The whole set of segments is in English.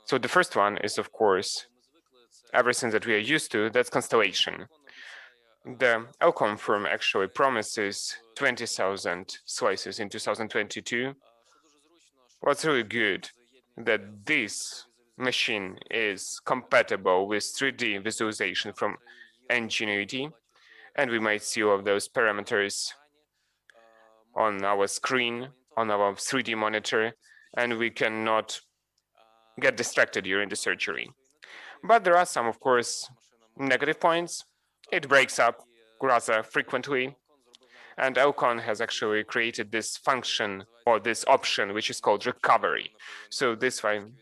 So the first one is, of course, everything that we are used to, that's Constellation. The Alcon firm actually promises 20,000 slices in 2022. What's really good that this machine is compatible with 3D visualization from Nginity, and we might see all of those parameters on our screen, on our 3D monitor, and we cannot get distracted during the surgery. But there are some, of course, negative points. It breaks up rather frequently, and Alcon has actually created this function or this option, which is called recovery. So this one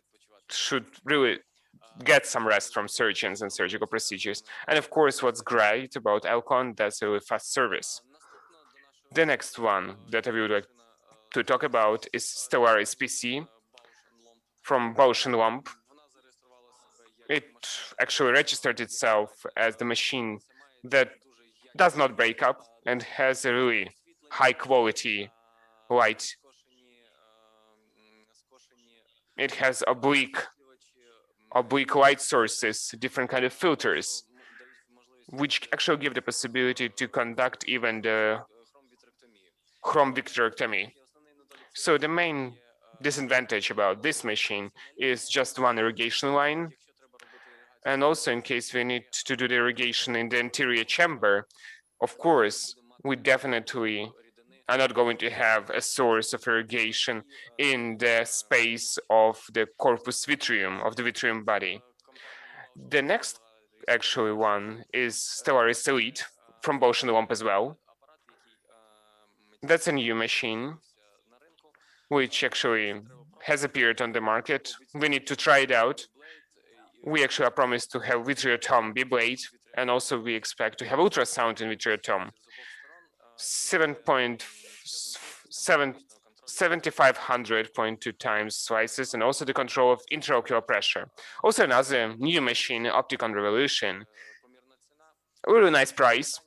should really get some rest from surgeons and surgical procedures. And of course, what's great about Alcon, that's a fast service. The next one that I would like to talk about is Stellaris PC from Bausch & Lomb. It actually registered itself as the machine that does not break up and has a really high quality light. It has oblique light sources, different kind of filters, which actually give the possibility to conduct even the chrome vitrectomy. So the main disadvantage about this machine is just one irrigation line. And also in case we need to do the irrigation in the anterior chamber, of course, we definitely are not going to have a source of irrigation in the space of the corpus vitreum, of the vitreum body. The next actually one is Stellaris Elite from Bausch & Lomb as well. That's a new machine which actually has appeared on the market. We need to try it out. We actually are promised to have vitreotom B-blade, and also we expect to have ultrasound in vitreotom. 7,500.2 times slices, and also the control of intraocular pressure. Also another new machine, Opticon Revolution. A really nice price,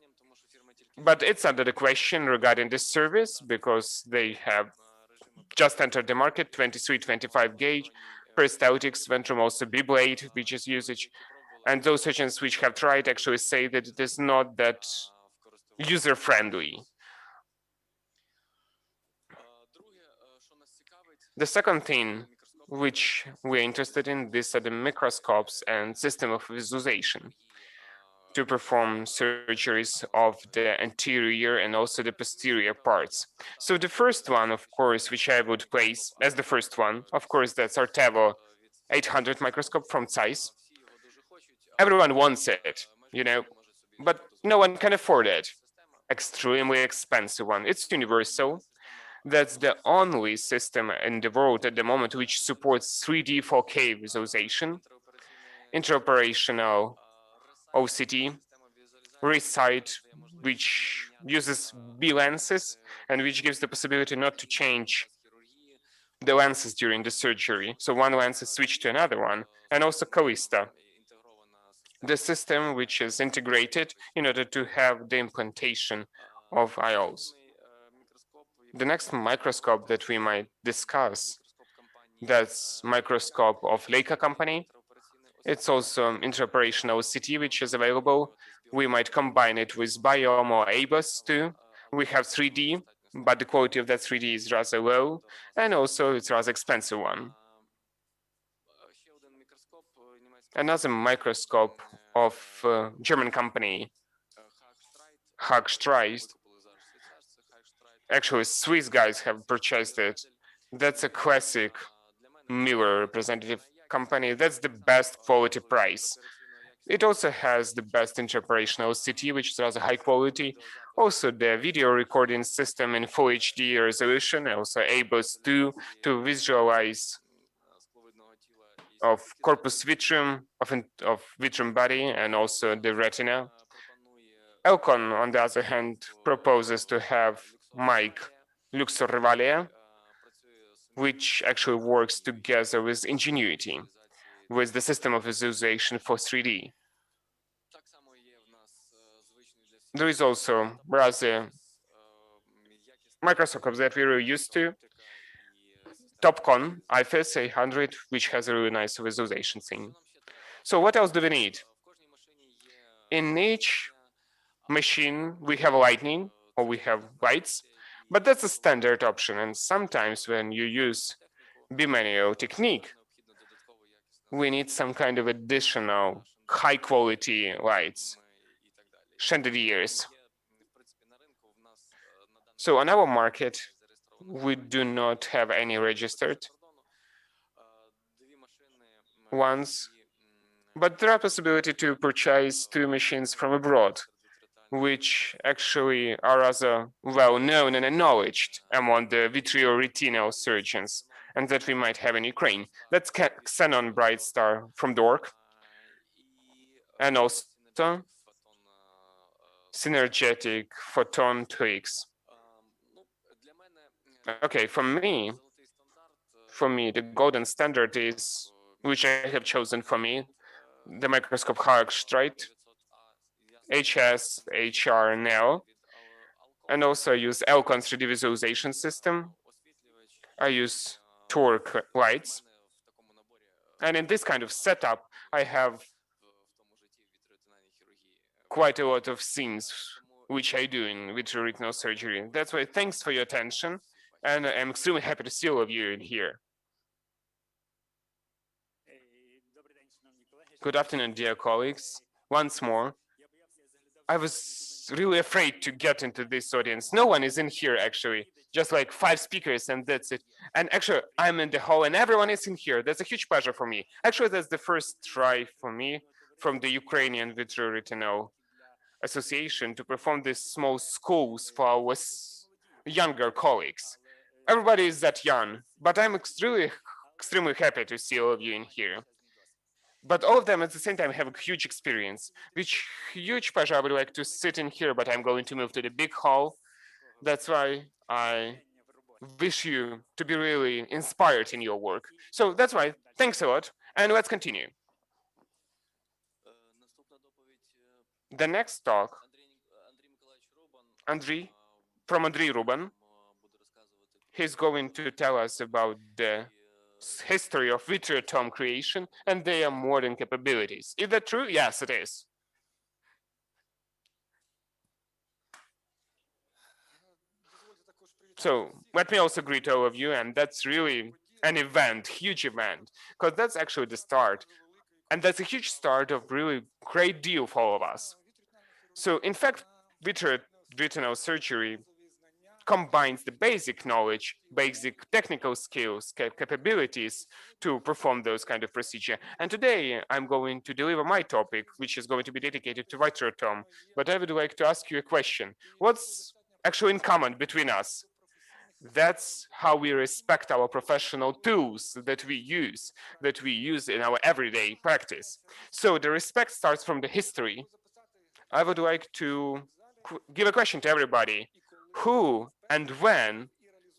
but it's under the question regarding this service because they have just entered the market, 23-25 gauge, peristaltics, Ventrum also B-blade, which is usage. And those surgeons which have tried actually say that it is not that user-friendly. The second thing which we're interested in, these are the microscopes and system of visualization to perform surgeries of the anterior and also the posterior parts. So the first one, of course, which I would place as the first one, of course, that's Artevo 800 microscope from Zeiss. Everyone wants it, but no one can afford it. Extremely expensive one. It's universal. That's the only system in the world at the moment which supports 3D 4K visualization, intraoperational OCT, ReSight, which uses B lenses and which gives the possibility not to change the lenses during the surgery. So one lens is switched to another one, and also Callista, the system which is integrated in order to have the implantation of IOLs. The next microscope that we might discuss, that's microscope of Leica company. It's also intraoperational OCT, which is available. We might combine it with Biome or ABUS too. We have 3D, but the quality of that 3D is rather low, and also it's rather expensive one. Another microscope of German company, Hagstreit. Actually, Swiss guys have purchased it. That's a classic Miller representative company. That's the best quality price. It also has the best intraoperational OCT, which is rather high quality. Also, the video recording system in Full HD resolution, also ABUS 2 to visualize of corpus vitreum, of vitreum body, and also the retina. Alcon, on the other hand, proposes to have mic Luxor Revalia, which actually works together with Ingenuity, with the system of visualization for 3D. There is also rather microscopes that we're used to Topcon IFES 800, which has a really nice visualization thing. So what else do we need? In each machine, we have lightning or we have lights, but that's a standard option. And sometimes when you use bimanual technique, we need some kind of additional high quality lights, chandeliers. So on our market, we do not have any registered ones, but there are possibility to purchase 2 machines from abroad, which actually are rather well known and acknowledged among the vitreoretinal surgeons, and that we might have in Ukraine. That's Xenon Brightstar from DORC, and also Synergetic Photon 2X. Okay, for me, the golden standard is, which I have chosen for me, the microscope Haag-Streit, HS, HR, Neo, and also I use Elcon 3D visualization system. I use Torque lights. And in this kind of setup, I have quite a lot of things which I do in vitreoretinal surgery. That's why thanks for your attention. And I'm extremely happy to see all of you in here. Good afternoon, dear colleagues. Once more, I was really afraid to get into this audience. No one is in here, actually, just like 5 speakers, and that's it. And actually, I'm in the hall, and everyone is in here. That's a huge pleasure for me. Actually, that's the first try for me from the Ukrainian Vitreoretinal Association to perform these small schools for our younger colleagues. Everybody is that young, but I'm extremely happy to see all of you in here. But all of them at the same time have a huge experience, which huge pleasure. I would like to sit in here, but I'm going to move to the big hall. That's why I wish you to be really inspired in your work. So that's why, thanks a lot, and let's continue. The next talk, Andrei Ruban, he's going to tell us about the history of Vitreotome creation and their modern capabilities. Is that true? Yes, it is. So let me also greet all of you, and that's really an event, huge event, because that's actually the start. And that's a huge start of really great deal for all of us. So in fact, vitreoretinal surgery combines the basic knowledge, basic technical skills, capabilities to perform those kind of procedure. And today I'm going to deliver my topic, which is going to be dedicated to vitreotome. But I would like to ask you a question. What's actually in common between us? That's how we respect our professional tools that we use in our everyday practice. So the respect starts from the history. I would like to give a question to everybody. Who and when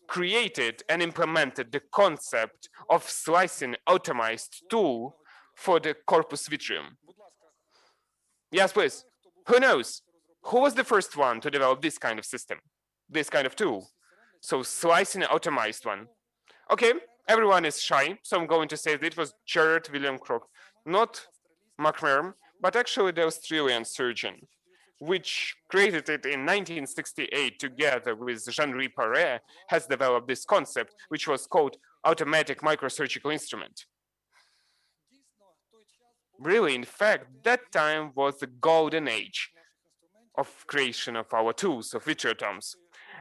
created and implemented the concept of slicing automized tool for the corpus vitreum? Yes, please. Who knows? Who was the first one to develop this kind of system, this kind of tool? So slicing an automized one. Okay, everyone is shy, so I'm going to say that it was Gerard William Crook, not McMahon, but actually the Australian surgeon, which created it in 1968 together with Jean-Louis Paré, has developed this concept, which was called automatic microsurgical instrument. Really, in fact, that time was the golden age of creation of our tools, of vitreotomes.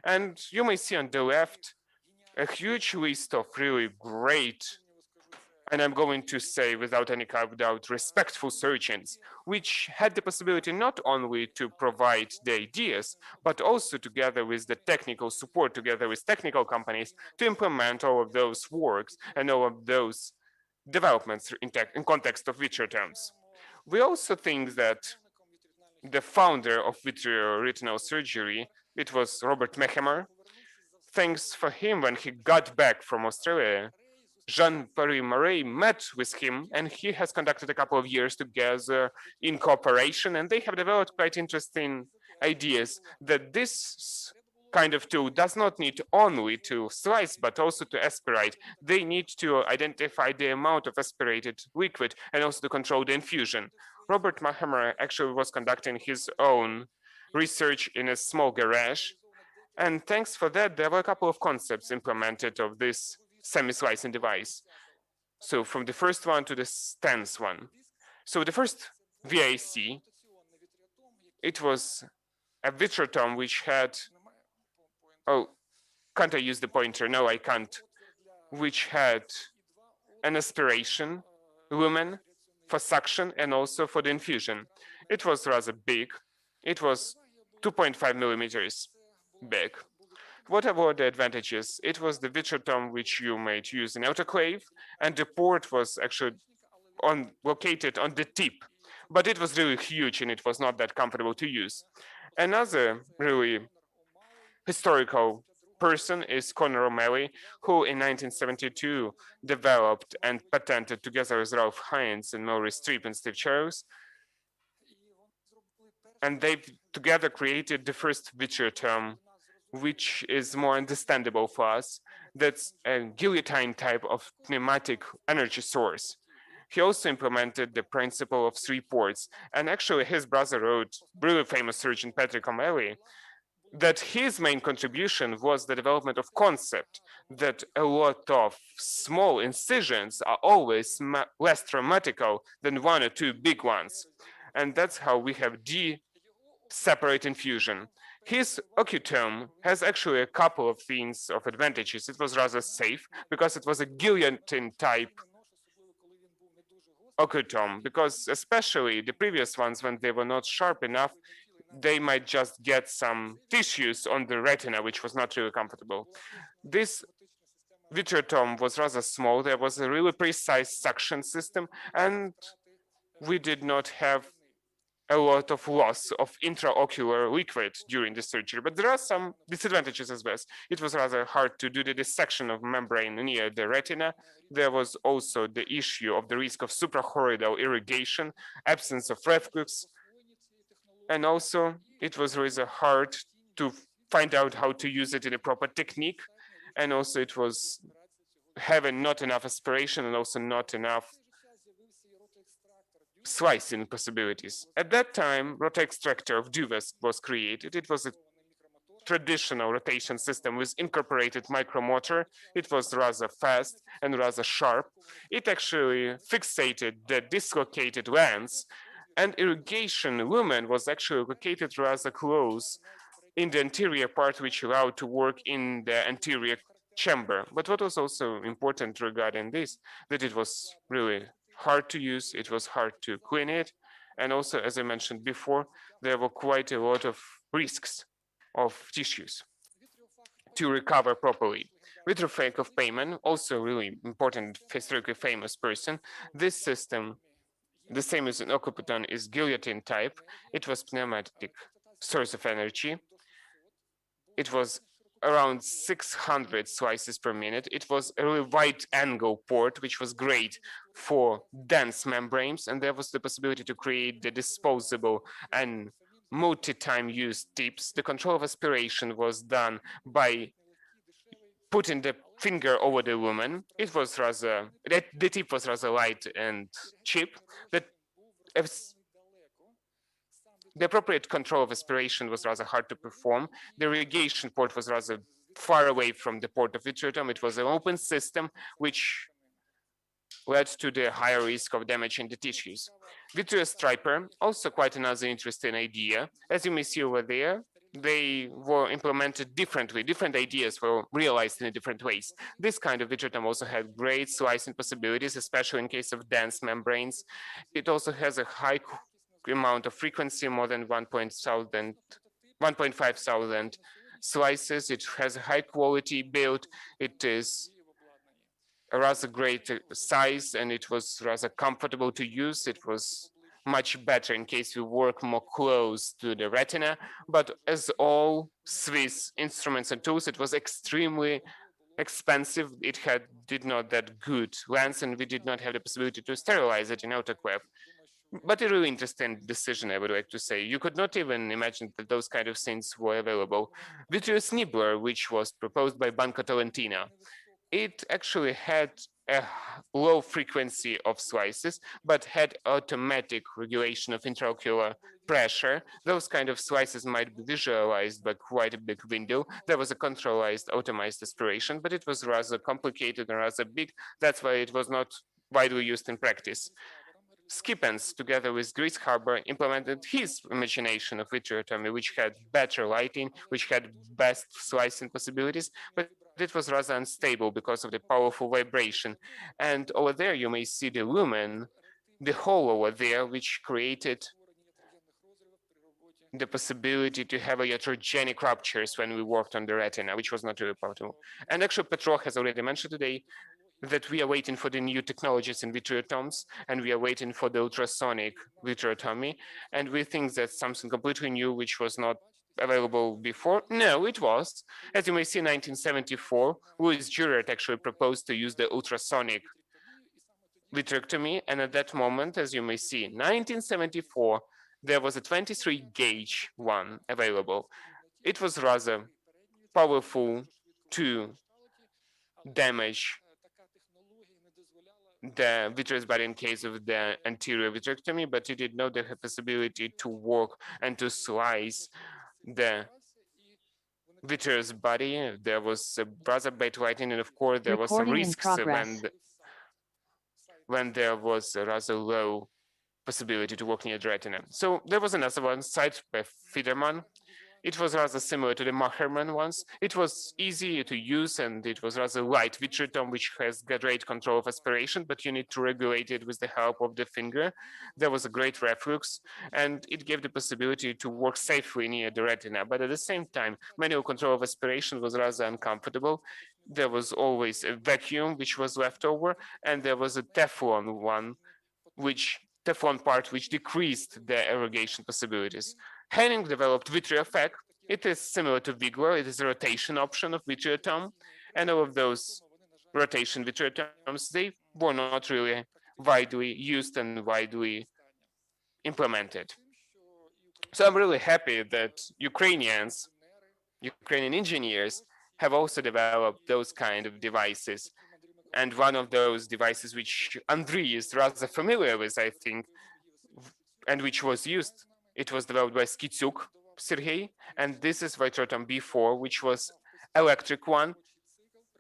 And you may see on the left a huge list of really great, and I'm going to say without any doubt, respectful surgeons, which had the possibility not only to provide the ideas, but also together with the technical support, together with technical companies, to implement all of those works and all of those developments in context of vitreotomes. We also think that the founder of vitreoretinal surgery, it was Robert Mechemer. Thanks for him, when he got back from Australia, Jean-Pierre Marais met with him, and he has conducted a couple of years together in cooperation, and they have developed quite interesting ideas that this kind of tool does not need only to slice, but also to aspirate. They need to identify the amount of aspirated liquid and also to control the infusion. Robert Mahammer actually was conducting his own research in a small garage. And thanks for that, there were a couple of concepts implemented of this semi-slicing device. So from the first one to the 10th one. So the first VAC, it was a Vitratome which had, oh, can't I use the pointer? No, I can't. Which had an aspiration lumen for suction and also for the infusion. It was rather big. It was 2.5 millimeters big. What were the advantages? It was the Vitratome which you might use in autoclave, and the port was actually located on the tip, but it was really huge and it was not that comfortable to use. Another really historical person is Conor O'Malley, who in 1972 developed and patented together with Ralph Hines and Maurice Tripp and Steve Charles. And they together created the first Vitratome, which is more understandable for us. That's a guillotine type of pneumatic energy source. He also implemented the principle of 3 ports. And actually his brother wrote, really famous surgeon Patrick O'Malley, that his main contribution was the development of concept that a lot of small incisions are always less traumatical than 1 or 2 big ones. And that's how we have separate infusion. His Occutome has actually a couple of things of advantages. It was rather safe because it was a guillotine type Occutome, because especially the previous ones, when they were not sharp enough, they might just get some tissues on the retina, which was not really comfortable. This Vitratome was rather small. There was a really precise suction system, and we did not have a lot of loss of intraocular liquid during the surgery, but there are some disadvantages as well. It was rather hard to do the dissection of membrane near the retina. There was also the issue of the risk of suprachoroidal irrigation, absence of reflux, and also it was rather hard to find out how to use it in a proper technique, and also it was having not enough aspiration and also not enough slicing possibilities. At that time, rotoextractor of Duvest was created. It was a traditional rotation system with incorporated micromotor. It was rather fast and rather sharp. It actually fixated the dislocated lens, and irrigation lumen was actually located rather close in the anterior part, which allowed to work in the anterior chamber. But what was also important regarding this, that it was really hard to use, it was hard to clean it, and also, as I mentioned before, there were quite a lot of risks of tissues to recover properly. Vitrophaik of Peyman, also really important, historically famous person. This system, the same as an Occupton, is guillotine type. It was pneumatic source of energy. It was around 600 slices per minute. It was a really wide angle port, which was great for dense membranes. And there was the possibility to create the disposable and multi-time use tips. The control of aspiration was done by putting the finger over the lumen. It was rather, the tip was rather light and cheap. The appropriate control of aspiration was rather hard to perform. The irrigation port was rather far away from the port of Vitratome. It was an open system, which led to the higher risk of damaging the tissues. Vitreous striper, also quite another interesting idea. As you may see over there, they were implemented differently. Different ideas were realized in different ways. This kind of Vitratome also had great slicing possibilities, especially in case of dense membranes. It also has a high amount of frequency, more than 1.5 thousand slices. It has a high quality build. It is a rather great size, and it was rather comfortable to use. It was much better in case we work more close to the retina, but as all Swiss instruments and tools, it was extremely expensive. It did not that good lens, and we did not have the possibility to sterilize it in autoclave. But a really interesting decision, I would like to say. You could not even imagine that those kind of things were available. Vitreous Nibbler, which was proposed by Banco Talentina, it actually had a low frequency of slices, but had automatic regulation of intraocular pressure. Those kind of slices might be visualized by quite a big window. There was a controlled, automized aspiration, but it was rather complicated and rather big. That's why it was not widely used in practice. Skippens, together with Grieshaber, implemented his imagination of vitreotomy, which had better lighting, which had best slicing possibilities, but it was rather unstable because of the powerful vibration. And over there, you may see the lumen, the hole over there, which created the possibility to have a iatrogenic ruptures when we worked on the retina, which was not really possible. And actually, Petro has already mentioned today that we are waiting for the new technologies in vitreotomes, and we are waiting for the ultrasonic vitreotomy, and we think that's something completely new which was not available before. No, it was. As you may see, in 1974, Louis Jurert actually proposed to use the ultrasonic vitrectomy, and at that moment, as you may see, 1974, there was a 23 gauge one available. It was rather powerful to damage the vitreous body in case of the anterior vitrectomy, but it did not have the possibility to work and to slice the vitreous body. There was a rather bad lighting, and of course there was some risks when there was a rather low possibility to work near the retina. So there was another one, side by Fiederman. It was rather similar to the Macherman ones. It was easy to use, and it was rather light vitreotome, which has great control of aspiration, but you need to regulate it with the help of the finger. There was a great reflux, and it gave the possibility to work safely near the retina. But at the same time, manual control of aspiration was rather uncomfortable. There was always a vacuum which was left over, and there was a Teflon one, Teflon part which decreased the irrigation possibilities. Henning developed VitreoFEC. It is similar to Vigor. It is a rotation option of vitreotome, and all of those rotation vitreotomes, they were not really widely used and widely implemented. So I'm really happy that Ukrainian engineers have also developed those kind of devices. And one of those devices which Andriy is rather familiar with, I think, and which was used, it was developed by Skitsyuk Sergei, and this is Vitreotom B4, which was electric one,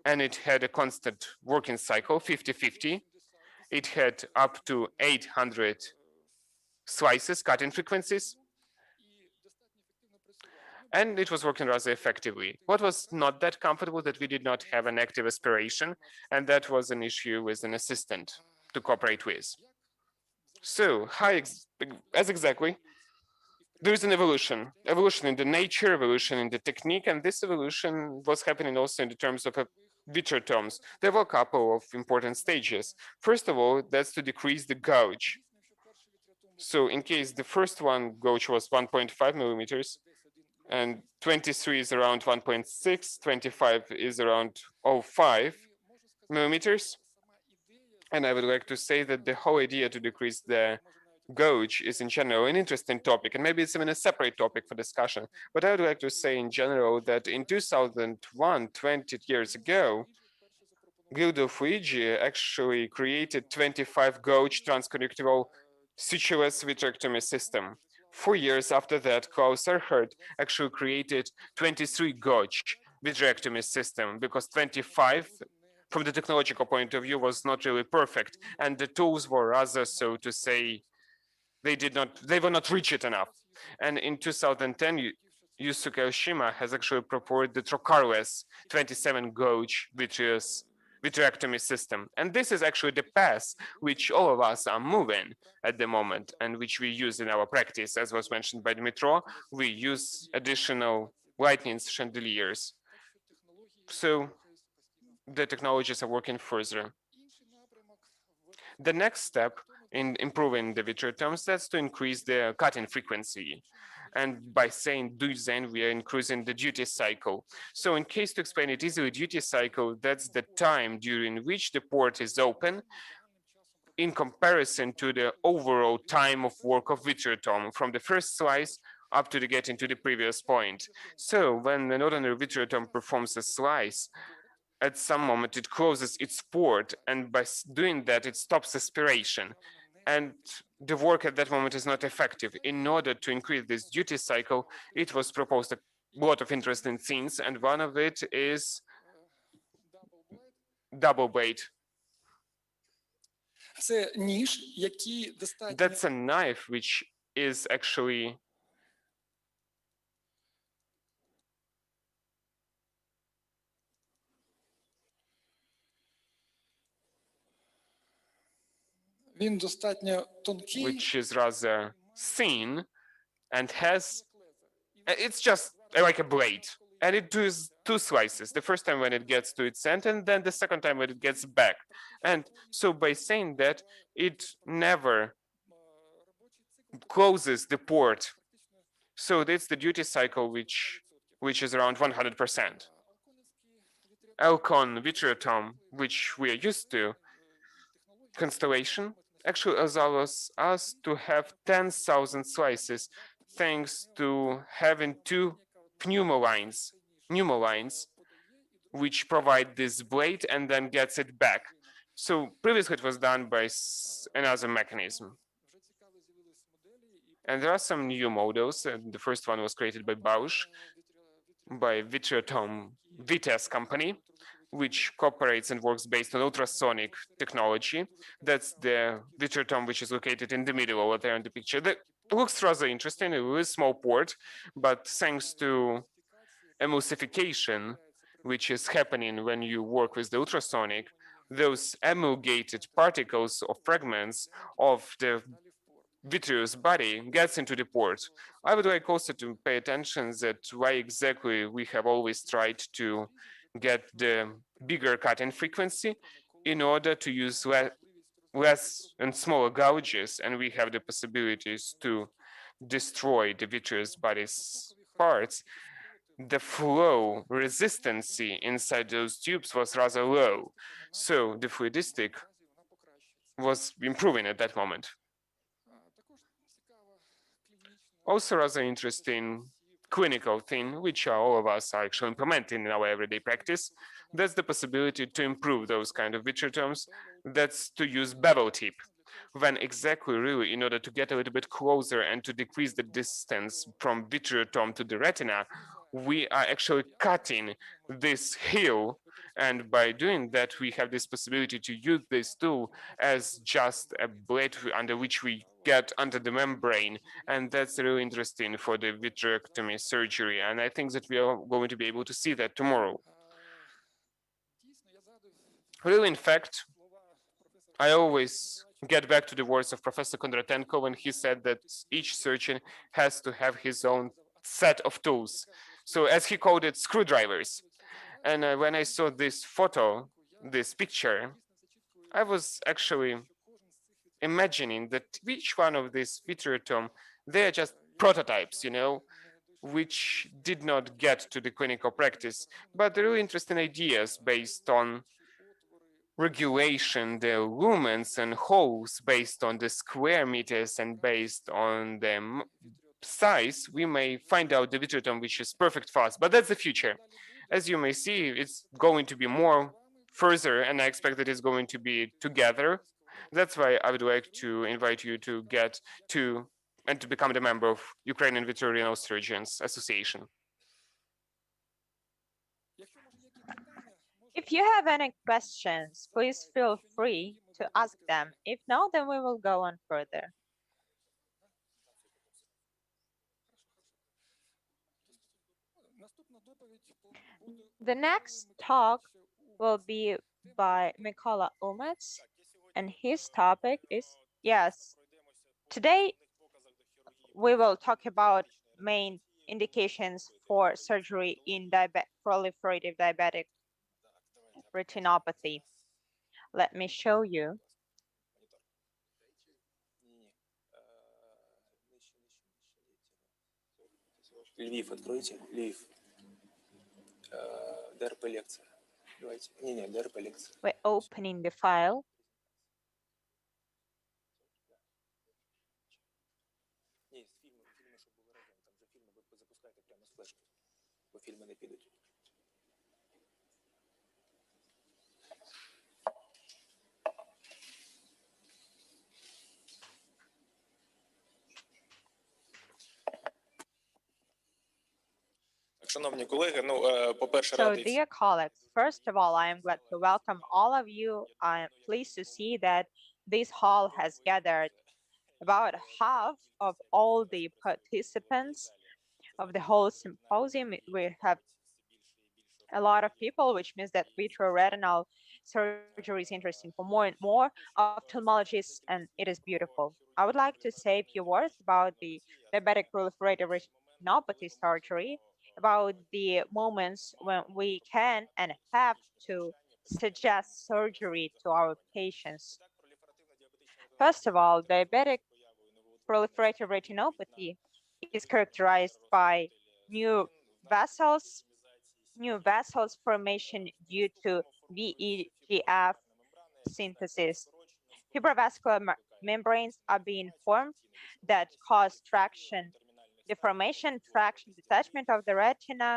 and it had a constant working cycle, 50-50. It had up to 800 slices, cutting frequencies, and it was working rather effectively. What was not that comfortable that we did not have an active aspiration, and that was an issue with an assistant to cooperate with. So as exactly, there is an evolution in the nature, evolution in the technique, and this evolution was happening also in the terms of vitreotomes. There were a couple of important stages. First of all, that's to decrease the gauge. So in case the first one gauge was 1.5 millimeters, and 23 is around 1.6, 25 is around 0.5 millimeters. And I would like to say that the whole idea to decrease the gauge is in general an interesting topic, and maybe it's even a separate topic for discussion. But I would like to say in general that in 2001, 20 years ago, Guido Fuigi actually created 25 gauge transconjunctival sutureless vitrectomy system. 4 years after that, Klaus Erhard actually created 23 gauge vitrectomy system, because 25 from the technological point of view was not really perfect, and the tools were rather, so to say, they were not rigid enough. And in 2010, Yusuke Oshima has actually proposed the trocarless 27 gauge vitrectomy system. And this is actually the path which all of us are moving at the moment, and which we use in our practice. As was mentioned by Dmitro, we use additional lightning chandeliers. So the technologies are working further. The next step in improving the vitreotomes, that's to increase the cutting frequency. And by saying do then, we are increasing the duty cycle. So in case to explain it easily, duty cycle, that's the time during which the port is open in comparison to the overall time of work of vitreotome from the first slice up to the getting to the previous point. So when an ordinary vitreotome performs a slice, at some moment it closes its port, and by doing that it stops aspiration, and the work at that moment is not effective. In order to increase this duty cycle, it was proposed a lot of interesting things, and one of it is double blade. That's a knife which is actually which is rather thin and it's just like a blade, and it does two slices, the first time when it gets to its end and then the second time when it gets back. And so by saying that, it never closes the port, so that's the duty cycle which is around 100%. Alcon vitreotome, which we are used to, Constellation, actually allows us to have 10,000 slices thanks to having two pneumolines, which provide this blade and then gets it back. So previously it was done by another mechanism. And there are some new models. And the first one was created by Bausch, by Vitreotome Vitesse company, which cooperates and works based on ultrasonic technology. That's the Vitreotome, which is located in the middle over there in the picture. That looks rather interesting, a really small port, but thanks to emulsification, which is happening when you work with the ultrasonic, those emulgated particles or fragments of the vitreous body gets into the port. I would like also to pay attention that why exactly we have always tried to get the bigger cutting frequency in order to use less and smaller gouges, and we have the possibilities to destroy the vitreous body's parts. The flow resistance inside those tubes was rather low, so the fluidistic was improving at that moment. Also rather interesting clinical thing, which all of us are actually implementing in our everyday practice, that's the possibility to improve those kind of vitreotomes. That's to use bevel tip. When exactly really in order to get a little bit closer and to decrease the distance from vitreotome to the retina, we are actually cutting this hill, and by doing that we have this possibility to use this tool as just a blade under which we get under the membrane, and that's really interesting for the vitrectomy surgery, and I think that we are going to be able to see that tomorrow. Really, in fact, I always get back to the words of Professor Kondratenko when he said that each surgeon has to have his own set of tools. So as he called it, screwdrivers. And when I saw this photo, this picture, I was actually imagining that each one of these vitreotome, they are just prototypes, which did not get to the clinical practice, but really interesting ideas based on regulation, the lumens and holes based on the square meters and based on the size, we may find out the vitreotome which is perfect for us, but that's the future. As you may see, it's going to be more further, and I expect that it's going to be together. That's why I would like to invite you to get to and to become the member of Ukrainian Veterinary Surgeons Association. If you have any questions, please feel free to ask them. If not, then we will go on further. The next talk will be by Mykola Umets, and his topic is, yes, today we will talk about main indications for surgery in proliferative diabetic retinopathy. Let me show you. Львив откройте, Львив. ДРП лекция. Давайте. Не, ДРП лекция. We're opening the file. Шановні колеги, по-перше, So, радий dear colleagues, first of all, I am glad to welcome all of you. I am pleased to see that this hall has gathered about half of all the participants of the whole symposium. We have a lot of people, which means that vitreoretinal surgery is interesting for more and more ophthalmologists, and it is beautiful. I would like to say a few words about the diabetic proliferative retinopathy surgery, about the moments when we can and have to suggest surgery to our patients. First of all, diabetic proliferative retinopathy is characterized by new vessels formation due to VEGF synthesis. Fibrovascular membranes are being formed that cause traction deformation, traction detachment of the retina,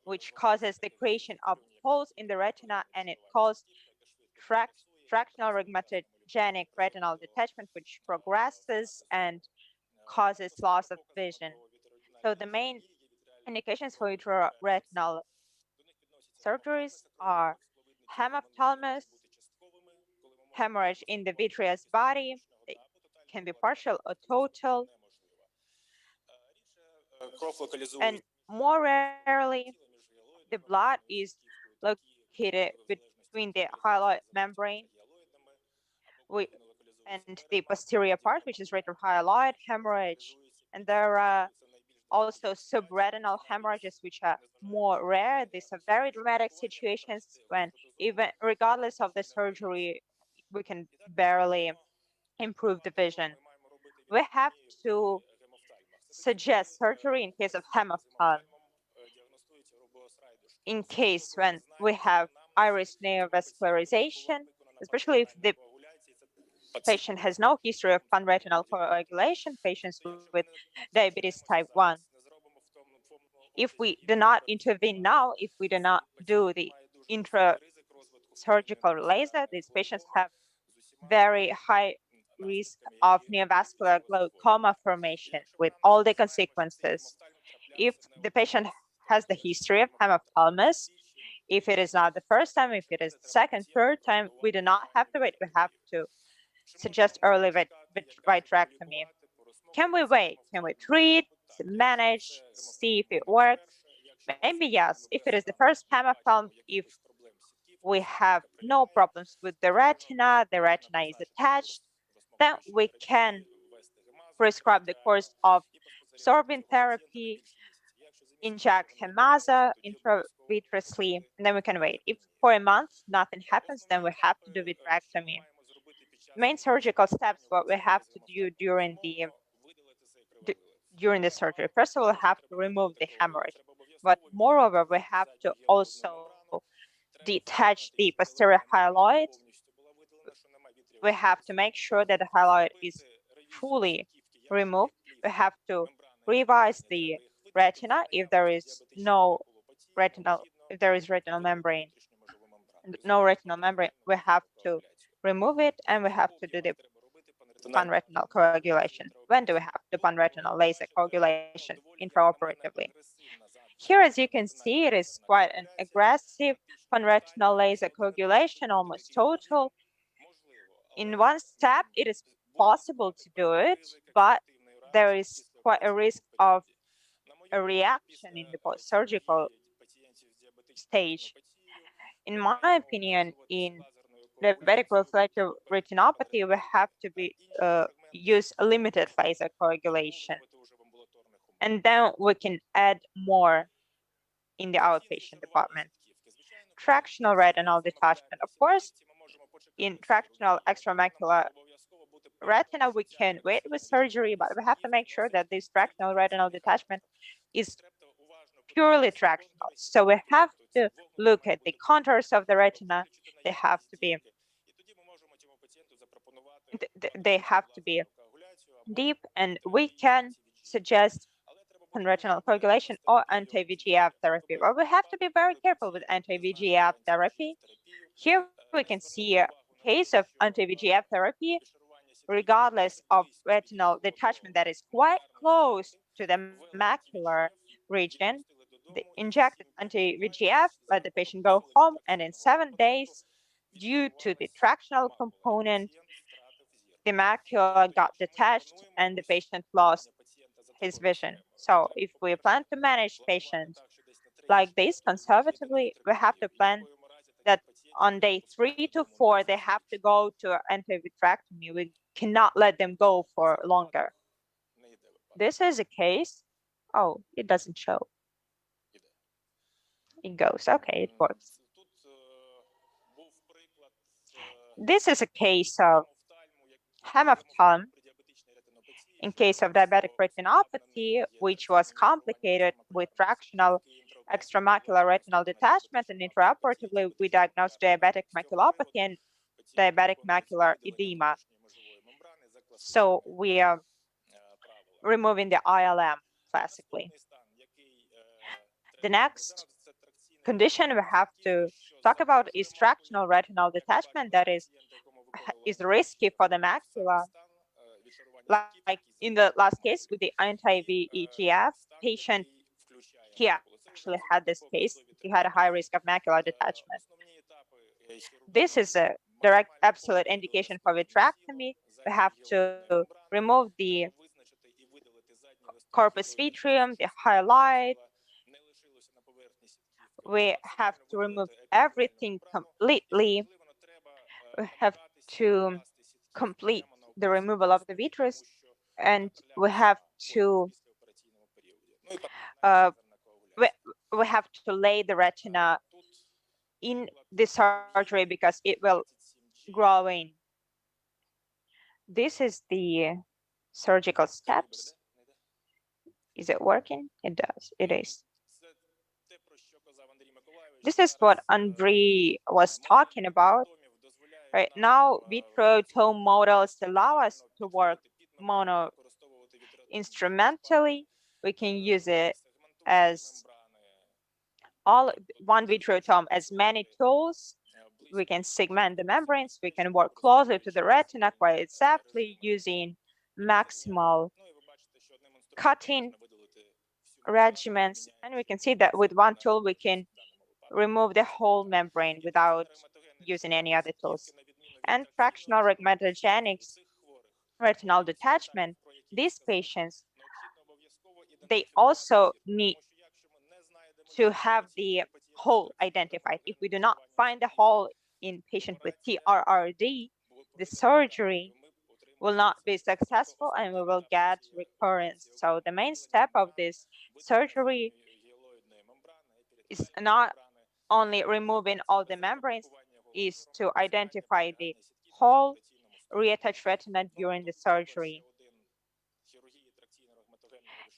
which causes the creation of holes in the retina, and it causes fractional rheumatogenic retinal detachment, which progresses and causes loss of vision. So the main indications for vitreoretinal surgeries are hemophthalmos, hemorrhage in the vitreous body. It can be partial or total. And more rarely, the blood is located between the hyaloid membrane and the posterior part, which is retrohyaloid hemorrhage. And there are also subretinal hemorrhages, which are more rare. These are very dramatic situations when, even regardless of the surgery, we can barely improve the vision. We have to suggest surgery in case of hemophthalm. In case when we have iris neovascularization, especially if the patient has no history of panretinal coagulation, patients with diabetes type 1. If we do not intervene now, if we do not do the intrasurgical laser, these patients have very high risk of neovascular glaucoma formation with all the consequences. If the patient has the history of hemophthalmos, if it is not the first time, if it is the second, third time, we do not have to wait. We have to suggest early vitrectomy. Can we wait? Can we treat, manage, see if it works? Maybe yes. If it is the first hemophthalm, if we have no problems with the retina is attached, then we can prescribe the course of absorbing therapy, inject Hemasa intravitreously, and then we can wait. If for a month nothing happens, then we have to do vitrectomy. Main surgical steps, what we have to do during the surgery. First of all, we have to remove the hemorrhage, but moreover, we have to also detach the posterior hyaloid. We have to make sure that the hyaloid is fully removed. We have to revise the retina if there is no retinal membrane. No retinal membrane, we have to remove it, and we have to do the panretinal coagulation. When do we have the panretinal laser coagulation intraoperatively? Here, as you can see, it is quite an aggressive panretinal laser coagulation, almost total. In one step, it is possible to do it, but there is quite a risk of a reaction in the post-surgical stage. In my opinion, in diabetic proliferative retinopathy, we have to use a limited laser coagulation, and then we can add more in the outpatient department. Tractional retinal detachment. Of course, in tractional extramacular retina, we can wait with surgery, but we have to make sure that this tractional retinal detachment is purely tractional. So we have to look at the contours of the retina. They have to be deep, and we can suggest retinal coagulation or anti-VEGF therapy. But we have to be very careful with anti-VEGF therapy. Here we can see a case of anti-VEGF therapy, regardless of retinal detachment that is quite close to the macular region. the injected anti-VEGF, let the patient go home, and in 7 days, due to the tractional component, the macula got detached and the patient lost his vision. So if we plan to manage patients like this conservatively, we have to plan that on day 3 to 4, they have to go to anti-vitrectomy. We cannot let them go for longer. This is a case. Oh, it doesn't show. It goes. Okay, it works. This is a case of hemophthalm in case of diabetic retinopathy, which was complicated with fractional extramacular retinal detachment, and intraoperatively we diagnosed diabetic maculopathy and diabetic macular edema. So we are removing the ILM classically. The next condition we have to talk about is fractional retinal detachment that is risky for the macula. Like in the last case with the anti-VEGF patient, he actually had this case. He had a high risk of macular detachment. This is a direct absolute indication for vitrectomy. We have to remove the corpus vitreum, the highlight. We have to remove everything completely. We have to complete the removal of the vitreous, and we have to lay the retina in the surgery because it will grow in. This is the surgical steps. Is it working? It does. It is. This is what Andriy was talking about. Right now, vitreotome models allow us to work mono instrumentally. We can use it as one vitreotome as many tools. We can segment the membranes. We can work closer to the retina quite safely using maximal cutting regimens. And we can see that with one tool, we can remove the whole membrane without using any other tools. And fractional rhegmatogenic retinal detachment, these patients, they also need to have the hole identified. If we do not find the hole in patient with TRRD, the surgery will not be successful and we will get recurrence. So the main step of this surgery is not only removing all the membranes, is to identify the hole, reattach retina during the surgery.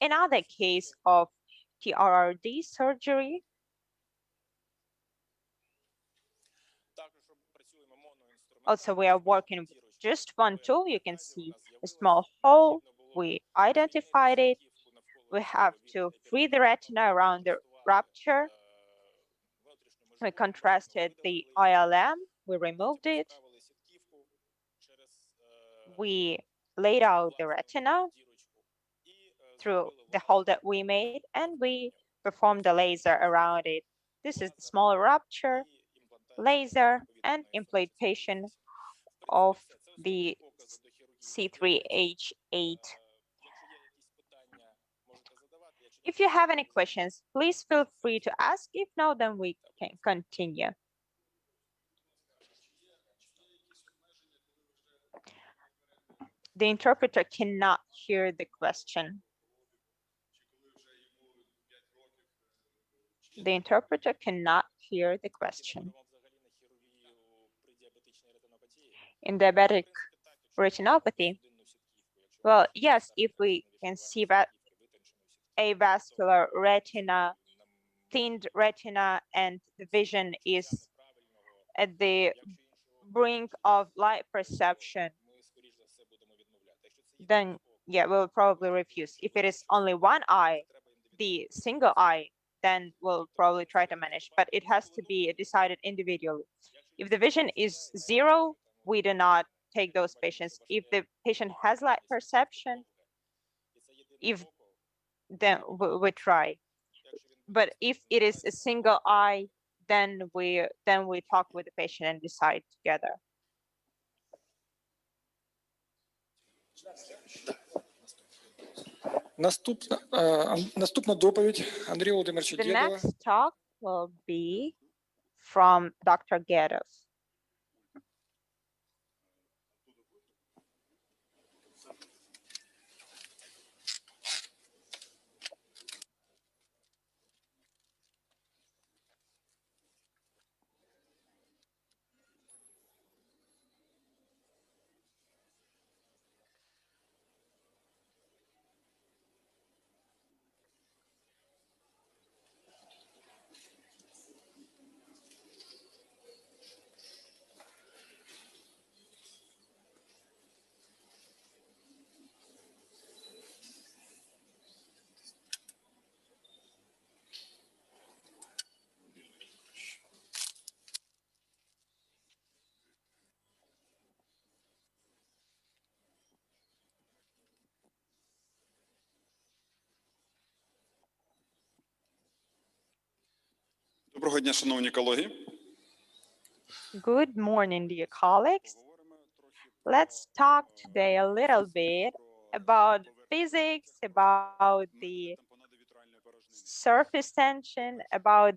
Another case of TRRD surgery, also we are working with just one tool. You can see a small hole. We identified it. We have to free the retina around the rupture. We contrasted the ILM. We removed it. We laid out the retina through the hole that we made, and we performed the laser around it. This is the small rupture, laser, and implantation of the C3H8. If you have any questions, please feel free to ask. If no, then we can continue. The interpreter cannot hear the question. The interpreter cannot hear the question. In diabetic retinopathy, well, yes, if we can see that avascular retina, thinned retina, and the vision is at the brink of light perception, then yeah, we'll probably refuse. If it is only one eye, the single eye, then we'll probably try to manage, but it has to be decided individually. If the vision is 0, we do not take those patients. If the patient has light perception, then we try. But if it is a single eye, then we talk with the patient and decide together. Наступна доповідь Андрія Володимировича The Дєдова. next talk will be from Dr. Gedov. Доброго дня, шановні колеги. Good morning, dear colleagues. Let's talk today a little bit about physics, about the surface tension, about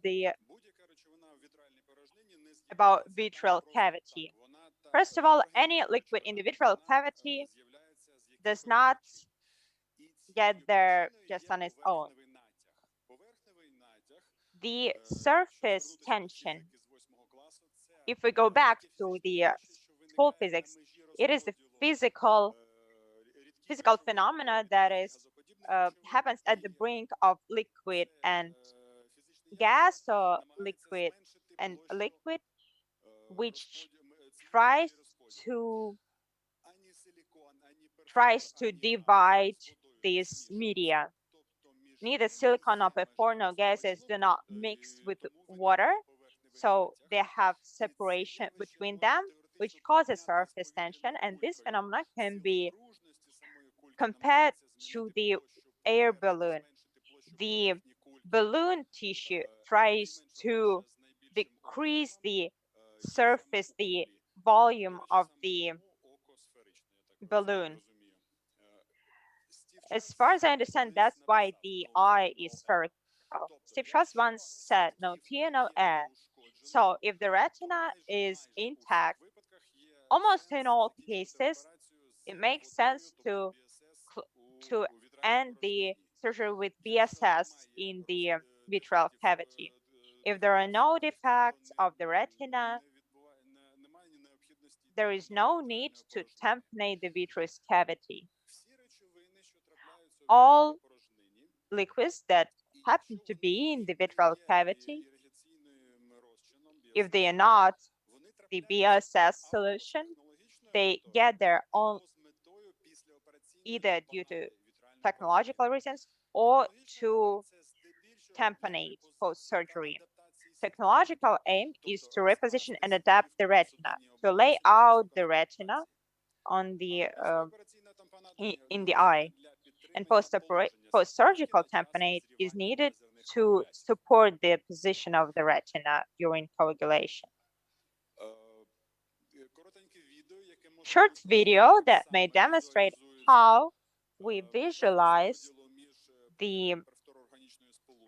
vitreal cavity. First of all, any liquid in the vitreal cavity does not get there just on its own. The surface tension, if we go back to the school physics, it is the physical phenomena that is happens at the brink of liquid and gas, or liquid and liquid, which tries to divide this media. Neither silicon nor P4 nor gases do not mix with water, so they have separation between them, which causes surface tension, and this phenomenon can be compared to the air balloon. The balloon tissue tries to decrease the surface, the volume of the balloon. As far as I understand, that's why the eye is spherical. Steve Schwartz once said, no tear, no air. So if the retina is intact, almost in all cases, it makes sense to end the surgery with BSS in the vitreal cavity. If there are no defects of the retina, there is no need to tamponate the vitreous cavity. All liquids that happen to be in the vitreal cavity, if they are not the BSS solution, they get there on either due to technological reasons or to tamponate post-surgery. Technological aim is to reposition and adapt the retina, to lay out the retina on the in the eye. And post-surgical tamponade is needed to support the position of the retina during coagulation. Short video that may demonstrate how we visualize the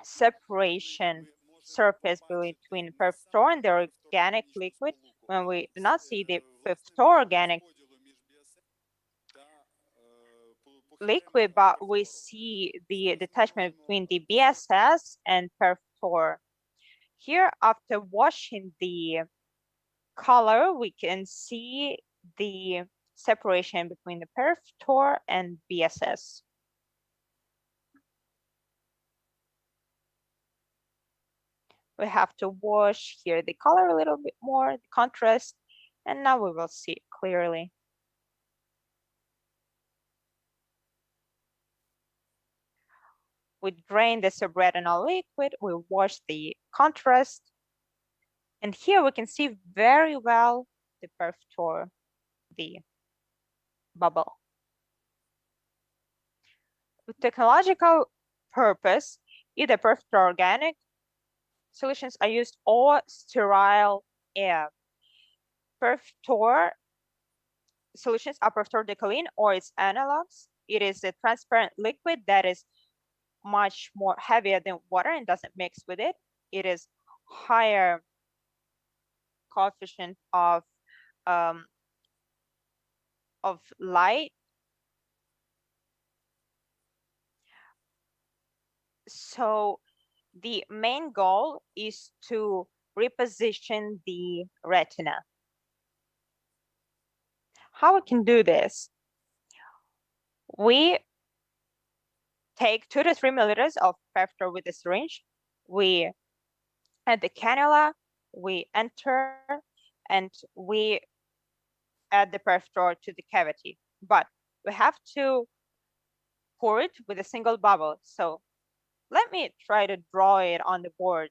separation surface between PERF-TOR and the organic liquid when we do not see the PERF-TOR organic liquid, but we see the detachment between the BSS and PERF-TOR. Here, after washing the color, we can see the separation between the PERF-TOR and BSS. We have to wash here the color a little bit more, the contrast, and now we will see it clearly. We drain the subretinal liquid, we wash the contrast, and here we can see very well the PERF-TOR, the bubble. With technological purpose, Either perfect or organic solutions are used or sterile air. Perfector solutions are Perfector Decoline or its analogs. It is a transparent liquid that is much more heavier than water and doesn't mix with it. It is higher coefficient of light. So the main goal is to reposition the retina. How we can do this? We take 2 to 3 milliliters of Perfector with a syringe. We add the cannula, we enter, and we add the Perfector to the cavity. But we have to pour it with a single bubble. So let me try to draw it on the board.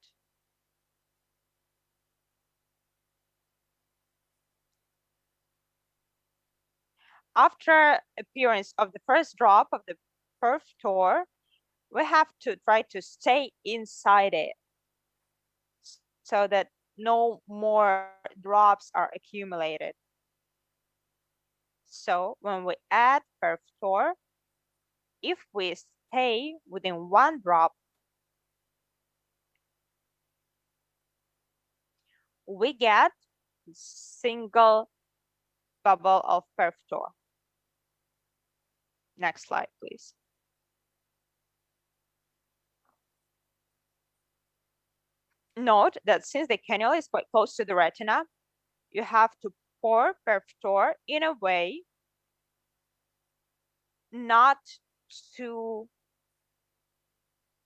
After appearance of the first drop of the Perfector, we have to try to stay inside it so that no more drops are accumulated. So when we add Perfector, if we stay within 1 drop, we get single bubble of Perfector. Next slide, please. Note that since the cannula is quite close to the retina, you have to pour Perfector in a way not to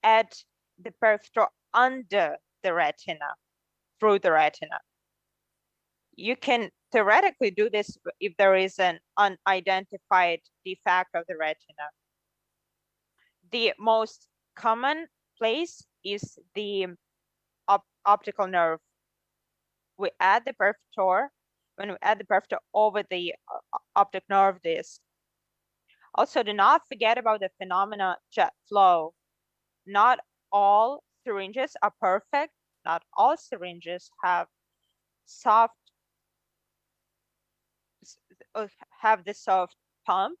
add the Perfector under the retina, through the retina. You can theoretically do this if there is an unidentified defect of the retina. The most common place is the optical nerve. We add the Perfector when we add the Perfector over the optic nerve disc. Also, do not forget about the phenomena jet flow. Not all syringes are perfect. Not all syringes have the soft pump.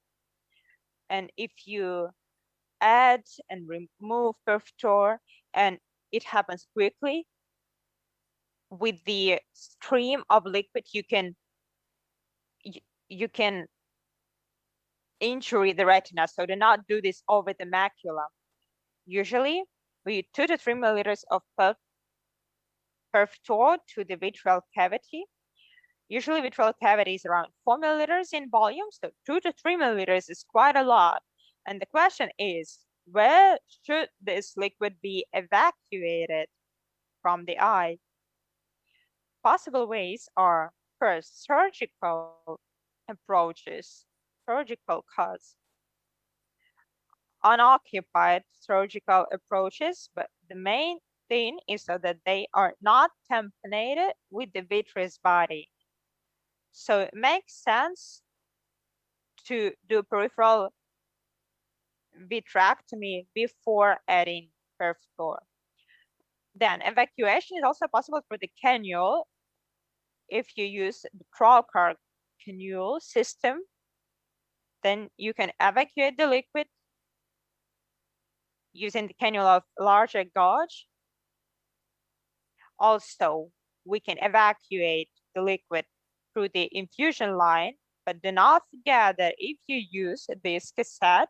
And if you add and remove Perfector and it happens quickly, with the stream of liquid, you can injure the retina. So do not do this over the macula. Usually, we use 2 to 3 milliliters of Perfector to the vitreal cavity. Usually, vitreal cavity is around 4 milliliters in volume, so 2 to 3 milliliters is quite a lot. And the question is, where should this liquid be evacuated from the eye? Possible ways are, first, surgical approaches, surgical cuts, unoccupied surgical approaches, but the main thing is so that they are not tampinated with the vitreous body. So it makes sense to do peripheral vitrectomy before adding Perfector. Then evacuation is also possible for the cannule. If you use the Traucar cannule system, then you can evacuate the liquid using the cannula of larger gauge. Also, we can evacuate the liquid through the infusion line, but do not forget that if you use this cassette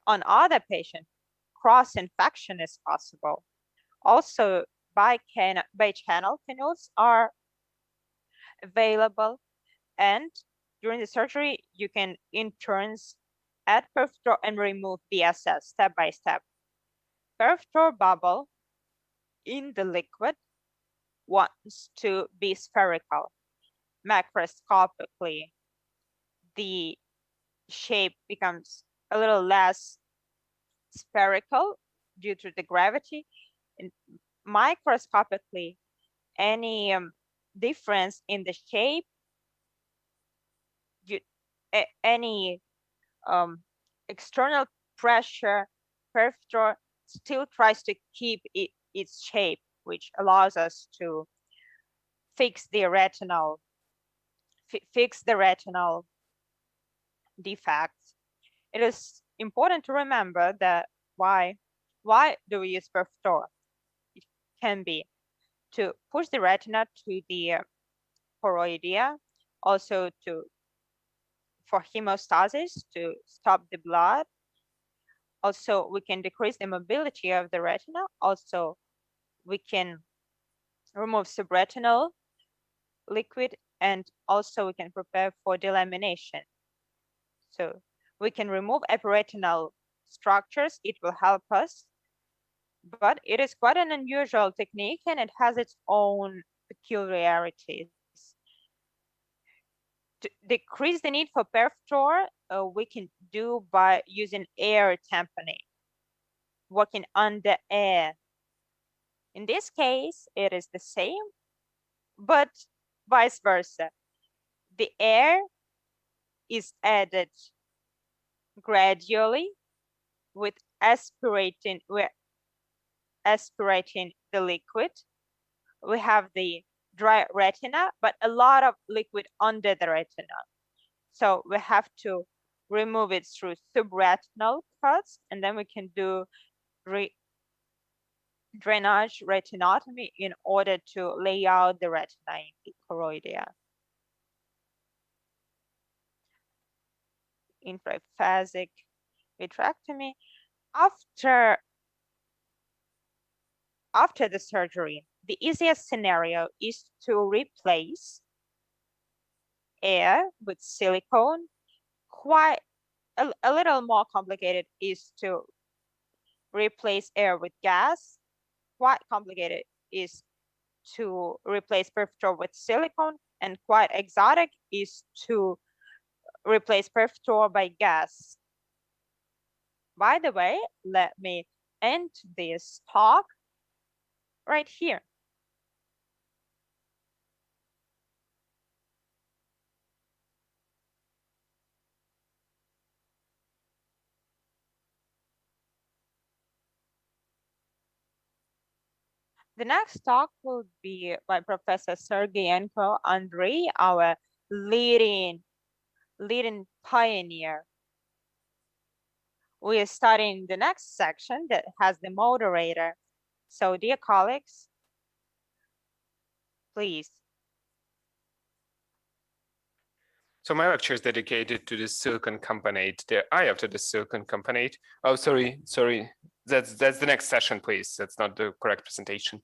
on other patients, cross-infection is possible. Also, bi-channel cannules are available, and during the surgery, you can in turns add Perfector and remove BSS step by step. Perfector bubble in the liquid wants to be spherical. Macroscopically, the shape becomes a little less spherical due to the gravity. And microscopically, any difference in the shape, any external pressure peripheral still tries to keep its shape, which allows us to fix the retinal defects. It is important to remember that why do we use peripheral? It can be to push the retina to the choroidea, also for hemostasis, to stop the blood. Also, we can decrease the mobility of the retina. Also, we can remove subretinal liquid, and also we can prepare for delamination. So we can remove epiretinal structures. It will help us, but it is quite an unusual technique and it has its own peculiarities. To decrease the need for peripheral, we can do by using air tamponade, working under air. In this case, it is the same, but vice versa. The air is added gradually with aspirating the liquid. We have the dry retina, but a lot of liquid under the retina. So we have to remove it through subretinal cuts, and then we can do drainage retinotomy in order to lay out the retina in the choroidea. Intraphasic vitrectomy. After the surgery, the easiest scenario is to replace air with silicone. Quite a little more complicated is to replace air with gas. Quite complicated is to replace peripheral with silicone, and quite exotic is to replace peripheral by gas. By the way, let me end this talk right here. The next talk will be by Professor Sergeyenko Andrei, our leading pioneer. We are starting the next section that has the moderator. So, dear colleagues, please. So my lecture is dedicated to the silicon campanate, the eye after the silicon campanate. Oh, sorry. That's the next session, please. That's not the correct presentation.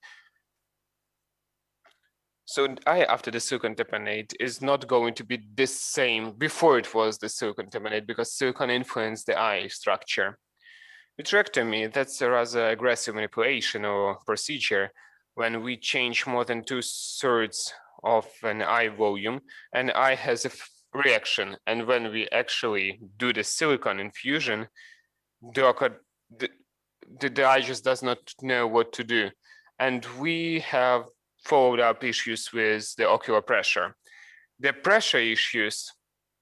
So eye after the silicon campanate is not going to be the same before it was the silicon campanate, because silicon influenced the eye structure. Vitrectomy, that's a rather aggressive manipulation or procedure when we change more than 2/3 of an eye volume, and eye has a reaction. And when we actually do the silicon infusion, the eye just does not know what to do. And we have followed up issues with the ocular pressure. The pressure issues,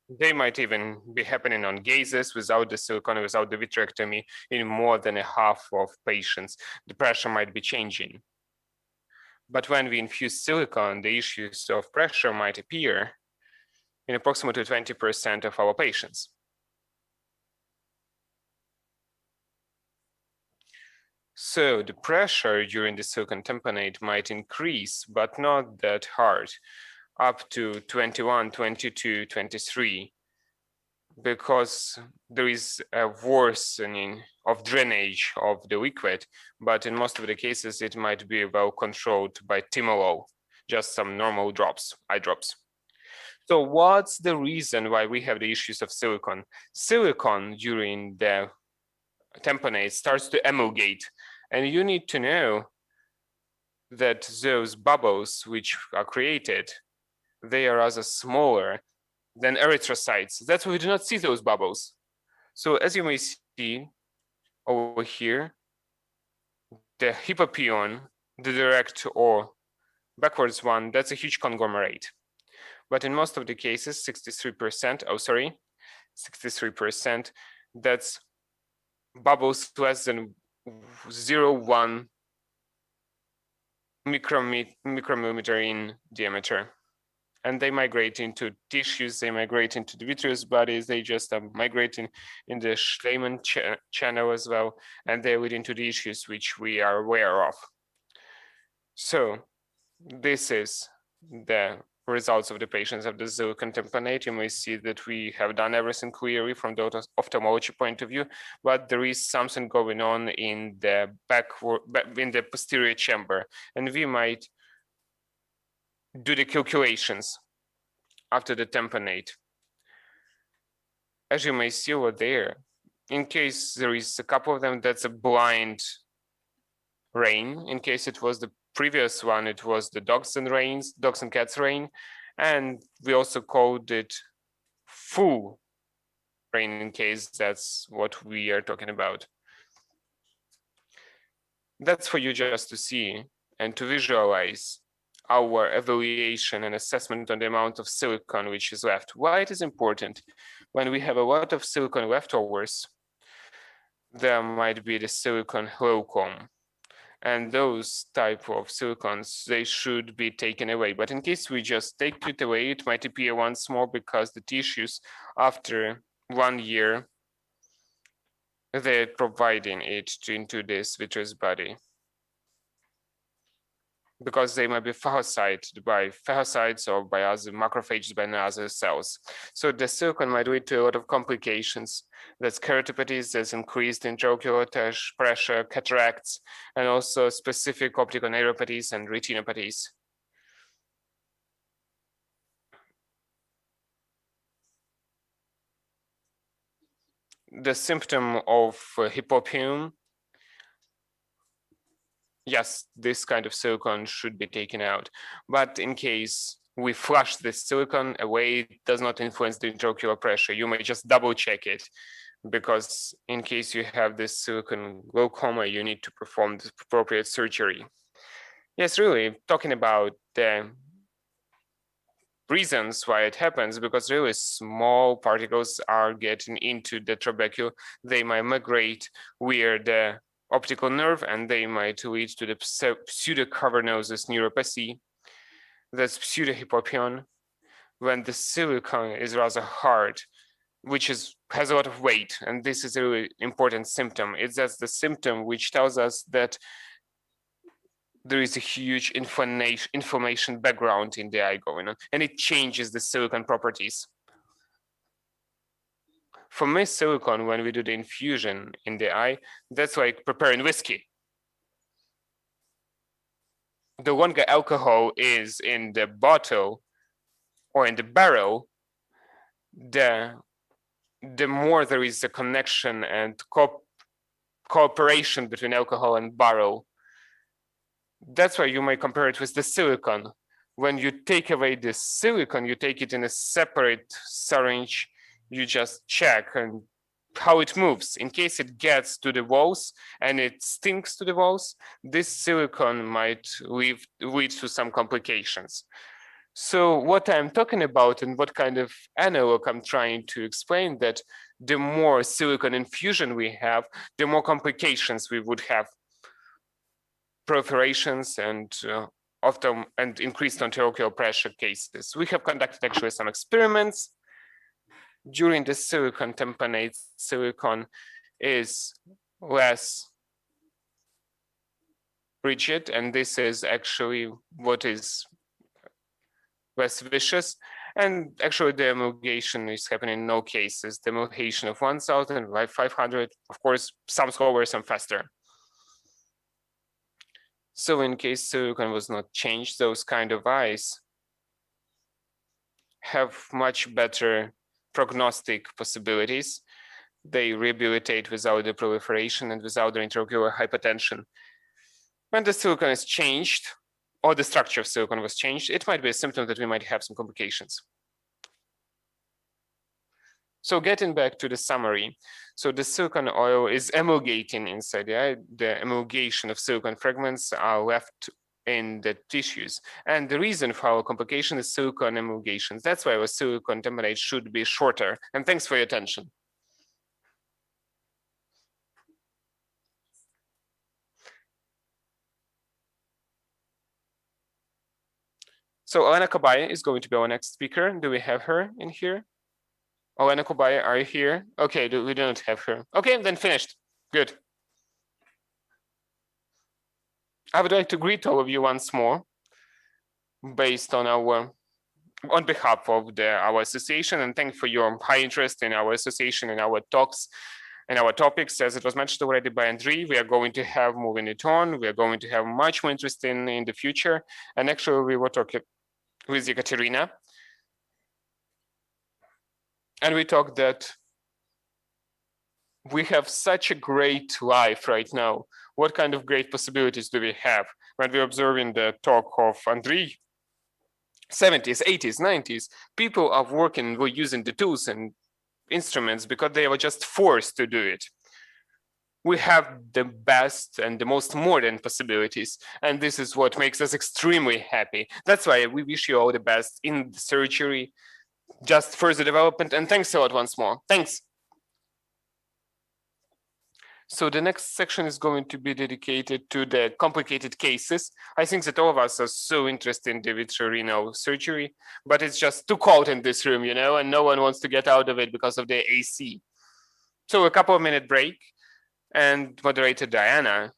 they might even be happening on gazes without the silicone, without the vitrectomy. In more than a half of patients, the pressure might be changing. But when we infuse silicone, the issues of pressure might appear in approximately 20% of our patients. So the pressure during the silicon tamponade might increase, but not that hard, up to 21, 22, 23, because there is a worsening of drainage of the liquid, but in most of the cases, it might be well controlled by timolol, just some normal drops, eye drops. So what's the reason why we have the issues of silicon? Silicon during the tamponade starts to emulgate, and you need to know that those bubbles which are created, they are rather smaller than erythrocytes. That's why we do not see those bubbles. So as you may see over here, the hypopyon, the direct or backwards one, that's a huge conglomerate. But in most of the cases, 63%, that's bubbles less than 0.1 micrometer in diameter. And they migrate into tissues, they migrate into the vitreous bodies, they just are migrating in the Schleiman channel as well, and they lead into the issues which we are aware of. So this is the results of the patients of the silicon tamponade. You may see that we have done everything clearly from the ophthalmology point of view, but there is something going on in the in the posterior chamber, and we might do the calculations after the tamponade. As you may see over there, in case there is a couple of them, that's a blind rain. In case it was the previous one, it was the dogs and cats rain, and we also called it full rain in case that's what we are talking about. That's for you just to see and to visualize our evaluation and assessment on the amount of silicon which is left. Why it is important? When we have a lot of silicon leftovers, there might be the silicon glaucoma. And those type of silicons, they should be taken away. But in case we just take it away, it might appear once more because the tissues, after 1 year, they're providing it into this vitreous body, because they might be phagocyted by phagocytes or by other macrophages, by other cells. So the silicon might lead to a lot of complications. That's keratopathies, there's increased intraocular pressure, cataracts, and also specific optical neuropathies and retinopathies. The symptom of hypopium, yes, this kind of silicon should be taken out. But in case we flush this silicon away, it does not influence the intraocular pressure. You may just double check it, because in case you have this silicon glaucoma, you need to perform the appropriate surgery. Yes, really, talking about the reasons why it happens, because really small particles are getting into the trabecule. They might migrate where the optical nerve, and they might lead to the pseudocavernosus neuropathy. That's pseudohypopyon, when the silicon is rather hard, which has a lot of weight, and this is a really important symptom. It's just the symptom which tells us that there is a huge inflammation background in the eye going on, and it changes the silicon properties. For me, silicon, when we do the infusion in the eye, that's like preparing whiskey. The longer alcohol is in the bottle or in the barrel, the more there is a connection and cooperation between alcohol and barrel. That's why you may compare it with the silicon. When you take away the silicon, you take it in a separate syringe, you just check and how it moves. In case it gets to the walls and it stinks to the walls, this silicon might lead to some complications. So what I'm talking about and what kind of analog I'm trying to explain, that the more silicon infusion we have, the more complications we would have. Proliferations and increased intraocular pressure cases. We have conducted actually some experiments. During the silicon tamponade, silicon is less rigid, and this is actually what is less vicious. And actually the emulgation is happening in no cases. The emulgation of 1000, 500, of course, some slower, some faster. So in case silicon was not changed, those kind of eyes have much better prognostic possibilities. They rehabilitate without the proliferation and without the intraocular hypertension. When the silicon is changed, or the structure of silicon was changed, it might be a symptom that we might have some complications. So getting back to the summary, so the silicon oil is emulgating inside the eye. The emulgation of silicon fragments are left in the tissues. And the reason for our complication is silicon emulgations. That's why our silicon tamponade should be shorter. And thanks for your attention. So Elena Kabay is going to be our next speaker. Do we have her in here? Elena Kabay, are you here? Okay, we don't have her. Okay, then finished. Good. I would like to greet all of you once more based on on behalf of our association, and thank you for your high interest in our association and our talks and our topics. As it was mentioned already by Andriy, we are going to have moving it on. We are going to have much more interest in the future. And actually, we were talking with Ekaterina, and we talked that we have such a great life right now. What kind of great possibilities do we have? When we're observing the talk of Andriy, 70s, 80s, 90s, people are working, were using the tools and instruments because they were just forced to do it. We have the best and the most modern possibilities, and this is what makes us extremely happy. That's why we wish you all the best in the surgery, just further development, and thanks a lot once more. Thanks. So the next section is going to be dedicated to the complicated cases. I think that all of us are so interested in the vitreorenal surgery, but it's just too cold in this room, you know, and no one wants to get out of it because of the AC. So a couple of minute break, and moderator Diana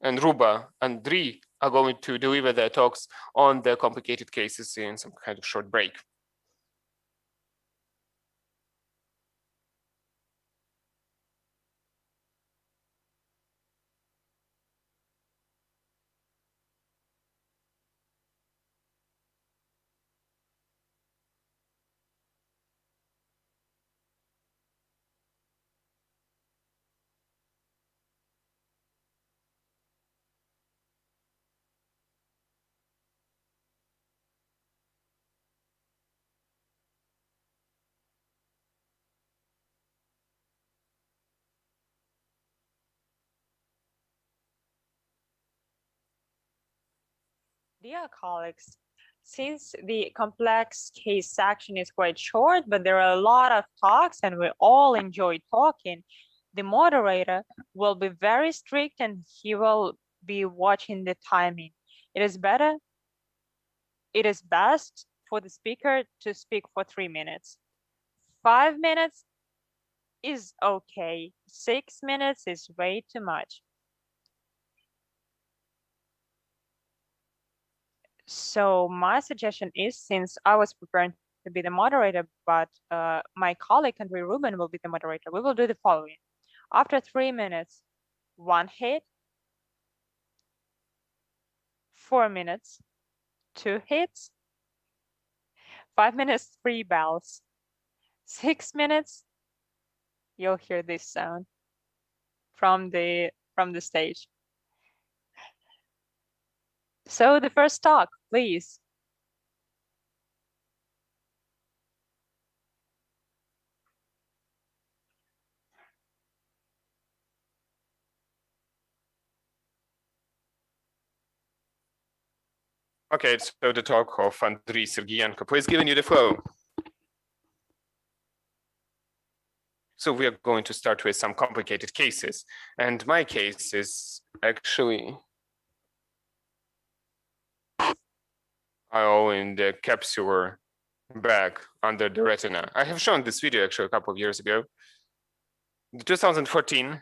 and Ruba and Andriy are going to deliver their talks on the complicated cases in some kind of short break. Dear colleagues, since the complex case section is quite short, but there are a lot of talks and we all enjoy talking, the moderator will be very strict and he will be watching the timing. It is best for the speaker to speak for 3 minutes. 5 minutes is okay. 6 minutes is way too much. So my suggestion is, since I was preparing to be the moderator, but my colleague Andriy Rubin will be the moderator, we will do the following. After 3 minutes, 1 hit. 4 minutes, 2 hits. 5 minutes, 3 bells. 6 minutes, you'll hear this sound from the stage. So the first talk, please. Okay, so the talk of Andriy Sergeyenko. Please giving you the flow. So we are going to start with some complicated cases. And my case is actually all in the capsular bag under the retina. I have shown this video actually a couple of years ago. 2014,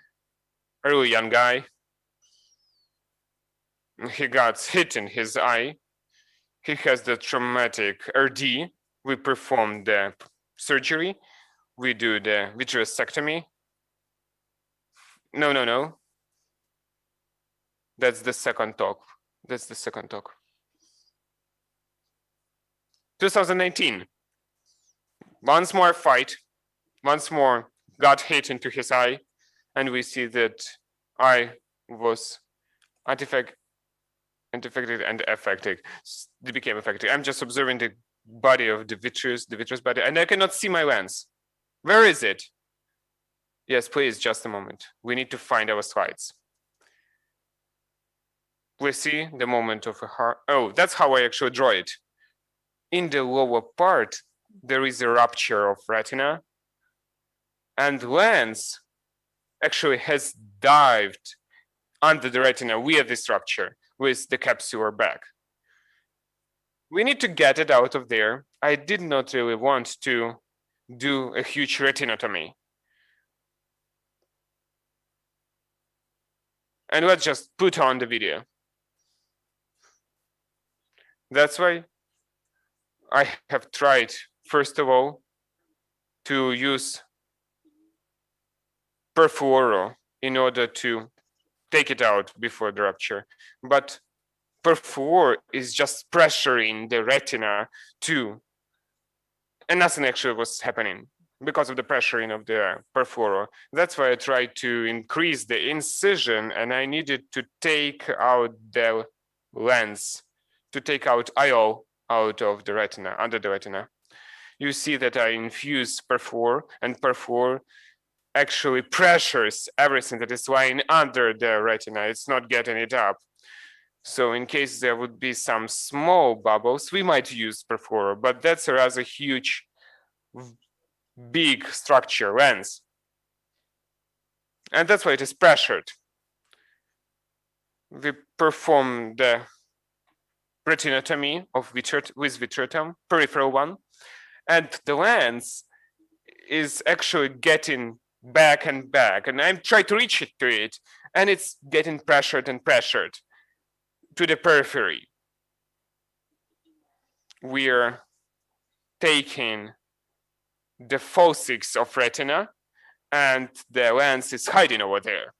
a really young guy. He got hit in his eye. He has the traumatic RD. We perform the surgery. We do the vitreosectomy. No. That's the second talk. 2019. Once more fight. Once more got hit into his eye. And we see that eye was artifact infected and affected. It became affected. I'm just observing the body of the vitreous body, and I cannot see my lens. Where is it? Yes, please, just a moment. We need to find our slides. We see the moment of a heart. Oh, that's how I actually draw it. In the lower part, there is a rupture of retina, and lens actually has dived under the retina via this rupture with the capsular bag. we need to get it out of there. I did not really want to do a huge retinotomy. And let's just put on the video. That's why I have tried, first of all, to use perfluoro in order to take it out before the rupture. But perfluoro is just pressuring the retina too. And nothing actually was happening because of the pressuring of the perfluoro. That's why I tried to increase the incision, and I needed to take out the lens, to take out IO out of the retina, under the retina. You see that I infuse perfluoro, and perfluoro actually pressures everything that is lying under the retina. It's not getting it up. So in case there would be some small bubbles, we might use perfluoro, but that's a rather huge, big structure lens. And that's why it is pressured. We perform the retinotomy of with vitrectomy, peripheral one, and the lens is actually getting back and back, and I'm trying to reach it to it, and it's getting pressured and pressured to the periphery. We're taking the foci of retina, and the lens is hiding over there.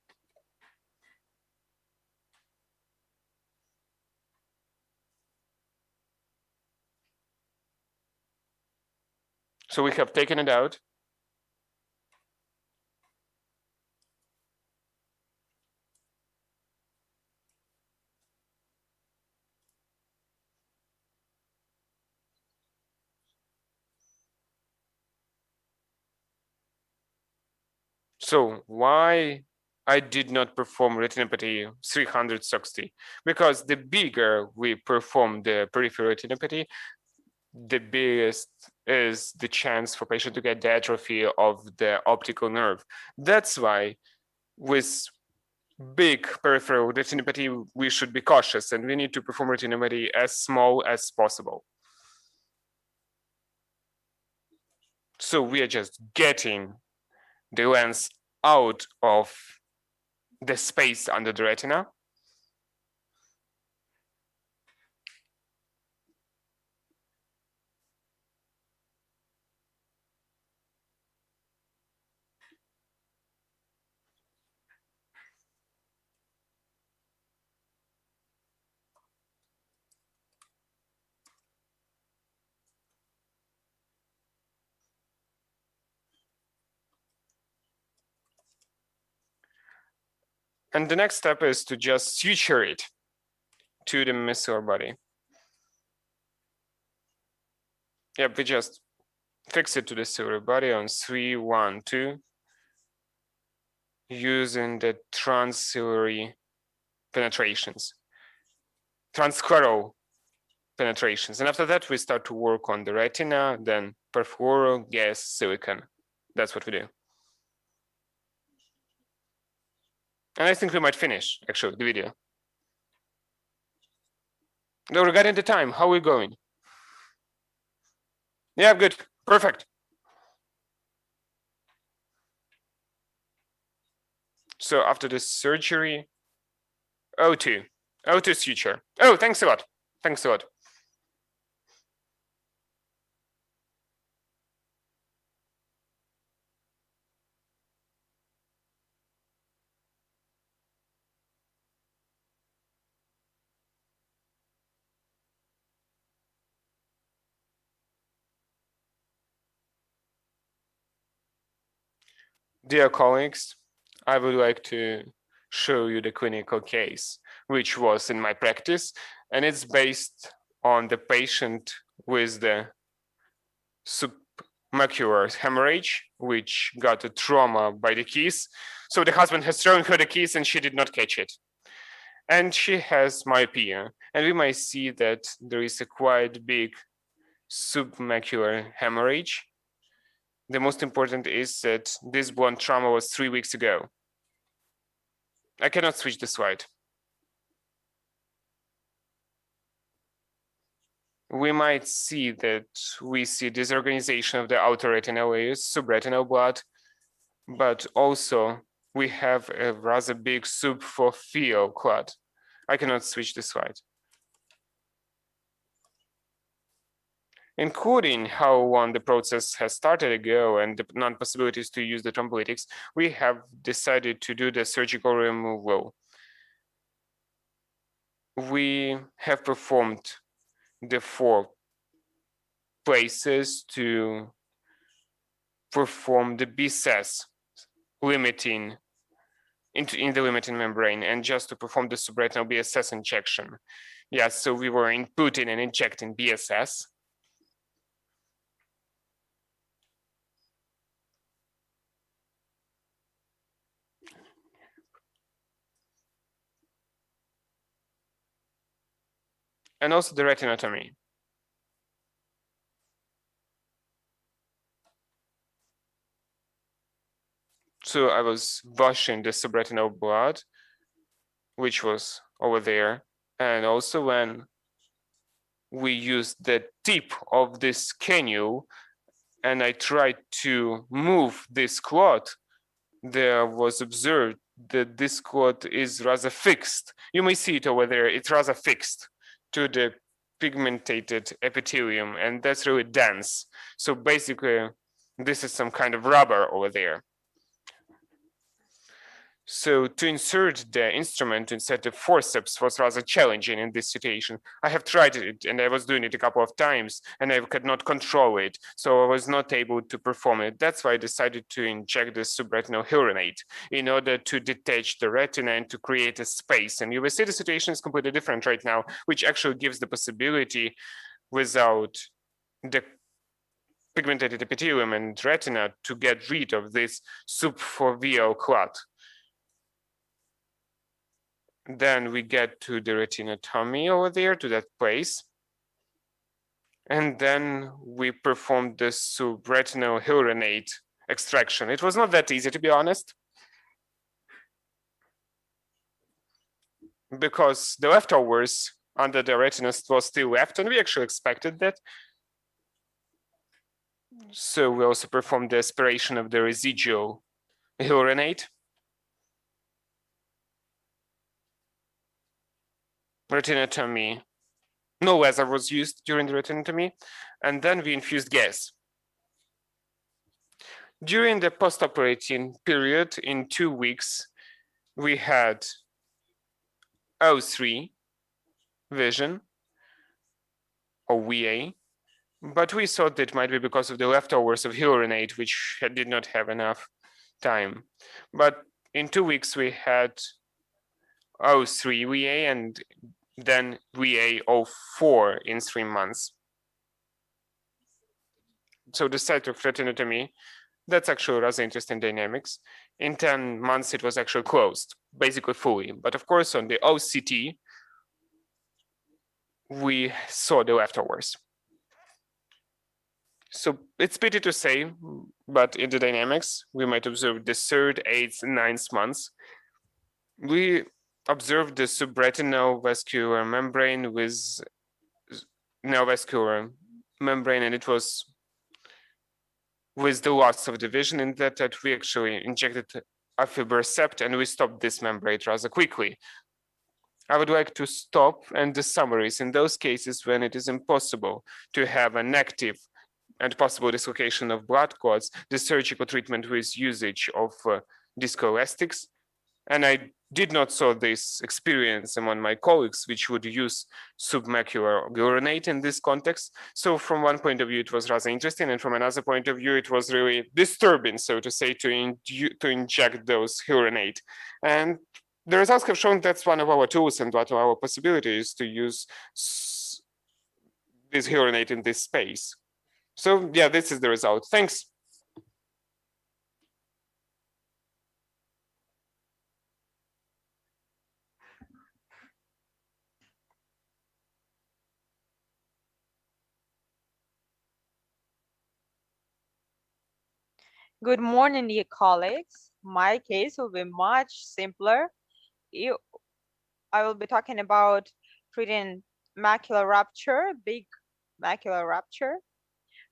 So we have taken it out. So why I did not perform retinopathy 360? Because the bigger we perform the peripheral retinopathy, the biggest is the chance for patient to get the atrophy of the optical nerve. That's why with big peripheral retinopathy, we should be cautious, and we need to perform retinopathy as small as possible. So we are just getting the lens out of the space under the retina. And the next step is to just suture it to the micellar body. Yep, we just fix it to the ciliary body on 3, 1, 2, using the transciliary penetrations, transscleral penetrations. And after that, we start to work on the retina, then perfluoro, gas, silicon. That's what we do. And I think we might finish, actually, the video. Now, regarding the time, how are we going? Yeah, good, perfect. So after the surgery, O2 suture. Oh, thanks a lot. Thanks a lot. Dear colleagues, I would like to show you the clinical case, which was in my practice, and it's based on the patient with the submacular hemorrhage, which got a trauma by the keys. So the husband has thrown her the keys and she did not catch it. And she has myopia, and we might see that there is a quite big submacular hemorrhage. The most important is that this blunt trauma was 3 weeks ago. I cannot switch the slide. we might see that we see disorganization of the outer retinal layers, subretinal blood, but also we have a rather big subfoveal clot. I cannot switch the slide. Including how long the process has started ago and the non-possibilities to use the thrombolytics, we have decided to do the surgical removal. We have performed the 4 places to perform the BSS limiting in the limiting membrane and just to perform the subretinal BSS injection. Yes, so we were inputting and injecting BSS. And also the retinotomy. So I was washing the subretinal blood, which was over there. And also when we used the tip of this cannula and I tried to move this clot, there was observed that this clot is rather fixed. You may see it over there, it's rather fixed to the pigmented epithelium, and that's really dense. So basically, this is some kind of rubber over there. So to insert the instrument to insert the forceps was rather challenging in this situation. I have tried it and I was doing it a couple of times and I could not control it. So I was not able to perform it. That's why I decided to inject the subretinal hyaluronate in order to detach the retina and to create a space. And you will see the situation is completely different right now, which actually gives the possibility without the pigmented epithelium and retina to get rid of this subfoveal clot. Then we get to the retinotomy over there, to that place. And then we performed the subretinal hyaluronate extraction. It was not that easy, to be honest, because the leftovers under the retina was still left, and we actually expected that. So we also performed the aspiration of the residual hyaluronate. Retinotomy, no laser was used during the retinotomy, and then we infused gas. During the post-operating period, in 2 weeks, we had O3 vision, or VA, but we thought that might be because of the leftovers of hyaluronate, which did not have enough time. But in 2 weeks, we had O3 VA and then VA04 in 3 months. So the site of retinotomy, that's actually rather interesting dynamics. In 10 months, it was actually closed, basically fully. But of course, on the OCT, we saw the leftovers. So it's pity to say, but in the dynamics, we might observe the 3rd, 8th, 9th months. We observed the subretinal vascular membrane with neovascular membrane, and it was with the loss of the vision in that we actually injected aflibercept and we stopped this membrane rather quickly. I would like to stop and the summaries in those cases when it is impossible to have an active and possible dislocation of blood clots, the surgical treatment with usage of discoelastics. And I did not saw this experience among my colleagues, which would use submacular hyaluronate in this context. So from one point of view, it was rather interesting. And from another point of view, it was really disturbing, so to say, to inject those hyaluronate. And the results have shown that's one of our tools and one of our possibilities to use this hyaluronate in this space. So yeah, this is the result. Thanks. Good morning, dear colleagues. My case will be much simpler. I will be talking about treating macular rupture, big macular rupture.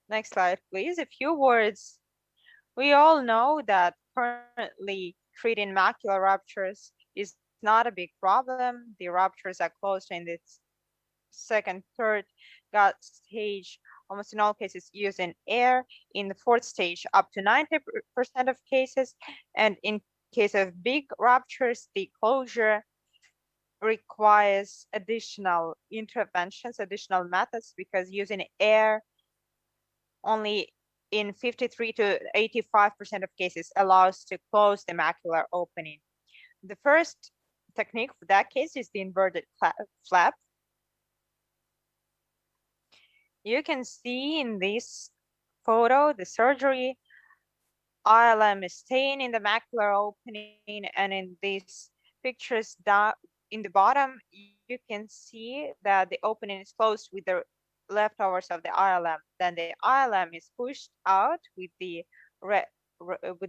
Next slide, please. A few words. We all know that currently treating macular ruptures is not a big problem. The ruptures are closed in the second, third gut stage, almost in all cases using air. In the fourth stage, up to 90% of cases. And in case of big ruptures, the closure requires additional interventions, additional methods, because using air only in 53 to 85% of cases allows to close the macular opening. The first technique for that case is the inverted flap. You can see in this photo the surgery. ILM is staying in the macular opening, and in these pictures down in the bottom, you can see that the opening is closed with the leftovers of the ILM. Then the ILM is pushed out with the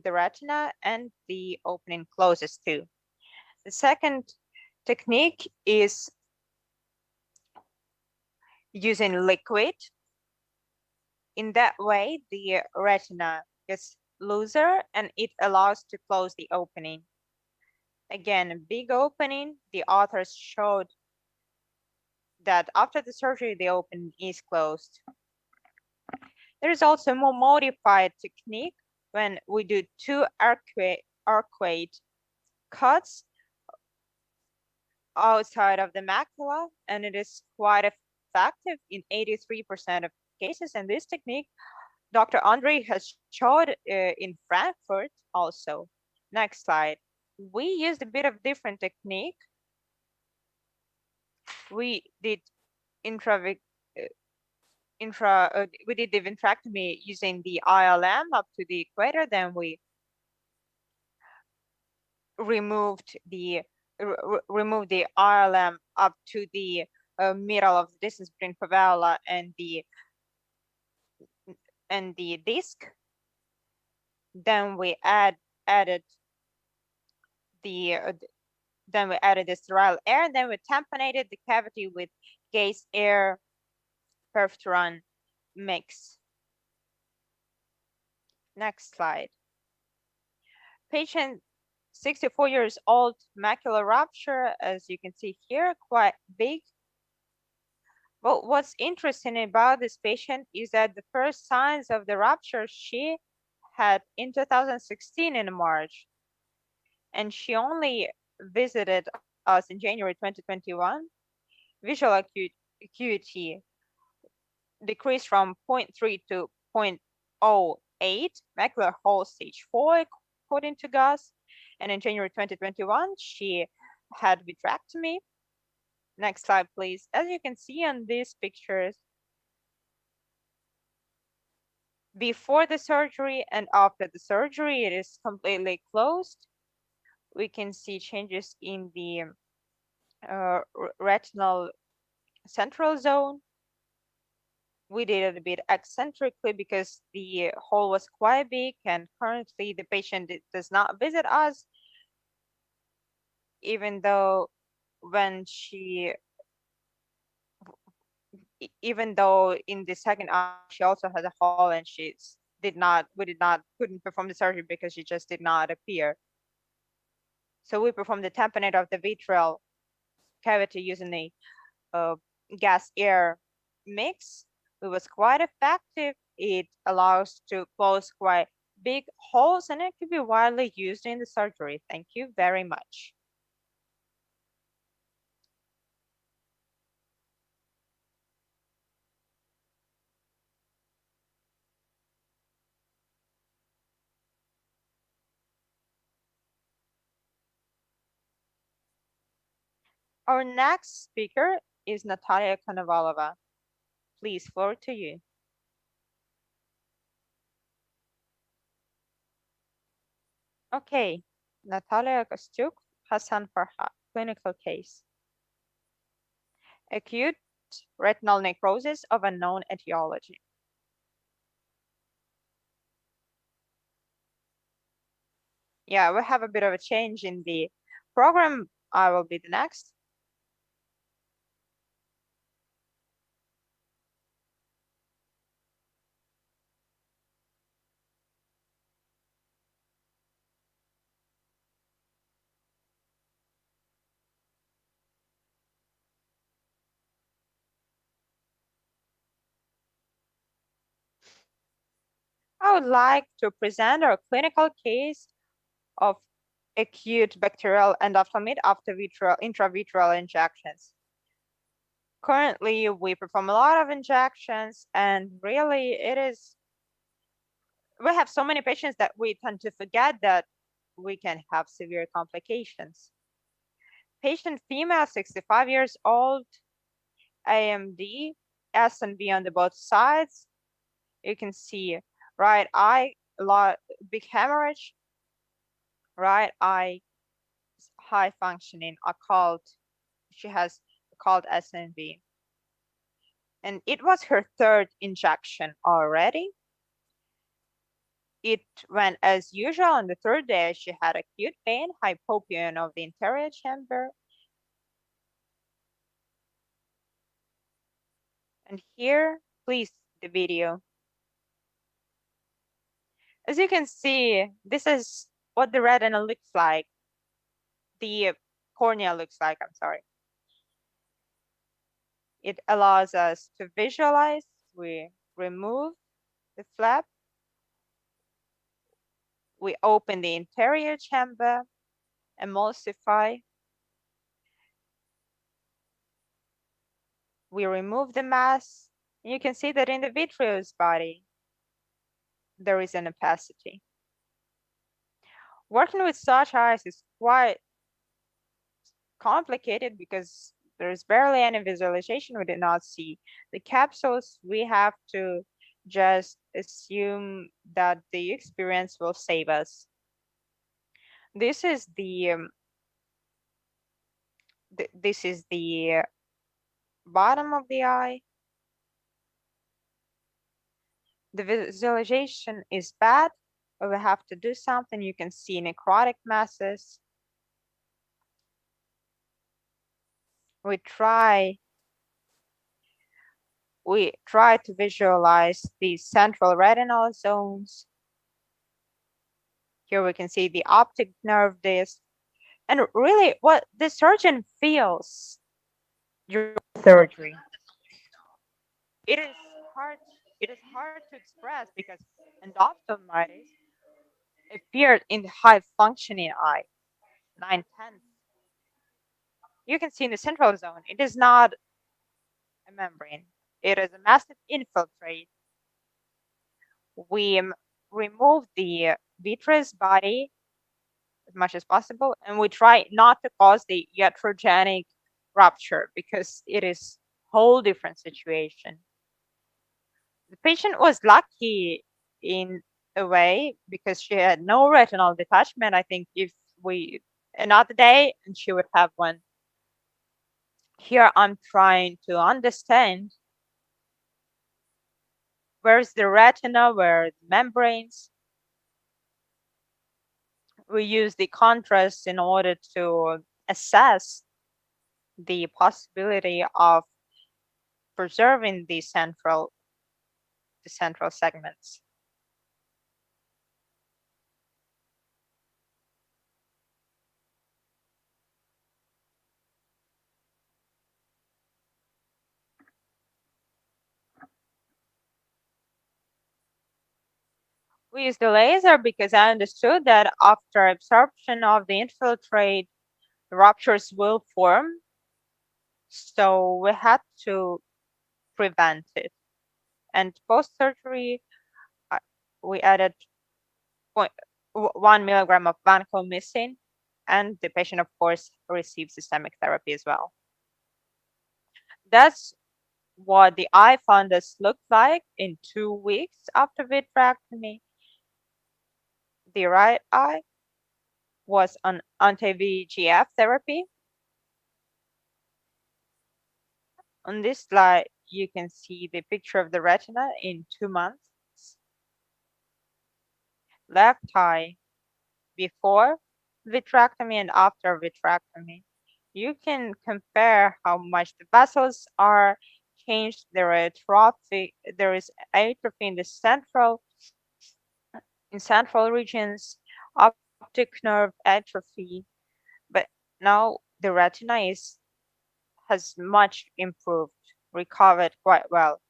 retina, and the opening closes too. The second technique is using liquid. In that way, the retina gets looser and it allows to close the opening. Again, a big opening. The authors showed that after the surgery, the opening is closed. There is also a more modified technique when we do two arcuate cuts outside of the macula, and it is quite effective in 83% of cases. And this technique, Dr. Andre has showed in Frankfurt also. Next slide. We used a bit of different technique. We did we did the vitrectomy using the ILM up to the equator. Then we removed the ILM up to the middle of the distance between fovea and the disc. Then we added the sterile air, and then we tamponated the cavity with gas air perfuran mix. Next slide. Patient 64 years old, macular rupture, as you can see here, quite big. But what's interesting about this patient is that the first signs of the rupture she had in 2016 in March, and she only visited us in January 2021. Visual acuity decreased from 0.3 to 0.08, macular hole stage 4, according to Gus. And in January 2021, she had vitrectomy. Next slide, please. As you can see on these pictures, before the surgery and after the surgery, it is completely closed. We can see changes in the retinal central zone. We did it a bit eccentrically because the hole was quite big, and currently the patient does not visit us, even though in the second arm she also has a hole, and couldn't perform the surgery because she just did not appear. So we performed the tamponade of the vitreal cavity using the gas air mix. It was quite effective. It allows to close quite big holes, and it can be widely used in the surgery. Thank you very much. Our next speaker is Natalia Konovalova. Please, floor to you. Okay, Natalia Kostyuk, Hassan Farhat, clinical case. Acute retinal necrosis of unknown etiology. Yeah, we have a bit of a change in the program. I will be the next. I would like to present our clinical case of acute bacterial endophthalmite after intravitreal injections. Currently, we perform a lot of injections, and really we have so many patients that we tend to forget that we can have severe complications. Patient female, 65 years old, AMD, S and V on the both sides. You can see right eye, big hemorrhage, right eye, high functioning, occult. She has occult SNV. And it was her third injection already. It went as usual. On the third day, she had acute pain, hypopyon of the anterior chamber. And here, please, the video. As you can see, this is what the retina looks like. The cornea looks like, I'm sorry. It allows us to visualize. We remove the flap. We open the anterior chamber, emulsify. We remove the mass. And you can see that in the vitreous body, there is an opacity. Working with such eyes is quite complicated because there's barely any visualization. We did not see the capsules. We have to just assume that the experience will save us. This is the bottom of the eye. The visualization is bad, but we have to do something. You can see necrotic masses. We try to visualize the central retinal zones. Here we can see the optic nerve disc. And really what the surgeon feels during surgery, it is hard to express because endophthalmitis appeared in the high functioning eye, 9/10. You can see in the central zone, it is not a membrane. It is a massive infiltrate. We remove the vitreous body as much as possible, and we try not to cause the iatrogenic rupture because it is a whole different situation. The patient was lucky in a way because she had no retinal detachment. I think if another day and she would have one. Here I'm trying to understand where's the retina, where are the membranes. We use the contrast in order to assess the possibility of preserving the central segments. We use the laser because I understood that after absorption of the infiltrate, ruptures will form. So we had to prevent it. And post-surgery, we added 1 milligram of vancomycin, and the patient, of course, receives systemic therapy as well. That's what the eye fundus looked like in 2 weeks after vitrectomy. The right eye was on anti-VEGF therapy. On this slide, you can see the picture of the retina in 2 months. Left eye before vitrectomy and after vitrectomy. You can compare how much the vessels are changed. There is atrophy in the central regions, optic nerve atrophy, but now the retina has much improved, recovered quite well.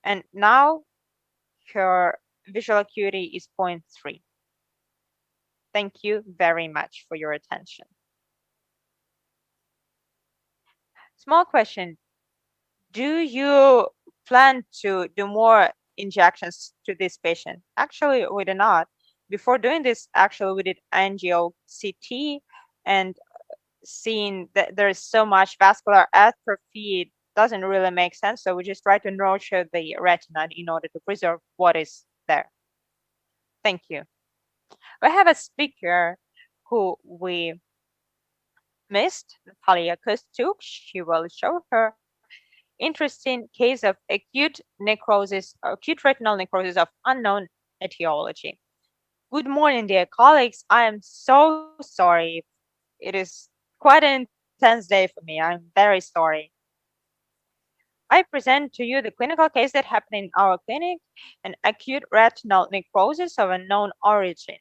And now her visual acuity is 0.3. Thank you very much for your attention. Small question. Do you plan to do more injections to this patient? Actually, we do not. Before doing this, actually, we did angio CT and seeing that there is so much vascular atrophy, it doesn't really make sense. So we just try to nurture the retina in order to preserve what is there. Thank you. We have a speaker who we missed, Natalia Kostuk. She will show her interesting case of acute necrosis, acute retinal necrosis of unknown etiology. Good morning, dear colleagues. I am so sorry. It is quite an intense day for me. I'm very sorry. I present to you the clinical case that happened in our clinic, an acute retinal necrosis of unknown origin.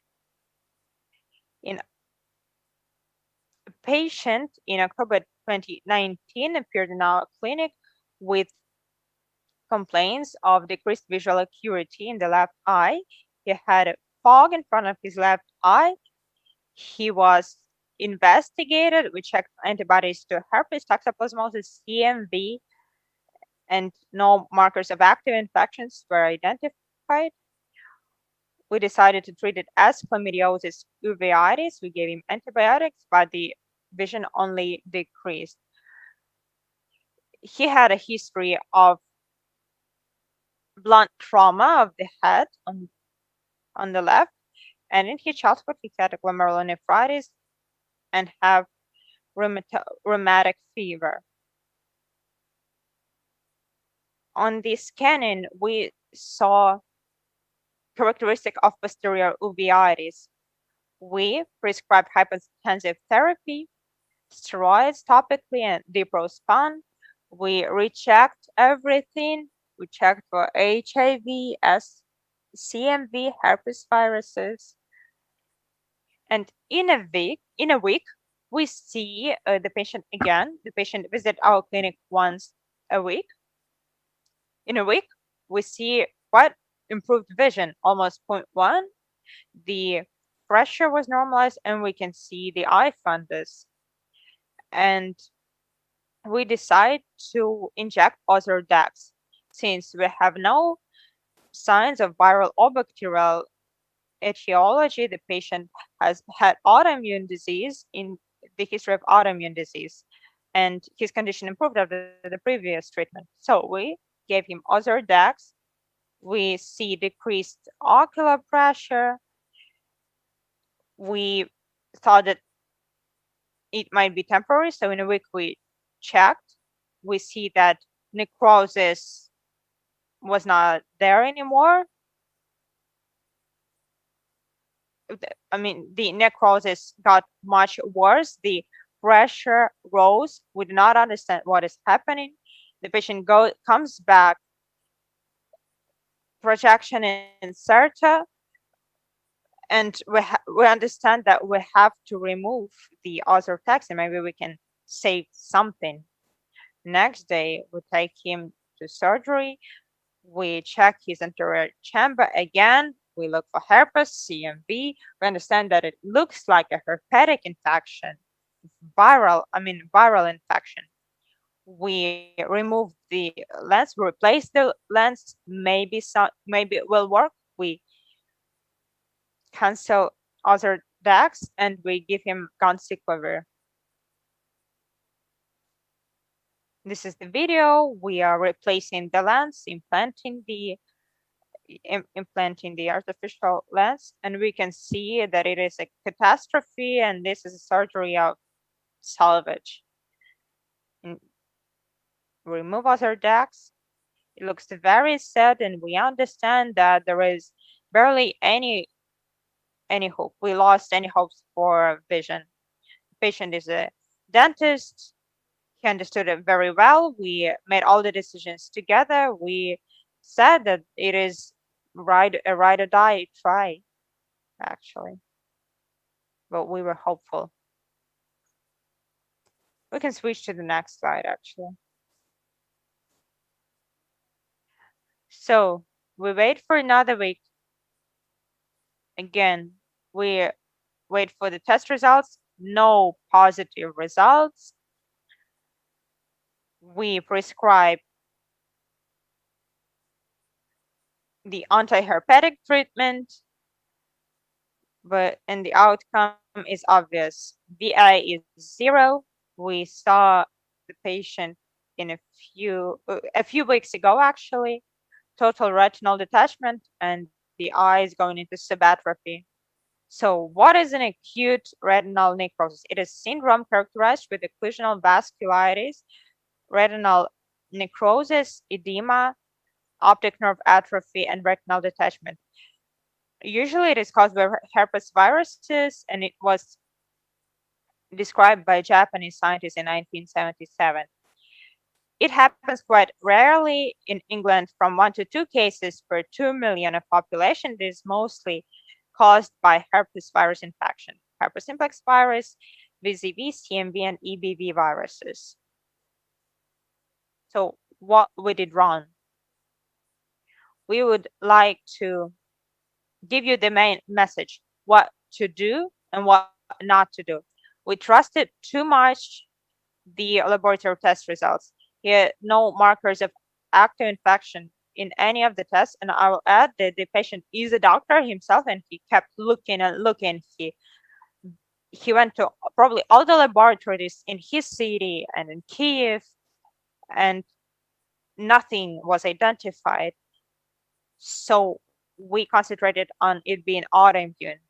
In a patient in October 2019 appeared in our clinic with complaints of decreased visual acuity in the left eye. He had a fog in front of his left eye. He was investigated. We checked antibodies to herpes, toxoplasmosis, CMV, and no markers of active infections were identified. We decided to treat it as chlamydiosis uveitis. We gave him antibiotics, but the vision only decreased. He had a history of blunt trauma of the head on the left, and in his childhood he had a glomerulonephritis and have rheumatic fever. On the scanning, we saw characteristic of posterior uveitis. We prescribed hypertensive therapy, steroids topically, and diprospan. We rechecked everything. We checked for HIV, CMV, herpes viruses. And in a week, we see the patient again. The patient visit our clinic once a week. In a week, we see quite improved vision, almost 0.1. The pressure was normalized, and we can see the eye fundus. And we decide to inject Ozurdex since we have no signs of viral or bacterial etiology. The patient has had autoimmune disease in the history of autoimmune disease, and his condition improved after the previous treatment. So we gave him Ozurdex. We see decreased ocular pressure. We thought that it might be temporary, so in a week we checked. We see that necrosis was not there anymore. I mean, the necrosis got much worse. The pressure rose. We do not understand what is happening. The patient comes back, projection inserta, and we understand that we have to remove the Ozurdex, and maybe we can save something. Next day, we take him to surgery. We check his anterior chamber again. We look for herpes, CMV. We understand that it looks like a herpetic infection, viral infection. We remove the lens, we replace the lens. Maybe it will work. We cancel Ozurdex and we give him ganciclovir. This is the video. We are replacing the lens, implanting the artificial lens, and we can see that it is a catastrophe, and this is a surgery of salvage. And remove Ozurdex. It looks very sad, and we understand that there is barely any hope. We lost any hopes for vision. The patient is a dentist. He understood it very well. We made all the decisions together. We said that it is a ride or die try, actually. But we were hopeful. We can switch to the next slide, actually. So we wait for another week. Again, we wait for the test results, no positive results. We prescribe the antiherpetic treatment, and the outcome is obvious. VI is 0. We saw the patient in a few weeks ago, actually. Total retinal detachment, and the eye is going into subatrophy. So what is an acute retinal necrosis? It is syndrome characterized with occlusional vasculitis, retinal necrosis, edema, optic nerve atrophy, and retinal detachment. Usually it is caused by herpes viruses, and it was described by Japanese scientists in 1977. It happens quite rarely in England, from 1 to 2 cases per 2 million of population. It is mostly caused by herpes virus infection, herpes simplex virus, VZV, CMV, and EBV viruses. So what we did wrong? We would like to give you the main message, what to do and what not to do. We trusted too much the laboratory test results. Here, no markers of active infection in any of the tests. And I will add that the patient is a doctor himself, and he kept looking and looking. He went to probably all the laboratories in his city and in Kiev, and nothing was identified. So we concentrated on it being autoimmune.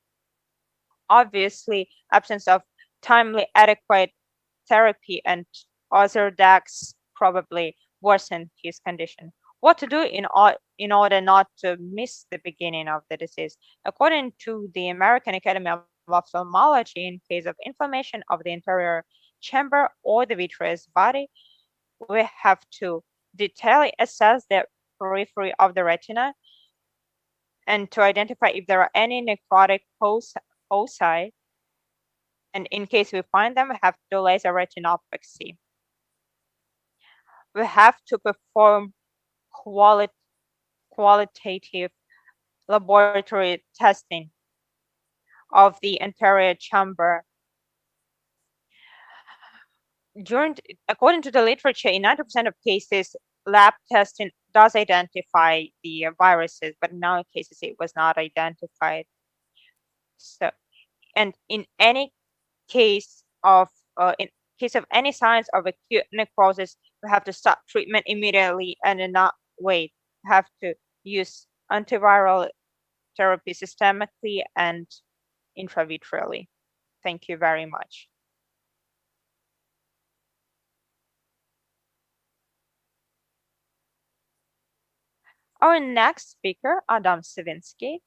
Obviously, absence of timely adequate therapy and other DACs probably worsened his condition. What to do in order not to miss the beginning of the disease? According to the American Academy of Ophthalmology, in case of inflammation of the anterior chamber or the vitreous body, we have to detailedly assess the periphery of the retina and to identify if there are any necrotic foci. And in case we find them, we have to do laser retinopexy. We have to perform qualitative laboratory testing of the anterior chamber. According to the literature, in 90% of cases, lab testing does identify the viruses, but in our cases, it was not identified. So, and in any case of any signs of acute necrosis, we have to stop treatment immediately and not wait. We have to use antiviral therapy systemically and intravitreally. Thank you very much. Our next speaker, Adam Savinsky.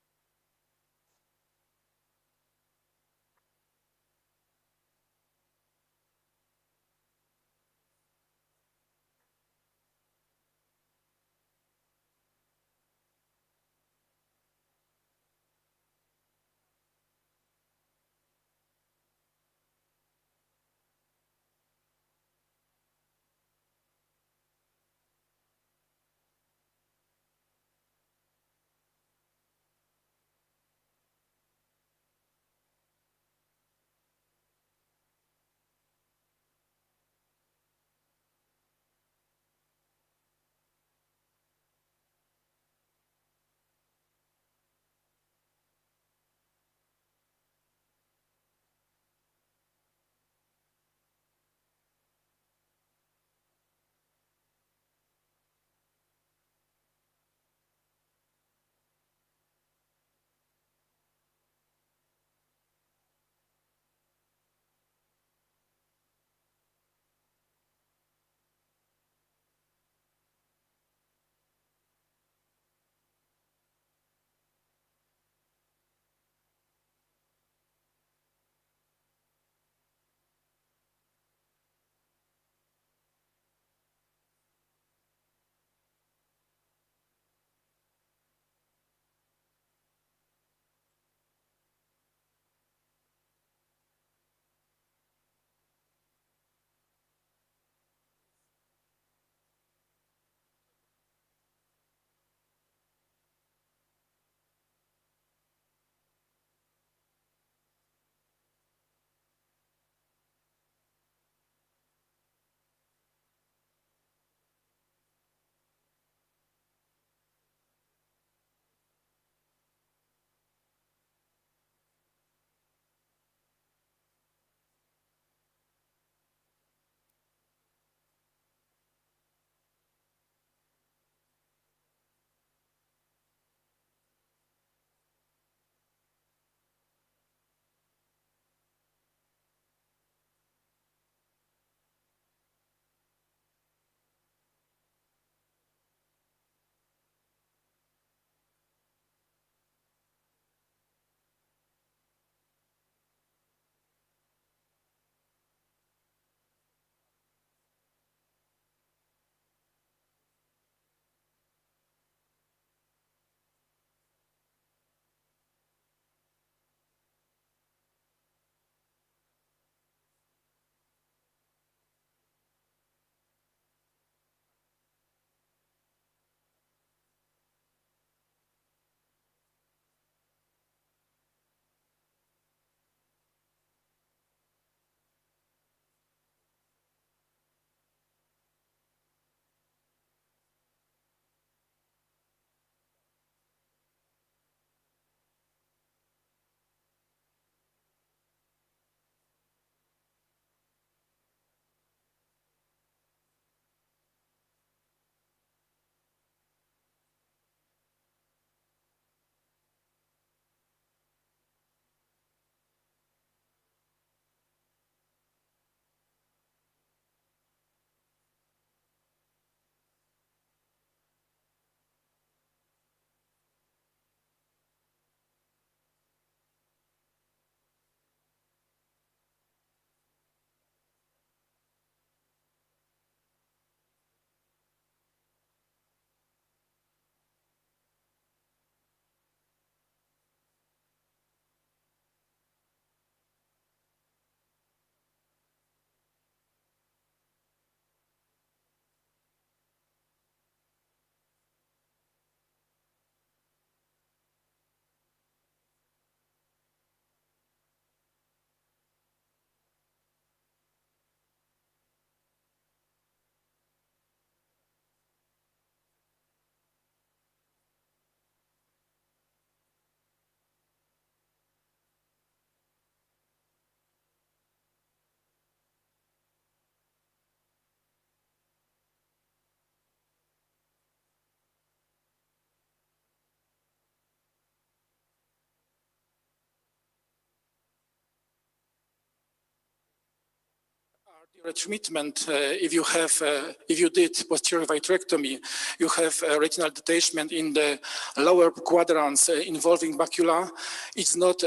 Treatment, if you did posterior vitrectomy, you have retinal detachment in the lower quadrants involving macula. It's not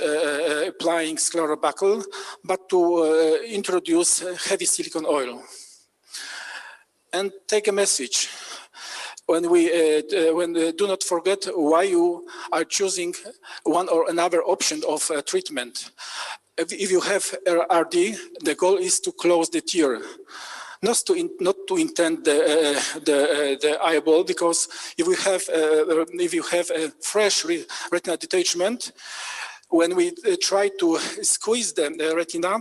applying sclerobuckle, but to introduce heavy silicone oil. And take a message. Do not forget why you are choosing one or another option of treatment. If you have RD, the goal is to close the tear, not to intend the eyeball, because if you have a fresh retinal detachment, when we try to squeeze the retina,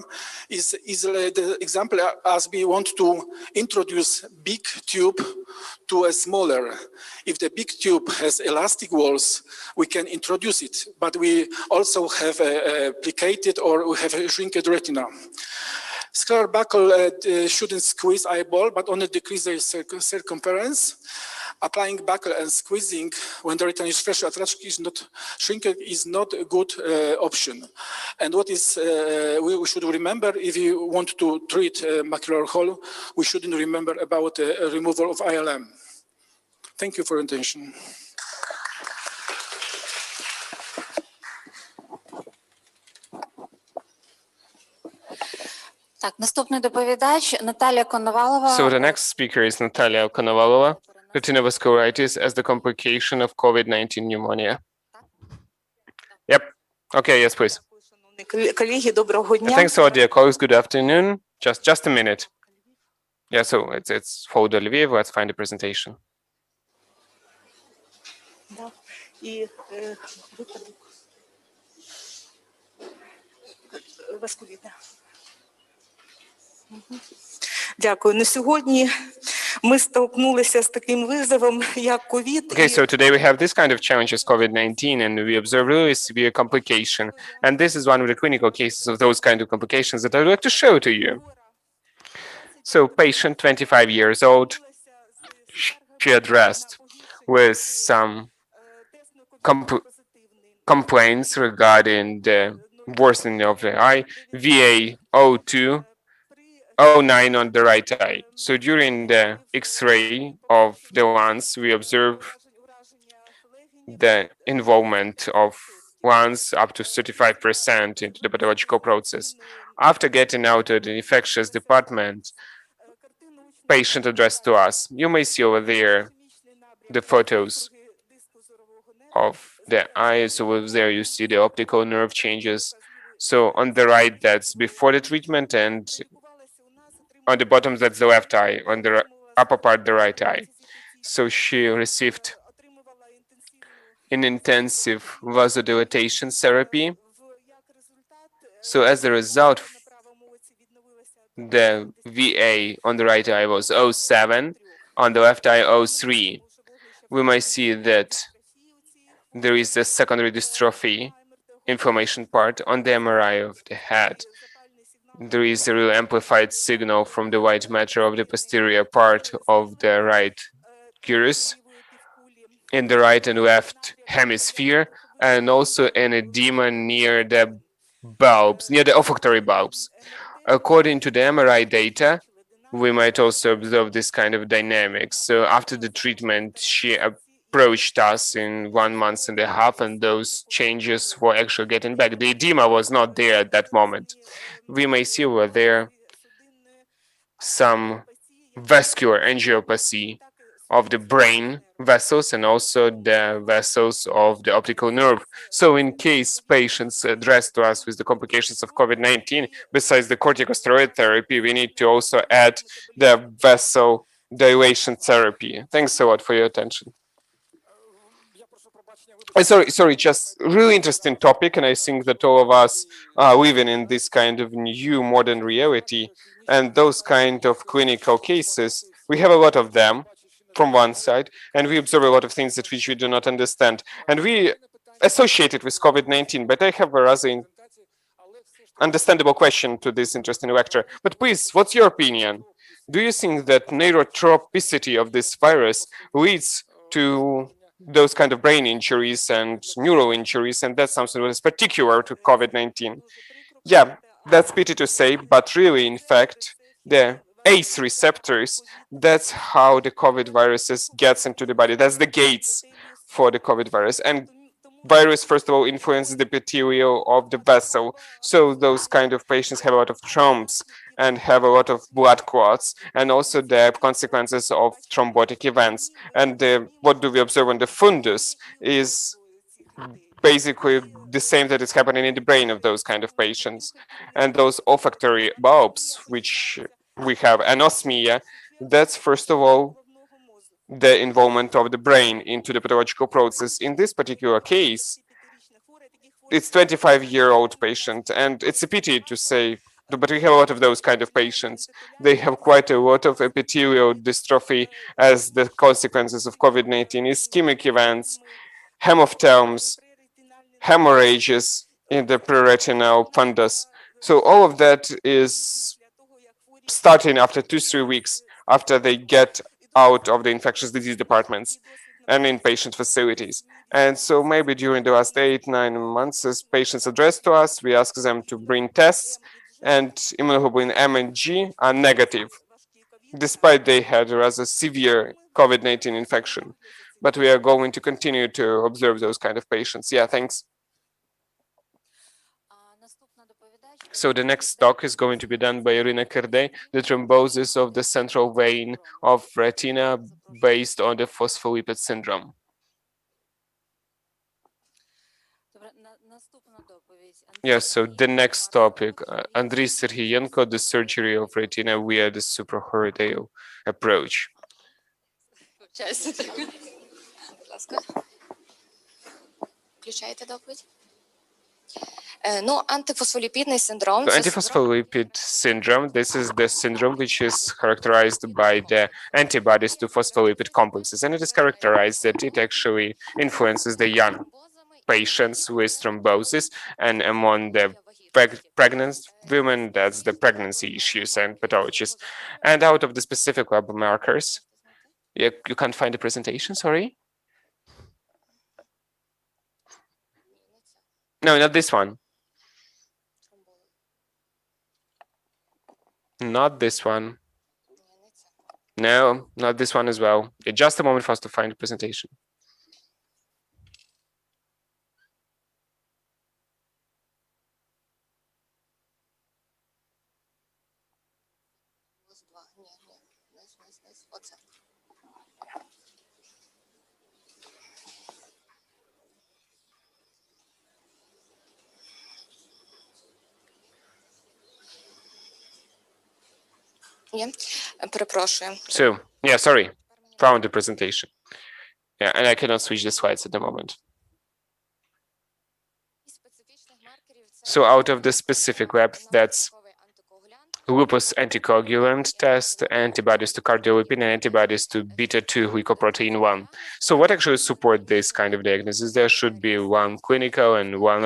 the example as we want to introduce big tube to a smaller. If the big tube has elastic walls, we can introduce it, but we also have a plicated or we have a shrinked retina. Sclerobuckle shouldn't squeeze eyeball, but only decrease the circumference. Applying buckle and squeezing when the retina is fresh attraction is not shrinking is not a good option. And what is we should remember, if you want to treat macular hole, we shouldn't remember about removal of ILM. Thank you for your attention. Так, наступний доповідач Наталія Коновалова. So the next speaker is Natalia Konovalova, retinovascularitis as the complication of COVID-19 pneumonia. Yep. Okay, yes, please. Колеги, доброго дня. Thanks a lot, dear colleagues. Good afternoon. Just a minute. Yeah, so it's Folder Lviv. Let's find the presentation. Да. І випадок васкуліта. Дякую. На сьогодні ми столкнулися з таким визовом, як ковід. Okay, so today we have this kind of challenge as COVID-19, and we observe really severe complication. And this is one of the clinical cases of those kind of complications that I would like to show to you. So patient, 25 years old, she addressed with some complaints regarding the worsening of the eye, VA02, 09 on the right eye. So during the X-ray of the lens, we observe the involvement of lens up to 35% into the pathological process. After getting out of the infectious department, patient addressed to us. You may see over there the photos of the eyes. Over there you see the optical nerve changes. So on the right, that's before the treatment, and on the bottom, that's the left eye, on the upper part, the right eye. So she received an intensive vasodilatation therapy. So as a result, the VA on the right eye was 07, on the left eye 03. We might see that there is a secondary dystrophy inflammation part on the MRI of the head. There is a real amplified signal from the white matter of the posterior part of the right gyrus in the right and left hemisphere, and also an edema near the bulbs, near the olfactory bulbs. According to the MRI data, we might also observe this kind of dynamics. So after the treatment, she approached us in 1.5 months, and those changes were actually getting back. The edema was not there at that moment. We may see over there some vascular angiopathy of the brain vessels and also the vessels of the optical nerve. So in case patients addressed to us with the complications of COVID-19, besides the corticosteroid therapy, we need to also add the vessel dilation therapy. Thanks a lot for your attention. Sorry, just really interesting topic, and I think that all of us are living in this kind of new modern reality, and those kind of clinical cases, we have a lot of them from one side, and we observe a lot of things that which we do not understand, and we associate it with COVID-19, but I have a rather understandable question to this interesting lecture. But please, what's your opinion? Do you think that neurotropicity of this virus leads to those kind of brain injuries and neural injuries, and that's something that is particular to COVID-19? Yeah, that's pity to say, but really, in fact, the ACE receptors, that's how the COVID viruses gets into the body. That's the gates for the COVID virus. And virus, first of all, influences the epithelial of the vessel. So those kind of patients have a lot of thrombosis and have a lot of blood clots, and also the consequences of thrombotic events. And what do we observe on the fundus is basically the same that is happening in the brain of those kind of patients. And those olfactory bulbs, which we have anosmia, that's first of all the involvement of the brain into the pathological process. In this particular case, it's 25-year-old patient, and it's a pity to say, but we have a lot of those kind of patients. They have quite a lot of epithelial dystrophy as the consequences of COVID-19, ischemic events, hemophthalms, hemorrhages in the preretinal fundus. So all of that is starting after 2-3 weeks after they get out of the infectious disease departments and in patient facilities. And so maybe during the last 8-9 months, as patients address to us, we ask them to bring tests, and immunoglobulin M and G are negative, despite they had a rather severe COVID-19 infection. But we are going to continue to observe those kind of patients. Yeah, thanks. So the next talk is going to be done by Irina Kerdey, the thrombosis of the central vein of retina based on the phospholipid syndrome. Yes, so the next topic, Andriy Serhiyenko, the surgery of retina via the suprachoroidal approach. Включаєте доповідь? Антифосфоліпідний синдром. The antiphospholipid syndrome, this is the syndrome which is characterized by the antibodies to phospholipid complexes, and it is characterized that it actually influences the young patients with thrombosis, and among the pregnant women, that's the pregnancy issues and pathologies. And out of the specific lab markers, you can't find the presentation, sorry? No, not this one. Not this one. No, not this one as well. Just a moment for us to find the presentation. Перепрошую. So, yeah, sorry, found the presentation. Yeah, and I cannot switch the slides at the moment. So out of the specific lab, that's lupus anticoagulant test, antibodies to cardiolipin, and antibodies to beta-2 glycoprotein 1. So what actually support this kind of diagnosis? There should be one clinical and one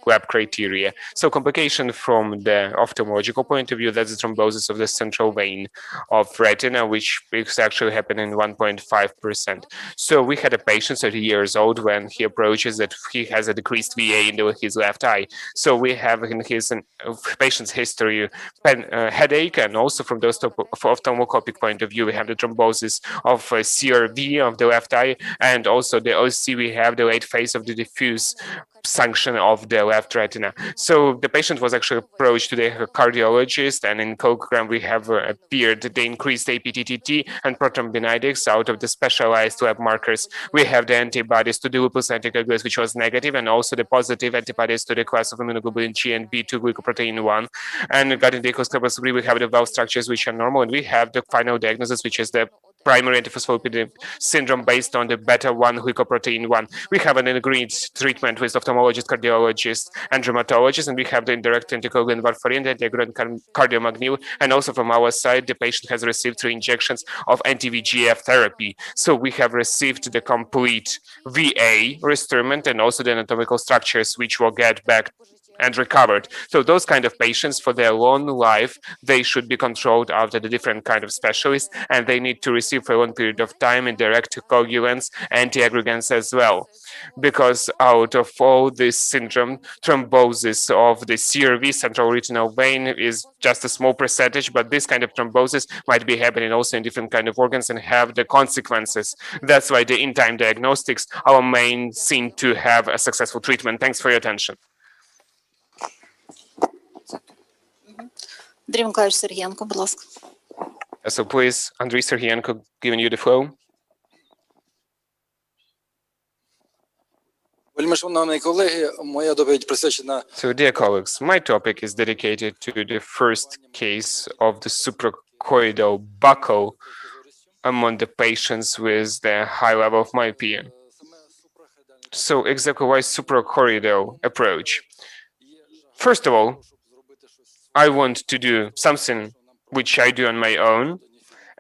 lab criteria. So complication from the ophthalmological point of view, that's the thrombosis of the central vein of retina, which is actually happening in 1.5%. So we had a patient 30 years old when he approaches that he has a decreased VA in his left eye. So we have in his patient's history headache, and also from the ophthalmoscopic point of view, we have the thrombosis of CRV of the left eye, and also the OC, we have the late phase of the diffuse sanction of the left retina. So the patient was actually approached to the cardiologist, and in echocardiogram we have appeared the increased APTTT and prothrombinitis. Out of the specialized lab markers, we have the antibodies to the lupus anticoagulants, which was negative, and also the positive antibodies to the class of immunoglobulin G and B2 glycoprotein 1. And regarding the echoscoposcopy, we have the valve structures which are normal, and we have the final diagnosis, which is the primary antiphospholipid syndrome based on the beta-1 glycoprotein 1. We have an agreed treatment with ophthalmologist, cardiologist, and rheumatologist, and we have the indirect anticoagulant warfarin, the anticoagulant cardiomagnetic, and also from our side, the patient has received 3 injections of anti-VEGF therapy. So we have received the complete VA restorement and also the anatomical structures which will get back and recovered. So those kind of patients, for their long life, they should be controlled after the different kind of specialists, and they need to receive for a long period of time indirect coagulants, antiaggregants as well. Because out of all this syndrome, thrombosis of the CRV, central retinal vein, is just a small percentage, but this kind of thrombosis might be happening also in different kind of organs and have the consequences. That's why the in-time diagnostics are our main scene to have a successful treatment. Thanks for your attention. Андрій Миколаївич Сергієнко, будь ласка. So please, Andriy Serhienko, giving you the floor. Вельмишановні колеги, моя доповідь присвячена So, dear colleagues, my topic is dedicated to the first case of the suprachoroidal buckle among the patients with the high level of myopia. So, exactly why suprachoroidal approach? First of all, I want to do something which I do on my own,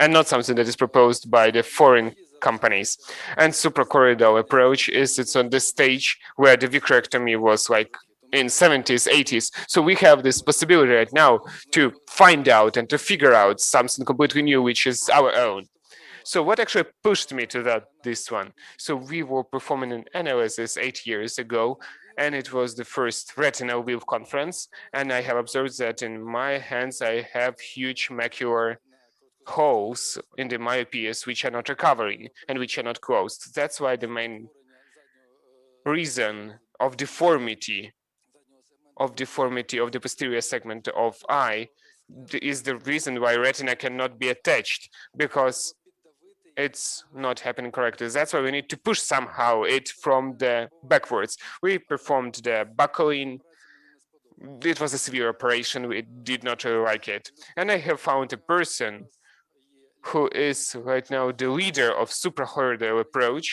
and not something that is proposed by the foreign companies. And suprachoroidal approach is it's on the stage where the vitrectomy was like in 70s, 80s. So we have this possibility right now to find out and to figure out something completely new, which is our own. So what actually pushed me to this one? So we were performing an analysis 8 years ago, and it was the first retinal wave conference. And I have observed that in my hands, I have huge macular holes in the myopias which are not recovering and which are not closed. That's why the main reason of deformity of the posterior segment of eye is the reason why retina cannot be attached, because it's not happening correctly. That's why we need to push somehow it from the backwards. We performed the buckling. It was a severe operation. We did not really like it. And I have found a person who is right now the leader of suprachoroidal approach,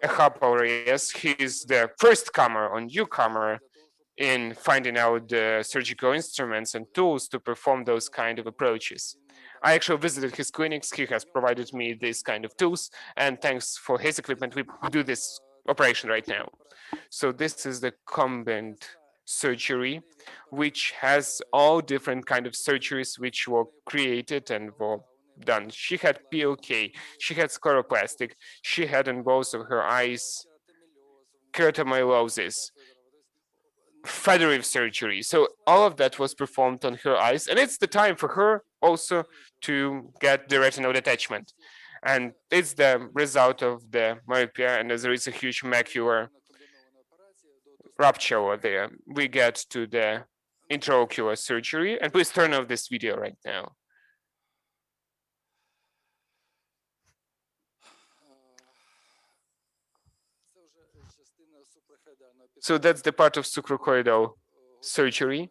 Ehab Reyes. He is the first comer or newcomer in finding out the surgical instruments and tools to perform those kind of approaches. I actually visited his clinics. He has provided me this kind of tools, and thanks for his equipment, we do this operation right now. So this is the combined surgery, which has all different kind of surgeries which were created and were done. She had PLK, she had scleroplastic, she had in both of her eyes keratomylosis, Federiv surgery. So all of that was performed on her eyes, and it's the time for her also to get the retinal detachment. And it's the result of the myopia, and there is a huge macular rupture over there. We get to the intraocular surgery, and please turn off this video right now. So that's the part of suprachoroidal surgery.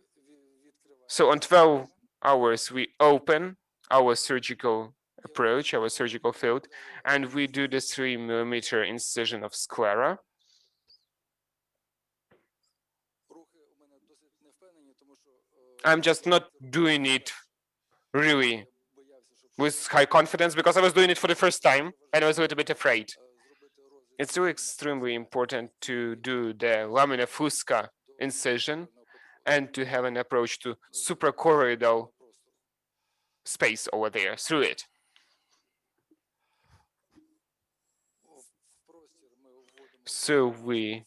So on 12 hours, we open our surgical approach, our surgical field, and we do the 3mm incision of sclera. I'm just not doing it really with high confidence because I was doing it for the first time and I was a little bit afraid. It's really extremely important to do the lamina fusca incision and to have an approach to suprachoroidal space over there through it. So we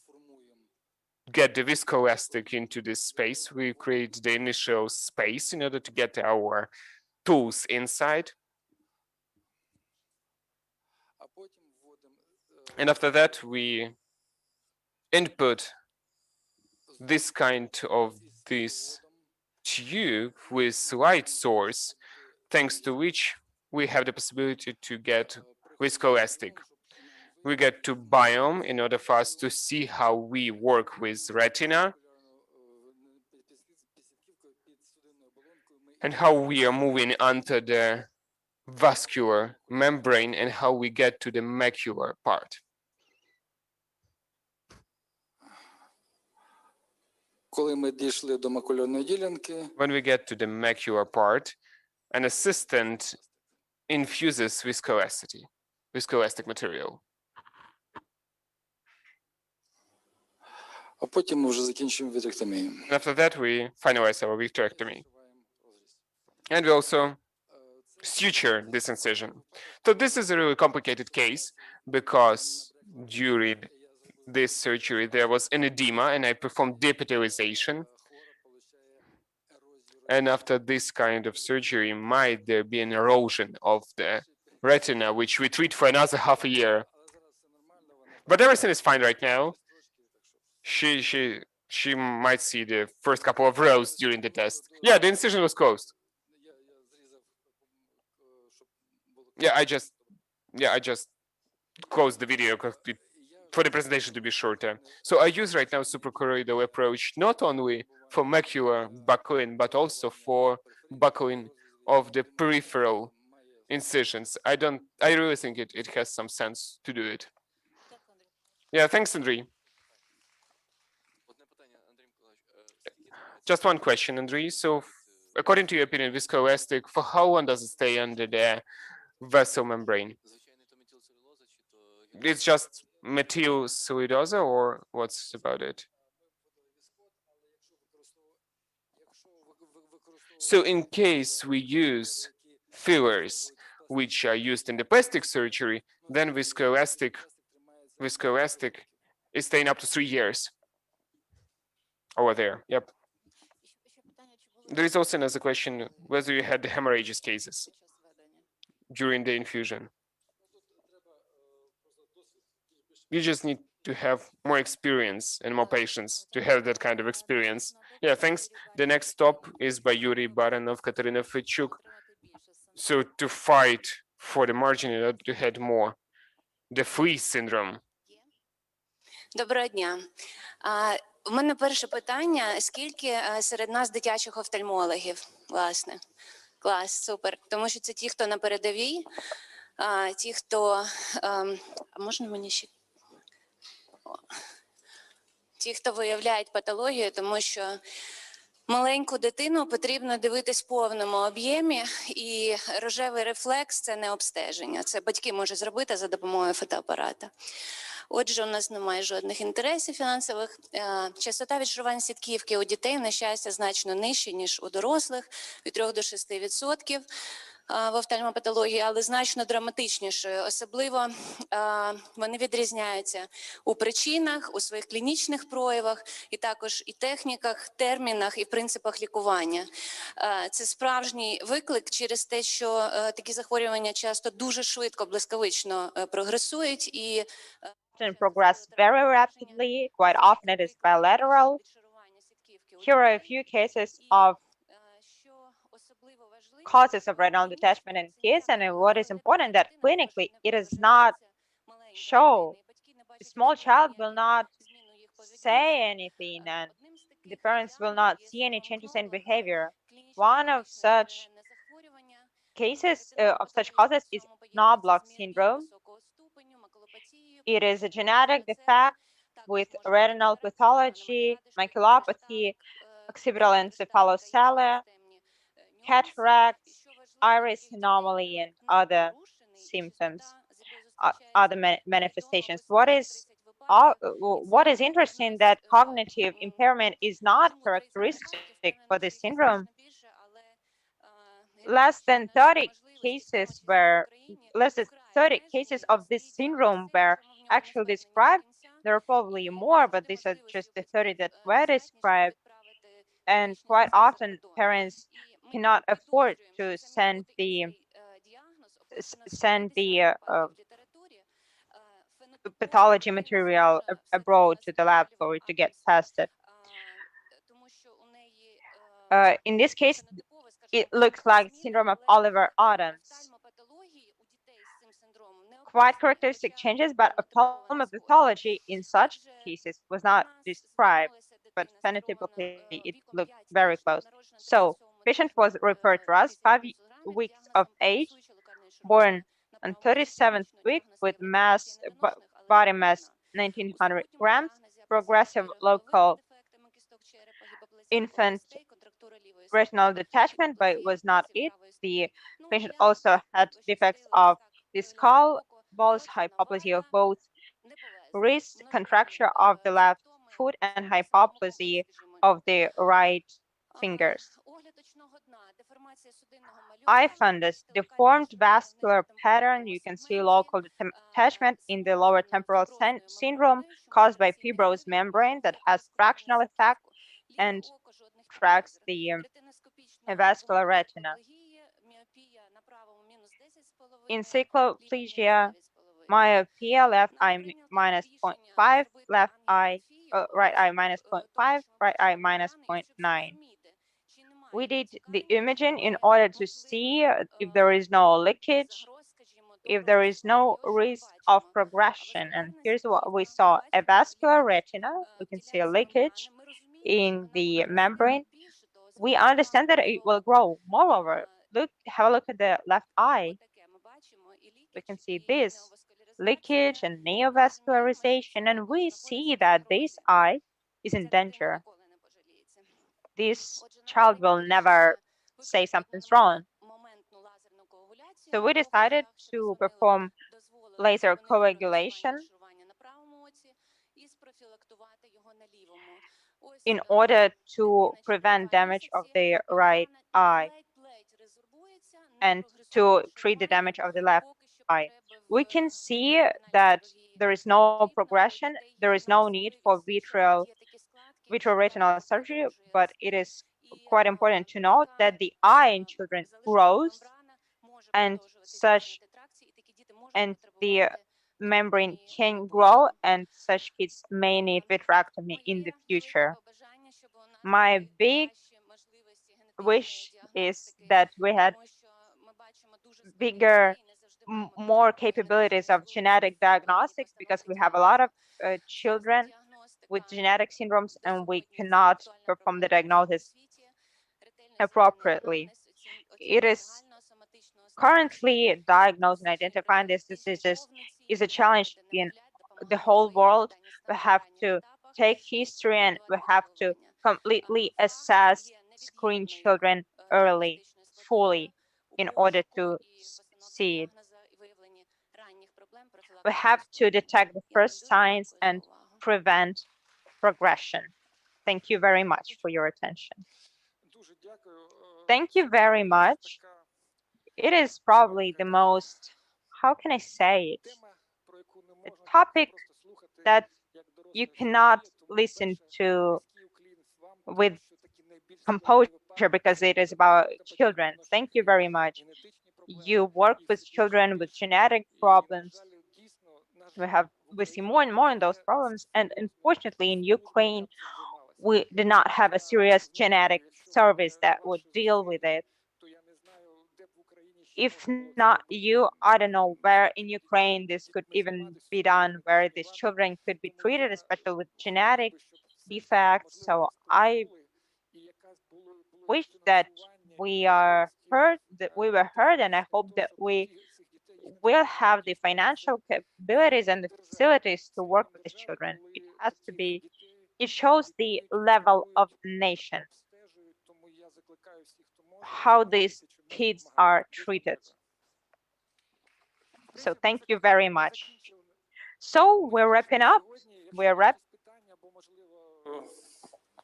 get the viscoelastic into this space. We create the initial space in order to get our tools inside. And after that, we input this kind of this tube with light source, thanks to which we have the possibility to get viscoelastic. We get to biome in order for us to see how we work with retina and how we are moving under the vascular membrane and how we get to the macular part. Коли ми дійшли до макулярної ділянки, When we get to the macular part, an assistant infuses viscoelastic material. а потім ми вже закінчимо вітректомію. And after that, we finalize our vitrectomy. And we also suture this incision. So this is a really complicated case because during this surgery there was an edema and I performed depithelialization. And after this kind of surgery, might there be an erosion of the retina, which we treat for another half a year. But everything is fine right now. She might see the first couple of rows during the test. Yeah, the incision was closed. Yeah, I just closed the video for the presentation to be shorter. So I use right now suprachoroidal approach not only for macular buckling, but also for buckling of the peripheral incisions. I really think it has some sense to do it. Yeah, thanks, Andrei. Just one question, Andrei. So according to your opinion, viscoelastic, for how long does it stay under the vessel membrane? It's just methyl cellulose, or what's about it? So in case we use fillers, which are used in the plastic surgery, then viscoelastic is staying up to 3 years. Over there, yep. There is also another question, whether you had the hemorrhages cases during the infusion. You just need to have more experience and more patience to have that kind of experience. Yeah, thanks. The next stop is by Yuri Baranov, Katerina Fitchuk. So to fight for the margin in order to have more, the Fleece syndrome. Доброго дня. У мене перше питання: скільки серед нас дитячих офтальмологів, власне? Клас, супер. Тому що це ті, хто на передовій, ті, хто а можна мені ще ті, хто виявляють патологію, тому що маленьку дитину потрібно дивитись в повному об'ємі, і рожевий рефлекс – це не обстеження. Це батьки можуть зробити за допомогою фотоапарата. Отже, у нас немає жодних інтересів фінансових. Частота відшарувань сітківки у дітей, на щастя, значно нижча, ніж у дорослих, від 3 до 6% в офтальмопатології, але значно драматичнішою. Особливо вони відрізняються у причинах, у своїх клінічних проявах, і також і техніках, термінах, і принципах лікування. Це справжній виклик через те, що такі захворювання часто дуже швидко, блискавично прогресують і progress very rapidly. Quite often it is bilateral. Here are a few cases of causes of retinal detachment in kids, and what is important that clinically it does not show. The small child will not say anything, and the parents will not see any changes in behavior. One of such cases of such causes is Knobloch syndrome. It is a genetic defect with retinal pathology, maculopathy, occipital encephalocele, cataracts, iris anomaly, and other symptoms, other manifestations. What is interesting that cognitive impairment is not characteristic for this syndrome. Less than 30 cases of this syndrome were actually described. There are probably more, but these are just the 30 that were described. And quite often parents cannot afford to send the pathology material abroad to the laboratory to get tested. In this case, it looks like syndrome of Oliver Adams. Quite characteristic changes, but ophthalmopathology in such cases was not described, but phenotypically it looked very close. So patient was referred to us, 5 weeks of age, born on 37th week with body mass 1900 grams, progressive local infant retinal detachment, but it was not it. The patient also had defects of the skull, Ball's hypoplasia of both wrist, contracture of the left foot and hypoplasy of the right fingers. Eye fundus, deformed vascular pattern. You can see local detachment in the lower temporal syndrome caused by fibrous membrane that has fractional effect and tracks the vascular retina. Encycloplegia, myopia, left eye minus 0.5, right eye minus 0.5, right eye minus 0.9. We did the imaging in order to see if there is no leakage, if there is no risk of progression. And here's what we saw: a vascular retina. We can see a leakage in the membrane. We understand that it will grow. Moreover, have a look at the left eye. We can see this leakage and neovascularization, and we see that this eye is in danger. This child will never say something's wrong. So we decided to perform laser coagulation in order to prevent damage of the right eye and to treat the damage of the left eye. We can see that there is no progression, there is no need for vitreoretinal surgery, but it is quite important to note that the eye in children grows and the membrane can grow, and such kids may need vitrectomy in the future. My big wish is that we had bigger, more capabilities of genetic diagnostics, because we have a lot of children with genetic syndromes and we cannot perform the diagnosis appropriately. It is currently diagnosing and identifying these diseases is a challenge in the whole world. We have to take history and we have to completely assess, screen children early, fully, in order to see it. We have to detect the first signs and prevent progression. Thank you very much for your attention. Thank you very much. It is probably the most, how can I say it, a topic that you cannot listen to with composure because it is about children. Thank you very much. You work with children with genetic problems. We see more and more in those problems, and unfortunately in Ukraine we do not have a serious genetic service that would deal with it. If not you, I don't know where in Ukraine this could even be done, where these children could be treated, especially with genetic defects. So I wish that we were heard, and I hope that we will have the financial capabilities and the facilities to work with these children. It shows the level of nation, how these kids are treated. So thank you very much. So we're wrapping up.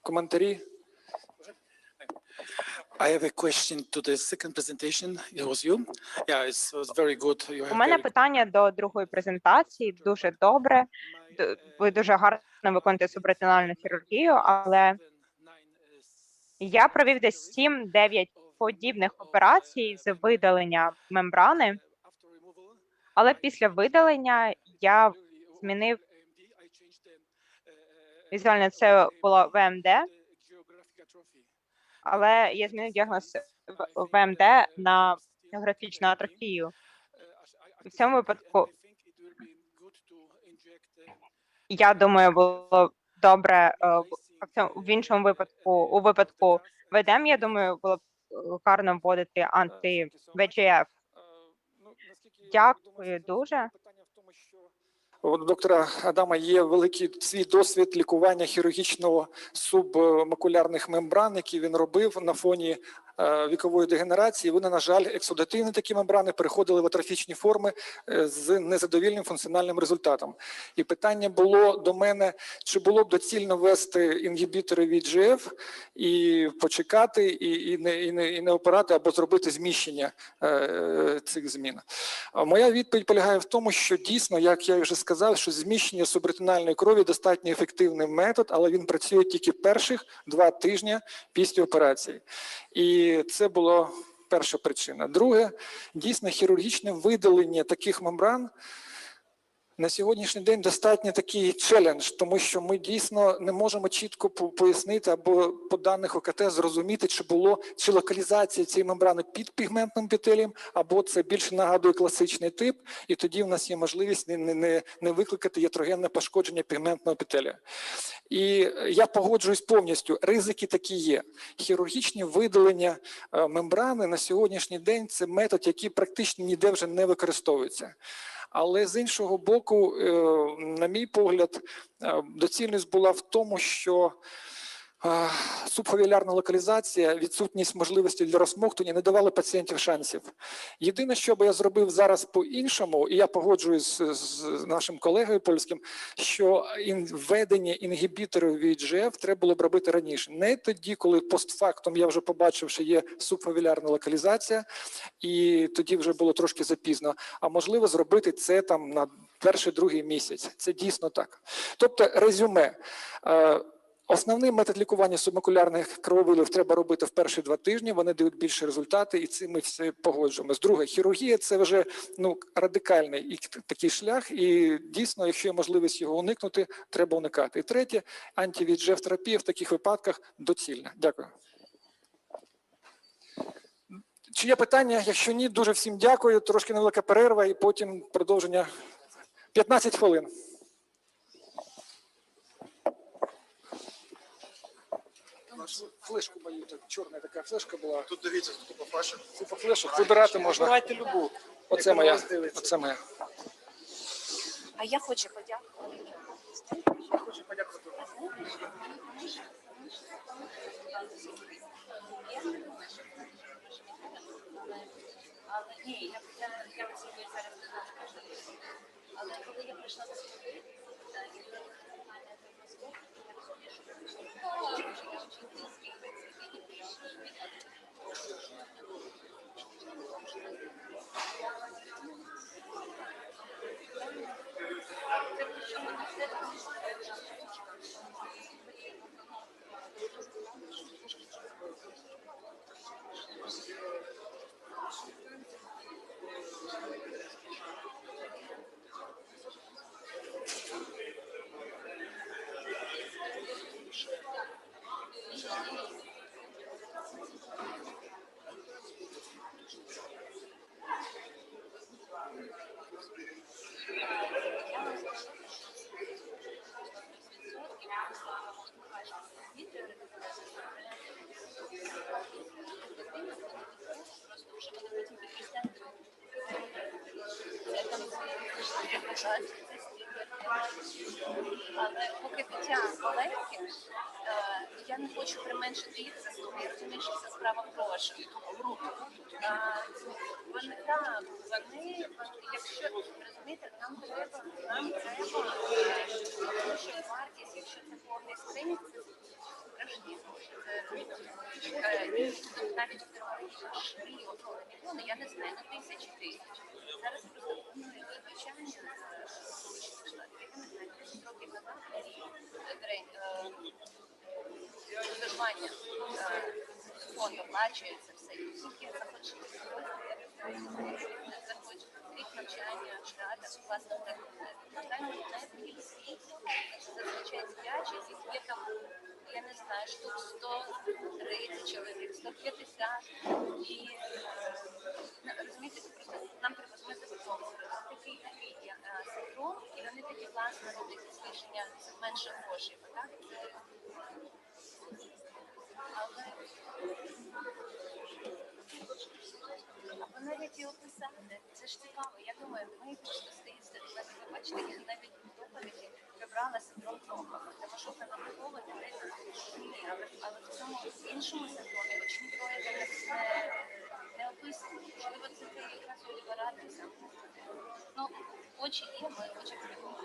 Коментарі. I have a question to the second presentation. It was you. Yeah, it was very good. You У have мене very питання до другої презентації. Дуже добре. Ви дуже гарно виконуєте субретинальну хірургію, але я провів десь 7-9 подібних операцій з видалення мембрани, але після видалення я змінив візуально, це було ВМД, але я змінив діагноз ВМД на географічну атрофію. В цьому випадку, я думаю, було добре, в іншому випадку, у випадку ВДМ, я думаю, було б гарно вводити анти-ВЕГФ. Дякую дуже. У доктора Адама є великий свій досвід лікування хірургічного субмакулярних мембран, який він робив на фоні вікової дегенерації, вони, на жаль, ексудативні такі мембрани переходили в атрофічні форми з незадовільним функціональним результатом. І питання було до мене, чи було б доцільно ввести інгібітори VEGF і почекати, і не опирати або зробити зміщення цих змін. Моя відповідь полягає в тому, що дійсно, як я вже сказав, що зміщення субретинальної крові достатньо ефективний метод, але він працює тільки перших 2 тижні після операції. І це була перша причина. Друге, дійсно, хірургічне видалення таких мембран на сьогоднішній день достатньо такий челендж, тому що ми дійсно не можемо чітко пояснити або по даних ОКТ зрозуміти, чи локалізація цієї мембрани під пігментним епітелієм, або це більше нагадує класичний тип, і тоді в нас є можливість не викликати ятрогенне пошкодження пігментного епітелія. І я погоджуюсь повністю, ризики такі є. Хірургічне видалення мембрани на сьогоднішній день – це метод, який практично ніде вже не використовується. Але з іншого боку, на мій погляд, доцільність була в тому, що субфовілярна локалізація, відсутність можливості для розсмоктування не давали пацієнтів шансів. Єдине, що би я зробив зараз по-іншому, і я погоджуюсь з нашим колегою польським, що введення інгібіторів VEGF треба було б робити раніше. Не тоді, коли постфактум я вже побачив, що є субфовілярна локалізація, і тоді вже було трошки запізно, а можливо зробити це там на перший-другий місяць. Це дійсно так. Тобто резюме. Основний метод лікування субмакулярних крововилів треба робити в перші 2 тижні, вони дають більші результати, і цим ми всі погоджуємося. Друге, хірургія – це вже радикальний такий шлях, і дійсно, якщо є можливість його уникнути, треба уникати. І третє, анти-VEGF терапія в таких випадках доцільна. Дякую. Чи є питання? Якщо ні, дуже всім дякую. Трошки невелика перерва і потім продовження. 15 хвилин. Флешку мою, так, чорна така флешка була. Тут дивіться, купа флешок. Купа флешок, вибирати можна. Вибирайте любу. Оце моя. Оце моя. А я хочу подякувати. Я хочу подякувати. Але ні, я розумію зараз не знаю. Але коли я прийшла до студії, але поки дитя маленьке, я не хочу применшити їх заслуги. Я розумію, що це справа грошей. Вони так, вони, якщо розумієте, нам треба, тому що вартість, якщо це повний стрим, це страшні гроші. Це навіть мільйони, я не знаю, на тисячі. Зараз просто звичайно років назад виживання фонд оплачується все. Тільки захочуть рік навчання, штата, власне, зазвичай сп'ячі, є там, я не знаю, штук 130 чоловік, 150, і розумієте, просто нам треба змити такий синдром, і вони такі власне роблять зниження менше грошей, так? Але ви навіть і описали, це ж цікаво, я думаю, ми просто стоїться, ви бачите, я навіть в доповіді вибрала синдром Тромпа, тому що це набудова дитина, ні, але в цьому іншому синдромі очні прояви Очі є, ми очі прикриваємо.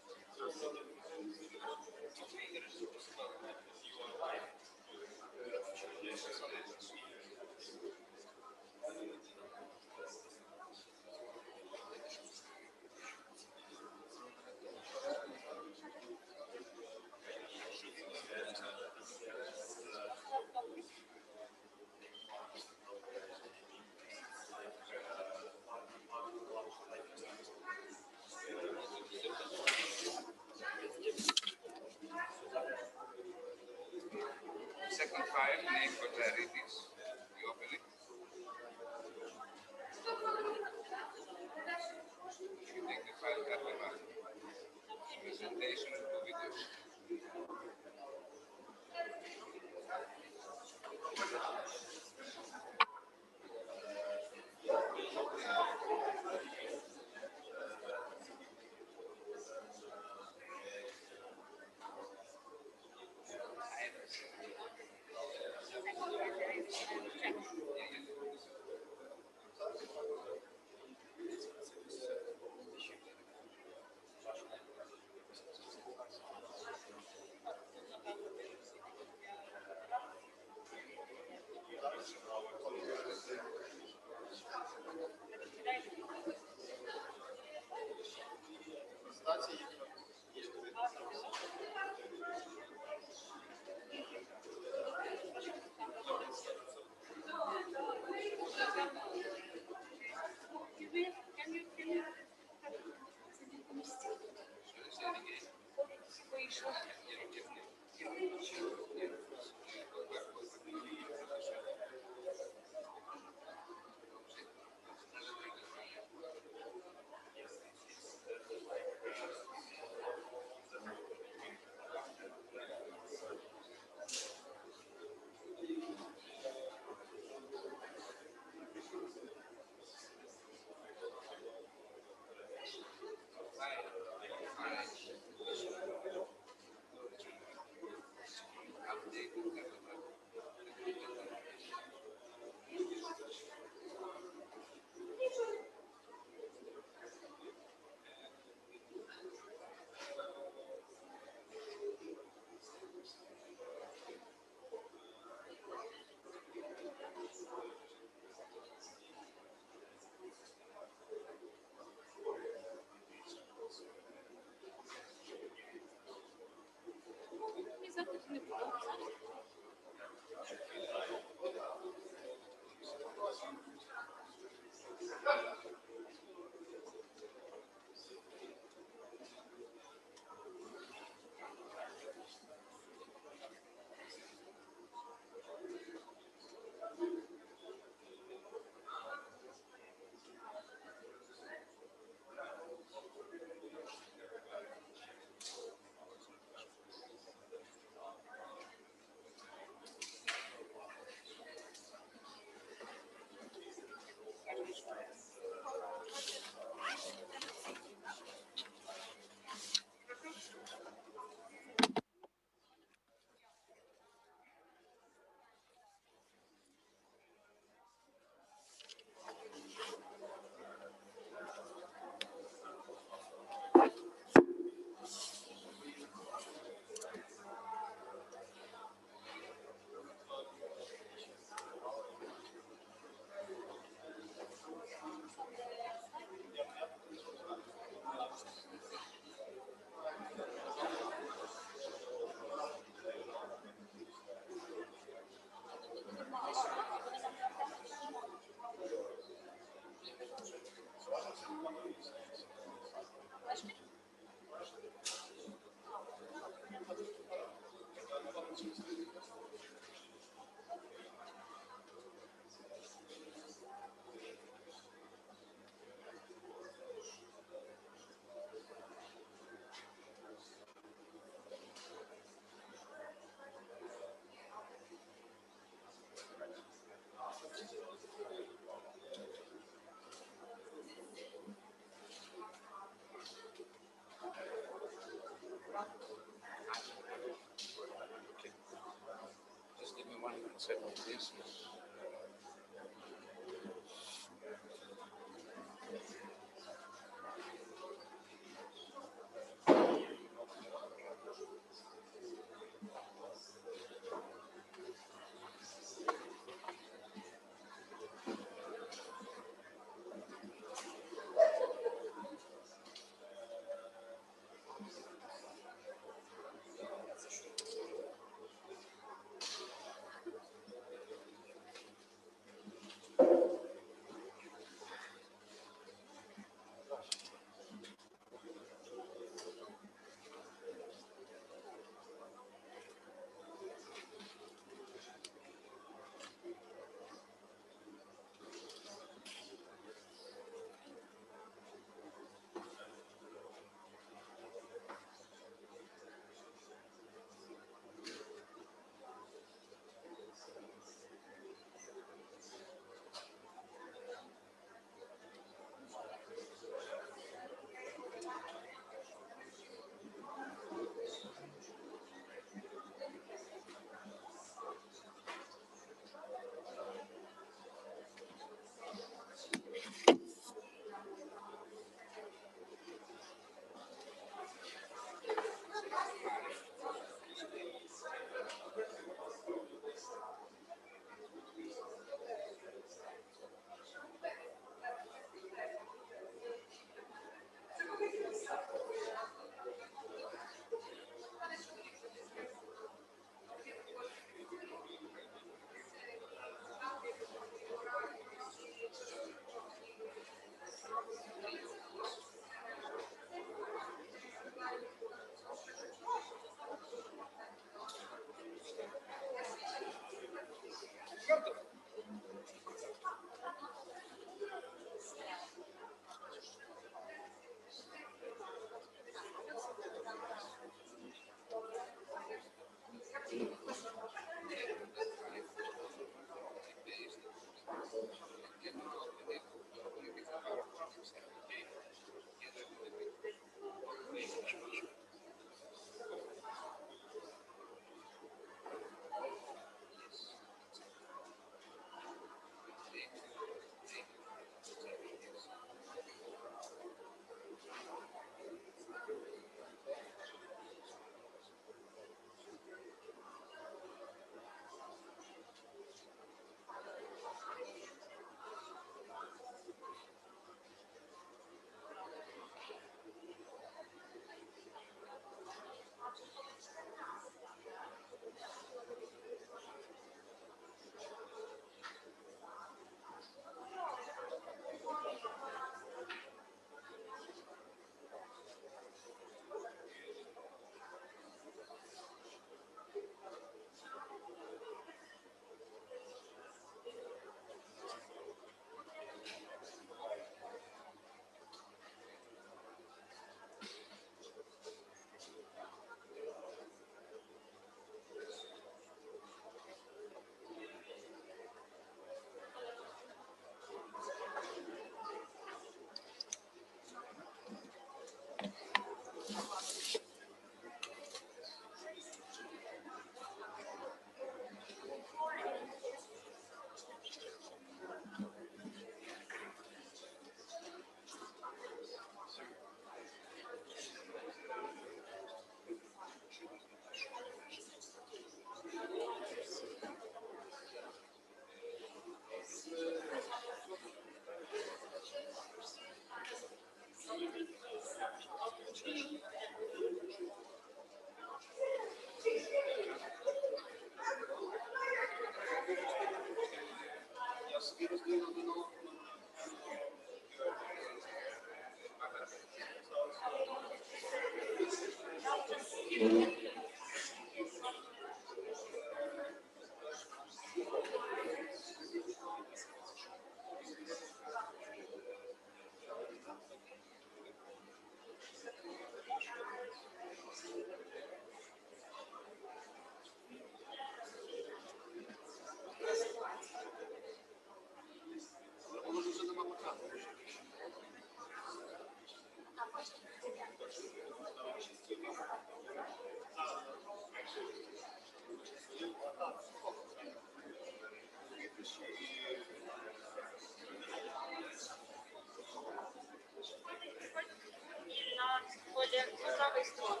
Po prawej stronie,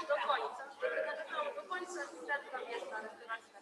do końca. Do końca wtedy tam jest ta respiracja.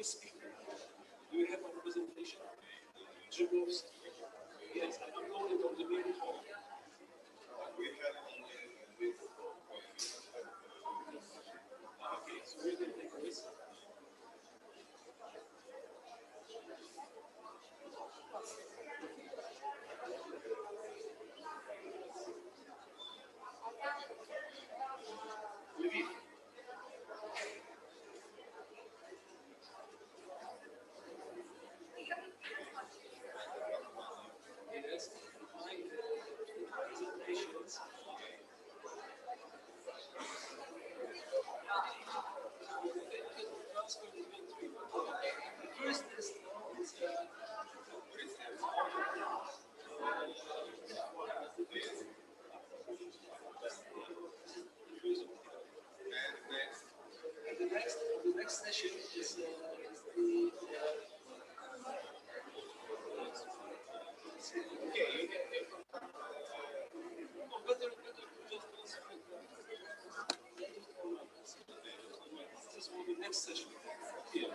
Speaker. Do you have a representation? Tribbles? Yes, I don't know it on the main hall. Okay, so we're going to take this. Lviv. Yes, my presentations. First is the next session is the okay. You can better just this will be next session. Here.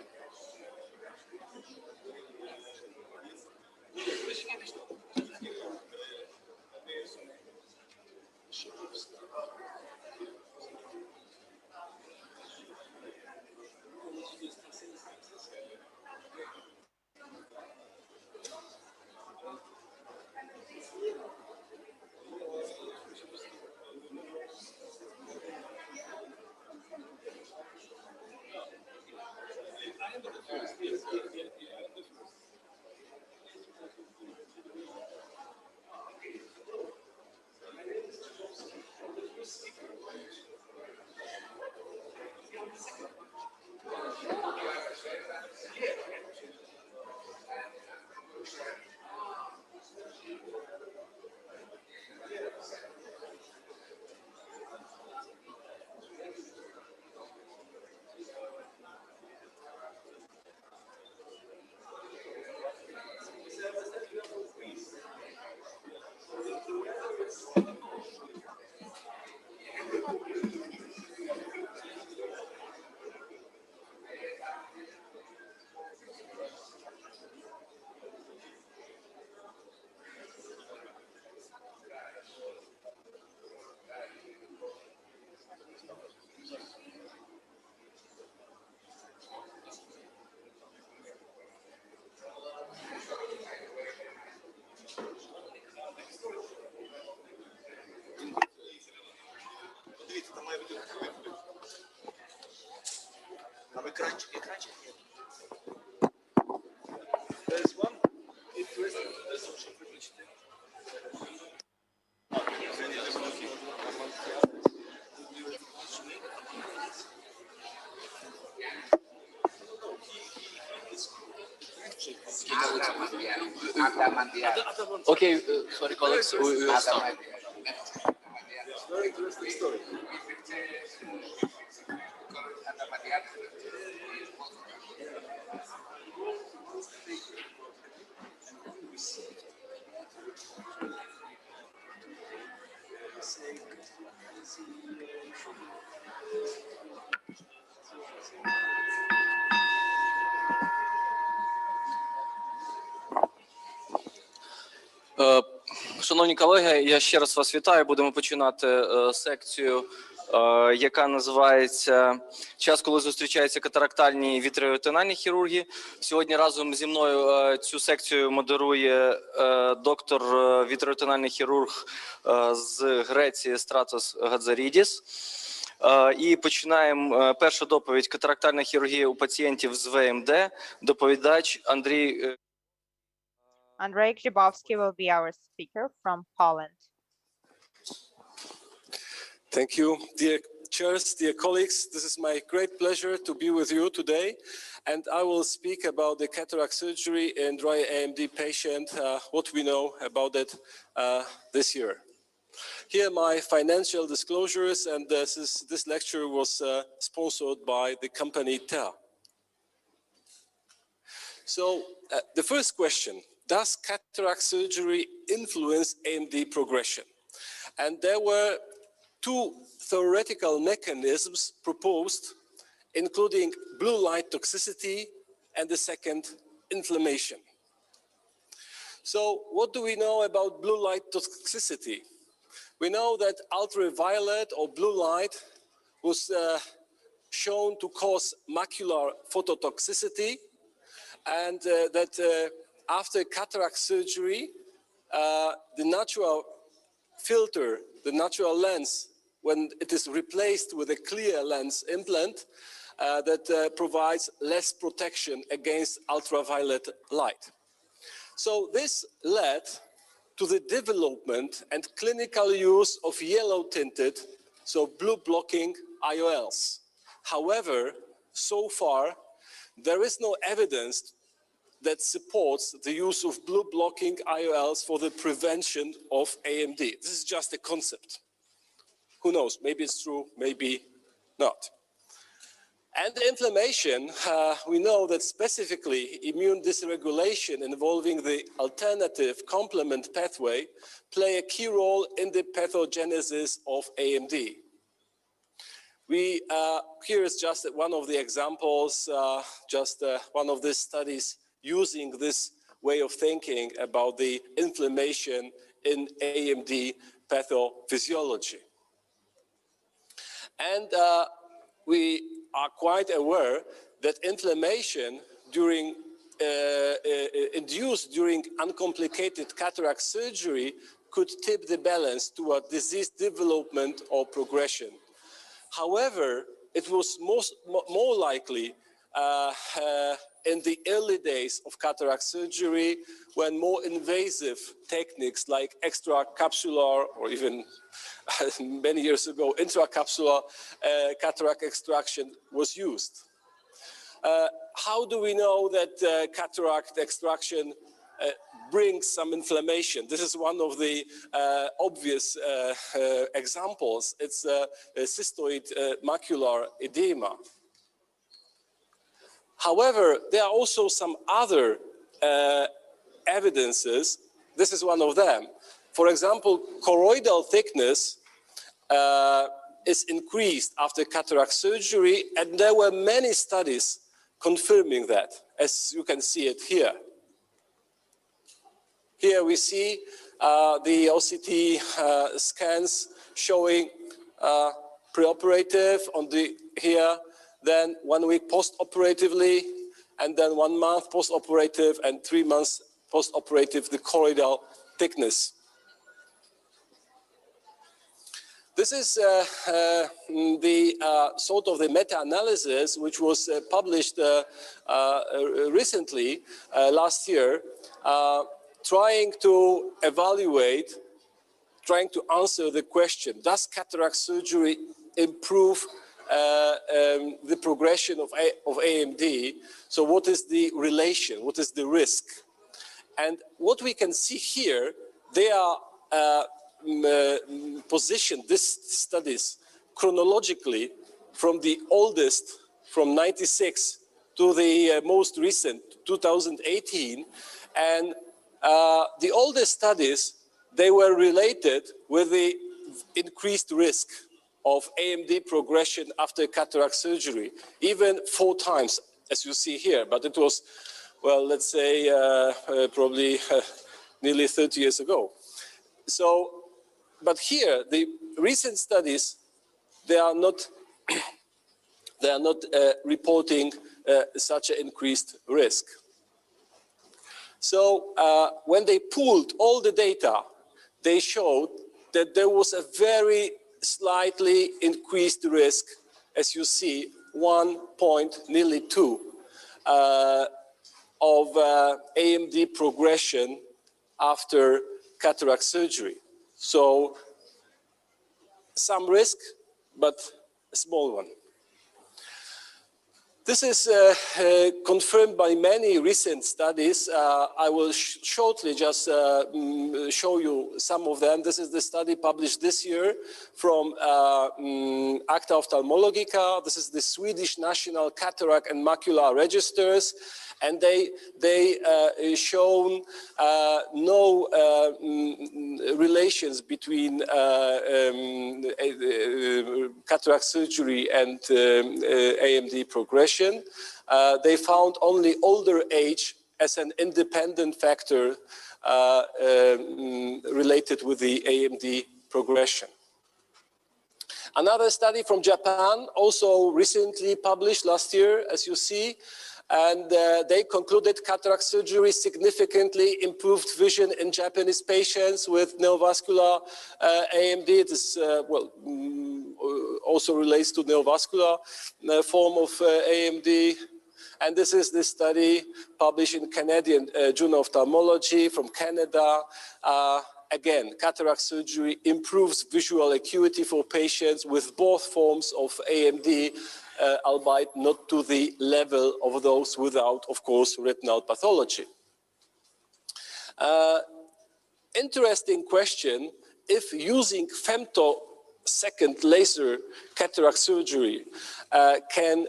Okay, sorry, colleagues. We will start. Very interesting story. Шановні колеги, я ще раз вас вітаю. Будемо починати секцію, яка називається «Час, коли зустрічаються катарактальні і вітреотональні хірурги». Сьогодні разом зі мною цю секцію модерує доктор вітреотональний хірург з Греції Стратос Гадзарідіс. І починаємо першу доповідь «Катарактальна хірургія у пацієнтів з ВМД». Доповідач Андрій Andrzej Grzybowski will be our speaker from Poland. Thank you, dear chairs, dear colleagues. This is my great pleasure to be with you today, and I will speak about the cataract surgery in dry AMD patient, what we know about it this year. Here are my financial disclosures, and this lecture was sponsored by the company TEA. So the first question, does cataract surgery influence AMD progression? And there were two theoretical mechanisms proposed, including blue light toxicity and the second, inflammation. So what do we know about blue light toxicity? We know that ultraviolet or blue light was shown to cause macular phototoxicity, and that after cataract surgery, the natural filter, the natural lens, when it is replaced with a clear lens implant, that provides less protection against ultraviolet light. So this led to the development and clinical use of yellow tinted, so blue blocking IOLs. However, so far, there is no evidence that supports the use of blue blocking IOLs for the prevention of AMD. This is just a concept. Who knows, maybe it's true, maybe not. And inflammation, we know that specifically immune dysregulation involving the alternative complement pathway play a key role in the pathogenesis of AMD. Here is just one of the examples, one of the studies using this way of thinking about the inflammation in AMD pathophysiology. And we are quite aware that inflammation induced during uncomplicated cataract surgery could tip the balance toward disease development or progression. However, it was more likely in the early days of cataract surgery, when more invasive techniques like extracapsular or even many years ago, intracapsular cataract extraction was used. How do we know that cataract extraction brings some inflammation? This is one of the obvious examples. It's cystoid macular edema. However, there are also some other evidences. This is one of them. For example, choroidal thickness is increased after cataract surgery, and there were many studies confirming that, as you can see it here. Here we see the OCT scans showing preoperative on the here, then 1 week post-operatively, and then 1 month post-operative and 3 months post-operative, the choroidal thickness. This is the sort of the meta-analysis which was published recently, last year, trying to evaluate, trying to answer the question, does cataract surgery improve the progression of AMD? So what is the relation? What is the risk? And what we can see here, they are positioned, these studies, chronologically from the oldest, from 96 to the most recent, 2018. And the oldest studies, they were related with the increased risk of AMD progression after cataract surgery, even 4 times, as you see here. But it was, well, let's say probably nearly 30 years ago. So, but here, the recent studies, they are not reporting such an increased risk. So when they pooled all the data, they showed that there was a very slightly increased risk, as you see, 1.2 of AMD progression after cataract surgery. So some risk, but a small one. This is confirmed by many recent studies. I will shortly just show you some of them. This is the study published this year from Acta Ophthalmologica. This is the Swedish National Cataract and Macular Registers. And they shown no relations between cataract surgery and AMD progression. They found only older age as an independent factor related with the AMD progression. Another study from Japan, also recently published last year, as you see, and they concluded cataract surgery significantly improved vision in Japanese patients with neovascular AMD. This also relates to neovascular form of AMD. And this is the study published in Canadian Journal of Ophthalmology from Canada. Again, cataract surgery improves visual acuity for patients with both forms of AMD, albeit not to the level of those without, of course, retinal pathology. Interesting question, if using femtosecond laser cataract surgery can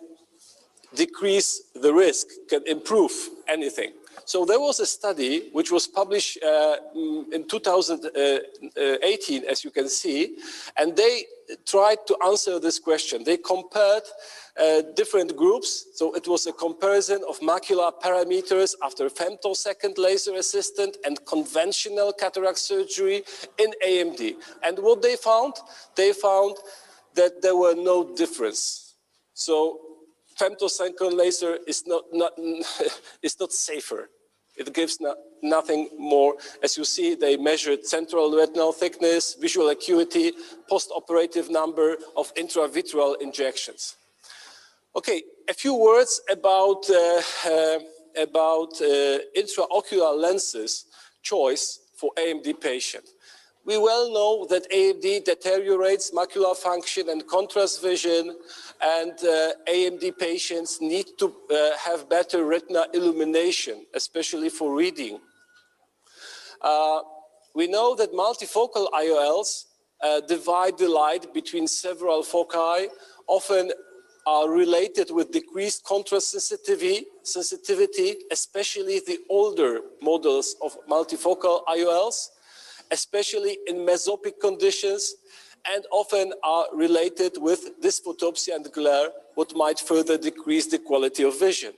decrease the risk, can improve anything. So there was a study which was published in 2018, as you can see, and they tried to answer this question. They compared different groups. So it was a comparison of macular parameters after femtosecond laser assistant and conventional cataract surgery in AMD. And what they found that there were no difference. So femtosecond laser is not safer. It gives nothing more. As you see, they measured central retinal thickness, visual acuity, post-operative number of intravitreal injections. Okay, a few words about intraocular lenses choice for AMD patient. We well know that AMD deteriorates macular function and contrast vision, and AMD patients need to have better retina illumination, especially for reading. We know that multifocal IOLs divide the light between several foci, often are related with decreased contrast sensitivity, especially the older models of multifocal IOLs, especially in mesopic conditions, and often are related with dysphotopsia and glare, what might further decrease the quality of vision.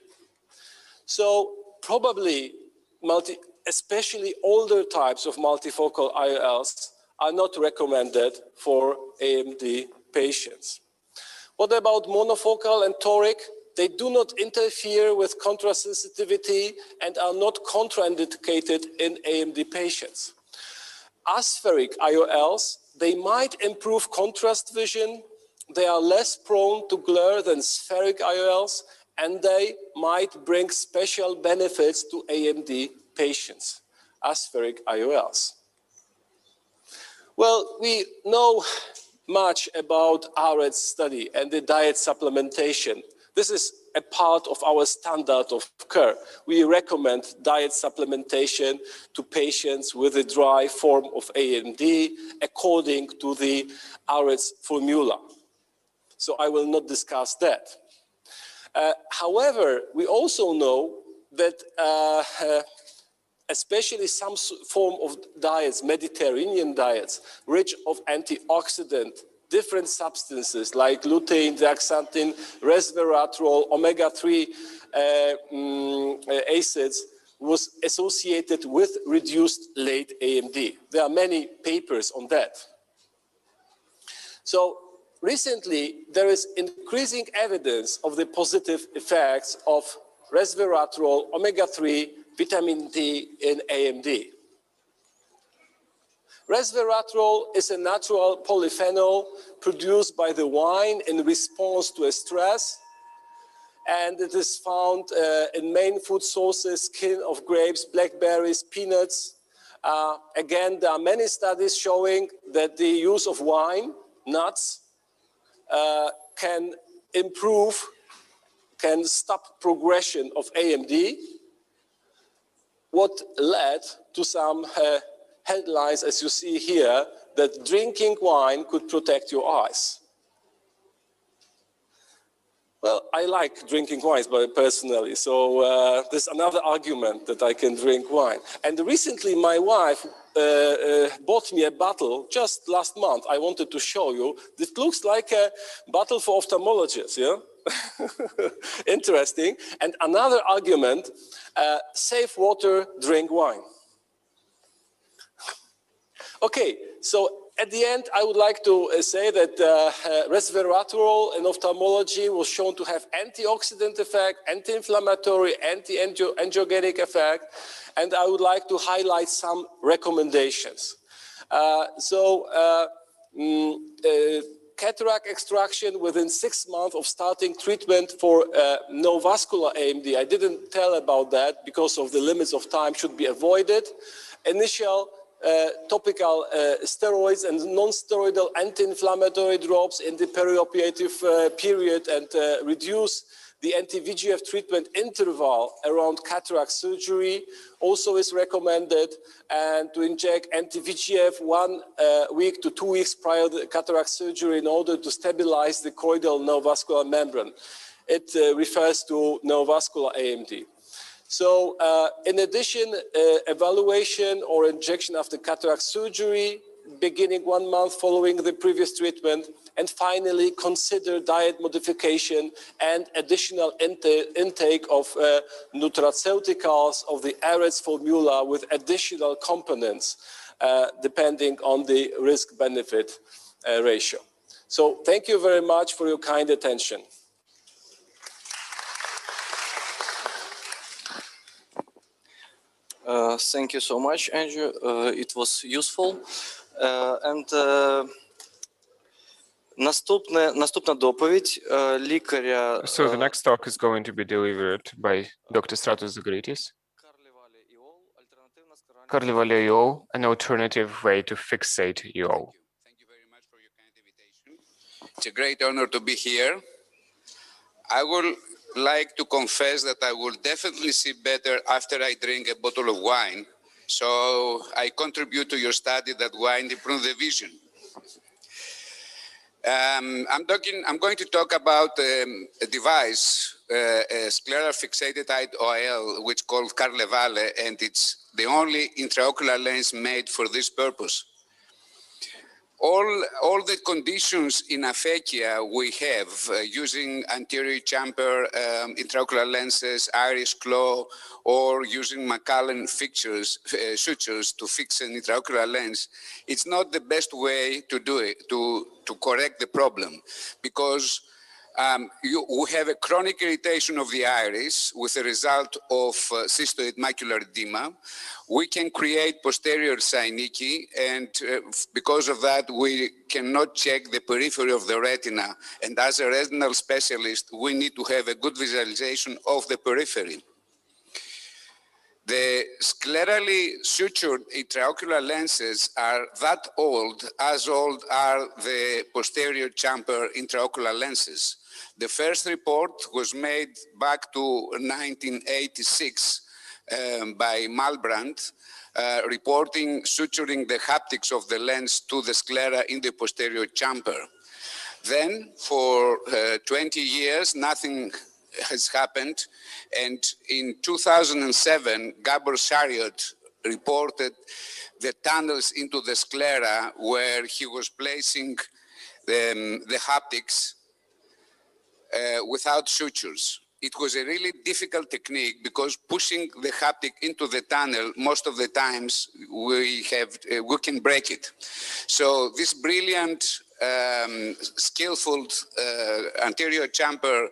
So probably, especially older types of multifocal IOLs are not recommended for AMD patients. What about monofocal and toric? They do not interfere with contrast sensitivity and are not contraindicated in AMD patients. Aspheric IOLs, they might improve contrast vision. They are less prone to glare than spheric IOLs, and they might bring special benefits to AMD patients, aspheric IOLs. Well, we know much about AREDS study and the diet supplementation. This is a part of our standard of care. We recommend diet supplementation to patients with a dry form of AMD according to the AREDS formula. So I will not discuss that. However, we also know that especially some form of diets, Mediterranean diets, rich of antioxidant, different substances like lutein, zeaxanthin, resveratrol, omega-3 acids was associated with reduced late AMD. There are many papers on that. So recently, there is increasing evidence of the positive effects of resveratrol, omega-3, vitamin D in AMD. Resveratrol is a natural polyphenol produced by the wine in response to a stress, and it is found in main food sources, skin of grapes, blackberries, peanuts. Again, there are many studies showing that the use of wine, nuts, can improve, can stop progression of AMD, what led to some headlines, as you see here, that drinking wine could protect your eyes. Well, I like drinking wines personally, so there's another argument that I can drink wine. And recently my wife bought me a bottle just last month. I wanted to show you. It looks like a bottle for ophthalmologists, yeah? Interesting. And another argument, save water, drink wine. Okay, so at the end, I would like to say that resveratrol in ophthalmology was shown to have antioxidant effect, anti-inflammatory, anti-angiogenic effect, and I would like to highlight some recommendations. Cataract extraction within 6 months of starting treatment for neovascular AMD. I didn't tell about that because of the limits of time should be avoided. Initial topical steroids and non-steroidal anti-inflammatory drops in the perioperative period, and reduce the anti-VEGF treatment interval around cataract surgery also is recommended, and to inject anti-VEGF 1 week to 2 weeks prior to cataract surgery in order to stabilize the choroidal neovascular membrane. It refers to neovascular AMD. So in addition, evaluation or injection after cataract surgery, beginning 1 month following the previous treatment, and finally consider diet modification and additional intake of nutraceuticals of the AREDS formula with additional components depending on the risk-benefit ratio. So thank you very much for your kind attention. Thank you so much, Andrew. It was useful. Наступна доповідь лікаря. So the next talk is going to be delivered by Dr. Stratos Zagoritis. Carnivale-iol, an alternative way to fixate iol. Thank you very much for your kind invitation. It's a great honor to be here. I would like to confess that I will definitely see better after I drink a bottle of wine. So I contribute to your study that wine improves the vision. I'm going to talk about a device, a scleral fixated IOL, which is called Carnivale, and it's the only intraocular lens made for this purpose. All the conditions in aphakia we have using anterior chamber intraocular lenses, iris claw, or using Macallan sutures to fix an intraocular lens, it's not the best way to do it, to correct the problem, because we have a chronic irritation of the iris with a result of cystoid macular edema. We can create posterior synecdoche, and because of that, we cannot check the periphery of the retina. And as a retinal specialist, we need to have a good visualization of the periphery. The sclerally sutured intraocular lenses are that old, as old are the posterior chamfer intraocular lenses. The first report was made back to 1986 by Malbrand, reporting suturing the haptics of the lens to the sclera in the posterior chamfer. Then, for 20 years, nothing has happened. And in 2007, Gabor Shariot reported the tunnels into the sclera where he was placing the haptics without sutures. It was a really difficult technique because pushing the haptic into the tunnel, most of the times we can break it. So this brilliant, skillful anterior chamfer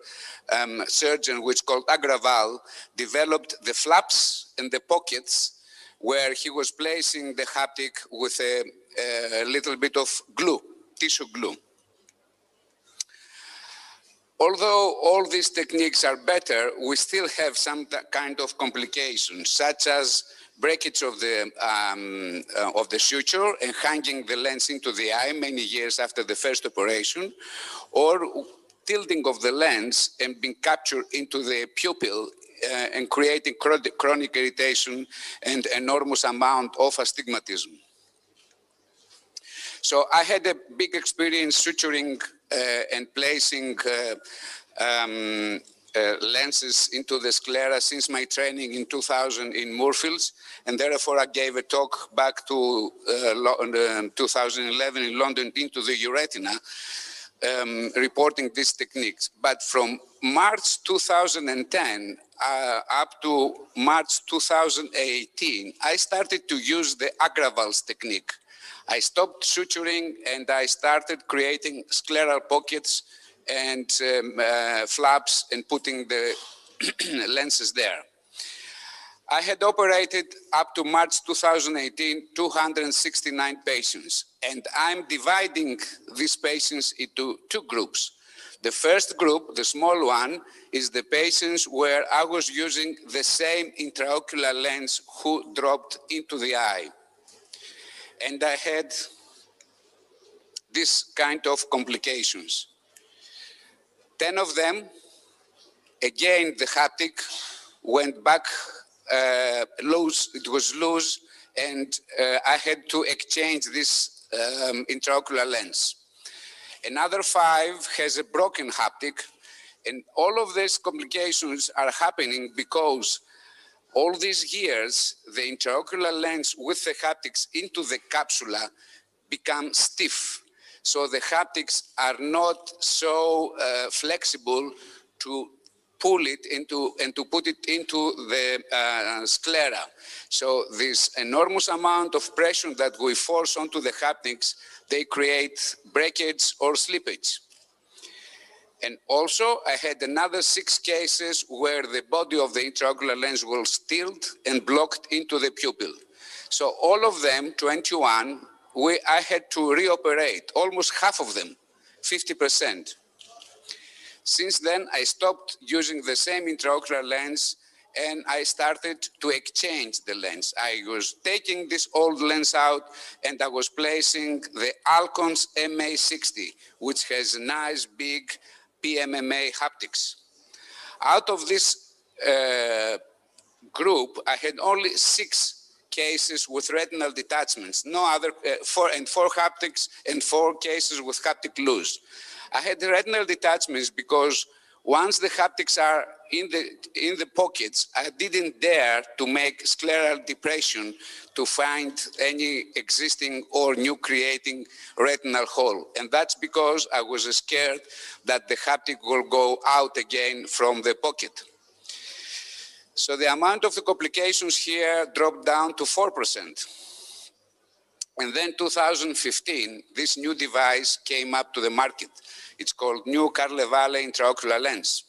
surgeon, which is called Agraval, developed the flaps and the pockets where he was placing the haptic with a little bit of glue, tissue glue. Although all these techniques are better, we still have some kind of complications, such as breakage of the suture and hanging the lens into the eye many years after the first operation, or tilting of the lens and being captured into the pupil and creating chronic irritation and enormous amount of astigmatism. So I had a big experience suturing and placing lenses into the sclera since my training in 2000 in Moorfields, and therefore I gave a talk back to 2011 in London into the Euretina, reporting these techniques. But from March 2010 up to March 2018, I started to use the Agraval's technique. I stopped suturing and I started creating scleral pockets and flaps and putting the lenses there. I had operated up to March 2018, 269 patients, and I'm dividing these patients into two groups. The first group, the small one, is the patients where I was using the same intraocular lens who dropped into the eye. And I had this kind of complications. 10 of them, again, the haptic went back loose, it was loose, and I had to exchange this intraocular lens. Another 5 has a broken haptic, and all of these complications are happening because all these years, the intraocular lens with the haptics into the capsula become stiff. So the haptics are not so flexible to pull it into and to put it into the sclera. So this enormous amount of pressure that we force onto the haptics, they create breakage or slippage. And also, I had another 6 cases where the body of the intraocular lens was tilted and blocked into the pupil. So all of them, 21, I had to reoperate, almost half of them, 50%. Since then, I stopped using the same intraocular lens and I started to exchange the lens. I was taking this old lens out and I was placing the Alcon's MA60, which has nice big PMMA haptics. Out of this group, I had only 6 cases with retinal detachments, no other, 4 haptics and 4 cases with haptic loose. I had the retinal detachments because once the haptics are in the pockets, I didn't dare to make scleral depression to find any existing or new creating retinal hole. And that's because I was scared that the haptic will go out again from the pocket. So the amount of the complications here dropped down to 4%. And then 2015, this new device came up to the market. It's called New Carlevale Intraocular Lens.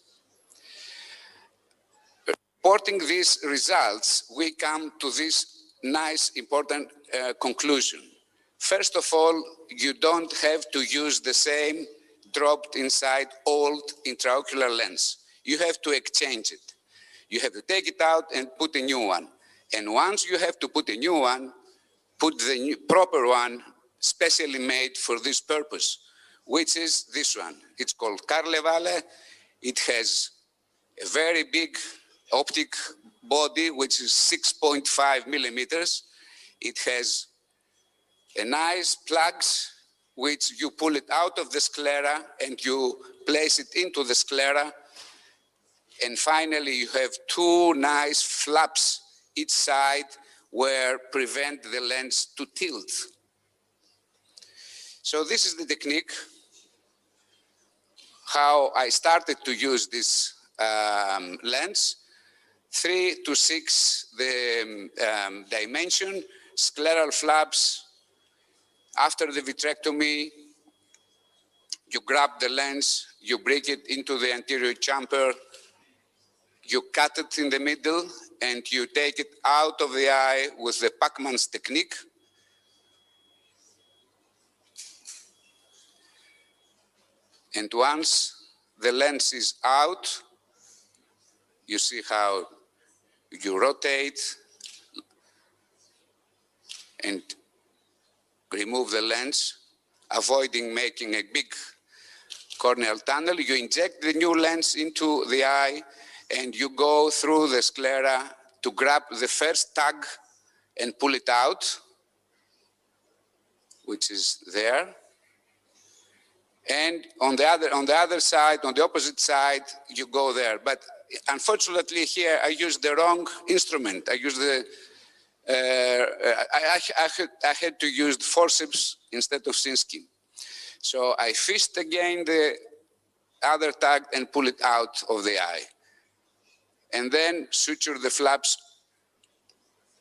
Reporting these results, we come to this nice, important conclusion. First of all, you don't have to use the same dropped inside old intraocular lens. You have to exchange it. You have to take it out and put a new one. And once you have to put a new one, put the proper one specially made for this purpose, which is this one. It's called Carlevale. It has a very big optic body, which is 6.5 millimeters. It has a nice plugs, which you pull it out of the sclera and you place it into the sclera. And finally, you have two nice flaps each side where prevent the lens to tilt. So this is the technique, how I started to use this lens. 3 to 6 the dimension, scleral flaps. After the vitrectomy, you grab the lens, you break it into the anterior chamber, you cut it in the middle, and you take it out of the eye with the Pacman's technique. And once the lens is out, you see how you rotate and remove the lens, avoiding making a big corneal tunnel. You inject the new lens into the eye and you go through the sclera to grab the first tag and pull it out, which is there. And on the other side, on the opposite side, you go there. But unfortunately here, I used the wrong instrument. I used the, I had to use the forceps instead of Sinskey. So I fished again the other tag and pull it out of the eye. And then suture the flaps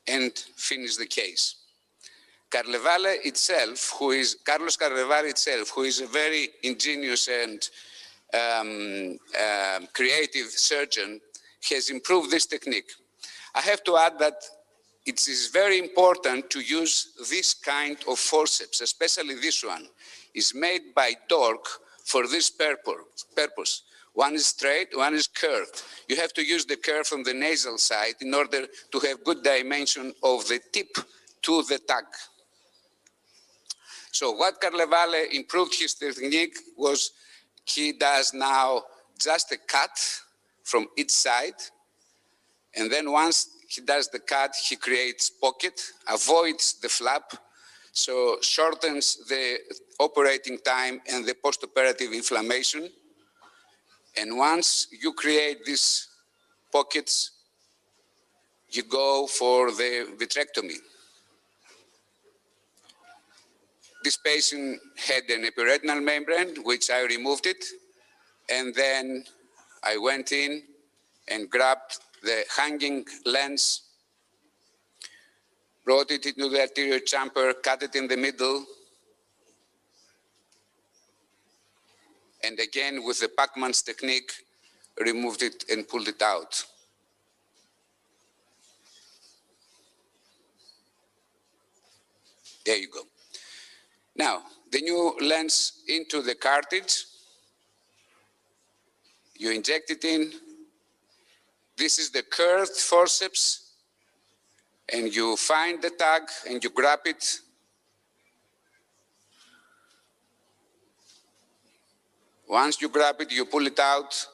and finish the case. Carlevale itself, Carlos Carlevale itself, who is a very ingenious and creative surgeon, has improved this technique. I have to add that it is very important to use this kind of forceps, especially this one. It's made by Dork for this purpose. One is straight, one is curved. You have to use the curve from the nasal side in order to have good dimension of the tip to the tag. So what Carlevale improved his technique was he does now just a cut from each side. And then once he does the cut, he creates pocket, avoids the flap, so shortens the operating time and the post-operative inflammation. And once you create these pockets, you go for the vitrectomy. This patient had an epiretinal membrane, which I removed it. And then I went in and grabbed the hanging lens, brought it into the anterior chamber, cut it in the middle. And again, with the Pacman's technique, removed it and pulled it out. There you go. Now, the new lens into the cartridge. You inject it in. This is the curved forceps. And you find the tag and you grab it. Once you grab it, you pull it out.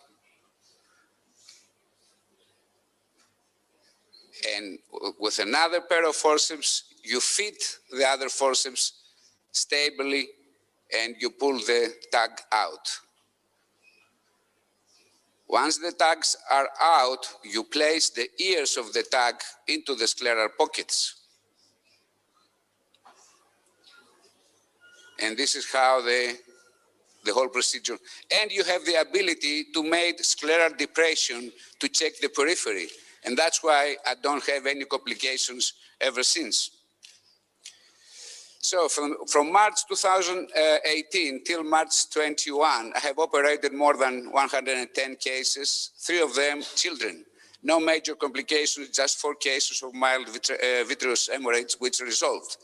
And with another pair of forceps, you fit the other forceps stably and you pull the tag out. Once the tags are out, you place the ears of the tag into the scleral pockets. And this is how the whole procedure. And you have the ability to make scleral depression to check the periphery. And that's why I don't have any complications ever since. So from March 2018 till March 21, I have operated more than 110 cases, 3 of them children. No major complications, just 4 cases of mild vitreous hemorrhage which resolved.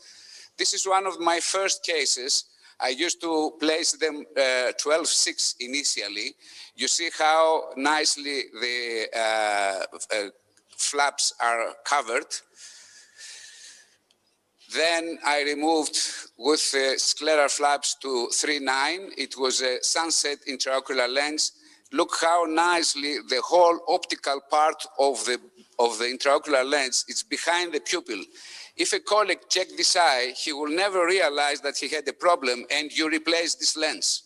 This is one of my first cases. I used to place them 12-6 initially. You see how nicely the flaps are covered. Then I removed with scleral flaps to 3.9. It was a sunset intraocular lens. Look how nicely the whole optical part of the intraocular lens is behind the pupil. If a colleague checked this eye, he will never realize that he had a problem, and you replace this lens.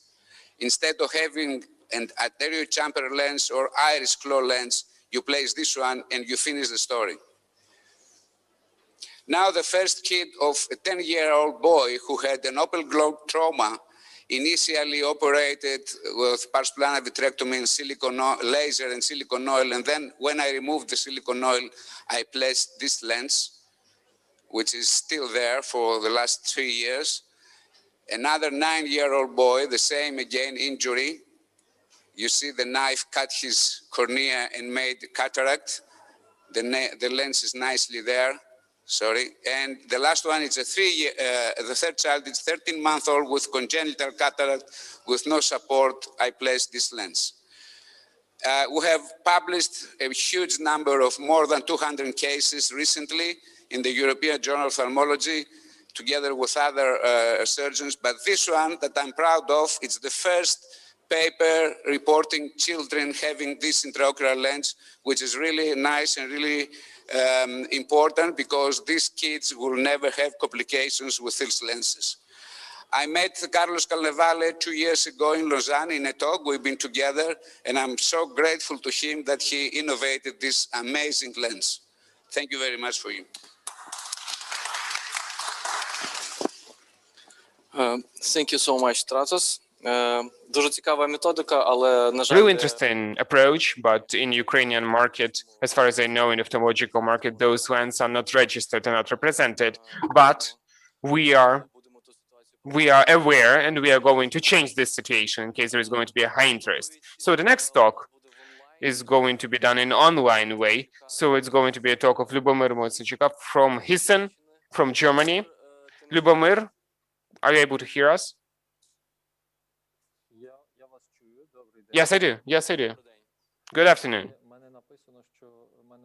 Instead of having an anterior chamfer lens or iris claw lens, you place this one and you finish the story. Now the first kid of a 10-year-old boy who had an open globe trauma, initially operated with pars plana vitrectomy and silicone laser and silicone oil, and then when I removed the silicone oil, I placed this lens, which is still there for the last 3 years. Another 9-year-old boy, the same again injury. You see the knife cut his cornea and made cataract. The lens is nicely there. Sorry, and the last one is the third child is 13-month-old with congenital cataract with no support. I placed this lens. We have published a huge number of more than 200 cases recently in the European Journal of Ophthalmology, together with other surgeons. But this one that I'm proud of, it's the first paper reporting children having this intraocular lens, which is really nice and really important, because these kids will never have complications with these lenses. I met Carlos Carnevale 2 years ago in Lausanne in a talk. We've been together, and I'm so grateful to him that he innovated this amazing lens. Thank you very much for you. Thank you so much, Stratos. Дуже цікава методика, але, на жаль, Really interesting approach, but in Ukrainian market, as far as I know, in ophthalmological market, those lenses are not registered and not represented. But we are aware, and we are going to change this situation in case there is going to be a high interest. So the next talk is going to be done in online way. So it's going to be a talk of Lyubomir Moisenchuk from Hessen, from Germany. Lyubomir, are you able to hear us? Yes, I do. Yes, I do. Good afternoon.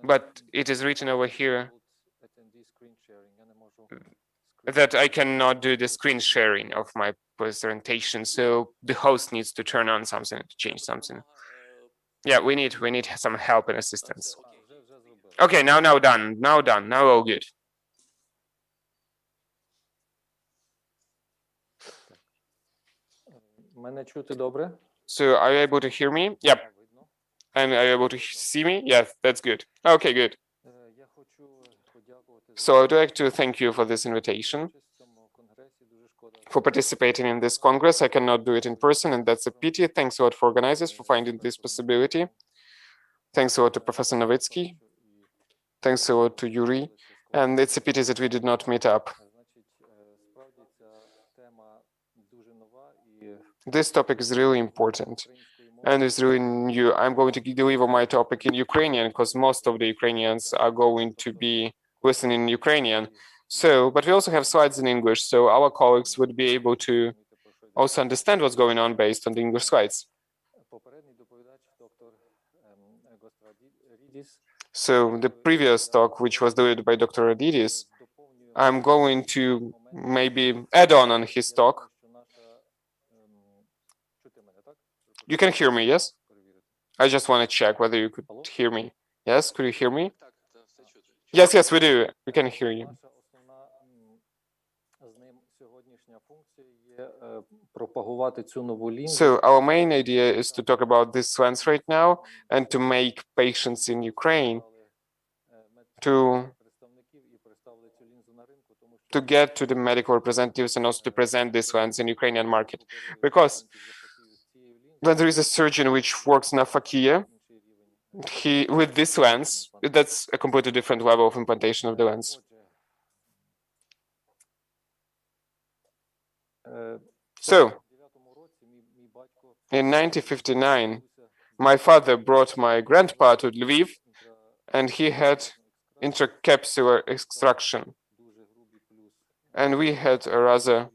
But it is written over here that I cannot do the screen sharing of my presentation, so the host needs to turn on something to change something. Yeah, we need some help and assistance. Okay, now done. Now all good. So are you able to hear me? Yep. And are you able to see me? Yes, that's good. Okay, good. So I'd like to thank you for this invitation, for participating in this Congress. I cannot do it in person, and that's a pity. Thanks a lot for organizers for finding this possibility. Thanks a lot to Professor Novitsky. Thanks a lot to Yuri. And it's a pity that we did not meet up. This topic is really important and is really new. I'm going to deliver my topic in Ukrainian because most of the Ukrainians are going to be listening in Ukrainian. So, but we also have slides in English, so our colleagues would be able to also understand what's going on based on the English slides. So the previous talk, which was delivered by Dr. Radidis, I'm going to maybe add on his talk. You can hear me, yes? I just want to check whether you could hear me. Yes, could you hear me? Yes, we do. We can hear you. So our main idea is to talk about this lens right now and to make patients in Ukraine to get to the medical representatives and also to present this lens in Ukrainian market. Because when there is a surgeon which works in Afakia, with this lens, that's a completely different level of implantation of the lens. So, in 1959, my father brought my grandpa to Lviv, and he had intracapsular extraction. And we had a rather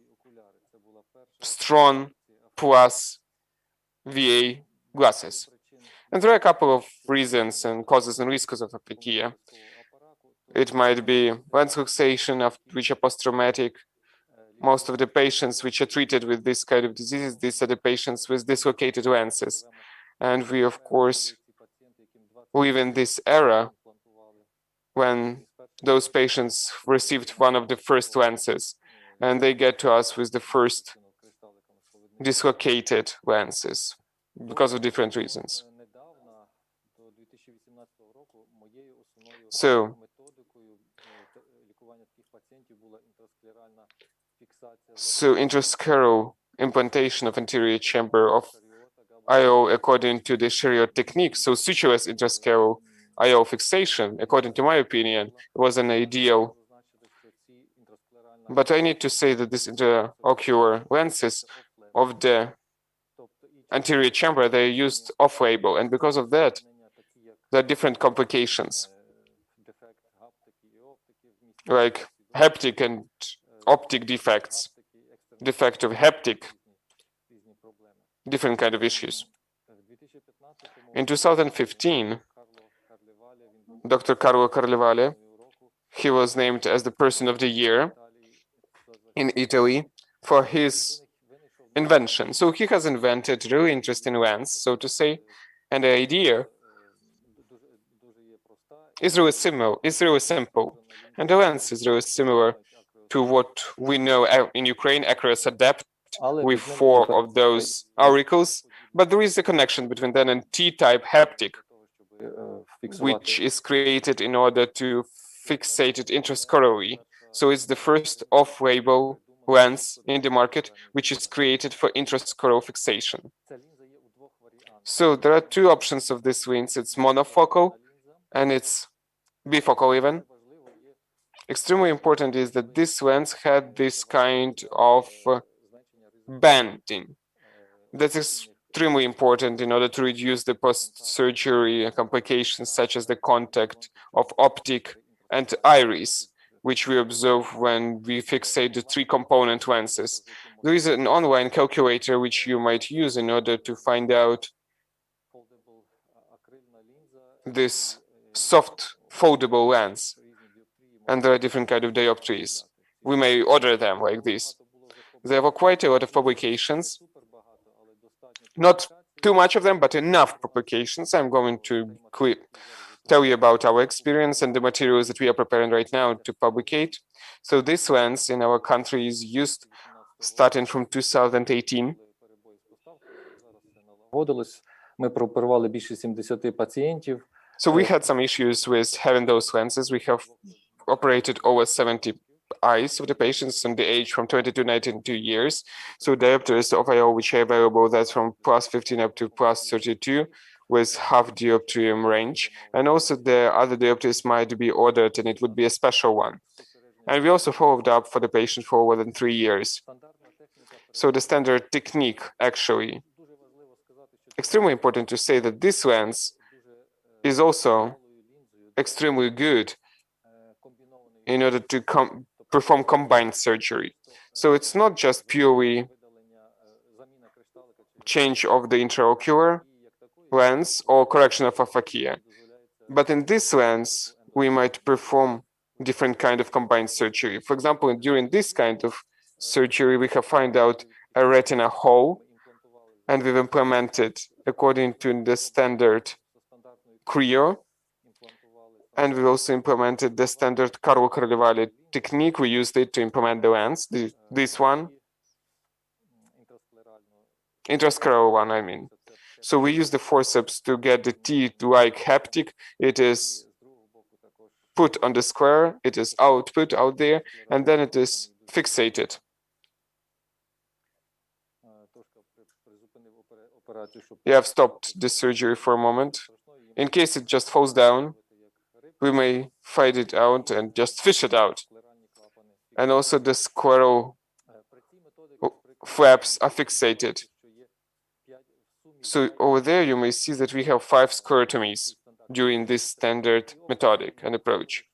strong plus VA glasses. And there are a couple of reasons and causes and risks of aphakia. It might be lens fixation, which are post-traumatic. Most of the patients which are treated with this kind of diseases, these are the patients with dislocated lenses. And we, of course, live in this era when those patients received one of the first lenses, and they get to us with the first dislocated lenses because of different reasons. So intrascleral implantation of anterior chamber of IO according to the Shariot technique, so sutureless intrascleral IO fixation, according to my opinion, was an ideal. But I need to say that these intraocular lenses of the anterior chamber, they're used off-label, and because of that, there are different complications, like haptic and optic defects, defect of haptic, different kind of issues. In 2015, Dr. Carlo Carlevale, he was named as the Person of the Year in Italy for his invention. So he has invented really interesting lens, so to say, and the idea is really simple, and the lens is really similar to what we know in Ukraine, Acryos Adapt, with 4 of those auricles, but there is a connection between that and T-type haptic, which is created in order to fixate it intrasclerally. So it's the first off-label lens in the market, which is created for intrascleral fixation. So there are 2 options of this lens. It's monofocal and it's bifocal even. Extremely important is that this lens had this kind of banding. That's extremely important in order to reduce the post-surgery complications such as the contact of optic and iris, which we observe when we fixate the 3-component lenses. There is an online calculator which you might use in order to find out this soft foldable lens. And there are different kinds of dioptries. We may order them like this. There were quite a lot of publications, not too much of them, but enough publications. I'm going to tell you about our experience and the materials that we are preparing right now to publicate. So this lens in our country is used starting from 2018. So we had some issues with having those lenses. We have operated over 70 eyes of the patients in the age from 20 to 92 years. So diopters of IO which are available, that's from +15 up to +32 with half dioptrium range. And also the other diopters might be ordered and it would be a special one. And we also followed up for the patient for more than 3 years. So the standard technique actually, extremely important to say that this lens is also extremely good in order to perform combined surgery. So it's not just purely change of the intraocular lens or correction of aphakia, but in this lens, we might perform different kind of combined surgery. For example, during this kind of surgery, we have found out a retina hole, and we've implemented according to the standard Creo, and we also implemented the standard Carlo Carlevale technique. We used it to implement the lens, this one, intrascleral one, I mean. So we use the forceps to get the T-like haptic. It is put on the square, it is output out there, and then it is fixated. You have stopped the surgery for a moment. In case it just falls down, we may find it out and just fish it out. And also the scleral flaps are fixated. So over there, you may see that we have 5 sclerotomies during this standard methodic and approach.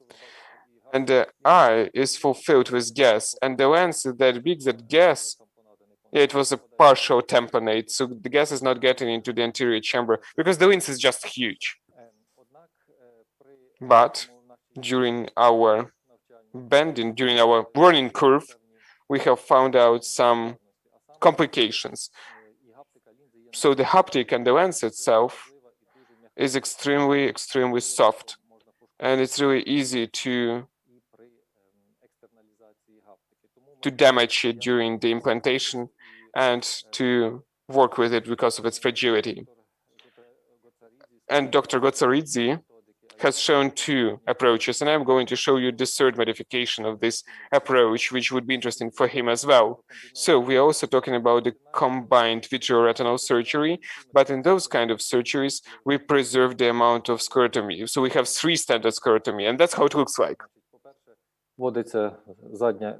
And the eye is fulfilled with gas, and the lens is that big that gas It was a partial tamponade, so the gas is not getting into the anterior chamber because the lens is just huge. But during our bending, during our learning curve, we have found out some complications. So the haptic and the lens itself is extremely soft, and it's really easy to damage it during the implantation and to work with it because of its fragility. And Dr. Gotsaridze has shown two approaches, and I'm going to show you the third modification of this approach, which would be interesting for him as well. So we are also talking about the combined vitreoretinal surgery, but in those kind of surgeries, we preserve the amount of sclerotomy. So we have 3 standard sclerotomy, and that's how it looks like. Вводиться задня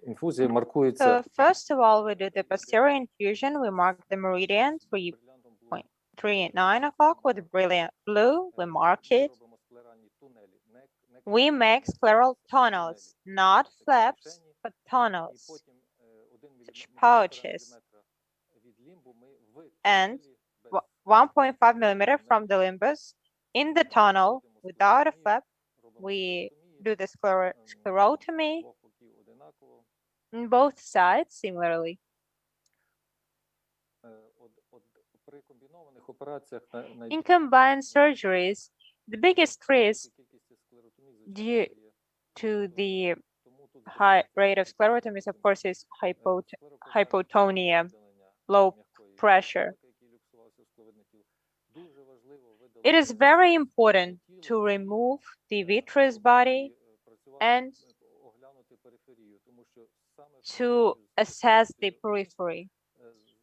інфузія, маркується. So first of all, we do the posterior infusion. We mark the meridian 3.39 o'clock with brilliant blue. We mark it. We make scleral tunnels, not flaps, but tunnels, such pouches. And 1.5 millimeter from the limbus in the tunnel without a flap, we do the sclerotomy on both sides similarly. In combined surgeries, the biggest risk due to the high rate of sclerotomies, of course, is hypotonia, low pressure. It is very important to remove the vitreous body and to assess the periphery.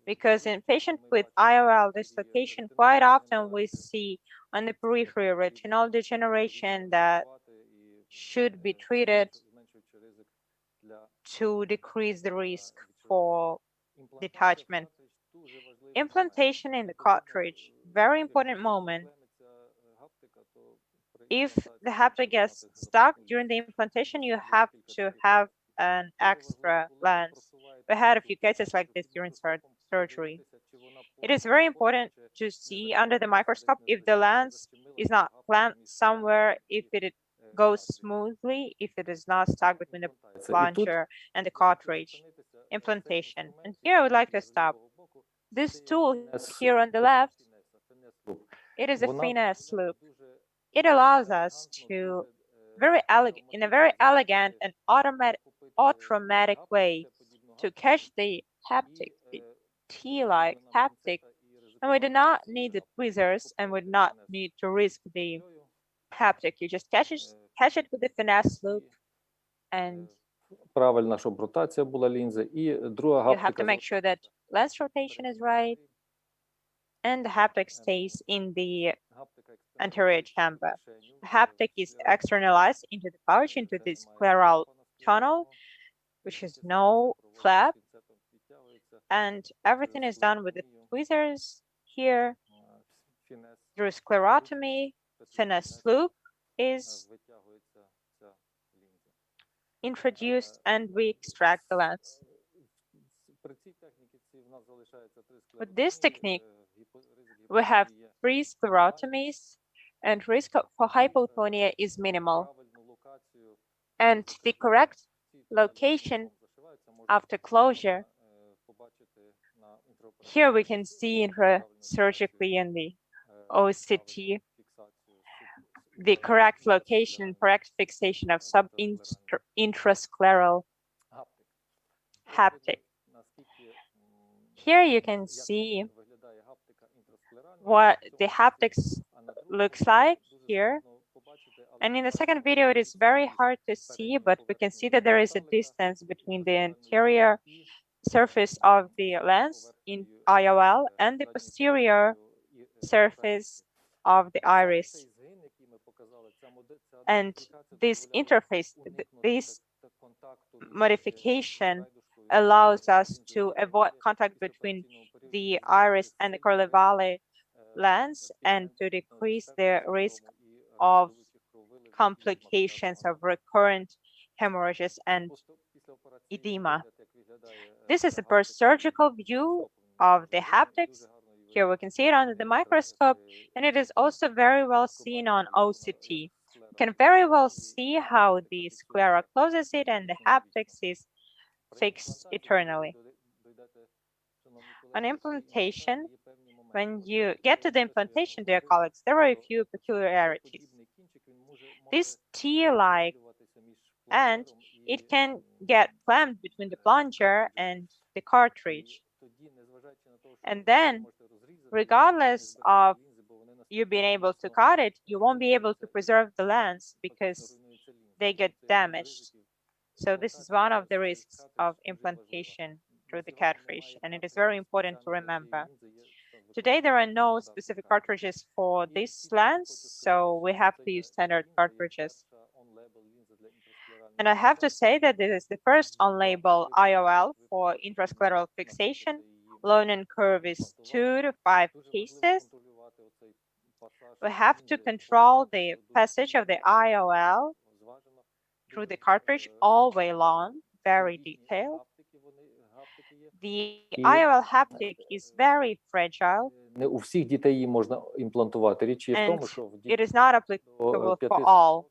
Because in patients with IOL dislocation, quite often we see on the periphery retinal degeneration that should be treated to decrease the risk for detachment. Implantation in the cartridge, very important moment. If the haptic gets stuck during the implantation, you have to have an extra lens. We had a few cases like this during surgery. It is very important to see under the microscope if the lens is not clamped somewhere, if it goes smoothly, if it is not stuck between the plunger and the cartridge. Implantation. And here I would like to stop. This tool here on the left, it is a finesse loop. It allows us to in a very elegant and automatic way to catch the haptic, the T-like haptic, and we do not need the tweezers and we do not need to risk the haptic. You just catch it with the finesse loop, and правильна, щоб ротація була лінзи. І друга you have to make sure that lens rotation is right and the haptic stays in the anterior chamber. The haptic is externalized into the pouch, into this scleral tunnel, which is no flap, and everything is done with the tweezers here. Through sclerotomy, finesse loop is introduced and we extract the lens. With this technique, we have 3 sclerotomies and risk for hypotonia is minimal. And the correct location after closure, here we can see intrasurgically in the OCT, the correct location, correct fixation of intrascleral haptic. Here you can see what the haptics looks like here. And in the second video, it is very hard to see, but we can see that there is a distance between the anterior surface of the lens in IOL and the posterior surface of the iris. And this interface, this modification allows us to avoid contact between the iris and the Corley-Valley lens and to decrease the risk of complications of recurrent hemorrhages and edema. This is a post-surgical view of the haptics. Here we can see it under the microscope, and it is also very well seen on OCT. You can very well see how the sclera closes it and the haptics is fixed eternally. On implantation, when you get to the implantation, dear colleagues, there are a few peculiarities. This T-like end, it can get clamped between the plunger and the cartridge. And then, regardless of you being able to cut it, you won't be able to preserve the lens because they get damaged. So this is one of the risks of implantation through the cartridge, and it is very important to remember. Today, there are no specific cartridges for this lens, so we have to use standard cartridges. And I have to say that this is the first on-label IOL for intrascleral fixation. Learning curve is 2 to 5 cases. We have to control the passage of the IOL through the cartridge all way long, very detailed. The IOL haptic is very fragile. Не у всіх дітей її можна імплантувати. Річ є в And тому, що в it is not applicable for all.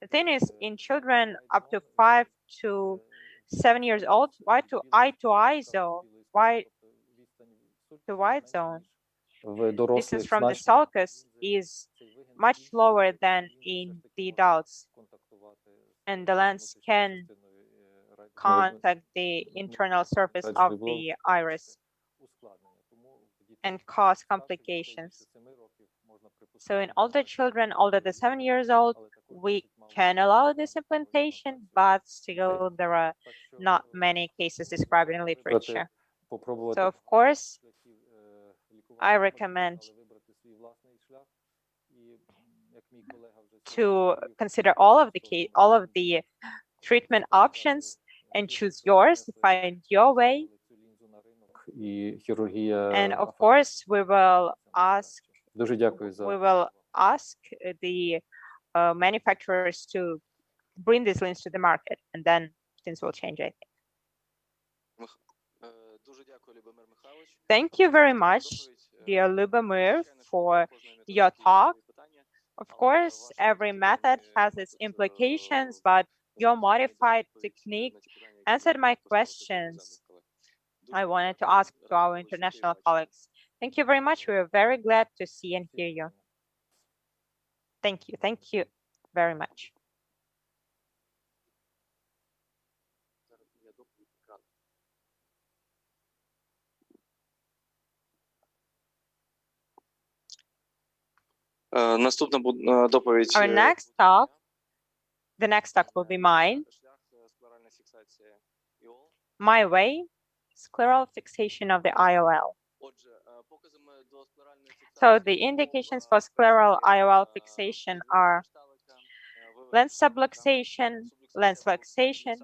The thing is, in children up to 5 to 7 years old, why to eye zone? Why to wide zone? в Distance дорослих from the значно sulcus is much lower than in the adults, and the lens can contact the internal surface of the iris and cause complications. So in older children, older than 7 years old, we can allow this implantation, but still there are not many cases described in literature. So of course, I recommend to consider all of the treatment options and choose yours, find your way. і хірургія. And of course, we will ask Дуже дякую за the manufacturers to bring this lens to the market, and then things will change, I think. Thank you very much, dear Lubomir, for your talk. Of course, every method has its implications, but your modified technique answered my questions I wanted to ask to our international colleagues. Thank you very much. We are very glad to see and hear you. Thank you very much. Наступна доповідь. Our next talk, the next talk will be mine. My way, scleral fixation of the IOL. So the indications for scleral IOL fixation are lens subluxation, lens fixation,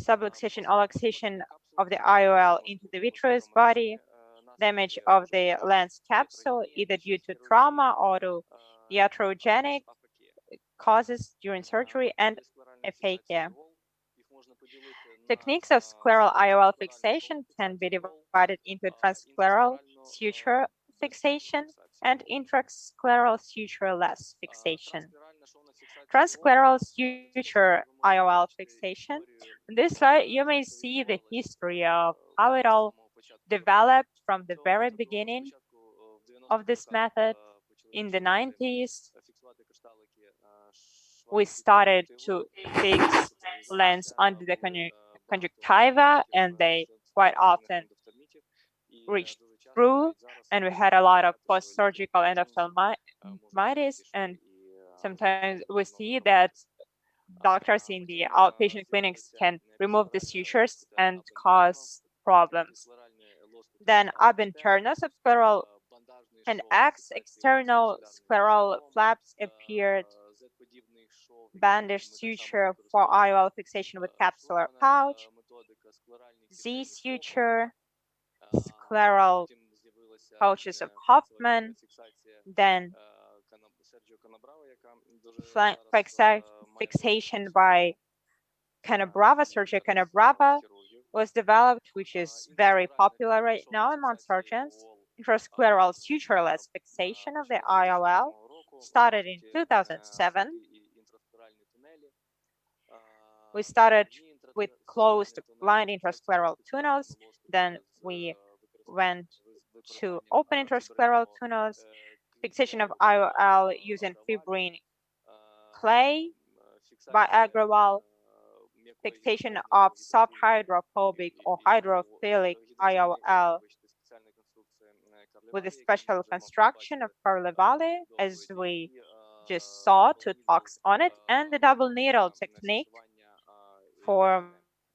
subluxation or luxation of the IOL into the vitreous body, damage of the lens capsule, either due to trauma or to iatrogenic causes during surgery, and aphakia. Techniques of scleral IOL fixation can be divided into transscleral suture fixation and intrascleral sutureless fixation. Transscleral suture IOL fixation. On this slide, you may see the history of how it all developed from the very beginning of this method. In the 90s, we started to fix lens under the conjunctiva, and they quite often reached through, and we had a lot of post-surgical endophthalmitis, and sometimes we see that doctors in the outpatient clinics can remove the sutures and cause problems. Then ab interno subscleral and external scleral flaps appeared. Bandage suture for IOL fixation with capsular pouch, Z suture, scleral pouches of Hoffman, then fixation by Canabrava, surgery Canabrava was developed, which is very popular right now among surgeons. Intrascleral sutureless fixation of the IOL started in 2007. We started with closed blind intrascleral tunnels, then we went to open intrascleral tunnels, fixation of IOL using fibrin clay by Agrawal, fixation of soft hydrophobic or hydrophilic IOL with a special construction of Carlevale, as we just saw, 2 talks on it, and the double needle technique for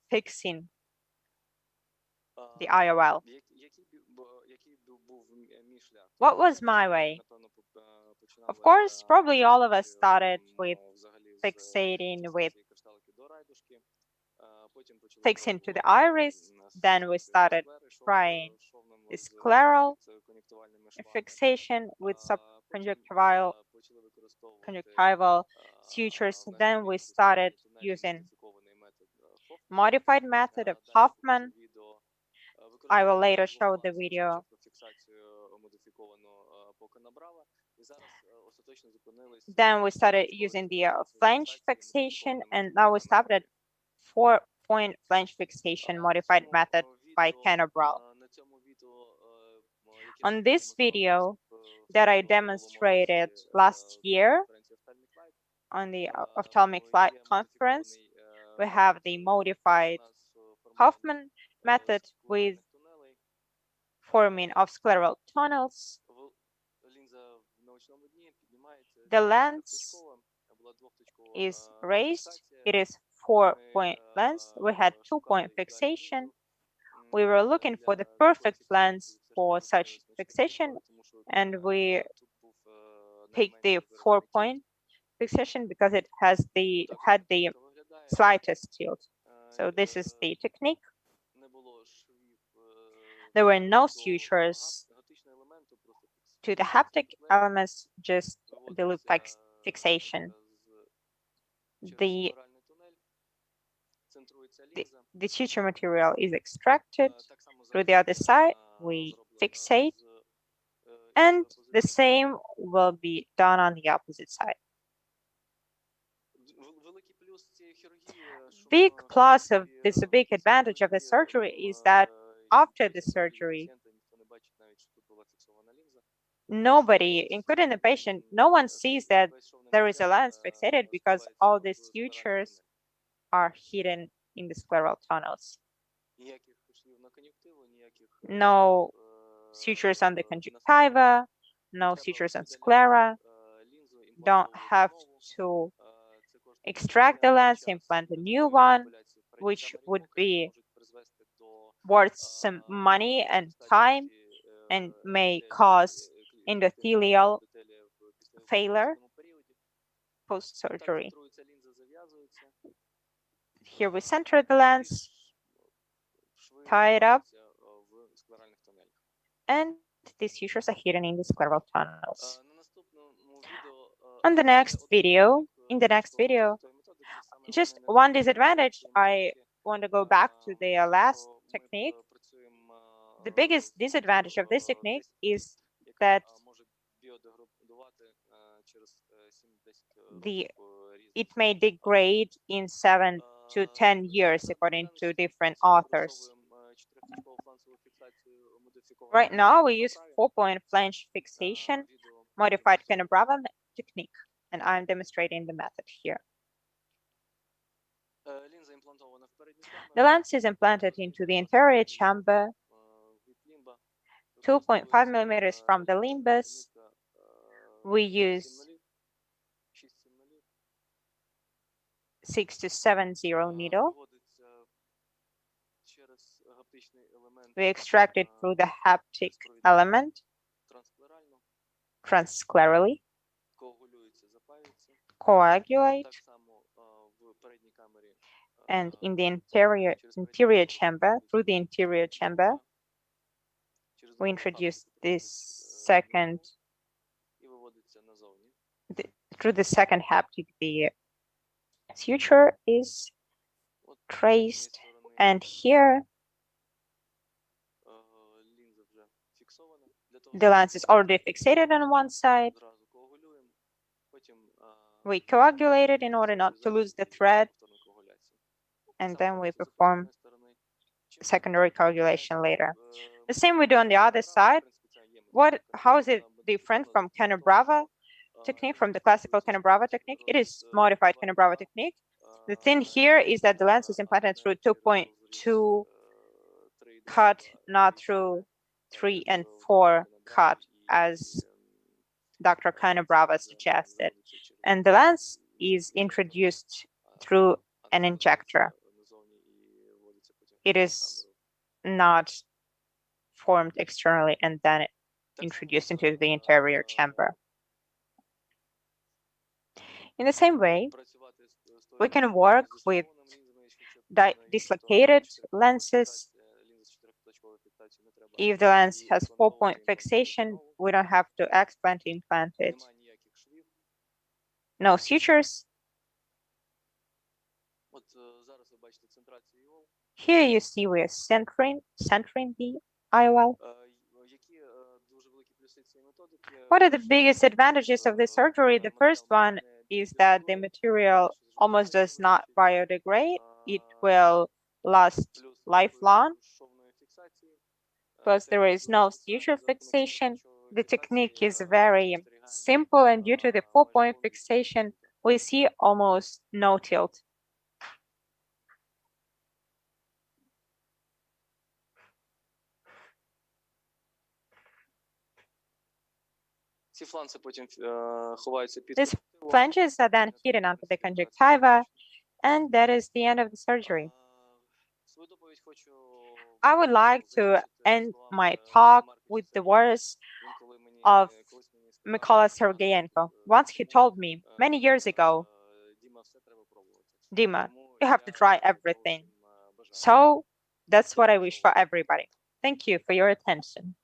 fixing the IOL. What was my way? Of course, probably all of us started with fixating with fixing to the iris, then we started trying the scleral fixation with subconjunctival sutures. Then we started using modified method of Hoffman. I will later show the video. Then we started using the flange fixation, and now we stopped at 4-point flange fixation modified method by Canabral. On this video that I demonstrated last year on the ophthalmic flight conference, we have the modified Hoffman method with forming of scleral tunnels. The lens is raised. It is 4-point lens. We had 2-point fixation. We were looking for the perfect lens for such fixation, and we picked the 4-point fixation because it had the slightest tilt. So this is the technique. There were no sutures to the haptic elements, just the loop fixation. The suture material is extracted through the other side. We fixate, and the same will be done on the opposite side. Big plus of this, big advantage of the surgery is that after the surgery, nobody, including the patient, no one sees that there is a lens fixated because all the sutures are hidden in the scleral tunnels. No sutures on the conjunctiva, no sutures on sclera. Don't have to extract the lens, implant a new one, which would be worth some money and time and may cause endothelial failure post-surgery. Here we center the lens, tie it up, and these sutures are hidden in the scleral tunnels. On the next video, just one disadvantage, I want to go back to the last technique. The biggest disadvantage of this technique is that it may degrade in 7 to 10 years, according to different authors. Right now, we use 4-point flange fixation, modified Canabrava technique, and I'm demonstrating the method here. The lens is implanted into the anterior chamber, 2.5 millimeters from the limbus. We use 6270 needle. We extract it through the haptic element transsclerally, coagulate, and in the anterior chamber, through the anterior chamber, we introduce this second, through the second haptic, the suture is traced, and here the lens is already fixated on one side. We coagulate it in order not to lose the thread, and then we perform secondary coagulation later. The same we do on the other side. How is it different from Canobrava technique, from the classical Canobrava technique? It is modified Canobrava technique. The thing here is that the lens is implanted through 2.2 cut, not through 3 and 4 cut, as Dr. Canobrava suggested. And the lens is introduced through an injector. It is not formed externally and then introduced into the interior chamber. In the same way, we can work with dislocated lenses. If the lens has 4-point fixation, we don't have to explant implant it. No sutures. Here you see we are centering the IOL. What are the biggest advantages of this surgery? The first one is that the material almost does not biodegrade. It will last lifelong. Plus, there is no suture fixation. The technique is very simple, and due to the 4-point fixation, we see almost no tilt. These flanges are then hidden onto the conjunctiva, and that is the end of the surgery. I would like to end my talk with the words of Mykola Sergeyenko. Once he told me, many years ago, Dima, you have to try everything. So that's what I wish for everybody. Thank you for your attention.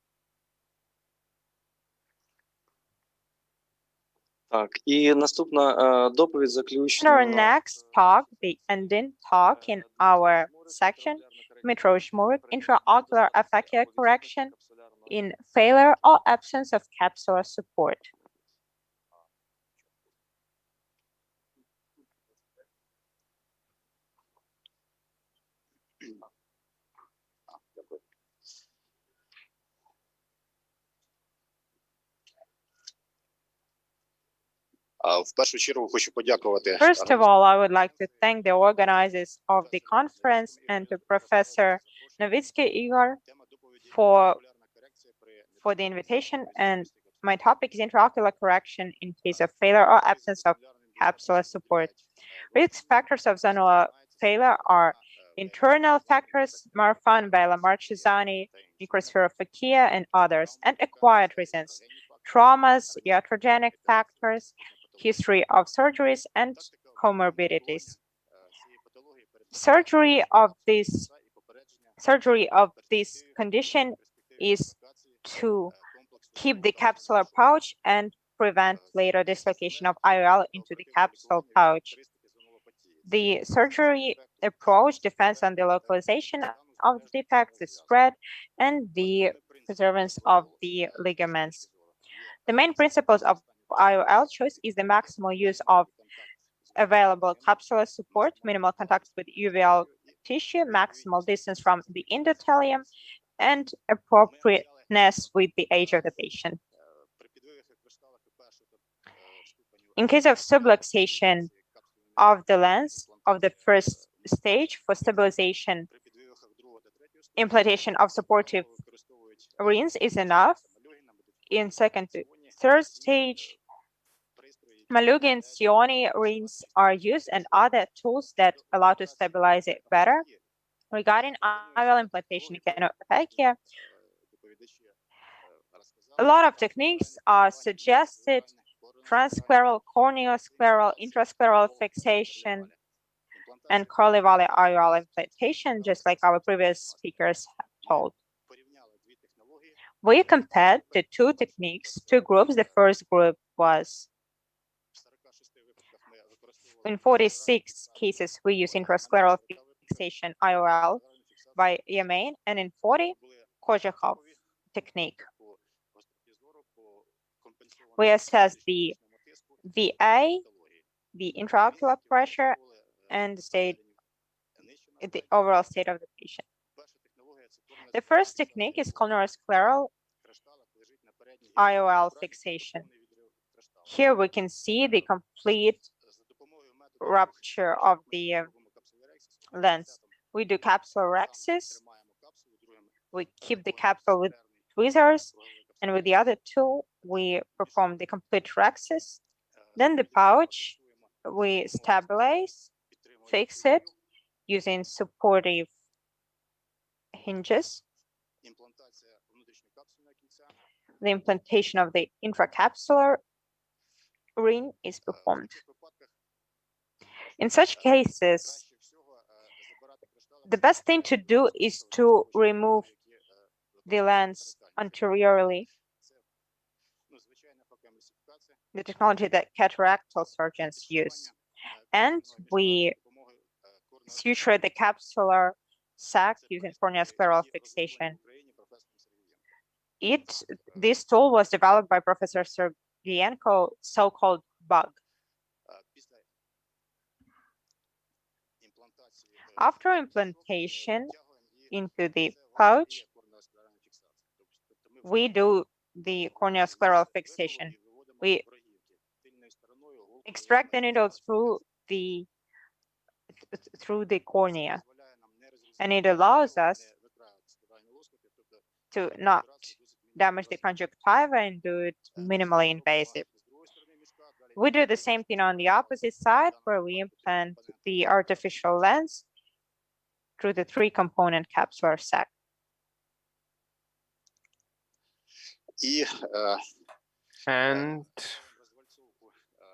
Так, і наступна доповідь In заключна. our next talk, the ending talk in our section, Dmytro Zhmurik, intraocular aphakia correction in failure or absence of capsular support. First of all, I would like to thank the organizers of the conference and to Professor Novitsky Igor for the invitation. And my topic is intraocular correction in case of failure or absence of capsular support. Risk factors of zonal failure are internal factors, Marfan, Bela, Marchesani, microspherophakia, and others, and acquired reasons, traumas, iatrogenic factors, history of surgeries, and comorbidities. Surgery of this condition is to keep the capsular pouch and prevent later dislocation of IOL into the capsule pouch. The surgery approach depends on the localization of the defects, the spread, and the preservance of the ligaments. The main principles of IOL choice is the maximal use of available capsular support, minimal contact with uveal tissue, maximal distance from the endothelium, and appropriateness with the age of the patient. In case of subluxation of the lens of the first stage for stabilization, implantation of supportive rings is enough. In second to third stage, Malugin, Sioni rings are used and other tools that allow to stabilize it better. Regarding IOL implantation in canophakia, a lot of techniques are suggested: transscleral, corneoscleral, intrascleral fixation, and Corley-Valley IOL implantation, just like our previous speakers have told. We compared the two techniques, two groups. The first group was, in 46 cases, we use intrascleral fixation IOL by Yamain, and in 40, Kozykhov technique. We assess the VA, the intraocular pressure, and the overall state of the patient. The first technique is corneoscleral IOL fixation. Here we can see the complete rupture of the lens. We do capsulorhexis. We keep the capsule with tweezers, and with the other two, we perform the complete rhexis. Then the pouch, we stabilize, fix it using supportive hinges. The implantation of the intracapsular ring is performed. In such cases, the best thing to do is to remove the lens anteriorly, the technology that cataractal surgeons use. And we suture the capsular sac using corneoscleral fixation. This tool was developed by Professor Sergeyenko, so-called BUG. After implantation into the pouch, we do the corneoscleral fixation. We extract the needle through the cornea, and it allows us to not damage the conjunctiva and do it minimally invasive. We do the same thing on the opposite side, where we implant the artificial lens through the 3-component capsular sac. And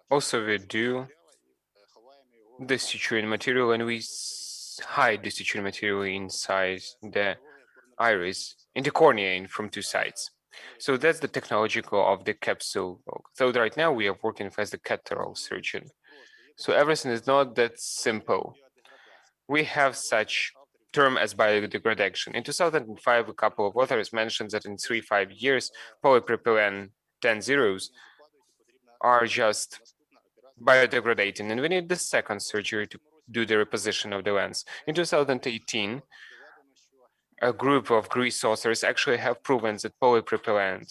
also we do the suturing material, and we hide the suturing material inside the iris, in the cornea, from 2 sides. So that's the technological of the capsule. So right now we are working as the cataractal surgeon. So everything is not that simple. We have such term as biodegradation. In 2005, a couple of authors mentioned that in 3-5 years, polypropylene 10 zeros are just biodegrading, and we need the second surgery to do the reposition of the lens. In 2018, a group of Greece authors actually have proven that polypropylene,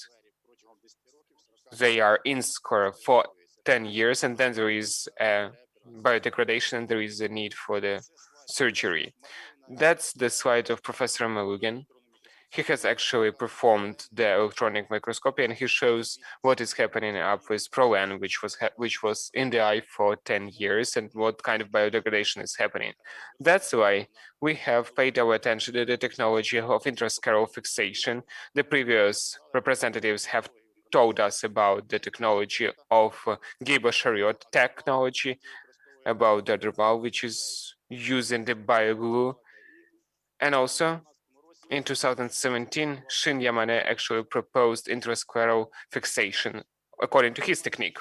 they are in square for 10 years, and then there is a biodegradation, and there is a need for the surgery. That's the slide of Professor Malugin. He has actually performed the electronic microscopy, and he shows what is happening up with Prolan, which was in the eye for 10 years, and what kind of biodegradation is happening. That's why we have paid our attention to the technology of intrascleral fixation. The previous representatives have told us about the technology of Gabor-Chariot technology, about the Dermal, which is using the bioglue, and also in 2017, Shin Yamane actually proposed intrascleral fixation according to his technique.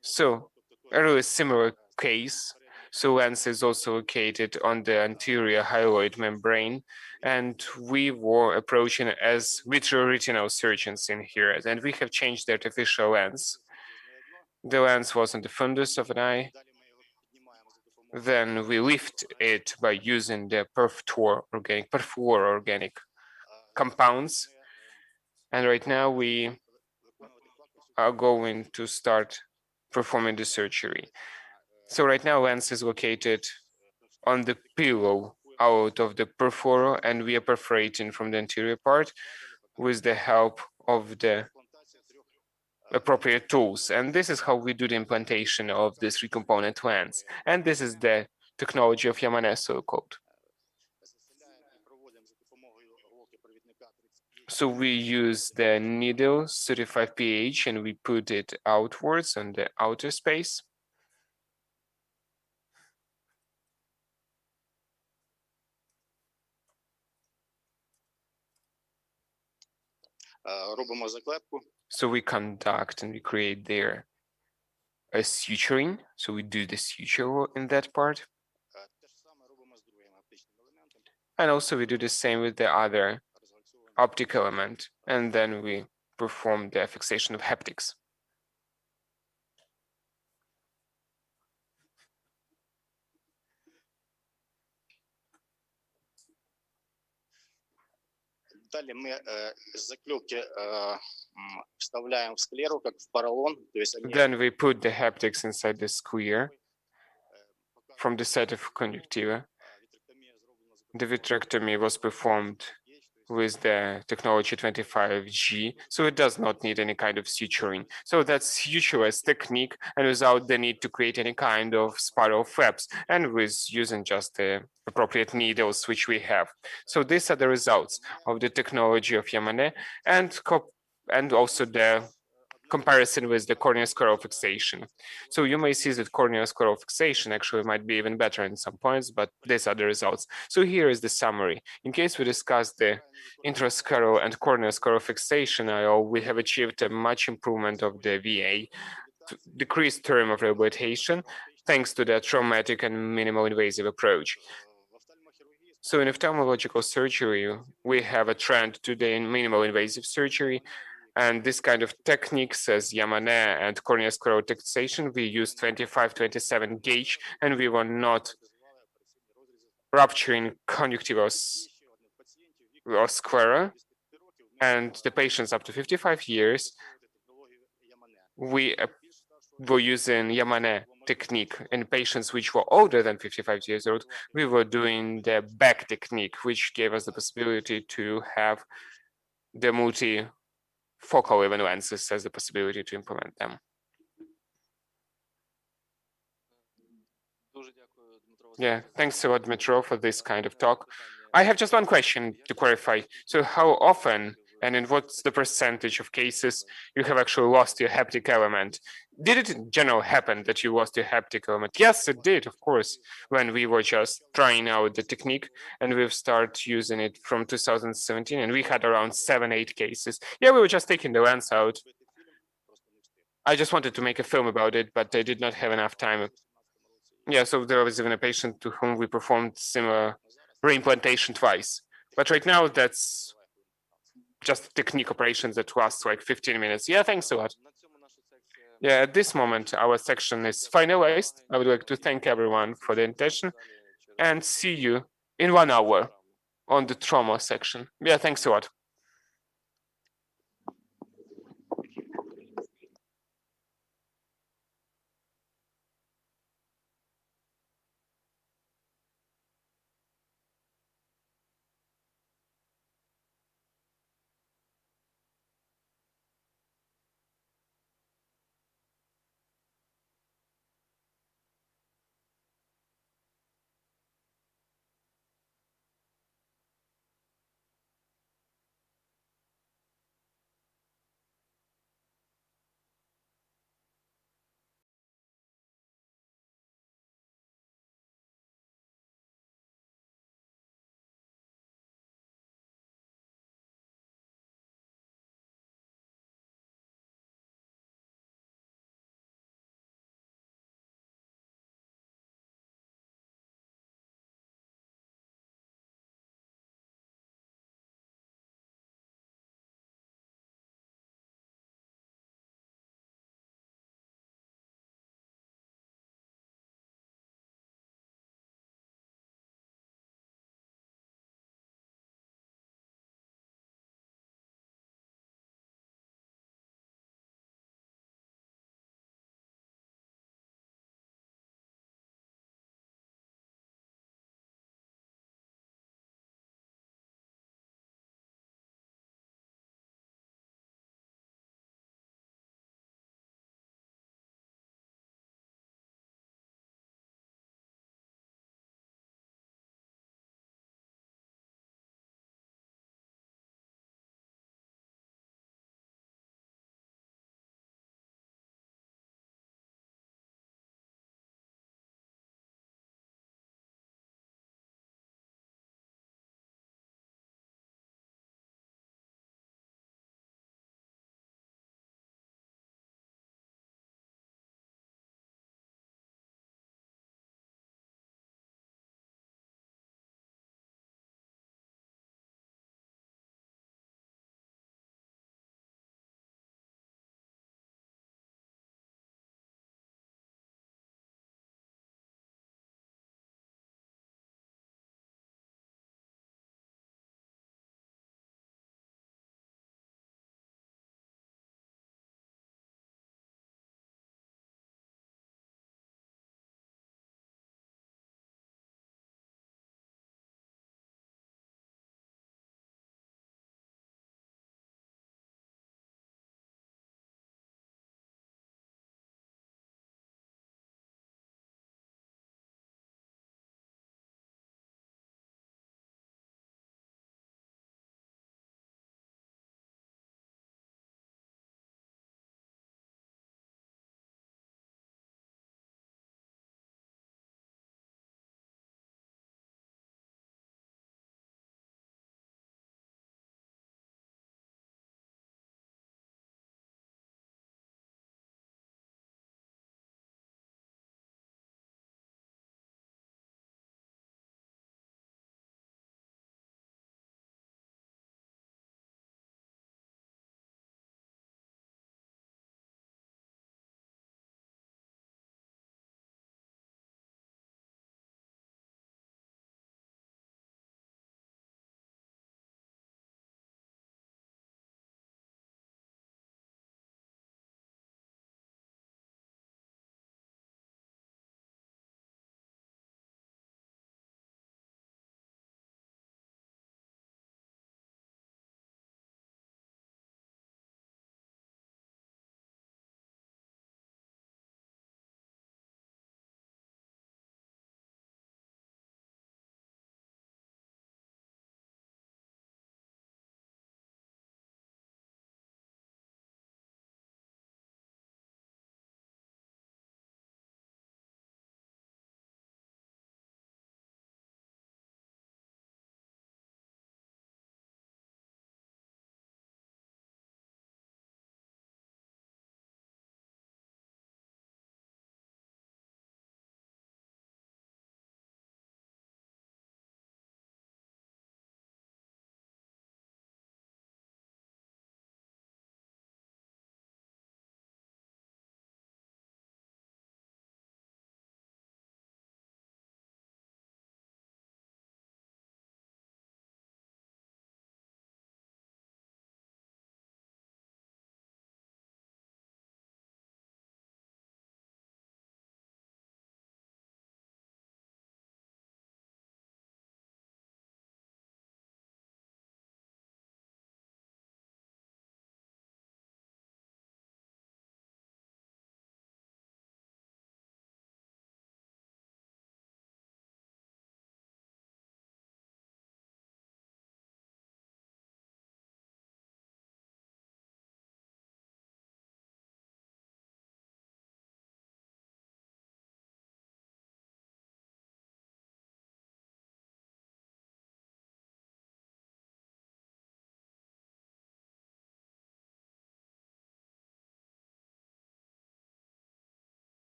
So a really similar case. So lens is also located on the anterior hyaloid membrane, and we were approaching as vitreoretinal surgeons in here, and we have changed the artificial lens. The lens was on the fundus of an eye. Then we lift it by using the perfluoroorganic compounds. And right now we are going to start performing the surgery. So right now lens is located on the pillow out of the perfluoro, and we are perforating from the anterior part with the help of the appropriate tools. And this is how we do the implantation of this 3-component lens. And this is the technology of Yamane, so-called. So we use the needle 35 pH, and we put it outwards on the outer space. So we conduct and we create there a suturing. So we do the suture in that part. And also we do the same with the other optic element, and then we perform the fixation of haptics. Далее мы заклепки вставляем в склеру, как в поролон. То есть они Then we put the haptics inside the square from the set of conjunctiva. The vitrectomy was performed with the technology 25G, so it does not need any kind of suturing. So that's sutureless technique and without the need to create any kind of spiral flaps and with using just the appropriate needles which we have. So these are the results of the technology of Yamane and also the comparison with the corneal scleral fixation. So you may see that corneal scleral fixation actually might be even better in some points, but these are the results. So here is the summary. In case we discuss the intrascleral and corneal scleral fixation, we have achieved a much improvement of the VA, decreased term of rehabilitation, thanks to the traumatic and minimal invasive approach. So in ophthalmological surgery, we have a trend to the minimal invasive surgery. And this kind of techniques as Yamane and corneal scleral fixation, we use 25-27 gauge, and we were not rupturing conjunctival or sclera. And the patients up to 55 years, we were using Yamane technique. In patients which were older than 55 years old, we were doing the back technique, which gave us the possibility to have the multifocal even lenses as the possibility to implement them. Yeah, thanks a lot, Dmitro, for this kind of talk. I have just one question to clarify. So how often and in what's the percentage of cases you have actually lost your haptic element? Did it in general happen that you lost your haptic element? Yes, it did, of course, when we were just trying out the technique and we've started using it from 2017 and we had around 7-8 cases. Yeah, we were just taking the lens out. I just wanted to make a film about it, but I did not have enough time. Yeah, so there was even a patient to whom we performed similar reimplantation twice. But right now, that's just technique operations that lasts like 15 minutes. Yeah, thanks a lot. Yeah, at this moment, our section is finalized. I would like to thank everyone for the attention and see you in 1 hour on the trauma section. Yeah, thanks a lot.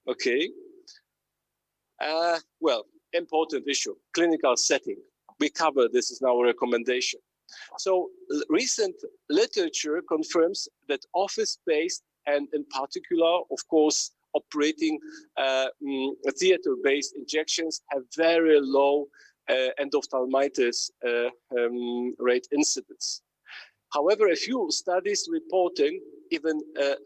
Okay. Well, important issue, clinical setting. We cover this in our recommendation. So recent literature confirms that office-based and in particular, of course, operating theater-based injections have very low endophthalmitis rate incidence. However, a few studies reporting even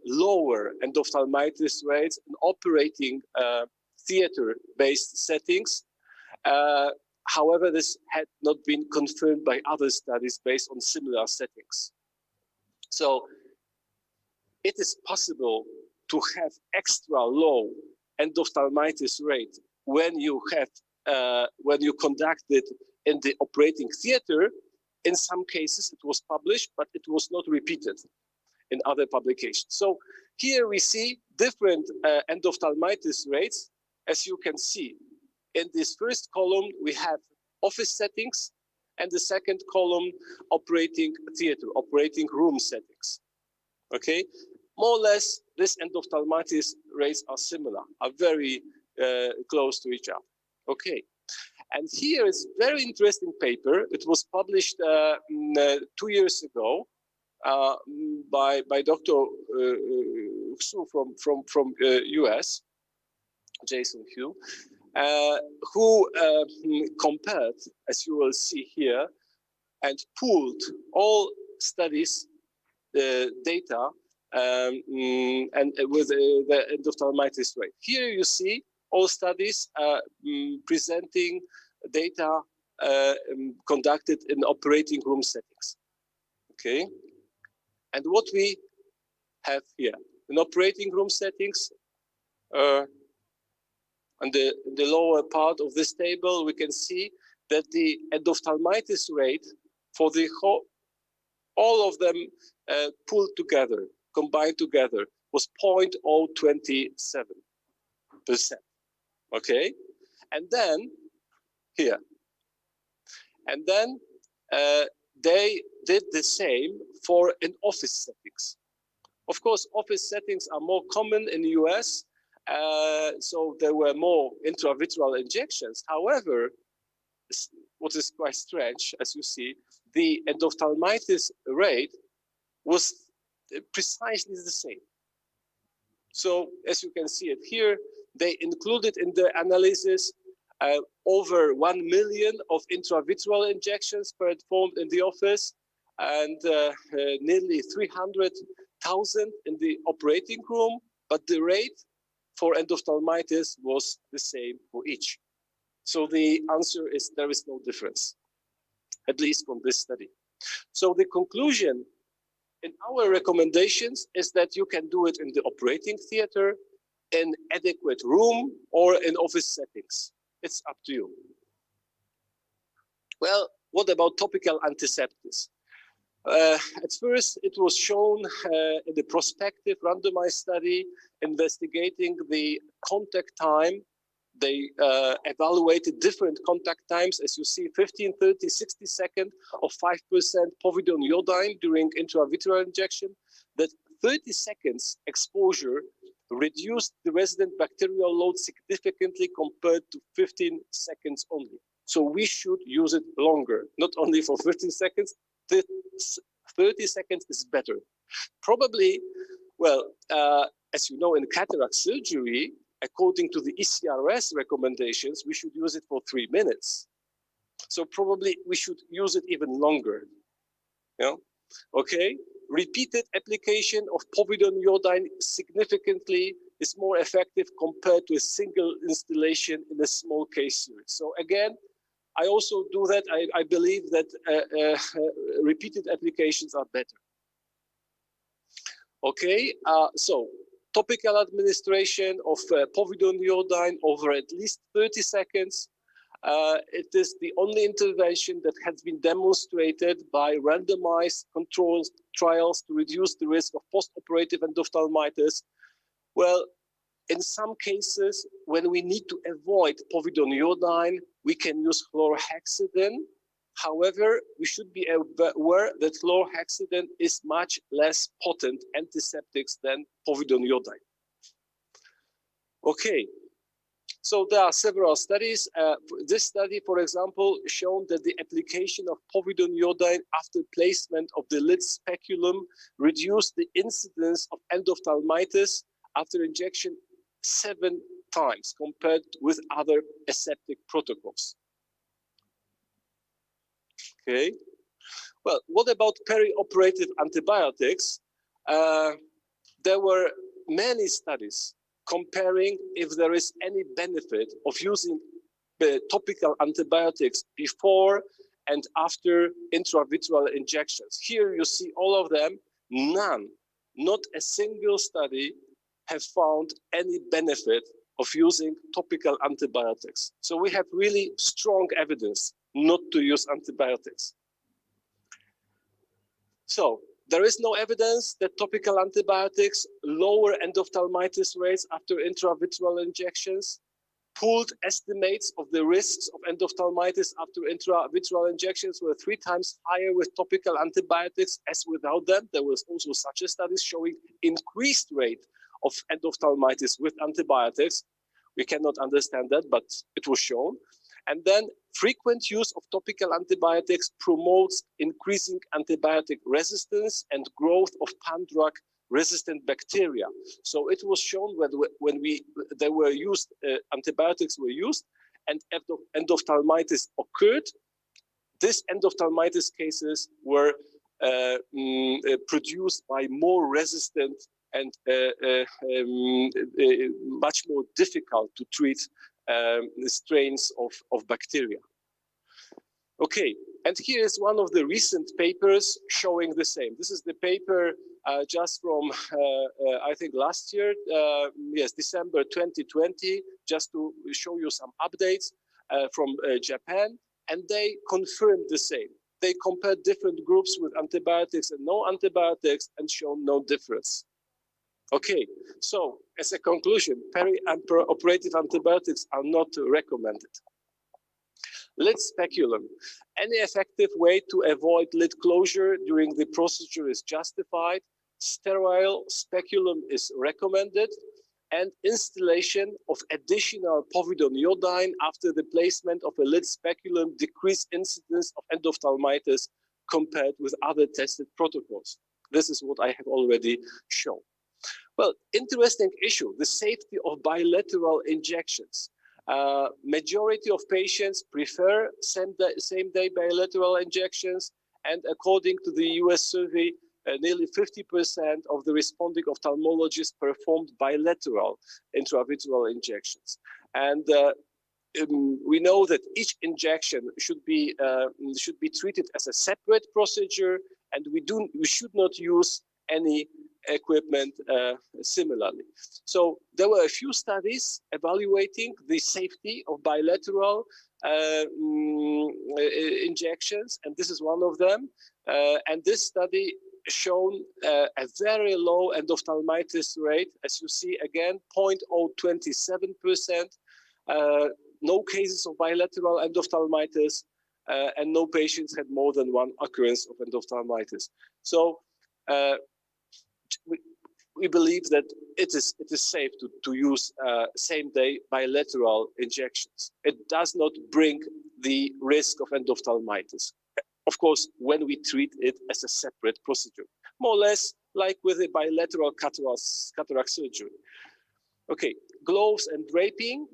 lower endophthalmitis rates in operating theater-based settings. However, this had not been confirmed by other studies based on similar settings. So it is possible to have extra low endophthalmitis rate when you conduct it in the operating theater. In some cases, it was published, but it was not repeated in other publications. So here we see different endophthalmitis rates. As you can see, in this first column, we have office settings, and the second column, operating theater, operating room settings. Okay, more or less, this endophthalmitis rates are similar, are very close to each other. Okay, and here is a very interesting paper. It was published 2 years ago by Dr. Xu from US, Jason Hu, who compared, as you will see here, and pooled all studies data and with the endophthalmitis rate. Here you see all studies presenting data conducted in operating room settings. Okay, and what we have here in operating room settings, on the lower part of this table, we can see that the endophthalmitis rate for the whole, all of them pulled together, combined together, was 0.027%. Okay, and then here, and then they did the same for in office settings. Of course, office settings are more common in the US, so there were more intravitreal injections. However, what is quite strange, as you see, the endophthalmitis rate was precisely the same. So as you can see it here, they included in the analysis over 1 million of intravitreal injections performed in the office and nearly 300,000 in the operating room, but the rate for endophthalmitis was the same for each. So the answer is there is no difference, at least from this study. So the conclusion in our recommendations is that you can do it in the operating theater, in adequate room, or in office settings. It's up to you. Well, what about topical antiseptics? At first, it was shown in the prospective randomized study investigating the contact time. They evaluated different contact times, as you see, 15, 30, 60 seconds of 5% povidone iodine during intravitreal injection. That 30 seconds exposure reduced the resident bacterial load significantly compared to 15 seconds only. So we should use it longer, not only for 15 seconds, 30 seconds is better. Probably, well, as you know, in cataract surgery, according to the ECRS recommendations, we should use it for 3 minutes. So probably we should use it even longer. Yeah? Okay. Repeated application of povidone iodine significantly is more effective compared to a single installation in a small case series. So again, I also do that. I believe that repeated applications are better. Okay, so topical administration of povidone iodine over at least 30 seconds. It is the only intervention that has been demonstrated by randomized controlled trials to reduce the risk of post-operative endophthalmitis. Well, in some cases, when we need to avoid povidone iodine, we can use chlorhexidine. However, we should be aware that chlorhexidine is much less potent antiseptics than povidone iodine. Okay, so there are several studies. This study, for example, shown that the application of povidone iodine after placement of the lid speculum reduced the incidence of endophthalmitis after injection 7 times compared with other aseptic protocols. Okay, well, what about perioperative antibiotics? There were many studies comparing if there is any benefit of using the topical antibiotics before and after intravitreal injections. Here you see all of them, none, not a single study have found any benefit of using topical antibiotics. So we have really strong evidence not to use antibiotics. So there is no evidence that topical antibiotics lower endophthalmitis rates after intravitreal injections. Pooled estimates of the risks of endophthalmitis after intravitreal injections were 3 times higher with topical antibiotics as without them. There was also such a study showing increased rate of endophthalmitis with antibiotics. We cannot understand that, but it was shown. And then frequent use of topical antibiotics promotes increasing antibiotic resistance and growth of pan-drug resistant bacteria. So it was shown when antibiotics were used and endophthalmitis occurred, these endophthalmitis cases were produced by more resistant and much more difficult to treat strains of bacteria. Okay, and here is one of the recent papers showing the same. This is the paper just from, I think last year, yes, December 2020, just to show you some updates from Japan, and they confirmed the same. They compared different groups with antibiotics and no antibiotics and shown no difference. Okay, so as a conclusion, perioperative antibiotics are not recommended. Lid speculum. Any effective way to avoid lid closure during the procedure is justified. Sterile speculum is recommended, and installation of additional povidone iodine after the placement of a lid speculum decreased incidence of endophthalmitis compared with other tested protocols. This is what I have already shown. Well, interesting issue, the safety of bilateral injections. Majority of patients prefer same-day bilateral injections, and according to the US survey, nearly 50% of the responding ophthalmologists performed bilateral intravitreal injections. And we know that each injection should be treated as a separate procedure, and we should not use any equipment similarly. So there were a few studies evaluating the safety of bilateral injections, and this is one of them. And this study shown a very low endophthalmitis rate, as you see again, 0.027%, no cases of bilateral endophthalmitis, and no patients had more than one occurrence of endophthalmitis. So we believe that it is safe to use same-day bilateral injections. It does not bring the risk of endophthalmitis. Of course, when we treat it as a separate procedure, more or less like with a bilateral cataract surgery. Okay, gloves and draping.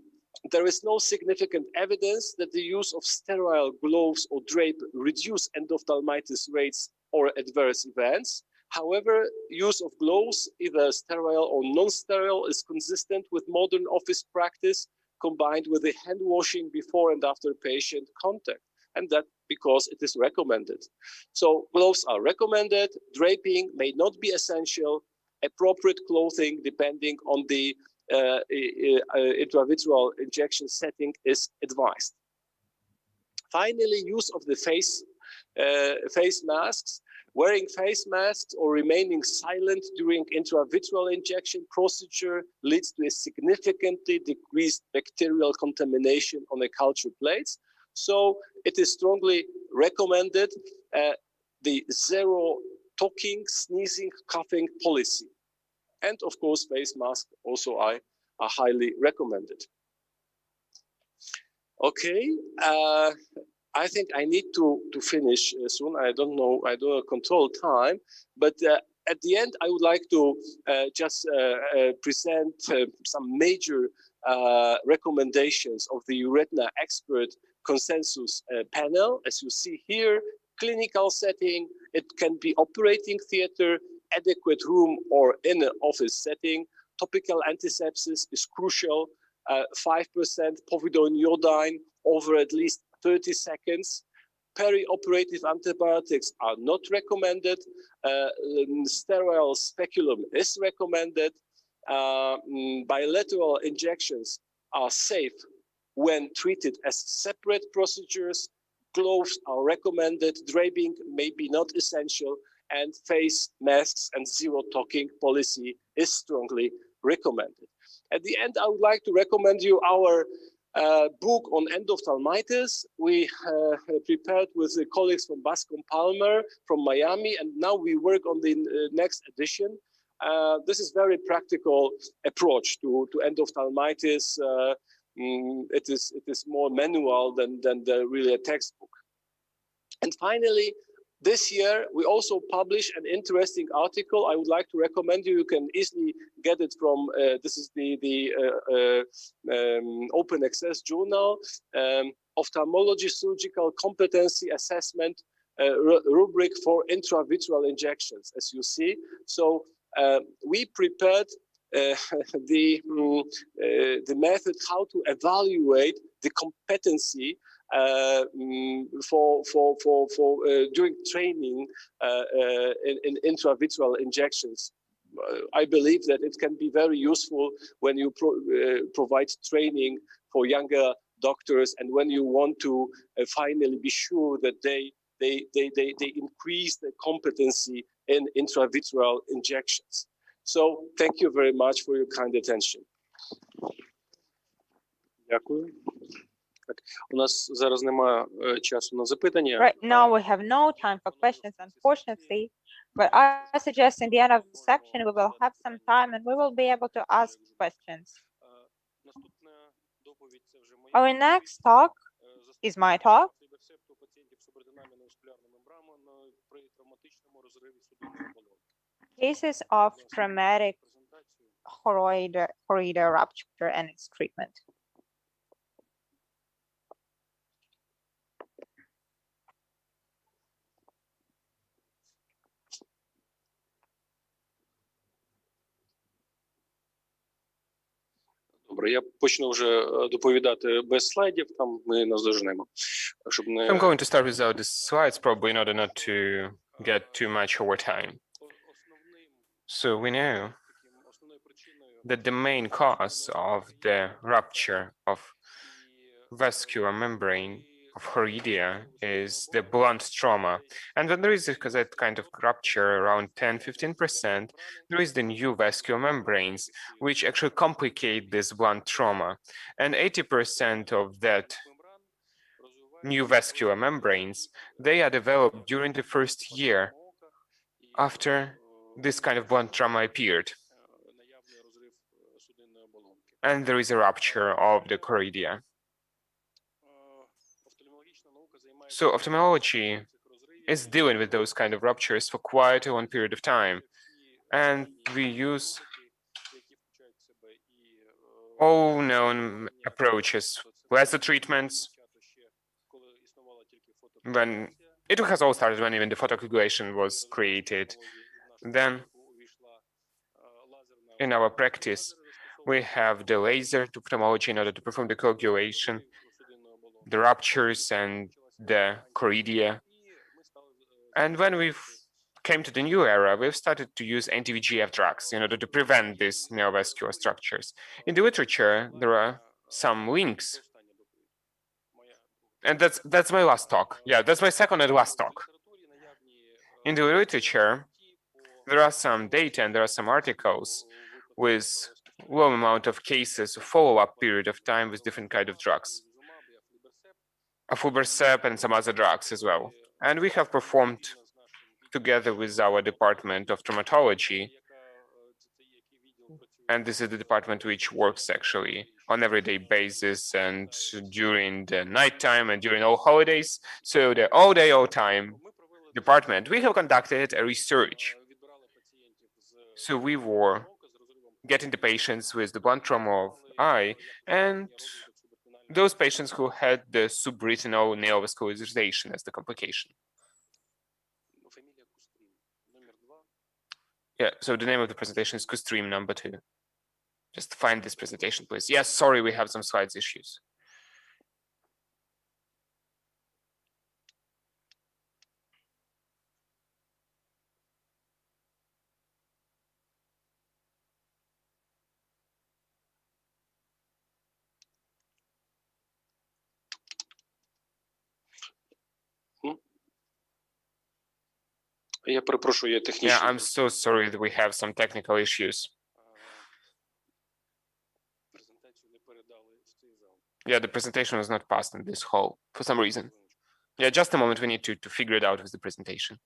There is no significant evidence that the use of sterile gloves or drape reduce endophthalmitis rates or adverse events. However, use of gloves, either sterile or non-sterile, is consistent with modern office practice, combined with the hand washing before and after patient contact, and that because it is recommended. So gloves are recommended, draping may not be essential, appropriate clothing depending on the intravitreal injection setting is advised. Finally, use of the face masks. Wearing face masks or remaining silent during intravitreal injection procedure leads to a significantly decreased bacterial contamination on the culture plates. So it is strongly recommended the zero talking, sneezing, coughing policy. And of course, face masks also are are highly recommended. Okay, I think I need to finish soon. I don't know, I don't control time, but at the end, I would like to just present some major recommendations of the EURETINA expert consensus panel. As you see here, clinical setting, it can be operating theater, adequate room, or in an office setting. Topical antisepsis is crucial. 5% povidone iodine over at least 30 seconds. Perioperative antibiotics are not recommended. Sterile speculum is recommended. Bilateral injections are safe when treated as separate procedures. Gloves are recommended. Draping may be not essential, and face masks and zero talking policy is strongly recommended. At the end, I would like to recommend you our book on endophthalmitis. We prepared with the colleagues from Bascom Palmer from Miami, and now we work on the next edition. This is very practical approach to endophthalmitis. It is more manual than really a textbook. And finally, this year, we also publish an interesting article. I would like to recommend you. You can easily get it from, this is the open access journal, Ophthalmology Surgical Competency Assessment Rubric for Intravitreal Injections, as you see. So we prepared the method how to evaluate the competency during training in intravitreal injections. I believe that it can be very useful when you provide training for younger doctors, and when you want to finally be sure that they increase their competency in intravitreal injections. So thank you very much for your kind attention. Дякую. Так, у нас зараз немає часу на запитання. Right now we have no time for questions, unfortunately, but I suggest in the end of the section we will have some time and we will be able to ask questions. Our next talk is my talk. Cases of traumatic choroidal rupture and its treatment. Добре, я почну вже доповідати без слайдів, там ми наздоженемо, щоб не... I'm going to start without the slides, probably in order not to get too much over time. So we know that the main cause of the rupture of vascular membrane of choroidea is the blunt trauma. And when there is that kind of rupture, around 10–15%, there is the new vascular membranes, which actually complicate this blunt trauma. And 80% of that new vascular membranes, they are developed during the first year after this kind of blunt trauma appeared. And there is a rupture of the choroidea. So ophthalmology is dealing with those kind of ruptures for quite a long period of time. And we use all known approaches, laser treatments. When it has all started when even the photocoagulation was created. Then in our practice, we have the laser ophthalmology in order to perform the coagulation, the ruptures and the choroidea. And when we came to the new era, we've started to use anti-VEGF drugs in order to prevent these neovascular structures. In the literature, there are some links. And that's my last talk. Yeah, that's my second and last talk. In the literature, there are some data and there are some articles with low amount of cases, a follow-up period of time with different kind of drugs. Aflibercept and some other drugs as well. And we have performed together with our department of traumatology And this is the department which works actually on everyday basis and during the nighttime and during all holidays. So the all day, all time department, we have conducted a research. So we were getting the patients with the blunt trauma of eye and those patients who had the subretinal neovascularization as the complication. Yeah, so the name of the presentation is Kustream number 2. Just find this presentation, please. Yes, sorry, we have some slides issues. Я перепрошую, є Yeah, технічні. I'm so sorry that we have some technical issues. Yeah, the presentation was not passed in this hall for some reason. Yeah, just a moment, we need to figure it out with the presentation.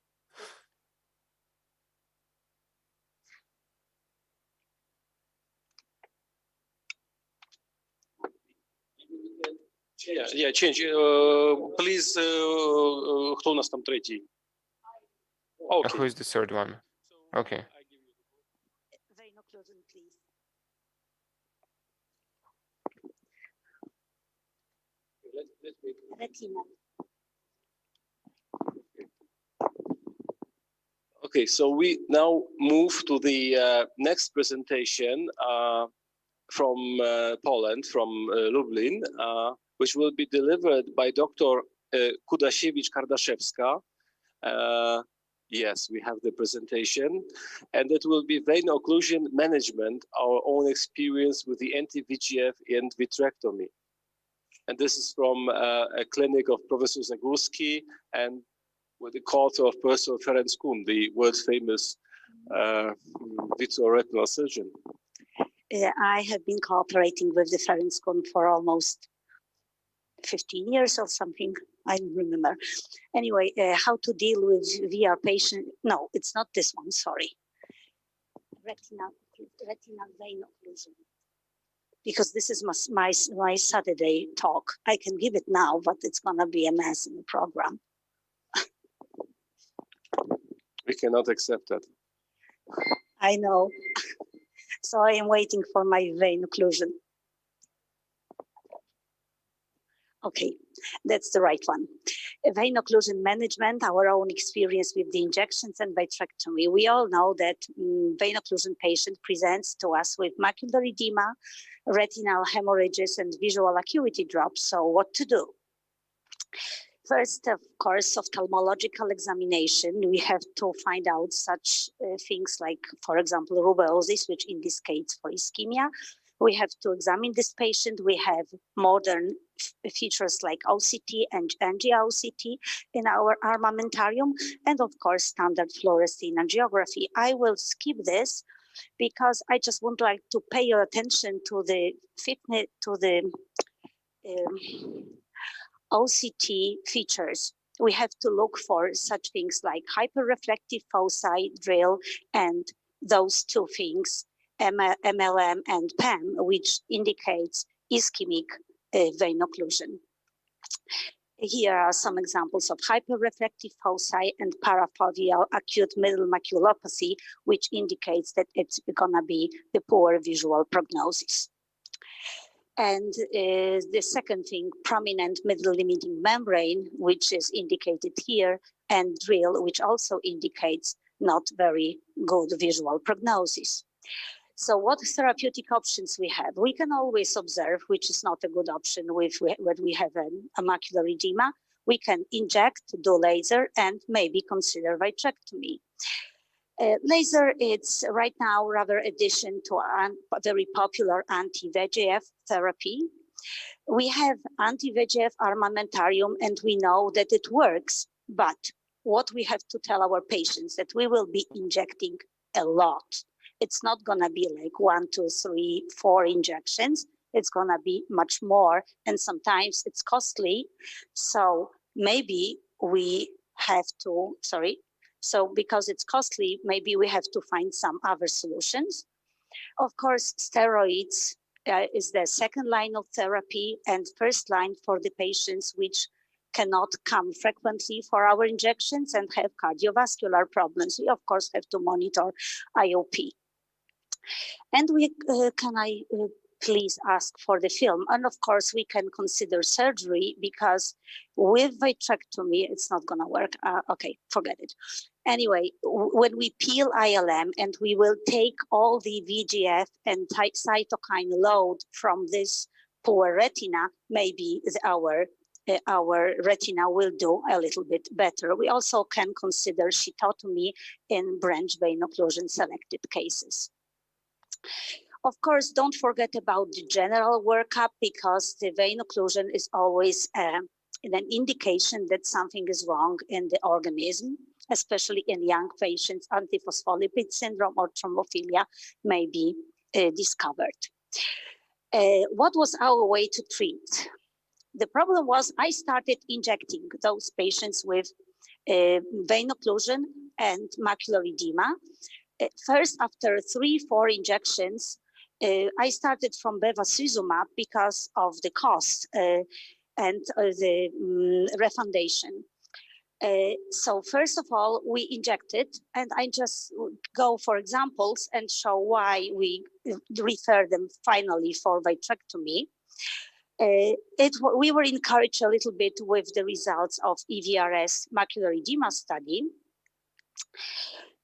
Yeah, change. Please, хто у нас там третій? Who is the third one? Okay. Okay, so we now move to the next presentation from Poland, from Lublin, which will be delivered by Dr. Kudasiewicz-Kardaszewska. Yes, we have the presentation, and it will be vein occlusion management, our own experience with the anti-VEGF and vitrectomy. And this is from a clinic of Professor Zagórski and with the co-author of Professor Ferenc Kuhn, the world-famous vitreoretinal surgeon. I have been cooperating with the Ferenc Kuhn for almost 15 years or something. I don't remember. Anyway, how to deal with VR patient? No, it's not this one. Sorry. Retinal vein occlusion. Because this is my Saturday talk. I can give it now, but it's gonna be a mess in the program. We cannot accept that. I know. So I am waiting for my vein occlusion. Okay, that's the right one. Vein occlusion management, our own experience with the injections and vitrectomy. We all know that vein occlusion patient presents to us with macular edema, retinal hemorrhages, and visual acuity drops. So what to do? First, of course, ophthalmological examination. We have to find out such things like, for example, rubeosis, which indicates for ischemia. We have to examine this patient. We have modern features like OCT and angio-OCT in our armamentarium, and of course, standard fluorescein angiography. I will skip this because I just would like to pay your attention to the fitness, to the OCT features. We have to look for such things like hyperreflective foci drill and those two things, MLM and PEM, which indicates ischemic vein occlusion. Here are some examples of hyperreflective foci and parafoveal acute middle maculopathy, which indicates that it's gonna be the poor visual prognosis. And the second thing, prominent middle limiting membrane, which is indicated here, and drill, which also indicates not very good visual prognosis. So what therapeutic options we have? We can always observe, which is not a good option when we have a macular edema. We can inject, do laser, and maybe consider vitrectomy. Laser, it's right now rather addition to a very popular anti-VEGF therapy. We have anti-VEGF armamentarium, and we know that it works, but what we have to tell our patients that we will be injecting a lot. It's not gonna be like 1, 2, 3, 4 injections. It's gonna be much more, and sometimes it's costly. So maybe we have to, so because it's costly, maybe we have to find some other solutions. Of course, steroids is the second line of therapy and first line for the patients which cannot come frequently for our injections and have cardiovascular problems. We, of course, have to monitor IOP. And can I please ask for the film? And of course, we can consider surgery because with vitrectomy, it's not going to work. Okay, forget it. Anyway, when we peel ILM and we will take all the VEGF and cytokine load from this poor retina, maybe our retina will do a little bit better. We also can consider schistotomy in branch vein occlusion selected cases. Of course, don't forget about the general workup because the vein occlusion is always an indication that something is wrong in the organism, especially in young patients. Antiphospholipid syndrome or thrombophilia may be discovered. What was our way to treat? The problem was I started injecting those patients with vein occlusion and macular edema. First, after 3-4 injections, I started from bevacizumab because of the cost and the refundation. So first of all, we injected, and I just go for examples and show why we refer them finally for vitrectomy. We were encouraged a little bit with the results of EVRS macular edema study.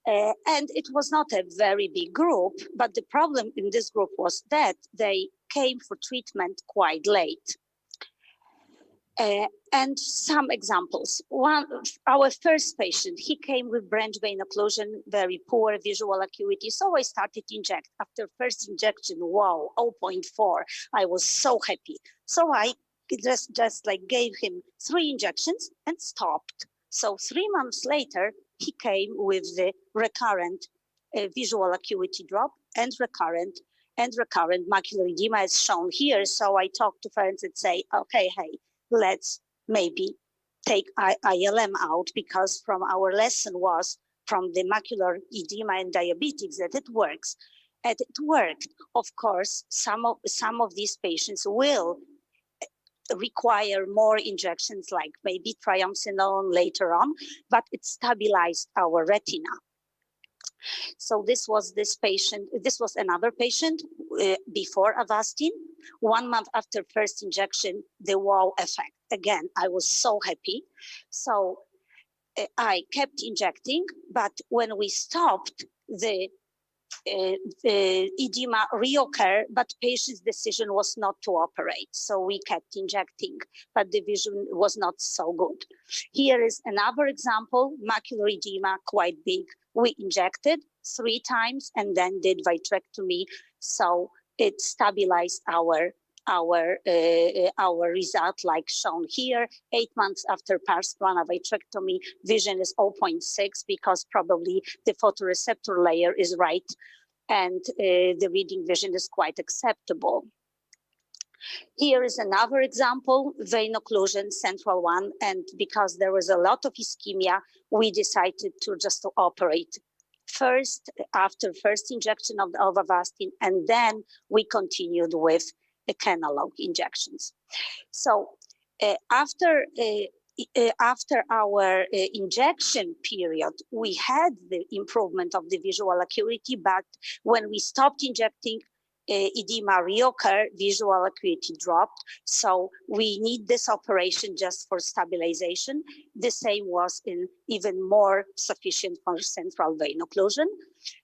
And it was not a very big group, but the problem in this group was that they came for treatment quite late. And some examples. Our first patient, he came with branch vein occlusion, very poor visual acuity. So I started to inject. After first injection, wow, 0.4. I was so happy. So I just like gave him 3 injections and stopped. So 3 months later, he came with the recurrent visual acuity drop and recurrent macular edema as shown here. So I talk to parents and say, okay, hey, let's maybe take ILM out because from our lesson was from the macular edema and diabetics that it works. And it worked. Of course, some of these patients will require more injections like maybe triamcinolone later on, but it stabilized our retina. So this was another patient before Avastin. 1 month after first injection, the wow effect. Again, I was so happy. So I kept injecting, but when we stopped, the edema reoccurred, but patient's decision was not to operate. So we kept injecting, but the vision was not so good. Here is another example, macular edema, quite big. We injected 3 times and then did vitrectomy. So it stabilized our result like shown here. 8 months after Pars-Plana vitrectomy, vision is 0.6 because probably the photoreceptor layer is right and the reading vision is quite acceptable. Here is another example, vein occlusion, central one, and because there was a lot of ischemia, we decided to just operate first after first injection of Avastin, and then we continued with Kenalog injections. So after our injection period, we had the improvement of the visual acuity, but when we stopped injecting, edema reoccurred, visual acuity dropped. So we need this operation just for stabilization. The same was in even more sufficient for central vein occlusion.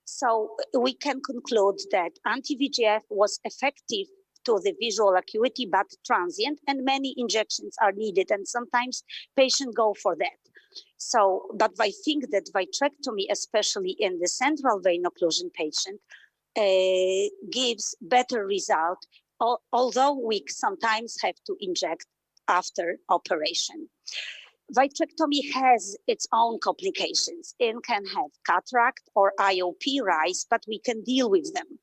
So we can conclude that anti-VEGF was effective to the visual acuity, but transient, and many injections are needed, and sometimes patients go for that. So, but I think that vitrectomy, especially in the central vein occlusion patient, gives better result, although we sometimes have to inject after operation. Vitrectomy has its own complications. It can have cataract or IOP rise, but we can deal with them.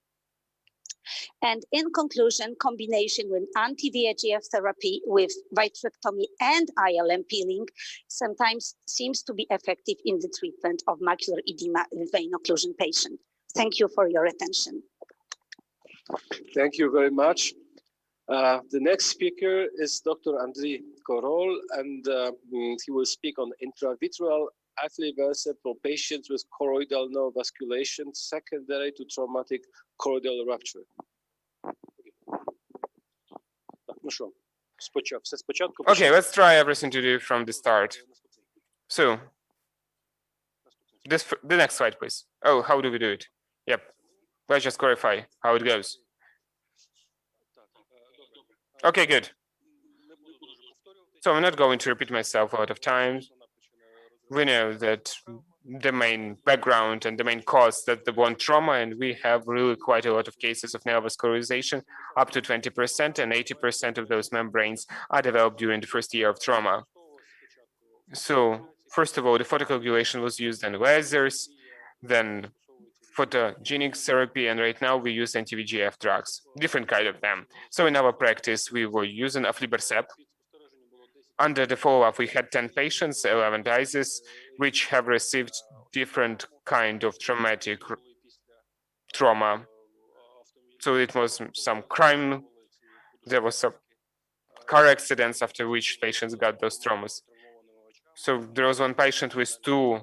And in conclusion, combination with anti-VEGF therapy with vitrectomy and ILM peeling sometimes seems to be effective in the treatment of macular edema in vein occlusion patients. Thank you for your attention. Thank you very much. The next speaker is Dr. Andriy Korol, and he will speak on intravitreal aflibercept for patients with choroidal neovasculation secondary to traumatic choroidal rupture. Okay, let's try everything to do from the start. So, the next slide, please. Oh, how do we do it? Yep. Let's just clarify how it goes. Okay, good. So I'm not going to repeat myself a lot of times. We know that the main background and the main cause that the one trauma, and we have really quite a lot of cases of neovascularization, up to 20%, and 80% of those membranes are developed during the first year of trauma. So first of all, the photocoagulation was used in lasers, then photogenic therapy, and right now we use anti-VEGF drugs, different kind of them. So in our practice, we were using aflibercept. Under the follow-up, we had 10 patients, 11 diseases, which have received different kind of traumatic trauma. So it was some crime, there was some car accidents after which patients got those traumas. So there was one patient with two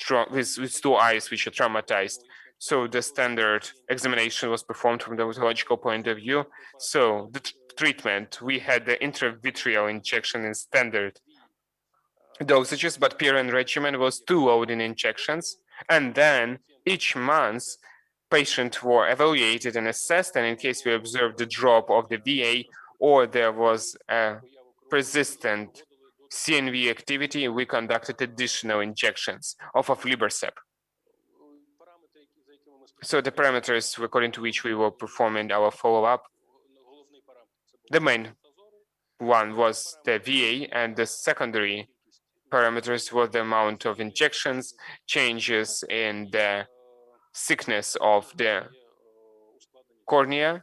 eyes which are traumatized. So the standard examination was performed from the pathological point of view. So the treatment, we had the intravitreal injection in standard dosages, but PRN regimen was 2 loading injections. And then each month, patients were evaluated and assessed. And in case we observed the drop of the VA or there was a persistent CNV activity, we conducted additional injections of aflibercept. So the parameters according to which we were performing our follow-up, the main one was the VA, and the secondary parameters were the amount of injections, changes in the thickness of the cornea,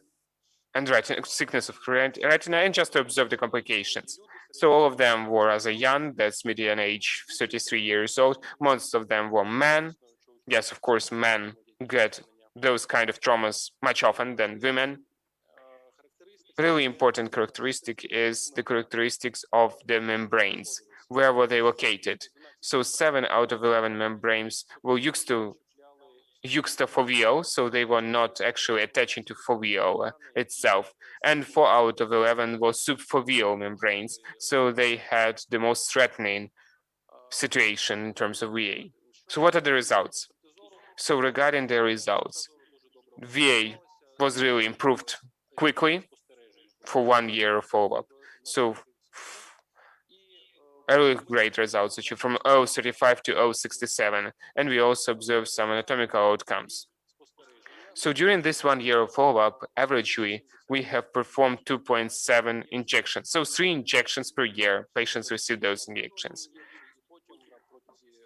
and retina, thickness of retina, and just to observe the complications. So all of them were as a young, that's median age 33 years old. Most of them were men. Yes, of course, men get those kind of traumas much often than women. Really important characteristic is the characteristics of the membranes. Where were they located? So 7 out of 11 membranes were juxtafoveal, so they were not actually attaching to foveal itself. And 4 out of 11 were subfoveal membranes, so they had the most threatening situation in terms of VA. So what are the results? So regarding the results, VA was really improved quickly for 1 year of follow-up. So really great results achieved from 0.35 to 0.67, and we also observed some anatomical outcomes. So during this 1 year of follow-up, averagely, we have performed 2.7 injections. So 3 injections per year, patients receive those injections.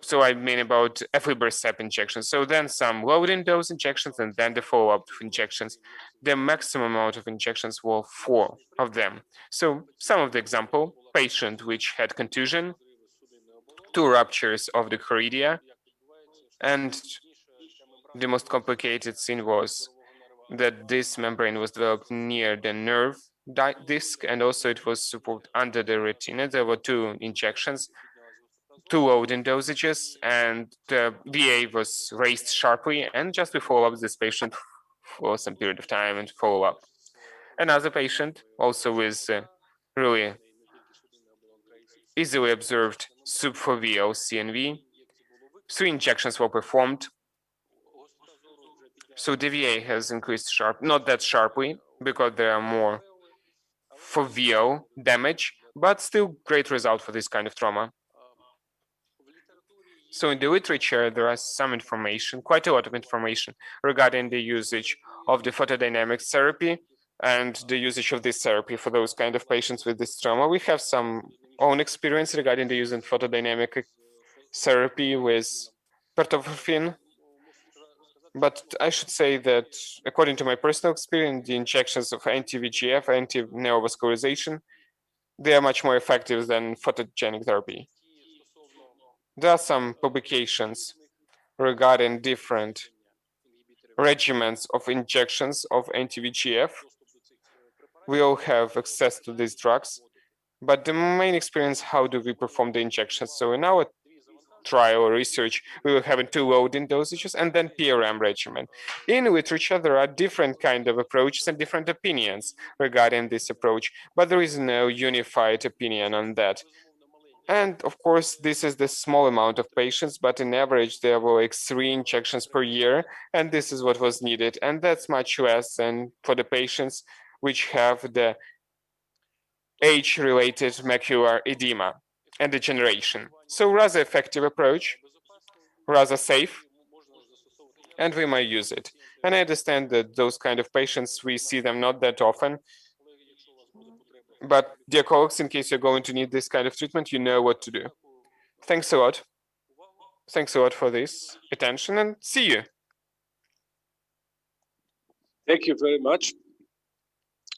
So I mean about aflibercept injections. So then some loading dose injections and then the follow-up injections. The maximum amount of injections were 4 of them. So some of the example, patient which had contusion, 2 ruptures of the choroidea, and the most complicated thing was that this membrane was developed near the nerve disc, and also it was supported under the retina. There were 2 injections, 2 loading dosages, and the VA was raised sharply, and just to follow up this patient for some period of time and follow up. Another patient, also with really easily observed subfoveal CNV, 3 injections were performed. So the VA has increased not that sharply, because there are more foveal damage, but still great result for this kind of trauma. So in the literature, there is some information, quite a lot of information regarding the usage of the photodynamic therapy and the usage of this therapy for those kind of patients with this trauma. We have some own experience regarding the use of photodynamic therapy with pertofurfin. But I should say that according to my personal experience, the injections of anti-VEGF, anti-neovascularization, they are much more effective than photogenic therapy. There are some publications regarding different regimens of injections of anti-VEGF. We all have access to these drugs, but the main experience, how do we perform the injections? So in our trial or research, we were having 2 loading dosages and then PRM regimen. In literature, there are different kind of approaches and different opinions regarding this approach, but there is no unified opinion on that. And of course, this is the small amount of patients, but in average, there were like 3 injections per year, and this is what was needed. And that's much less than for the patients which have the age-related macular edema and degeneration. So rather effective approach, rather safe, and we might use it. And I understand that those kind of patients, we see them not that often. But dear colleagues, in case you're going to need this kind of treatment, you know what to do. Thanks a lot. Thanks a lot for this attention, and see you. Thank you very much.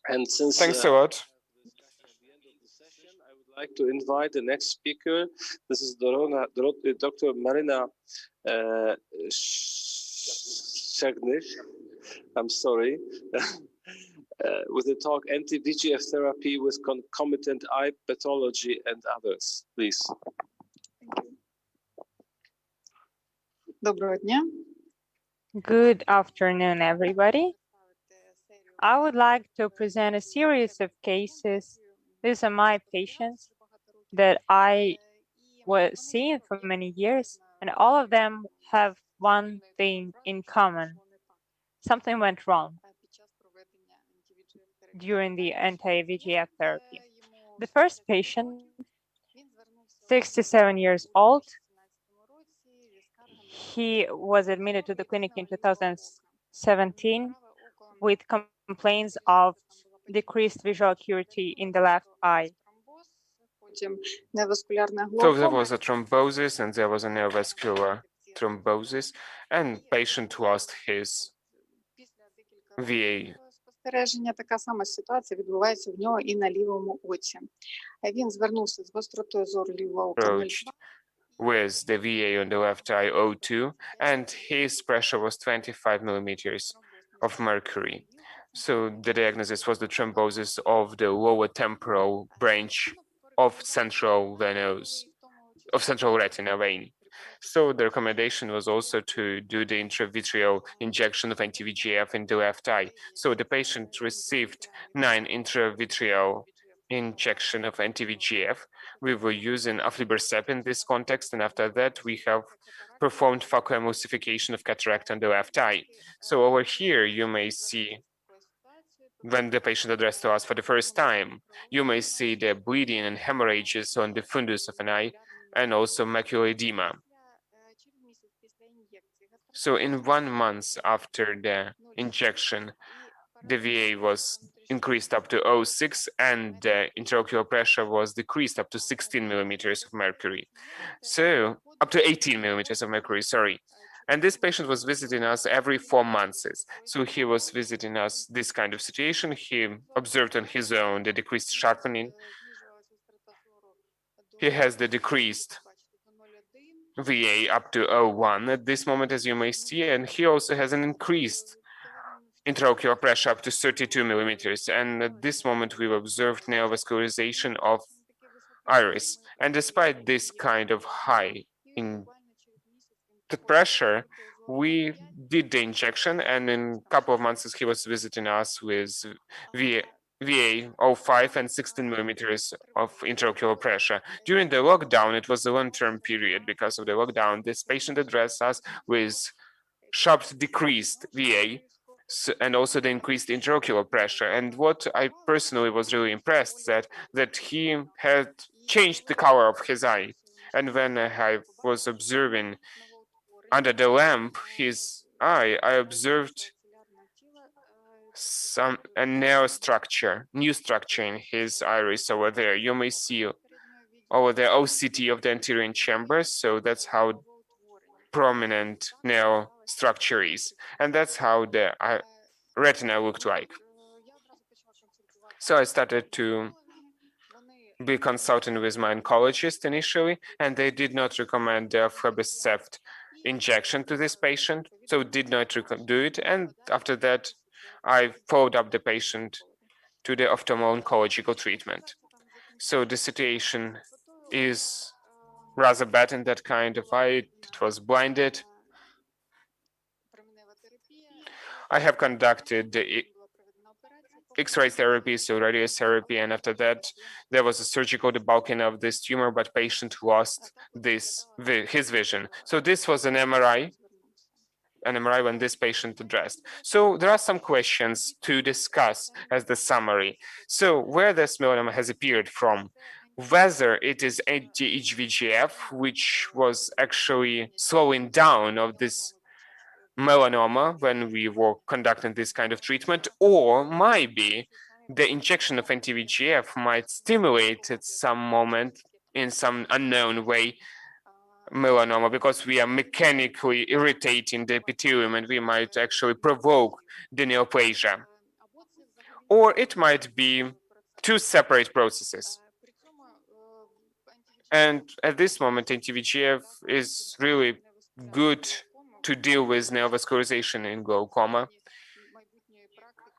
And since Thanks a lot. I would like to invite the next speaker. This is Dr. Marina Shagnish. I'm sorry. With the talk anti-VEGF therapy with concomitant eye pathology and others. Please. Доброго дня. Good afternoon, everybody. I would like to present a series of cases. These are my patients that I was seeing for many years, and all of them have one thing in common. Something went wrong during the anti-VEGF therapy. The first patient, 67 years old, he was admitted to the clinic in 2017 with complaints of decreased visual acuity in the left eye. So there was a thrombosis and there was a neovascular thrombosis, and patient lost his VA. Спостереження, така сама ситуація відбувається в нього і на лівому оці. Він звернувся з гостротою зору лівого ока 0,2. With the VA on the left eye O2, and his pressure was 25 millimeters of mercury. So the diagnosis was the thrombosis of the lower temporal branch of central retina vein. So the recommendation was also to do the intravitreal injection of anti-VEGF in the left eye. So the patient received 9 intravitreal injection of anti-VEGF. We were using aflibercept in this context, and after that we have performed phacoemulsification of cataract on the left eye. So over here you may see, when the patient addressed to us for the first time, you may see the bleeding and hemorrhages on the fundus of an eye, and also macular edema. So in 1 month after the injection, the VA was increased up to 0.6 and the intraocular pressure was decreased up to 16 millimeters of mercury. So up to 18 millimeters of mercury, sorry. And this patient was visiting us every 4 months. So he was visiting us this kind of situation. He observed on his own the decreased sharpening. He has the decreased VA up to 0.1 at this moment, as you may see, and he also has an increased intraocular pressure up to 32 millimeters. And at this moment, we've observed neovascularization of iris. And despite this kind of high in the pressure, we did the injection, and in a couple of months, he was visiting us with VA 0.5 and 16 millimeters of intraocular pressure. During the lockdown, it was a long-term period. Because of the lockdown, this patient addressed us with sharp decreased VA, and also the increased intraocular pressure. And what I personally was really impressed that he had changed the color of his eye. And when I was observing under the lamp his eye, I observed a new structure in his iris over there. You may see over the OCT of the anterior chamber. So that's how prominent neo structure is, and that's how the retina looked like. So I started to be consulting with my oncologist initially, and they did not recommend the aflibercept injection to this patient, so did not do it. And after that, I followed up the patient to the ophthalmo-oncological treatment. So the situation is rather bad in that kind of eye. It was blinded. I have conducted the X-ray therapy, so radiotherapy, and after that, there was a surgical debulking of this tumor, but patient lost his vision. So this was an MRI when this patient addressed. So there are some questions to discuss as the summary. So where this melanoma has appeared from, whether it is anti-HVEGF, which was actually slowing down of this melanoma when we were conducting this kind of treatment, or maybe the injection of anti-VEGF might stimulate at some moment in some unknown way melanoma, because we are mechanically irritating the epithelium and we might actually provoke the neoplasia. Or it might be two separate processes. And at this moment, anti-VEGF is really good to deal with neovascularization in glaucoma.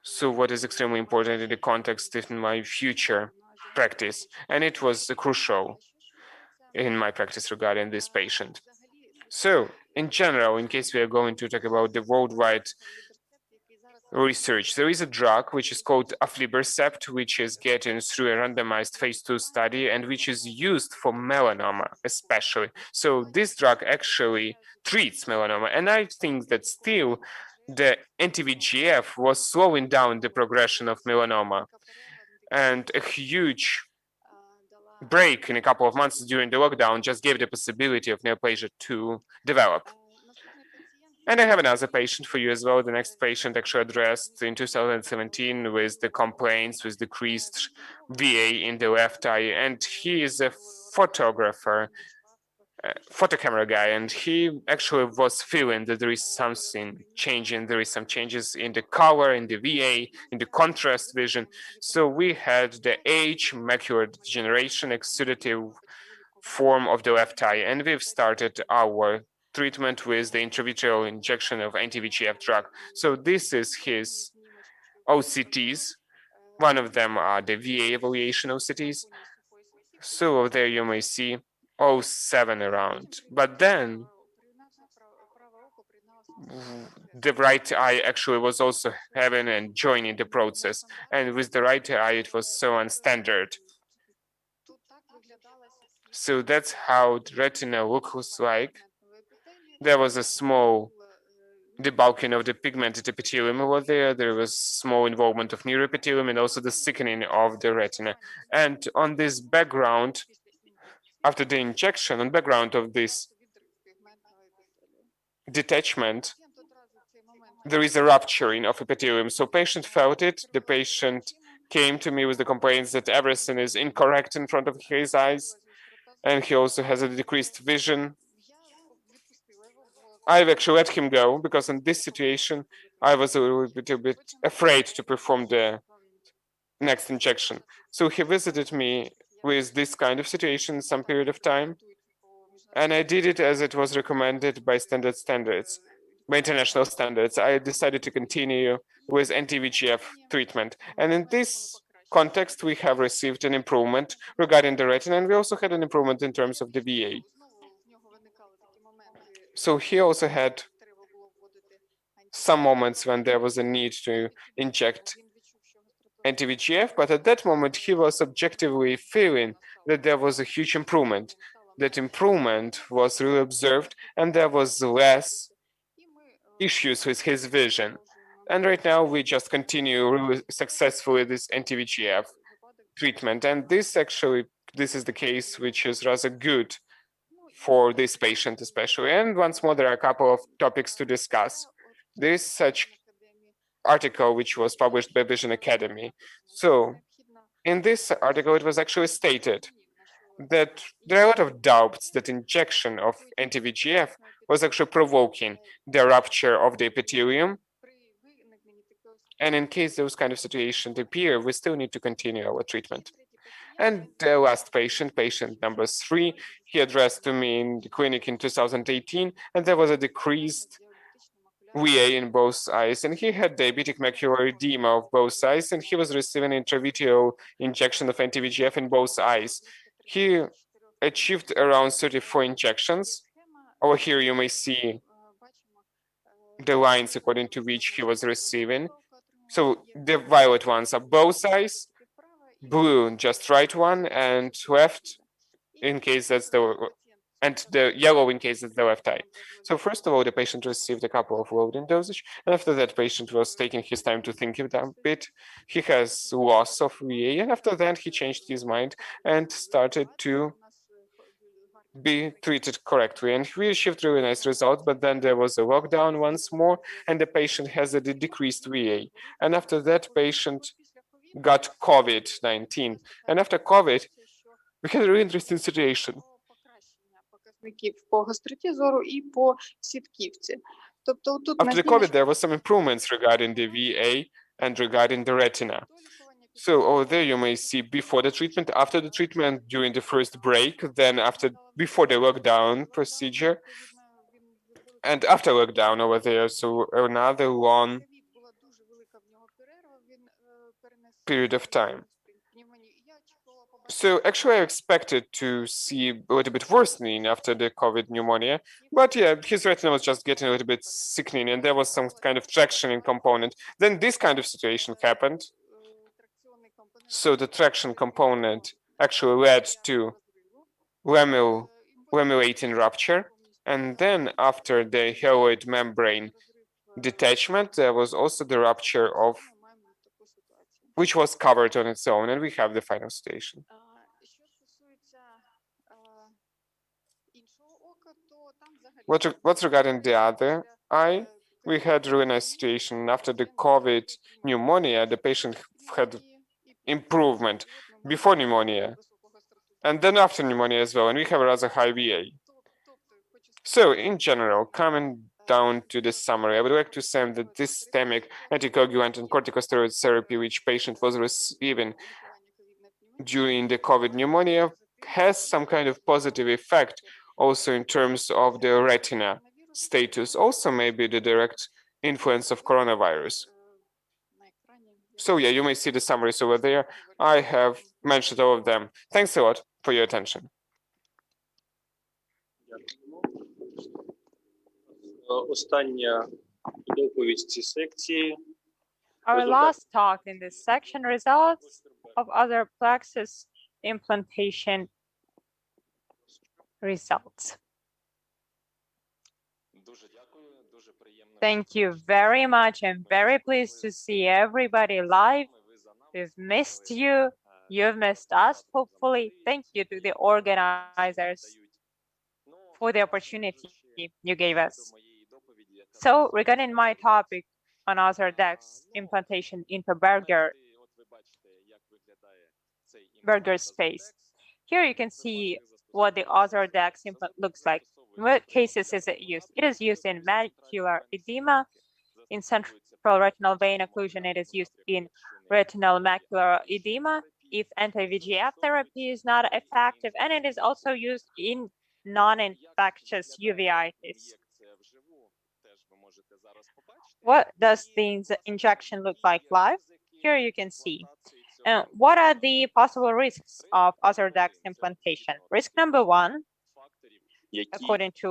So what is extremely important in the context of my future practice, and it was crucial in my practice regarding this patient. So in general, in case we are going to talk about the worldwide research, there is a drug which is called aflibercept, which is getting through a randomized phase 2 study and which is used for melanoma especially. So this drug actually treats melanoma, and I think that still the anti-VEGF was slowing down the progression of melanoma, and a huge break in a couple of months during the lockdown just gave the possibility of neoplasia to develop. And I have another patient for you as well. The next patient actually addressed in 2017 with the complaints with decreased VA in the left eye, and he is a photographer, photo camera guy, and he actually was feeling that there is something changing. There is some changes in the color, in the VA, in the contrast vision. So we had the age, macular degeneration, exudative form of the left eye, and we've started our treatment with the intravitreal injection of anti-VEGF drug. So this is his OCTs. One of them are the VA evaluation OCTs. So there you may see 07 around. But then the right eye actually was also having and joining the process. And with the right eye, it was so unstandard. So that's how the retina looks like. There was a small debulking of the pigmented epithelium over there. There was small involvement of neuroepithelium and also the thickening of the retina. And on this background, after the injection, on background of this detachment, there is a rupturing of epithelium. So patient felt it. The patient came to me with the complaints that everything is incorrect in front of his eyes, and he also has a decreased vision. I've actually let him go because in this situation, I was a little bit afraid to perform the next injection. So he visited me with this kind of situation some period of time, and I did it as it was recommended by standards, by international standards. I decided to continue with anti-VEGF treatment. And in this context, we have received an improvement regarding the retina, and we also had an improvement in terms of the VA. So he also had some moments when there was a need to inject anti-VEGF, but at that moment he was objectively feeling that there was a huge improvement. That improvement was really observed, and there was less issues with his vision. And right now we just continue really successfully this anti-VEGF treatment, and this is the case which is rather good for this patient especially. And once more, there are a couple of topics to discuss. There is such article which was published by Vision Academy. So in this article, it was actually stated that there are a lot of doubts that injection of anti-VEGF was actually provoking the rupture of the epithelium. And in case those kind of situations appear, we still need to continue our treatment. And the last patient, patient number 3, he addressed to me in the clinic in 2018, and there was a decreased VA in both eyes, and he had diabetic macular edema of both eyes, and he was receiving intravitreal injection of anti-VEGF in both eyes. He achieved around 34 injections. Over here you may see the lines according to which he was receiving. So the violet ones are both eyes, blue just right one, and left in case that's the yellow in case it's the left eye. So first of all, the patient received a couple of loading dosage, and after that, patient was taking his time to think it a bit. He has loss of VA, and after that, he changed his mind and started to be treated correctly. And we achieved really nice results, but then there was a lockdown once more, and the patient has a decreased VA. And after that, patient got COVID-19. And after COVID, we had a really interesting situation. По гостроті зору і по сітківці. Тобто тут After the COVID, there was some improvements regarding the VA and regarding the retina. So over there, you may see before the treatment, after the treatment, during the first break, then before the lockdown procedure, and after lockdown over there. So another long period of time. So actually, I expected to see a little bit worsening after the COVID pneumonia, but yeah, his retina was just getting a little bit sickening, and there was some kind of tractioning component. Then this kind of situation happened. So the traction component actually led to lamellate rupture, and then after the hyaloid membrane detachment, there was also the rupture of which was covered on its own, and we have the final situation. What's regarding the other eye, we had really nice situation. After the COVID pneumonia, the patient had improvement before pneumonia, and then after pneumonia as well, and we have a rather high VA. So in general, coming down to the summary, I would like to say that this systemic anticoagulant and corticosteroid therapy which patient was receiving during the COVID pneumonia has some kind of positive effect also in terms of the retina status, also maybe the direct influence of coronavirus. So yeah, you may see the summaries over there. I have mentioned all of them. Thanks a lot for your attention. Остання доповідь в цій секції. Our last talk in this section, results of other plexus implantation results. Thank you very much. I'm very pleased to see everybody live. We've missed you. You've missed us, hopefully. Thank you to the organizers for the opportunity you gave us. So regarding my topic on OZURDEX implantation into Berger space, here you can see what the OZURDEX implant looks like. In what cases is it used? It is used in macular edema, in central retinal vein occlusion. It is used in retinal macular edema if anti-VEGF therapy is not effective, and it is also used in non-infectious uveitis. What does the injection look like live? Here you can see. What are the possible risks of OZURDEX implantation? Risk number 1, according to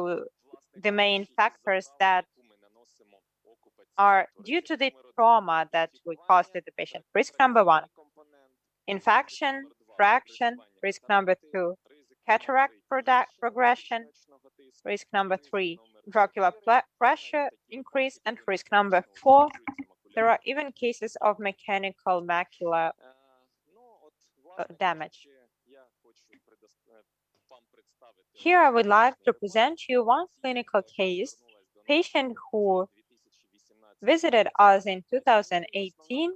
the main factors that are due to the trauma that we caused to the patient. Risk number 1, infection, fraction. Risk number 2, cataract progression. Risk number 3, intraocular pressure increase. And risk number 4, there are even cases of mechanical macular damage. Here I would like to present you one clinical case, patient who visited us in 2018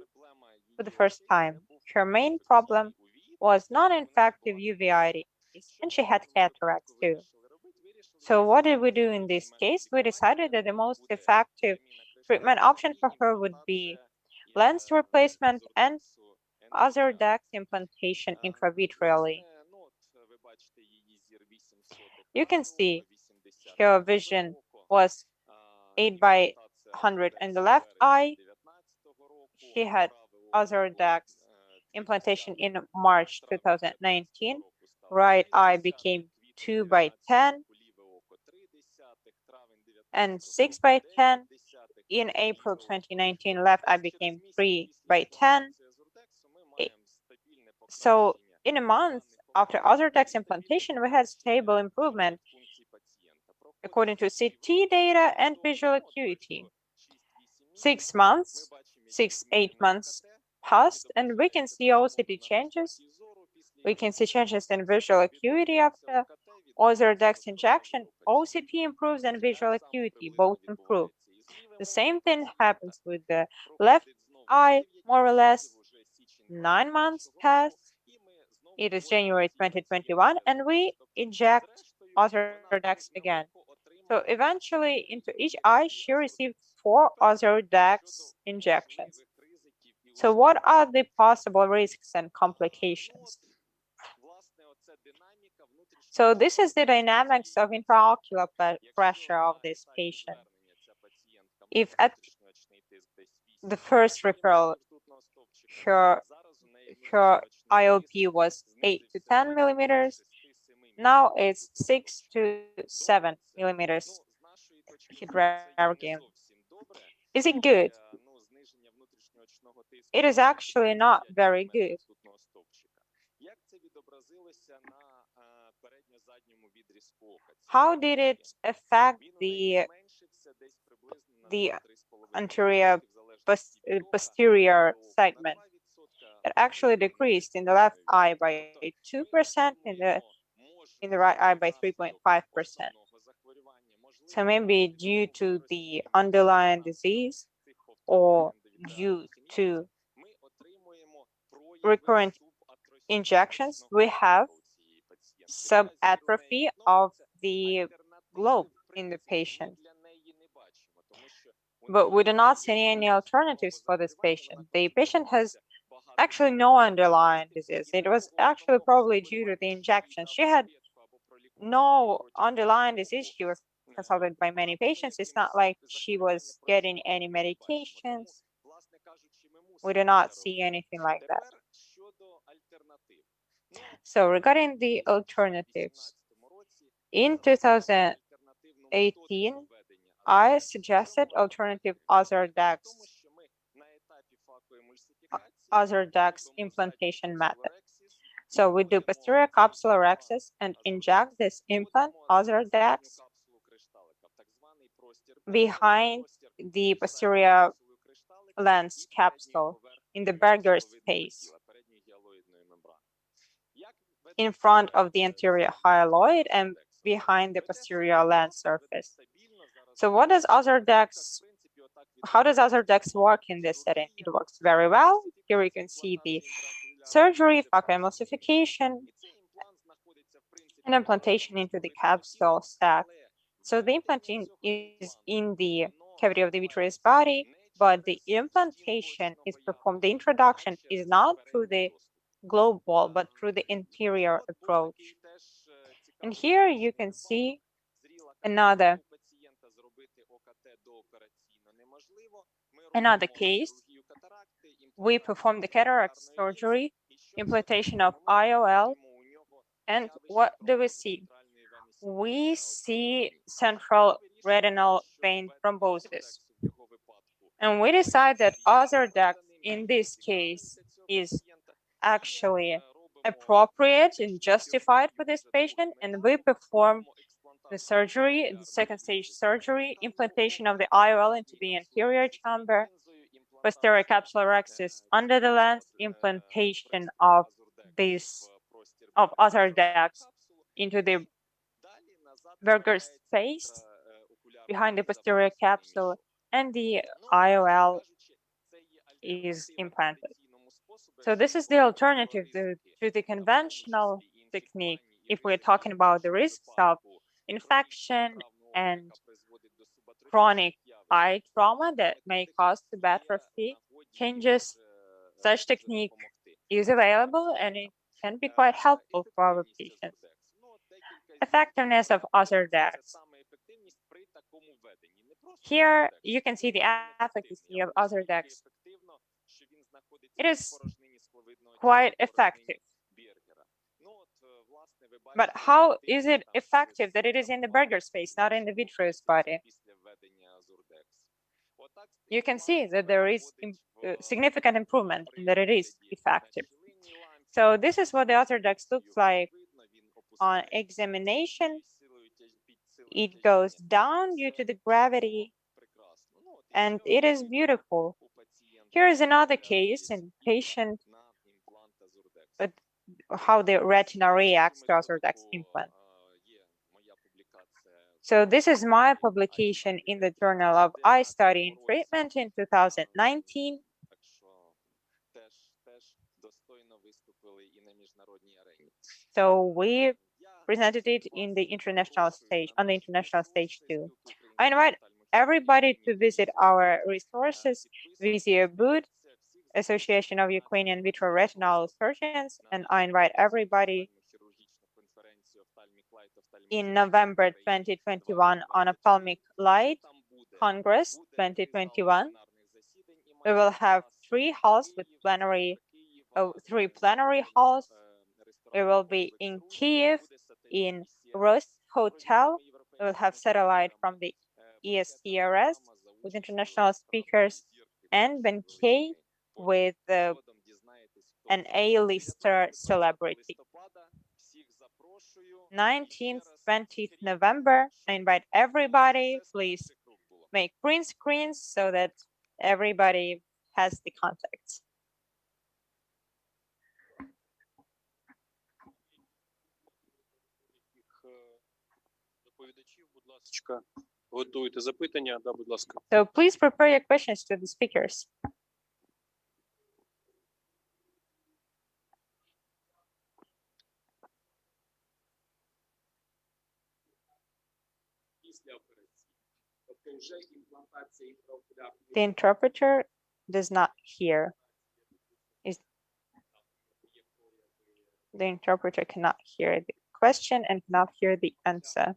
for the first time. Her main problem was non-infective uveitis, and she had cataracts too. So what did we do in this case? We decided that the most effective treatment option for her would be lens replacement and Ozurdex implantation intravitreally. You can see her vision was 8/100 in the left eye. She had Ozurdex implantation in March 2019. Right eye became 2/10 and 6/10. In April 2019, left eye became 3/10. So in a month after Ozurdex implantation, we had stable improvement according to CT data and visual acuity. 6 months, 8 months passed, and we can see OCT changes. We can see changes in visual acuity after Ozurdex injection. OCT improves and visual acuity both improve. The same thing happens with the left eye, more or less. 9 months passed. It is January 2021, and we inject Ozurdex again. So eventually, into each eye, she received 4 Ozurdex injections. So what are the possible risks and complications? So this is the dynamics of intraocular pressure of this patient. If at the first referral, her IOP was 8 to 10 millimeters, now it's 6 to 7 millimeters hydrergium. Is it good? It is actually not very good. How did it affect the anterior posterior segment? It actually decreased in the left eye by 2%, in the right eye by 3.5%. So maybe due to the underlying disease or due to recurrent injections, we have subatrophy of the globe in the patient. But we do not see any alternatives for this patient. The patient has actually no underlying disease. It was actually probably due to the injection. She had no underlying disease. She was consulted by many patients. It's not like she was getting any medications. We do not see anything like that. So regarding the alternatives, in 2018, I suggested alternative Ozurdex implantation method. So we do posterior capsular access and inject this implant, Ozurdex, behind the posterior lens capsule in the Berger space, in front of the anterior hyaloid and behind the posterior lens surface. So how does Ozurdex work in this setting? It works very well. Here you can see the surgery, phaco emulsification, and implantation into the capsule sac. So the implanting is in the cavity of the vitreous body, but the implantation is performed, the introduction is not through the globe wall, but through the interior approach. And here you can see another case. We perform the cataract surgery, implantation of IOL, and what do we see? We see central retinal vein thrombosis. And we decide that Ozurdex in this case is actually appropriate and justified for this patient, and we perform the surgery, the second stage surgery, implantation of the IOL into the anterior chamber, posterior capsular access under the lens, implantation of Ozurdex into the Berger space behind the posterior capsule, and the IOL is implanted. So this is the alternative to the conventional technique if we're talking about the risks of infection and chronic eye trauma that may cause subatrophy changes. Such technique is available and it can be quite helpful for our patients. Effectiveness of Ozurdex. Here you can see the efficacy of Ozurdex. It is quite effective. But how is it effective that it is in the burger space, not in the vitreous body? You can see that there is significant improvement and that it is effective. So this is what the Ozurdex looks like on examination. It goes down due to the gravity, and it is beautiful. Here is another case in patient, how the retina reacts to Ozurdex implant. So this is my publication in the Journal of Eye Study and Treatment in 2019. So we presented it in the international stage, on the international stage too. I invite everybody to visit our resources, Vizir Bud, Association of Ukrainian Vitreoretinal Surgeons, and I invite everybody in November 2021 on Ophthalmic Light Congress 2021. We will have three halls with three plenary halls. We will be in Kiev, in Rust Hotel. We will have satellite from the ESCRS with international speakers, and Benkei with an A-lister celebrity. 19th, 20th November, I invite everybody. Please make print screens so that everybody has the contacts. Готуйте запитання, да, будь ласка. So please prepare your questions to the speakers. The interpreter does not hear. The interpreter cannot hear the question and cannot hear the answer.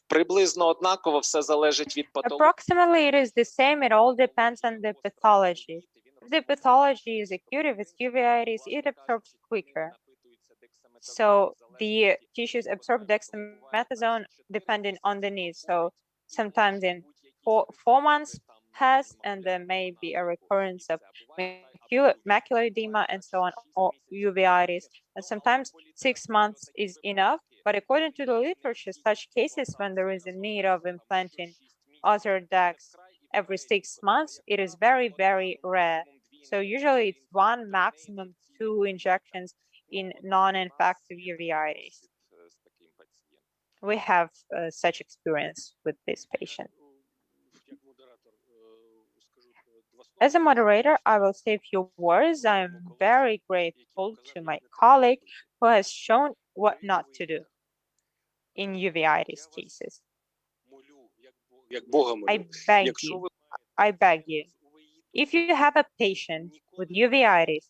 Приблизно однаково, все залежить від патології. Approximately, it is the same. It all depends on the pathology. If the pathology is acute, if it's uveitis, it absorbs quicker. So the tissues absorb dexamethasone depending on the need. So sometimes in four months pass, and there may be a recurrence of macular edema and so on, or uveitis. And sometimes 6 months is enough. But according to the literature, such cases when there is a need of implanting Ozurdex every 6 months, it is very, very rare. So usually it's 1, maximum 2 injections in non-infective uveitis. We have such experience with this patient. As a moderator, I will say a few words. I'm very grateful to my colleague who has shown what not to do in uveitis cases. I beg you, if you have a patient with uveitis,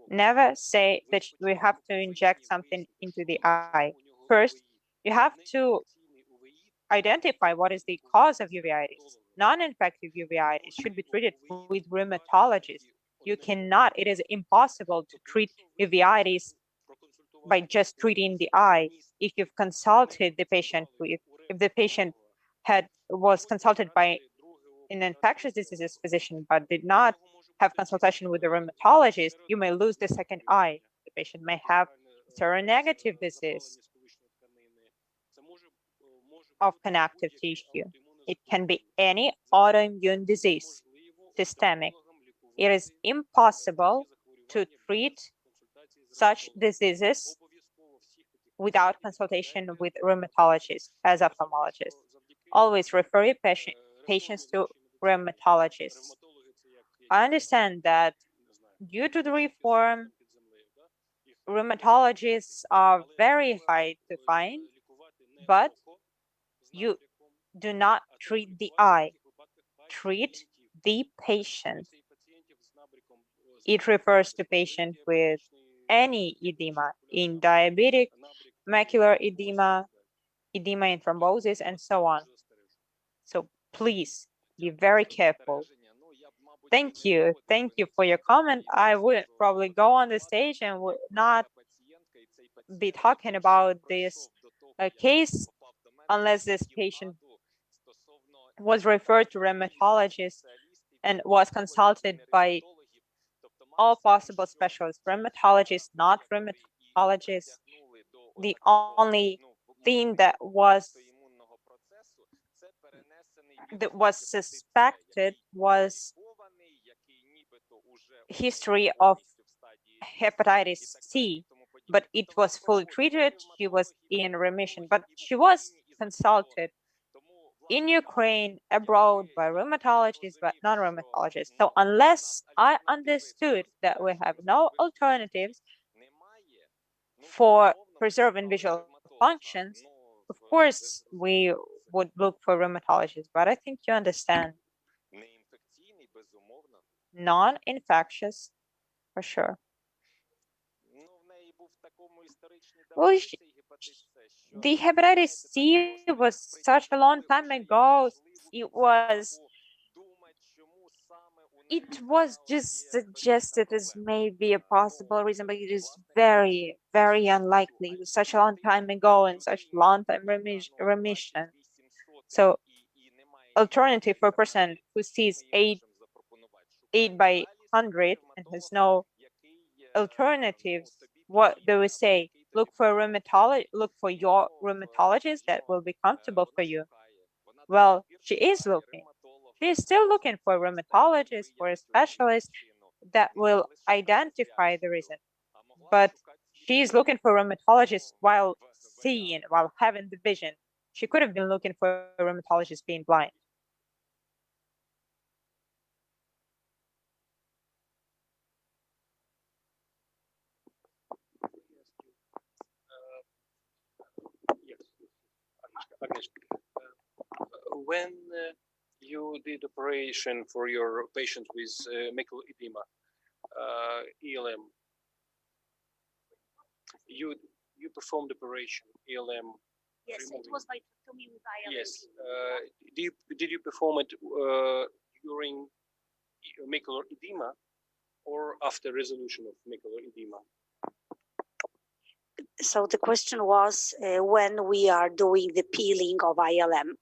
never say that we have to inject something into the eye. First, you have to identify what is the cause of uveitis. Non-infective uveitis should be treated with rheumatologists. You cannot, it is impossible to treat uveitis by just treating the eye. If you've consulted the patient with, if the patient was consulted by an infectious diseases physician but did not have consultation with a rheumatologist, you may lose the second eye. The patient may have seronegative disease of connective tissue. It can be any autoimmune disease, systemic. It is impossible to treat such diseases without consultation with rheumatologists as ophthalmologists. Always refer your patients to rheumatologists. I understand that due to the reform, rheumatologists are very hard to find, but you do not treat the eye, treat the patient. It refers to patient with any edema in diabetic, macular edema, edema in thrombosis, and so on. So please be very careful. Thank you. Thank you for your comment. I would probably go on the stage and would not be talking about this case unless this patient was referred to rheumatologist and was consulted by all possible specialists, rheumatologists, not rheumatologists. The only thing that was suspected was history of hepatitis C, but it was fully treated. She was in remission, but she was consulted in Ukraine, abroad, by rheumatologists, but non-rheumatologists. So unless I understood that we have no alternatives for preserving visual functions, of course we would look for rheumatologists, but I think you understand. Non-infectious, for sure. Well, the hepatitis C was such a long time ago. It was just suggested as maybe a possible reason, but it is very, very unlikely. It was such a long time ago and such a long time remission. So alternative for a person who sees 8 by 100 and has no alternatives, what do we say? Look for a rheumatologist, look for your rheumatologist that will be comfortable for you. Well, she is looking. She is still looking for a rheumatologist, for a specialist that will identify the reason. But she is looking for a rheumatologist while seeing, while having the vision. She could have been looking for a rheumatologist being blind. When you did operation for your patient with macular edema, ELM, you performed operation ELM. Yes, it was vitrectomy with ILM. Yes. Did you perform it during macular edema or after resolution of macular edema? So the question was when we are doing the peeling of ILM.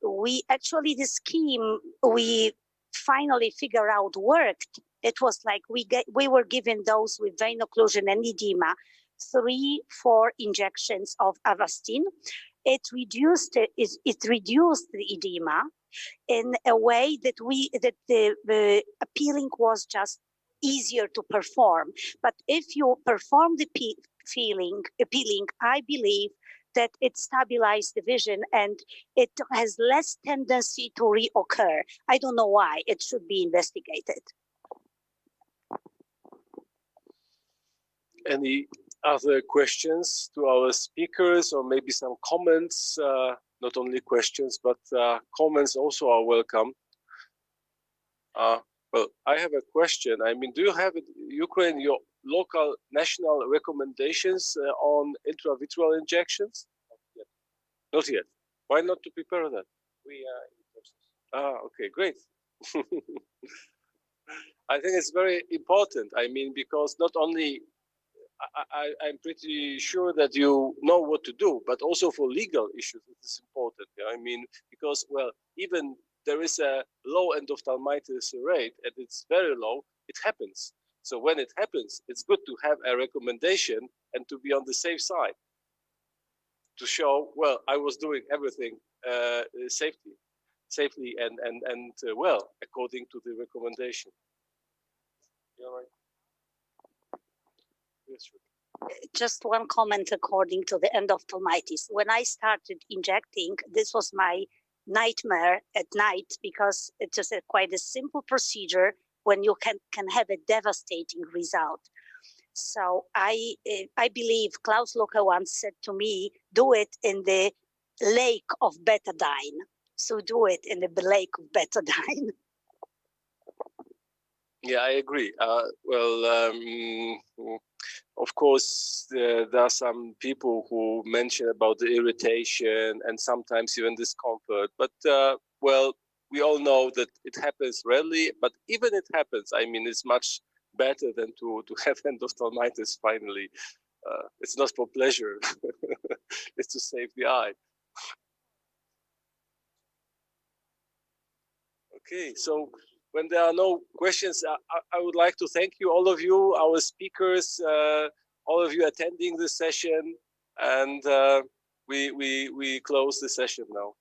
We actually, the scheme we finally figured out worked. It was like we were given those with vein occlusion and edema 3-4 injections of Avastin. It reduced the edema in a way that the peeling was just easier to perform. But if you perform the peeling, I believe that it stabilized the vision and it has less tendency to reoccur. I don't know why. It should be investigated. Any other questions to our speakers, or maybe some comments? Not only questions, but comments also are welcome. Well, I have a question. I mean, do you have in Ukraine your local national recommendations on intravitreal injections? Not yet. Why not to prepare that? We are in the process. Okay, great. I think it's very important. I mean, because not only I'm pretty sure that you know what to do, but also for legal issues, it is important. I mean, because, well, even there is a low endophthalmitis rate, and it's very low, it happens. So when it happens, it's good to have a recommendation and to be on the safe side, to show, well, I was doing everything safely and well, according to the recommendation. You're right. Yes, sure. Just one comment according to the endophthalmitis. When I started injecting, this was my nightmare at night because it's just quite a simple procedure when you can have a devastating result. So I believe Klaus Loka once said to me, do it in the lake of betadine. So do it in the lake of betadine. Yeah, I agree. Of course, there are some people who mention about the irritation and sometimes even discomfort. But well, we all know that it happens rarely. But even it happens, I mean, it's much better than to have endophthalmitis finally. It's not for pleasure. It's to save the eye. Okay, so when there are no questions, I would like to thank you, all of you, our speakers, all of you attending this session, and we close the session now.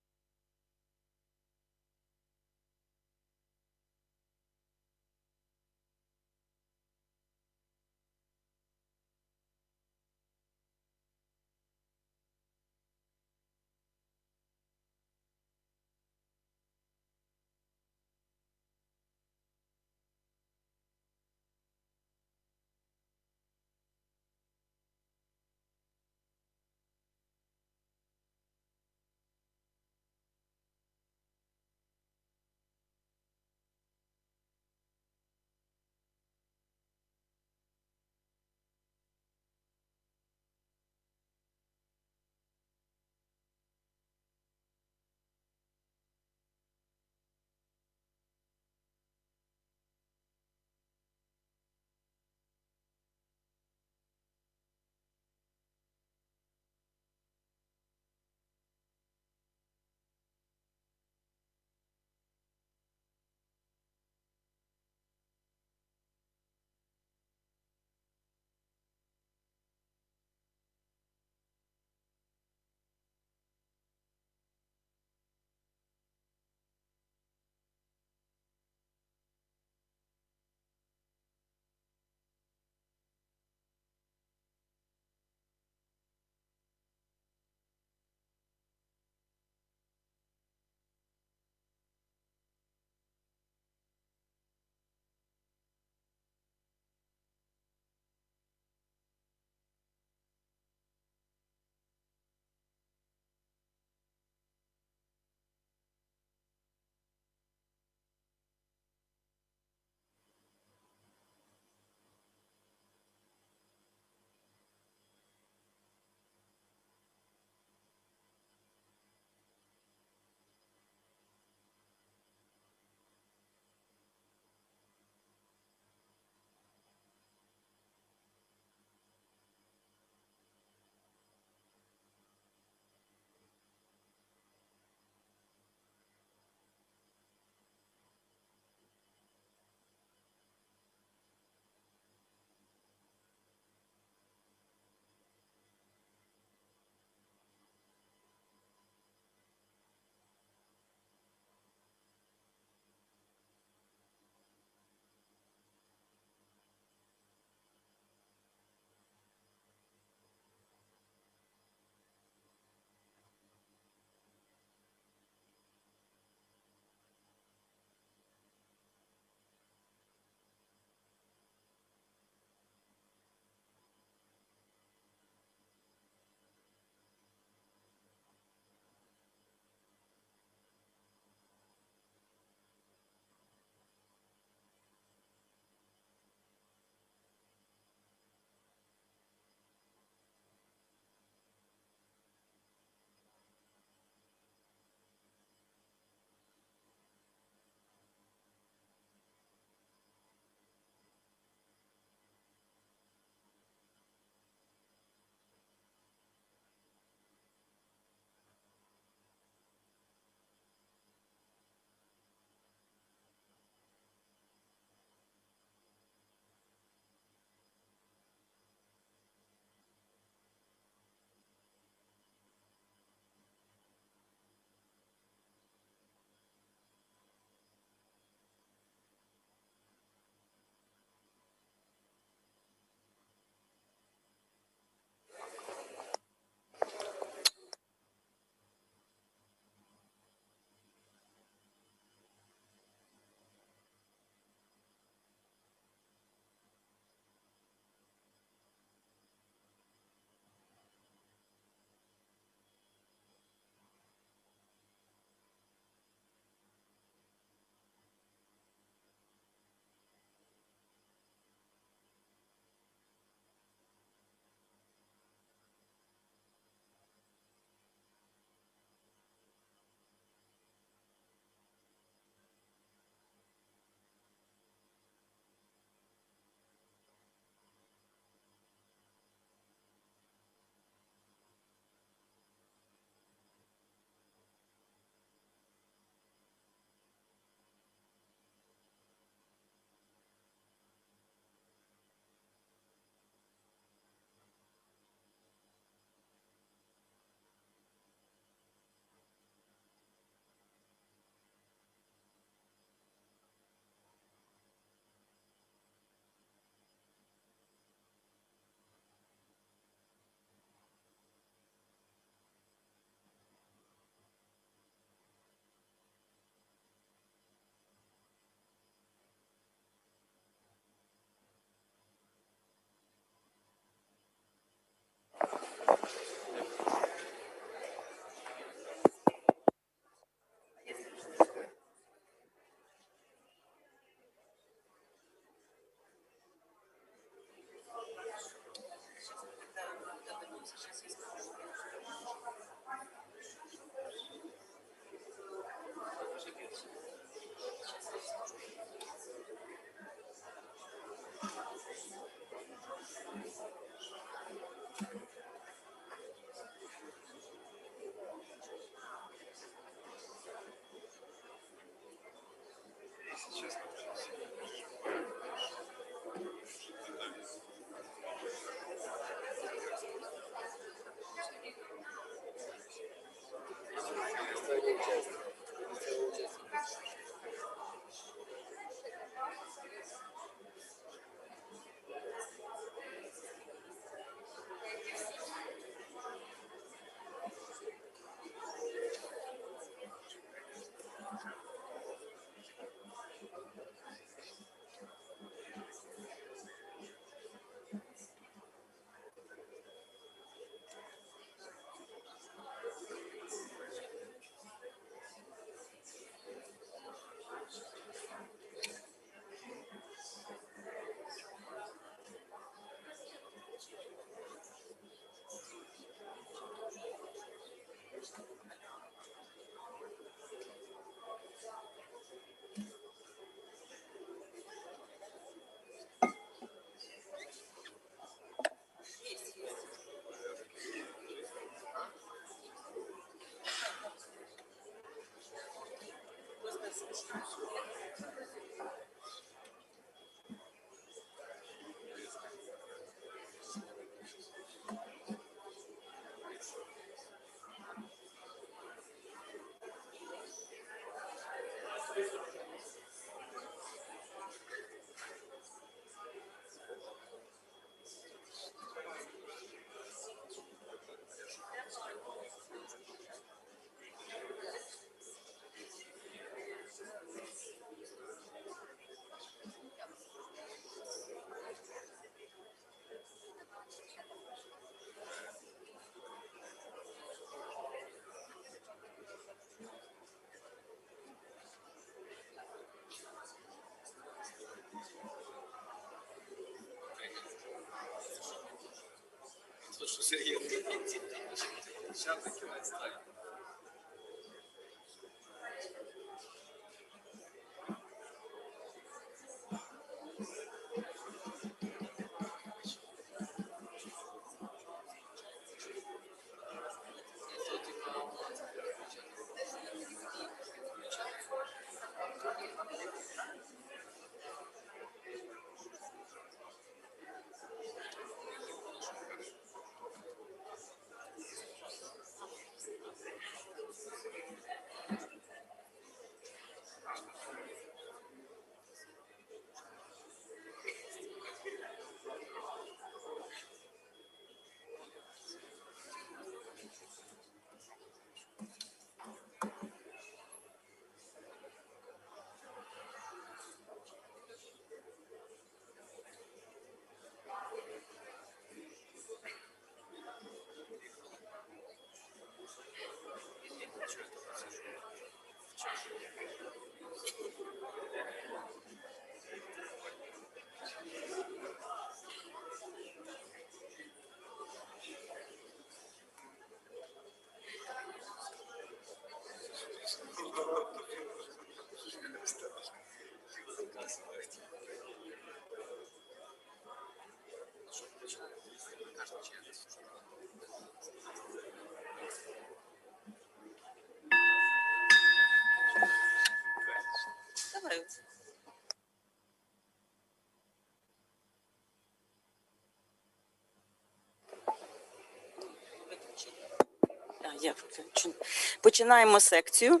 Починаємо секцію.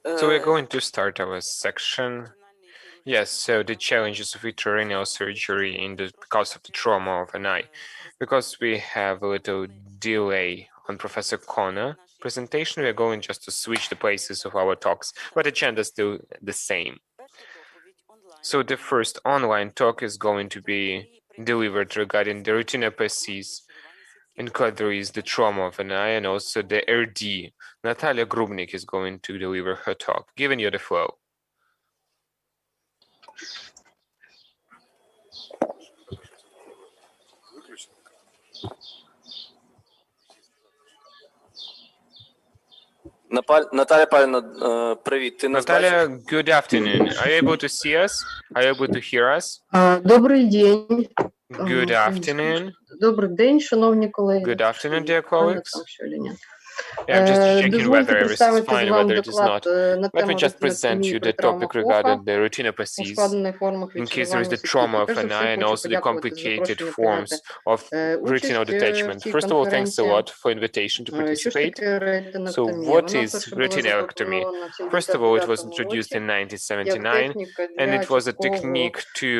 So we're going to start our section. Yes, so the challenges of intrarenal surgery in the because of the trauma of an eye. Because we have a little delay on Professor Connor presentation, we're going just to switch the places of our talks, but the agenda is still the same. So the first online talk is going to be delivered regarding the retinopathies and categories, the trauma of an eye, and also the RD. Natalia Grubnik is going to deliver her talk. Giving you the flow. Наталя Павлівна, привіт. Ти нас бачиш? Natalia, good afternoon. Are you able to see us? Are you able to hear us? Добрий день. Good afternoon. Добрий день, шановні колеги. Good afternoon, dear Пане colleagues. там що чи ні? Yeah, I'm just checking Дозвольте whether it's представити fine, вам whether it is доклад not. на Let me тему just present ретинектомії you при the topic травмах regarding ока, the retinopathies ускладнених формах in case there is відчарування the trauma of сітківки. an Перш за eye все, and хочу also the подякувати за complicated запрошення forms of участь retinal в detachment. цій First of all, thanks a конференції. lot for invitation to Що ж participate. таке So ретинектомія? what Вона is вперше була retinectomy? запропонована в First of all, it was 79-му introduced році in як 1979, техніка and для it was a часткового technique to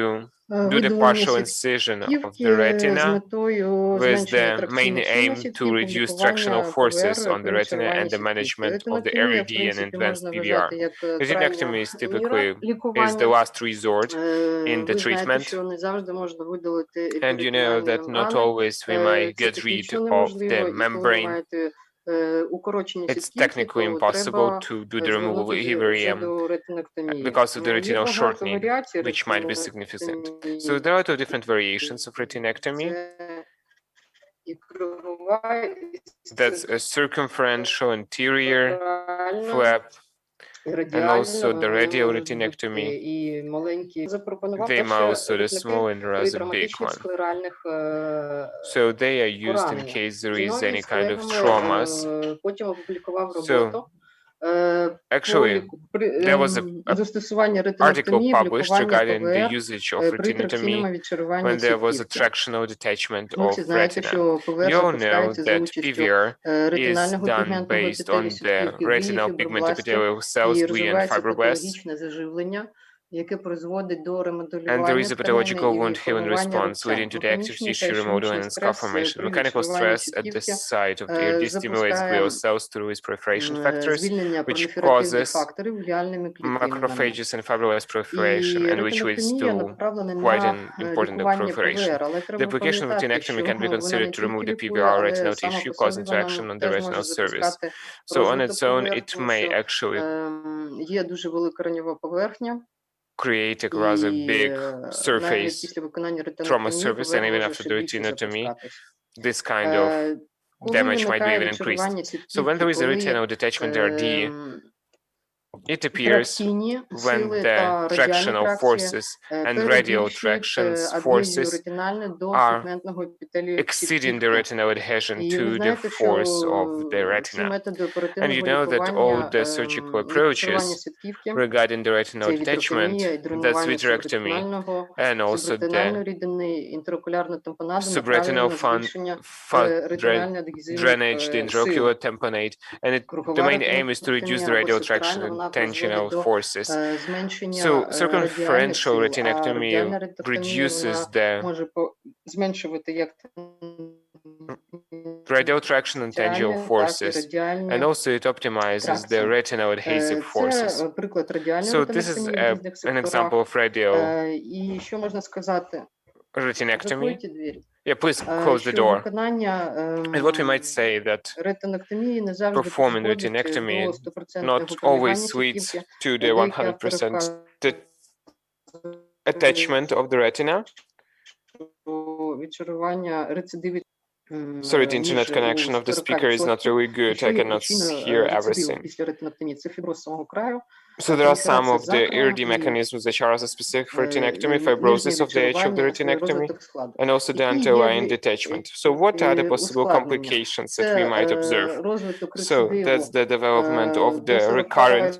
do the видалення partial incision of the сітківки з retina метою with зменшення the main тракційної сили aim сітки to і reduce tractional публікування forces ПВР on the при retina відчаруванні and the сітківки. management of the Ретинектомія, в RED and принципі, advanced можна PVR. вважати як Retinectomy крайнє is typically is the лікування. last resort in the Ви знаєте, treatment. що не завжди можна видалити And you know епідермальні that not мембрани. always we might Це get rid технічно of неможливо, the і коли ви membrane. маєте укорочення It's сітківки, technically то impossible треба to do the removal of звернутися вже EVREM до ретинектомії. because of the Є retinal багато shortening, варіацій which might be significant. So ретинектомії. there are two different variations of retinectomy. Це і кругова, і That's a circumferential anterior центральна, flap і and also the радіальна. radial Вони можуть бути retinectomy. і маленькі. Запропонував They перше are also the ретинектомію small and there при is a big травматичних one. склеральних So they are used in пораненнях. case there is Зіновій any з kind of колегами traumas. потім опублікував So роботу actually, there was a застосування article ретинектомії в published лікування regarding the ПВР usage of при тракційному retinectomy відчаруванні when there was a сітківки. tractional detachment Ви of всі знаєте, retina. що ПВР You all know запускається за that участю PVR is ретинального done пігментного based епітелію on the сітківки, глії, retinal pigment фібробластів, epithelial cells, і glia and розвивається fibroblasts, патологічне заживлення, яке призводить до and there ремоделювання is a тканини pathological і wound healing формування response рубця. leading to the active Механічний та tissue remodeling ішемічний and scar стрес formation. при Mechanical відчаруванні stress at the сітківки site of the ERD stimulates запускає glial cells to release proliferation factors, звільнення which проліферативних causes факторів гліальними клітинами. macrophages and fibroblast proliferation, І and which leads ретинектомія to направлена quite на an important лікування proliferation. ПВР, але The треба application of пам'ятати, retinectomy що can be вона considered не to remove тільки the лікує, PVR але retinal сама tissue, по causing собі вона traction on the теж retinal може surface. запускати So on розвиток its own, ПВР, it тому may що actually є дуже велика раньова поверхня, create a rather і big навіть surface після виконання trauma ретинектомії surface, ПВР and even може after ще the більше retinotomy, запускатись. this kind of Коли damage might be виникає even increased. відчарування So when there is a сітківки, retinal detachment RD, it appears тракційні when сили the та радіальні tractional тракції forces and radial перебільшують tractions адгезію forces ретинальну до are пігментного епітелію exceeding the сітківки. retinal adhesion І to ви the знаєте, що force of the всі retina. методи And you оперативного know that all лікування the surgical відчарування approaches сітківки, regarding the retinal це detachment, вітректомія і that's дренування vitrectomy, субретинального, and also субретинальної the рідини, інтраокулярної тампонади subretinal направлені на збільшення drainage, the ретинально-адгезивних intraocular сил. tamponade, and the Кругова main aim is to reduce the ретинектомія або radial traction субтеральна, and вона призводить tensional до forces. зменшення So радіальних circumferential сил, а retinectomy радіальна ретинектомія, reduces вона the може зменшувати як radial traction and tensional forces, and also it optimizes the retinal adhesive forces. Це приклад радіальної So this is ретинектомії в різних an секторах. example of radial І що можна сказати? retinectomy. Закройте двері. Yeah, please close the Що door. виконання And what we might say that ретинектомії не завжди performing призводить retinectomy до 100% not always leads сітківки. to the 100% attachment of the retina. Відчарування рецидивів. Sorry, the internet connection of the speaker is not really good. I cannot hear everything. Після ретинектомії це фіброз самого краю. So there are some of the ERD mechanisms which are specific for retinectomy, fibrosis of the edge of the retinectomy, and also the underlying detachment. So what are the possible complications that we might observe? So that's the development of the recurrent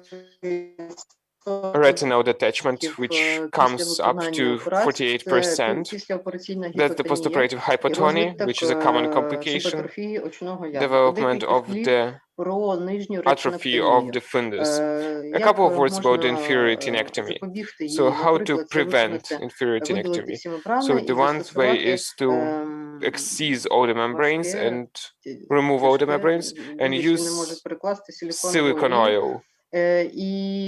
retinal detachment, which comes up to 48%. That's the postoperative hypotony, which is a common complication. Development of the atrophy of the fundus. A couple of words about the inferior retinectomy. So how to prevent inferior retinectomy? So the one way is to excise all the membranes and remove all the membranes and use silicone oil.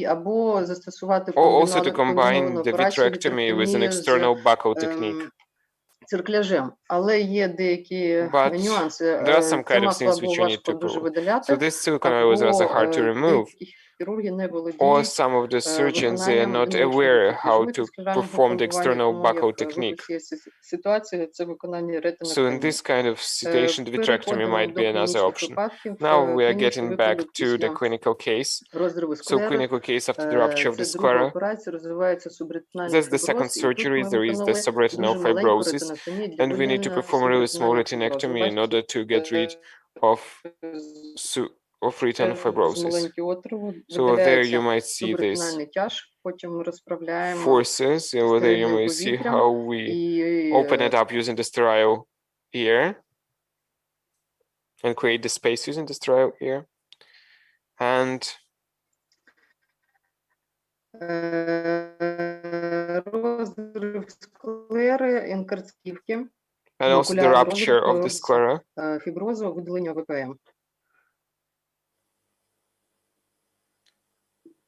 Або застосувати Or also to combine the vitrectomy with an external buccal technique. Циркляжем, але є деякі нюанси. There are some kind of things which you need to prove. So this silicone oil is rather hard to remove, хірурги не or володіють some of the surgeons, they are виконанням not внутрішнього aware how підживити to скляного perform the пломбування, external тому buccal як technique. випуск цієї ситуації це виконання So in ретинектомії. this kind of situation, the vitrectomy Переходимо might до be another клінічних option. випадків. Now we are Клінічний getting back випадок to the після clinical case. розриву So склери. clinical case after the rupture of the Це друга sclera. операція, розвивається субретинальний That's the second фіброз. І тут surgery. ми There is the виконали subretinal дуже маленьку fibrosis, ретинектомію для and we need to видалення perform a really small субретинального фіброзу. retinectomy in order to get rid of retinal З fibrosis. маленького отриву So there you видаляється might see this субретинальний тяж, потім ми розправляємо forces. Over there you стерильним may see повітрям how we і open it up using the sterile ear and create the space using the sterile ear. And розрив склери, інкарцівки, also the інокулярний rupture of the розрив sclera. фіброзу, видалення ВПМ.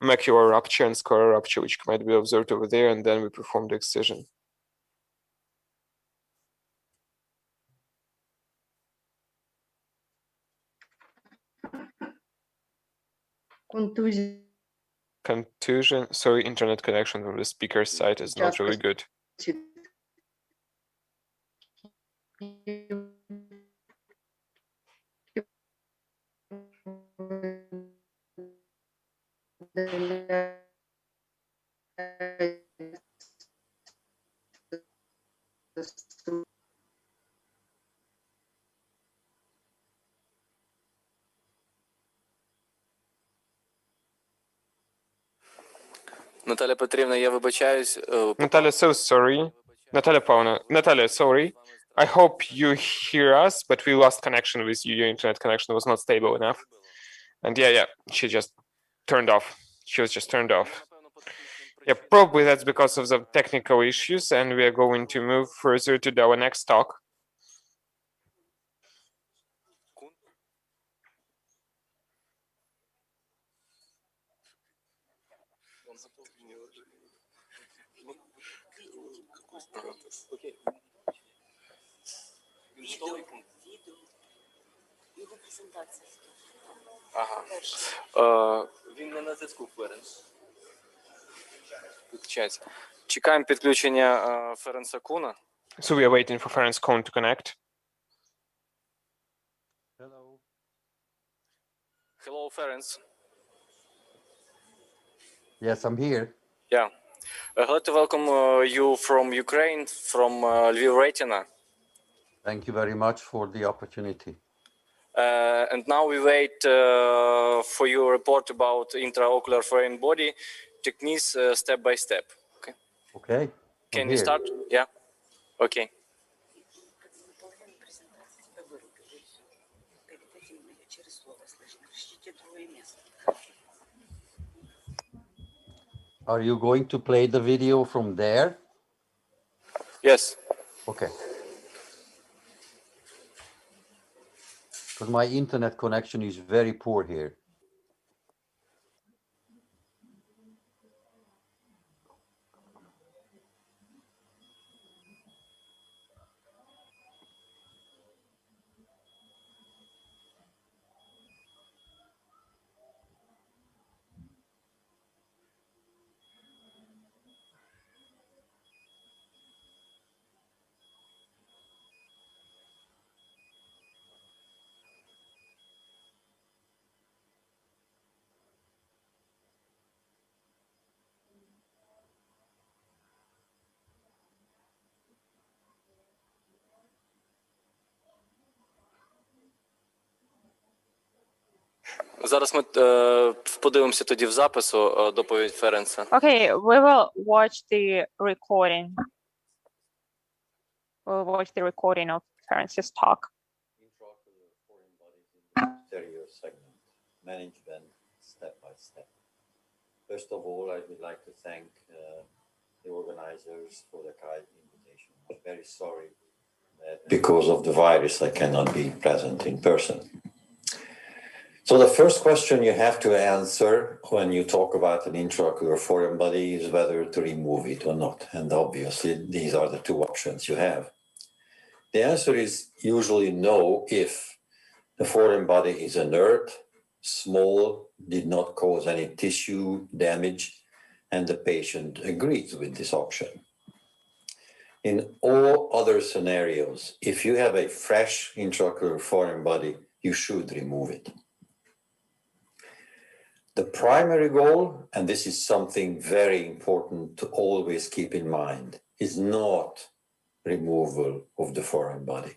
Macular rupture and scleral rupture, which might be observed over there, and then we perform the excision. Contusion. Sorry, internet connection from the speaker's side is not really good. Наталя Петрівна, я вибачаюсь. Natalia, so sorry. Natalia Pauna. Natalia, sorry. I hope you hear us, but we lost connection with you. Your internet connection was not stable enough. And yeah, she just turned off. She was just turned off. Yeah, probably that's because of the technical issues, and we are going to move further to our next talk. Ага. Він не на зв'язку, Ференс. Підключається. Чекаємо підключення Ференса Куна. So we are waiting for Ferenc Kohn to connect. Hello, Ferenc. Yes, I'm here. Yeah. Glad to welcome you from Ukraine, from Lviv Retina. Thank you very much for the opportunity. And now we wait for your report about intraocular foreign body techniques step by step. Okay. Okay. Can you start? Yeah. Okay. Are you going to play the video from there? Yes. Okay. Because my internet connection is very poor here. Зараз ми подивимося тоді в запису доповідь Ференса. Okay, we will watch the recording. We'll watch the recording of Ferenc's talk. Stereo segment, management step by step. First of all, I would like to thank the organizers for the kind invitation. I'm very sorry that because of the virus, I cannot be present in person. So the first question you have to answer when you talk about an intraocular foreign body is whether to remove it or not. And obviously, these are the two options you have. The answer is usually no if the foreign body is inert small, did not cause any tissue damage, and the patient agrees with this option. In all other scenarios, if you have a fresh intraocular foreign body, you should remove it. The primary goal, and this is something very important to always keep in mind, is not removal of the foreign body.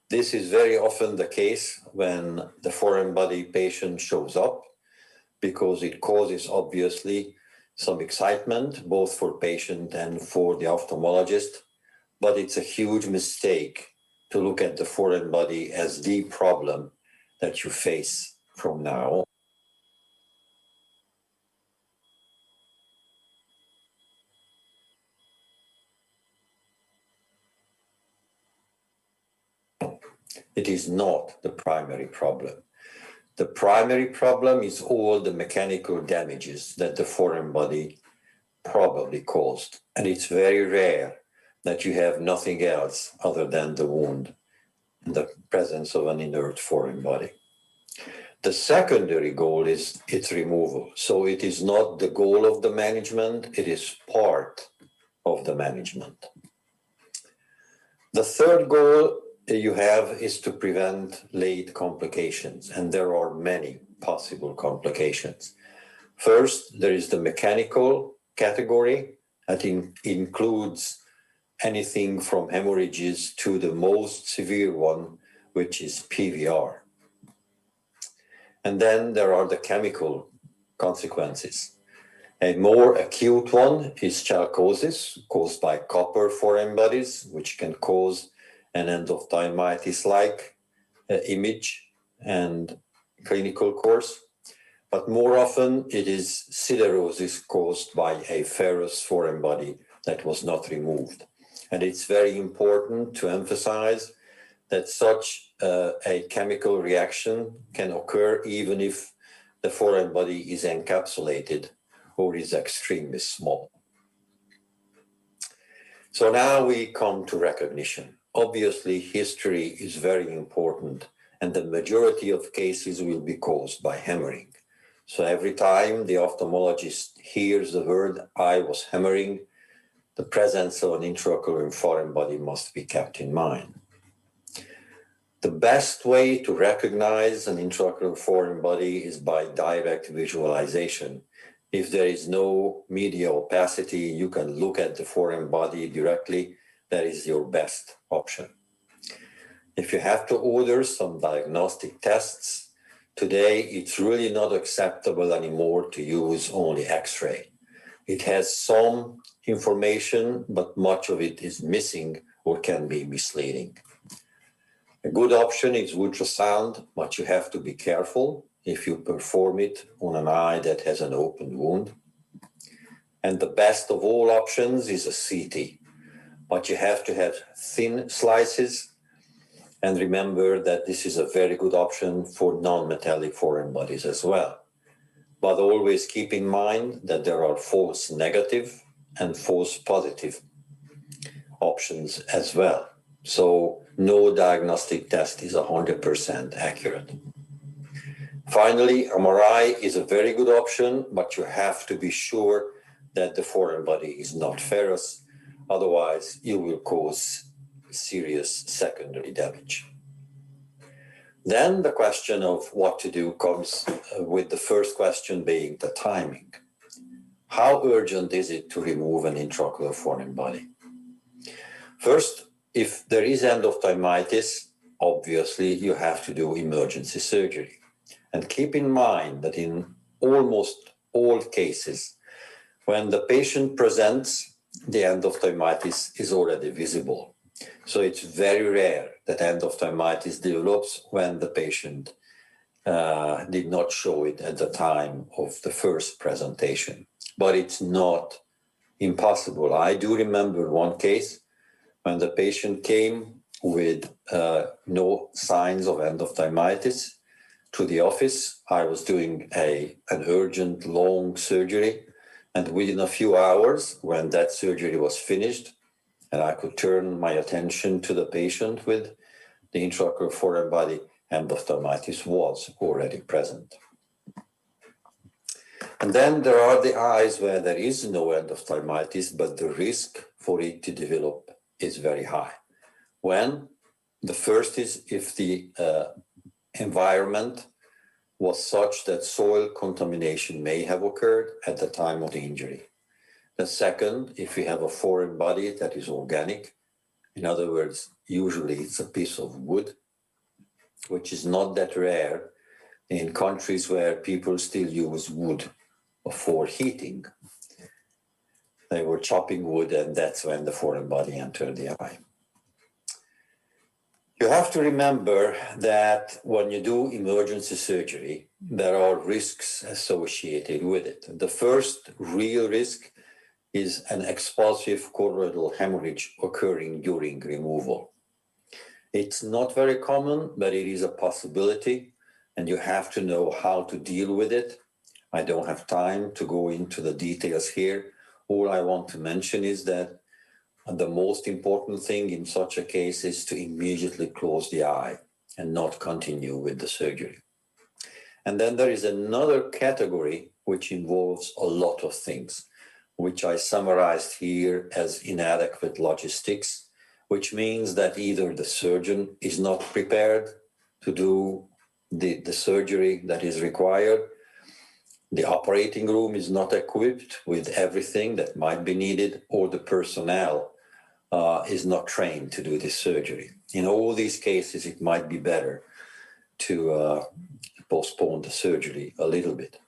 This is very often the case when the foreign body patient shows up, because it causes obviously some excitement, both for patient and for the ophthalmologist, but it's a huge mistake to look at the foreign body as the problem that you face from now on. It is not the primary problem. The primary problem is all the mechanical damages that the foreign body probably caused. And it's very rare that you have nothing else other than the wound in the presence of an inert foreign body. The secondary goal is its removal. So it is not the goal of the management, it is part of the management. The third goal you have is to prevent late complications, and there are many possible complications. First, there is the mechanical category that includes anything from hemorrhages to the most severe one, which is PVR. And then there are the chemical consequences. A more acute one is chalcosis, caused by copper foreign bodies, which can cause an endophthalmitis-like image and clinical course. But more often it is siderosis caused by a ferrous foreign body that was not removed. And it's very important to emphasize that such a chemical reaction can occur even if the foreign body is encapsulated or is extremely small. So now we come to recognition. Obviously, history is very important, and the majority of cases will be caused by hammering. So every time the ophthalmologist hears the word, "I was hammering," the presence of an intraocular foreign body must be kept in mind. The best way to recognize an intraocular foreign body is by direct visualization. If there is no media opacity, you can look at the foreign body directly. That is your best option. If you have to order some diagnostic tests, today it's really not acceptable anymore to use only X-ray. It has some information, but much of it is missing or can be misleading. A good option is ultrasound, but you have to be careful if you perform it on an eye that has an open wound. And the best of all options is a CT. But you have to have thin slices, and remember that this is a very good option for non-metallic foreign bodies as well. But always keep in mind that there are false negative and false positive options as well. So no diagnostic test is 100% accurate. Finally, MRI is a very good option, but you have to be sure that the foreign body is not ferrous. Otherwise, you will cause serious secondary damage. Then the question of what to do comes with the first question being the timing. How urgent is it to remove an intraocular foreign body? First, if there is endophthalmitis, obviously you have to do emergency surgery. And keep in mind that in almost all cases, when the patient presents, the endophthalmitis is already visible. So it's very rare that endophthalmitis develops when the patient did not show it at the time of the first presentation. But it's not impossible. I do remember one case when the patient came with no signs of endophthalmitis to the office. I was doing an urgent long surgery. And within a few hours, when that surgery was finished, and I could turn my attention to the patient with the intraocular foreign body, endophthalmitis was already present. And then there are the eyes where there is no endophthalmitis, but the risk for it to develop is very high. When? The first is if the environment was such that soil contamination may have occurred at the time of the injury. The second, if we have a foreign body that is organic, in other words, usually it's a piece of wood, which is not that rare in countries where people still use wood for heating. They were chopping wood, and that's when the foreign body entered the eye. You have to remember that when you do emergency surgery, there are risks associated with it. The first real risk is an expulsive choroidal hemorrhage occurring during removal. It's not very common, but it is a possibility, and you have to know how to deal with it. I don't have time to go into the details here. All I want to mention is that the most important thing in such a case is to immediately close the eye and not continue with the surgery. And then there is another category which involves a lot of things, which I summarized here as inadequate logistics, which means that either the surgeon is not prepared to do the surgery that is required, the operating room is not equipped with everything that might be needed, or the personnel is not trained to do this surgery. In all these cases, it might be better to postpone the surgery a little bit.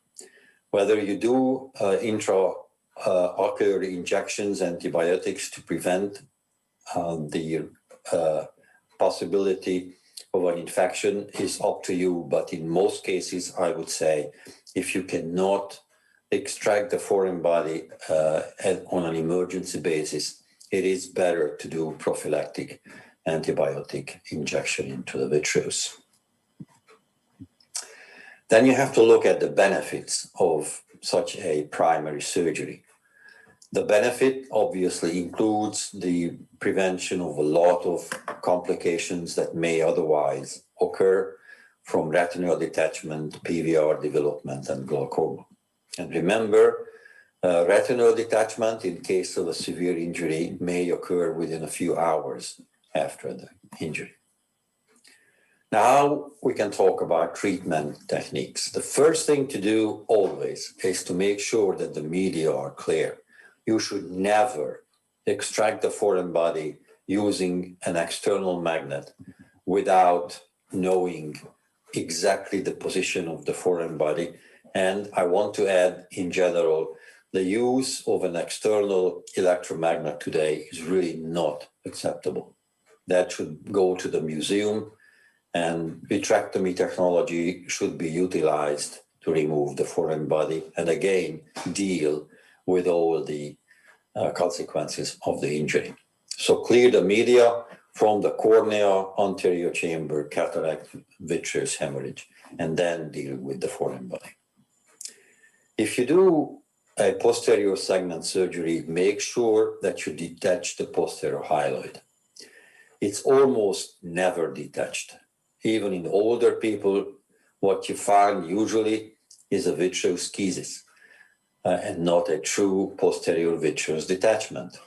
Whether you do intraocular injections, antibiotics to prevent the possibility of an infection is up to you, but in most cases, I would say, if you cannot extract the foreign body on an emergency basis, it is better to do prophylactic antibiotic injection into the vitreous. Then you have to look at the benefits of such a primary surgery. The benefit obviously includes the prevention of a lot of complications that may otherwise occur from retinal detachment, PVR development, and glaucoma. And remember, retinal detachment in case of a severe injury may occur within a few hours after the injury. Now we can talk about treatment techniques. The first thing to do always is to make sure that the media are clear. You should never extract the foreign body using an external magnet without knowing exactly the position of the foreign body. And I want to add, in general, the use of an external electromagnet today is really not acceptable. That should go to the museum, and vitrectomy technology should be utilized to remove the foreign body and again deal with all the consequences of the injury. So clear the media from the cornea, anterior chamber, cataract, vitreous hemorrhage, and then deal with the foreign body. If you do a posterior segment surgery, make sure that you detach the posterior hyaloid. It's almost never detached. Even in older people, what you find usually is a vitreous schisis and not a true posterior vitreous detachment.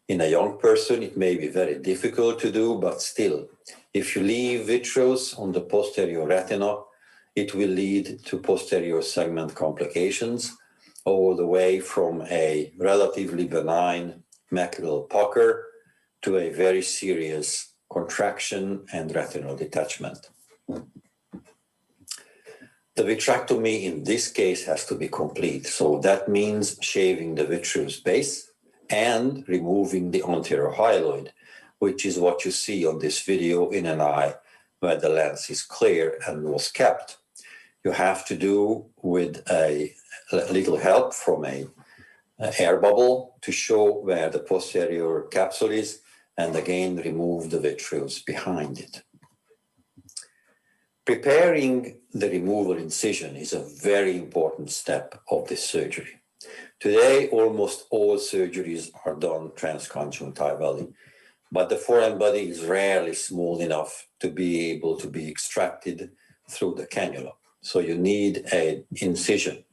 In a young person, it may be very difficult to do, but still, if you leave vitreous on the posterior retina, it will lead to posterior segment complications, all the way from a relatively benign macular pucker to a very serious contraction and retinal detachment. The vitrectomy in this case has to be complete. So that means shaving the vitreous base and removing the anterior hyaloid, which is what you see on this video in an eye where the lens is clear and was kept. You have to do with a little help from an air bubble to show where the posterior capsule is, and again remove the vitreous behind it. Preparing the removal incision is a very important step of this surgery. Today, almost all surgeries are done transconjunctivally, but the foreign body is rarely small enough to be able to be extracted through the cannula. So you need an incision.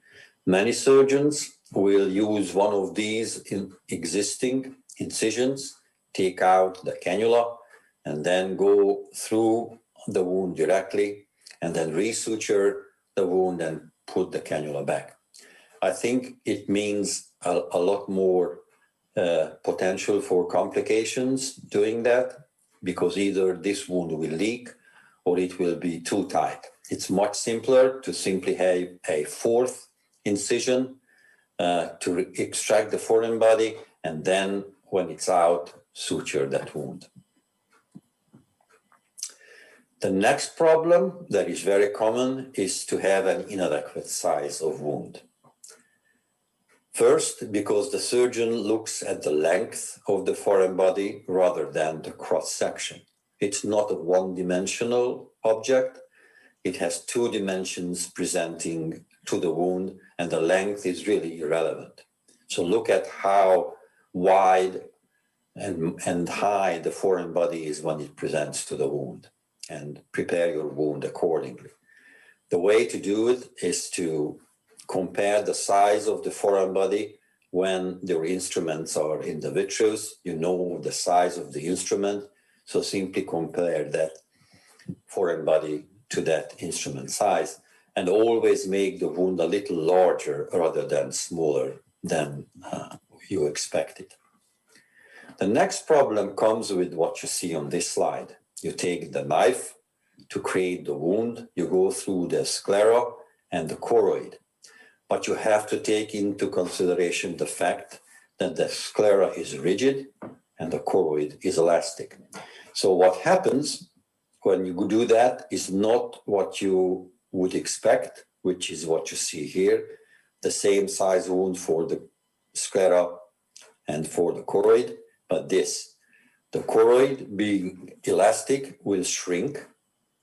Many surgeons will use one of these existing incisions, take out the cannula, and then go through the wound directly, and then resuture the wound and put the cannula back. I think it means a lot more potential for complications doing that, because either this wound will leak or it will be too tight. It's much simpler to simply have a fourth incision to extract the foreign body, and then when it's out, suture that wound. The next problem that is very common is to have an inadequate size of wound. First, because the surgeon looks at the length of the foreign body rather than the cross-section. It's not a one-dimensional object. It has two dimensions presenting to the wound, and the length is really irrelevant. So look at how wide and high the foreign body is when it presents to the wound, and prepare your wound accordingly. The way to do it is to compare the size of the foreign body when your instruments are in the vitreous. You know the size of the instrument, so simply compare that foreign body to that instrument size, and always make the wound a little larger rather than smaller than you expected. The next problem comes with what you see on this slide. You take the knife to create the wound, you go through the sclera and the choroid, but you have to take into consideration the fact that the sclera is rigid and the choroid is elastic. So what happens when you do that is not what you would expect, which is what you see here, the same size wound for the sclera and for the choroid, but this. The choroid, being elastic, will shrink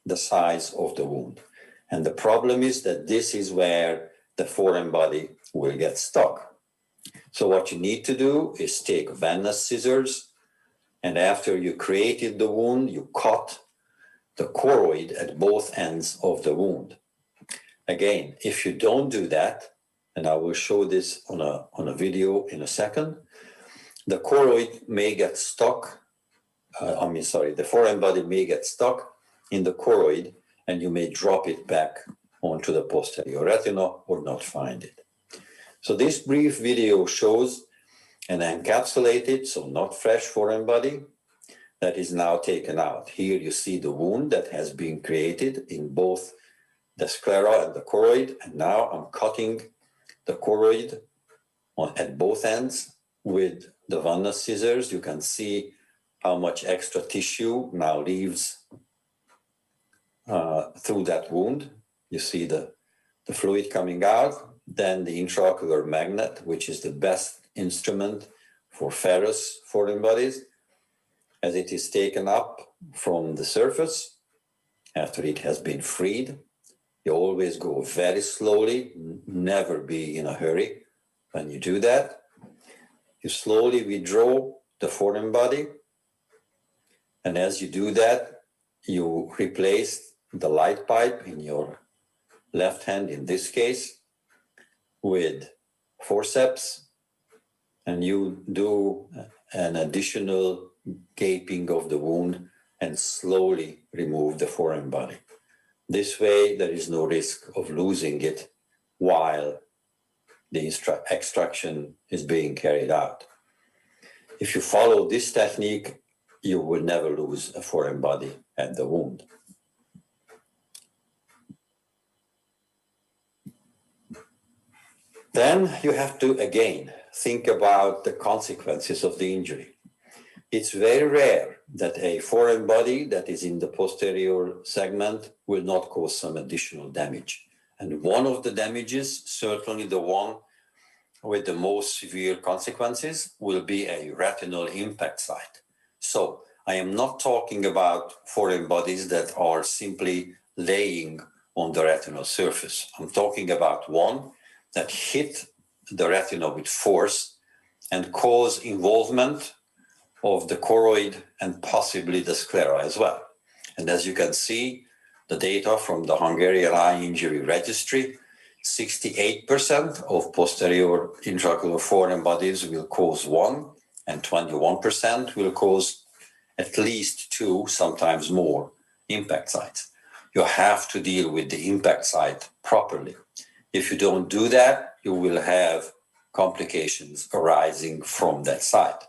the size of the wound. And the problem is that this is where the foreign body will get stuck. So what you need to do is take venous scissors, and after you created the wound, you cut the choroid at both ends of the wound. Again, if you don't do that, and I will show this on a video in a second, the choroid may get stuck, the foreign body may get stuck in the choroid, and you may drop it back onto the posterior retina or not find it. So this brief video shows an encapsulated, so not fresh foreign body that is now taken out. Here you see the wound that has been created in both the sclera and the choroid, and now I'm cutting the choroid at both ends with the venous scissors. You can see how much extra tissue now leaves through that wound. You see the fluid coming out, then the intraocular magnet, which is the best instrument for ferrous foreign bodies, as it is taken up from the surface after it has been freed. You always go very slowly, never be in a hurry when you do that. You slowly withdraw the foreign body, and as you do that, you replace the light pipe in your left hand, in this case, with forceps, and you do an additional gaping of the wound and slowly remove the foreign body. This way, there is no risk of losing it while the extraction is being carried out. If you follow this technique, you will never lose a foreign body at the wound. Then you have to, again, think about the consequences of the injury. It's very rare that a foreign body that is in the posterior segment will not cause some additional damage. And one of the damages, certainly the one with the most severe consequences, will be a retinal impact site. So I am not talking about foreign bodies that are simply laying on the retinal surface. I'm talking about one that hit the retina with force and cause involvement of the choroid and possibly the sclera as well. And as you can see, the data from the Hungarian eye injury registry, 68% of posterior intraocular foreign bodies will cause one, and 21% will cause at least two, sometimes more, impact sites. You have to deal with the impact site properly. If you don't do that, you will have complications arising from that site.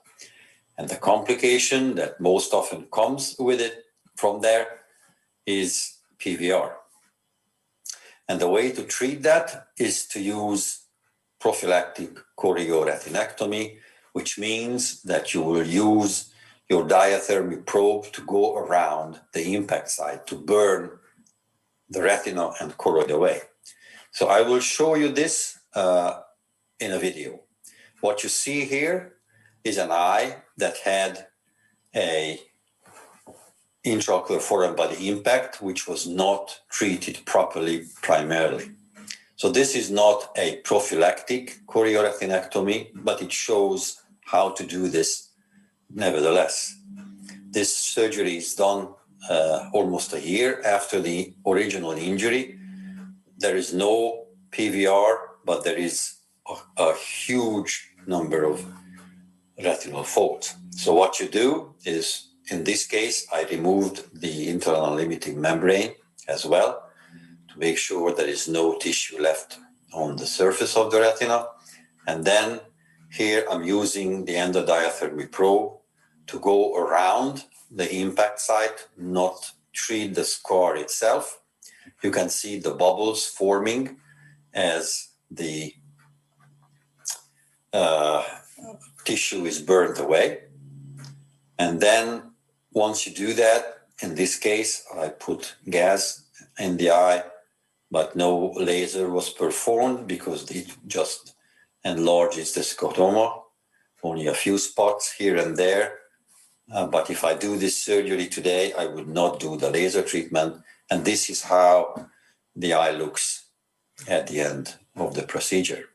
And the complication that most often comes with it from there is PVR. And the way to treat that is to use prophylactic chorioretinectomy, which means that you will use your diathermy probe to go around the impact site to burn the retina and choroid away. So I will show you this in a video. What you see here is an eye that had a intraocular foreign body impact, which was not treated properly primarily. So this is not a prophylactic chorioretinectomy, but it shows how to do this nevertheless. This surgery is done almost a year after the original injury. There is no PVR, but there is a huge number of retinal folds. So what you do is, in this case, I removed the internal limiting membrane as well to make sure there is no tissue left on the surface of the retina. And then here I'm using the endodiathermy probe to go around the impact site, not treat the scar itself. You can see the bubbles forming as the tissue is burnt away. And then once you do that, in this case, I put gas in the eye, but no laser was performed because it just enlarges the scotoma, only a few spots here and there. But if I do this surgery today, I would not do the laser treatment. And this is how the eye looks at the end of the procedure.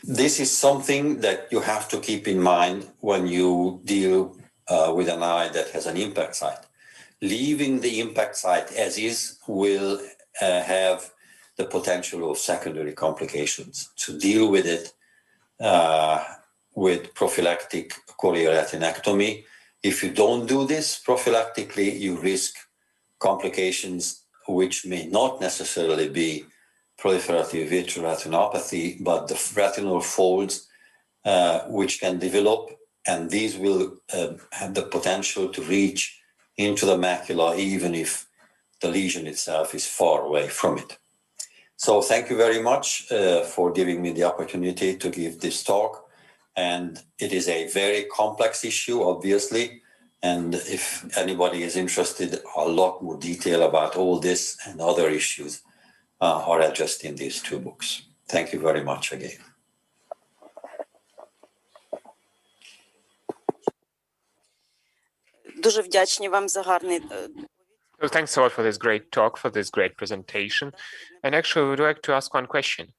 This is something that you have to keep in mind when you deal with an eye that has an impact site. Leaving the impact site as is will have the potential of secondary complications. To deal with it with prophylactic chorioretinectomy, if you don't do this prophylactically, you risk complications which may not necessarily be proliferative vitreoretinopathy, but the retinal folds which can develop, and these will have the potential to reach into the macula even if the lesion itself is far away from it. So thank you very much for giving me the opportunity to give this talk. And it is a very complex issue, obviously. And if anybody is interested, a lot more detail about all this and other issues are addressed in these two books. Thank you very much again. Дуже вдячні вам за гарний. So thanks a lot for this great talk, for this great presentation. And actually, we would like to ask one question.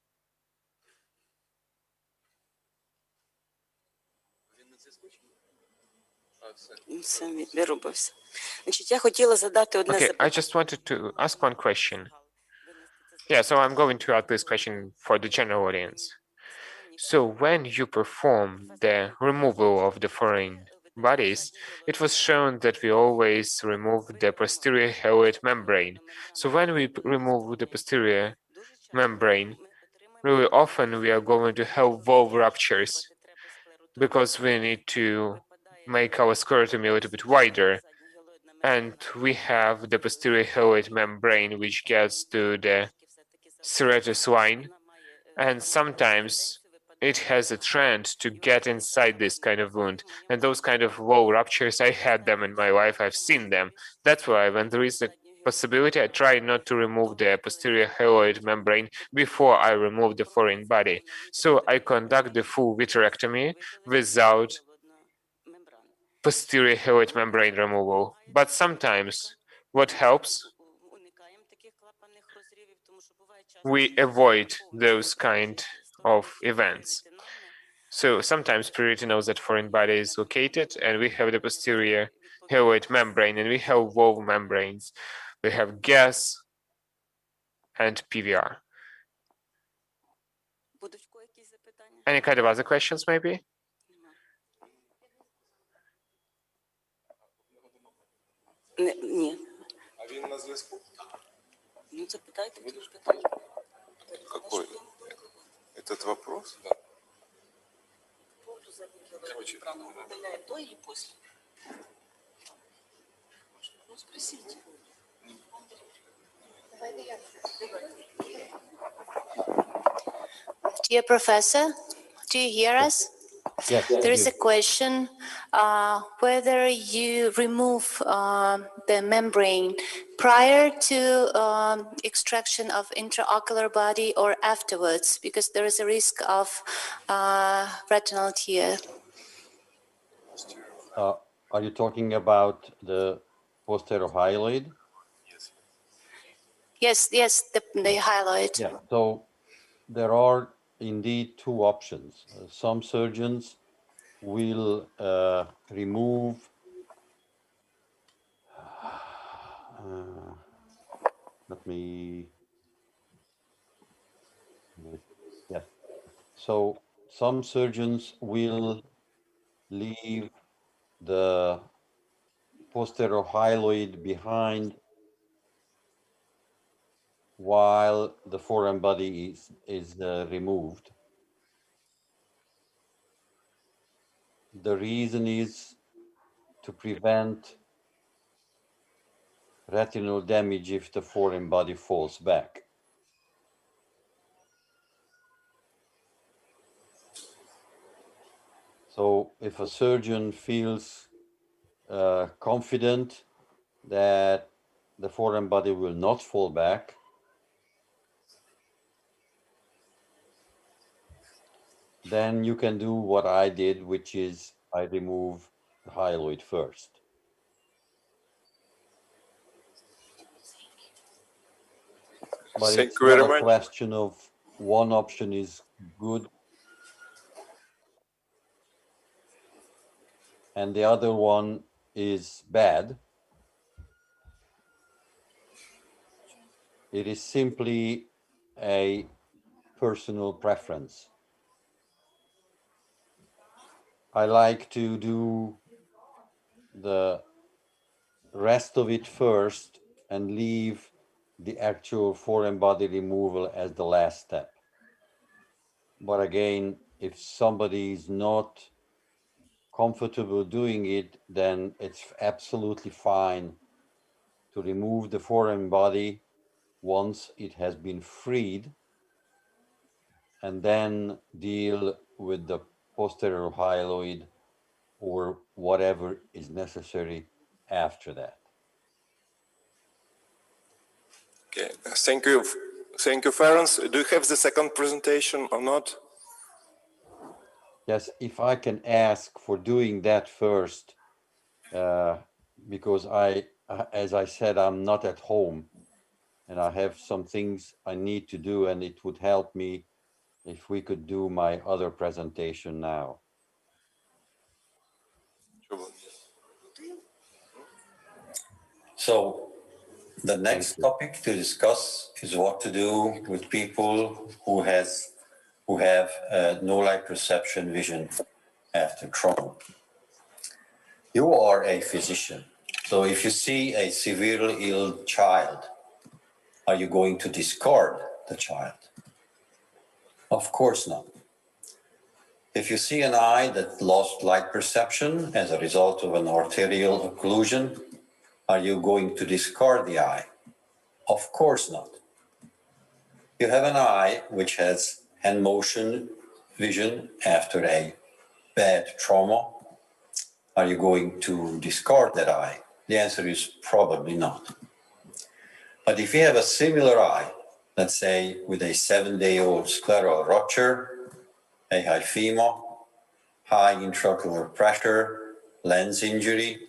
Я хотіла задати одне Okay, I запитання. just wanted to ask one question. Yeah, so I'm going to ask this question for the general audience. So when you perform the removal of the foreign bodies, it was shown that we always remove the posterior hyoid membrane. So when we remove the posterior membrane, really often we are going to have valve ruptures because we need to make our sclerotomy a little bit wider. And we have the posterior hyoid membrane which gets to the serratus line, and sometimes it has a trend to get inside this kind of wound. And those kind of wall ruptures, I had them in my life, I've seen them. That's why when there is a possibility, I try not to remove the posterior hyaloid membrane before I remove the foreign body. So I conduct the full vitrectomy without posterior hyaloid membrane removal. But sometimes what helps, we avoid those kind of events. So sometimes prurity knows that foreign body is located and we have the posterior hyaloid membrane and we have valve membranes. We have gas and PVR. Any kind of other questions maybe? Ні. А він на зв'язку? Ну, запитайте, будеш питання. Какой? Этот вопрос? Да. Короче, Удаляем до или после? Ну, спросите. Dear Professor, do you hear us? Yes. There is a question whether you remove the membrane prior to extraction of intraocular body or afterwards, because there is a risk of retinal tear. Are you talking about the posterior hyaloid? Yes, the hyaloid. Yeah, so there are indeed two options. Some surgeons will remove So some surgeons will leave the posterior hyaloid behind while the foreign body is removed. The reason is to prevent retinal damage if the foreign body falls back. So if a surgeon feels confident that the foreign body will not fall back, then you can do what I did, which is I remove the hyaloid first. But Thank it's you very not a much. question of one option is good and the other one is bad. It is simply a personal preference. I like to do the rest of it first and leave the actual foreign body removal as the last step. But again, if somebody is not comfortable doing it, then it's absolutely fine to remove the foreign body once it has been freed and then deal with the posterior hyaloid or whatever is necessary after that. Okay, thank you. Thank you, Ferenc. Do you have the second presentation or not? Yes, if I can ask for doing that first, because as I said, I'm not at home and I have some things I need to do, and it would help me if we could do my other presentation now. So the next topic to discuss is what to do with people who have no light perception vision after trauma. You are a physician, so if you see a severely ill child, are you going to discard the child? Of course not. If you see an eye that lost light perception as a result of an arterial occlusion, are you going to discard the eye? Of course not. You have an eye which has hand motion vision after a bad trauma. Are you going to discard that eye? The answer is probably not. But if you have a similar eye, let's say with a 7-day-old scleral rupture, a hyphema, high intraocular pressure, lens injury,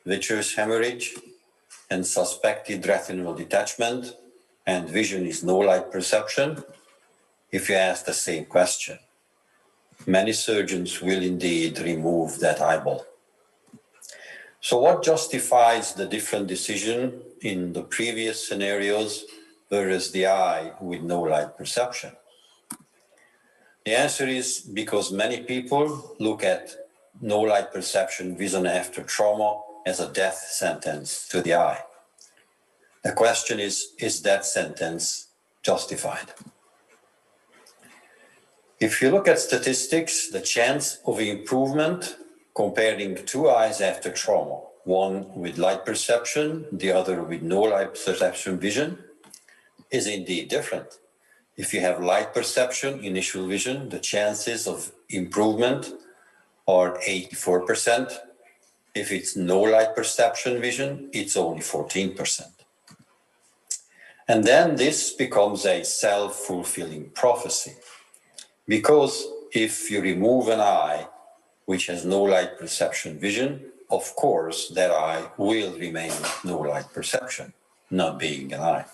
vitreous hemorrhage, and suspected retinal detachment, and vision is no light perception, if you ask the same question, many surgeons will indeed remove that eyeball. So what justifies the different decision in the previous scenarios whereas the eye with no light perception? The answer is because many people look at no light perception vision after trauma as a death sentence to the eye. The question is that sentence justified? If you look at statistics, the chance of improvement comparing two eyes after trauma, one with light perception, the other with no light perception vision, is indeed different. If you have light perception, initial vision, the chances of improvement are 84%. If it's no light perception vision, it's only 14%. And then this becomes a self-fulfilling prophecy. Because if you remove an eye which has no light perception vision, of course, that eye will remain no light perception, not being an eye.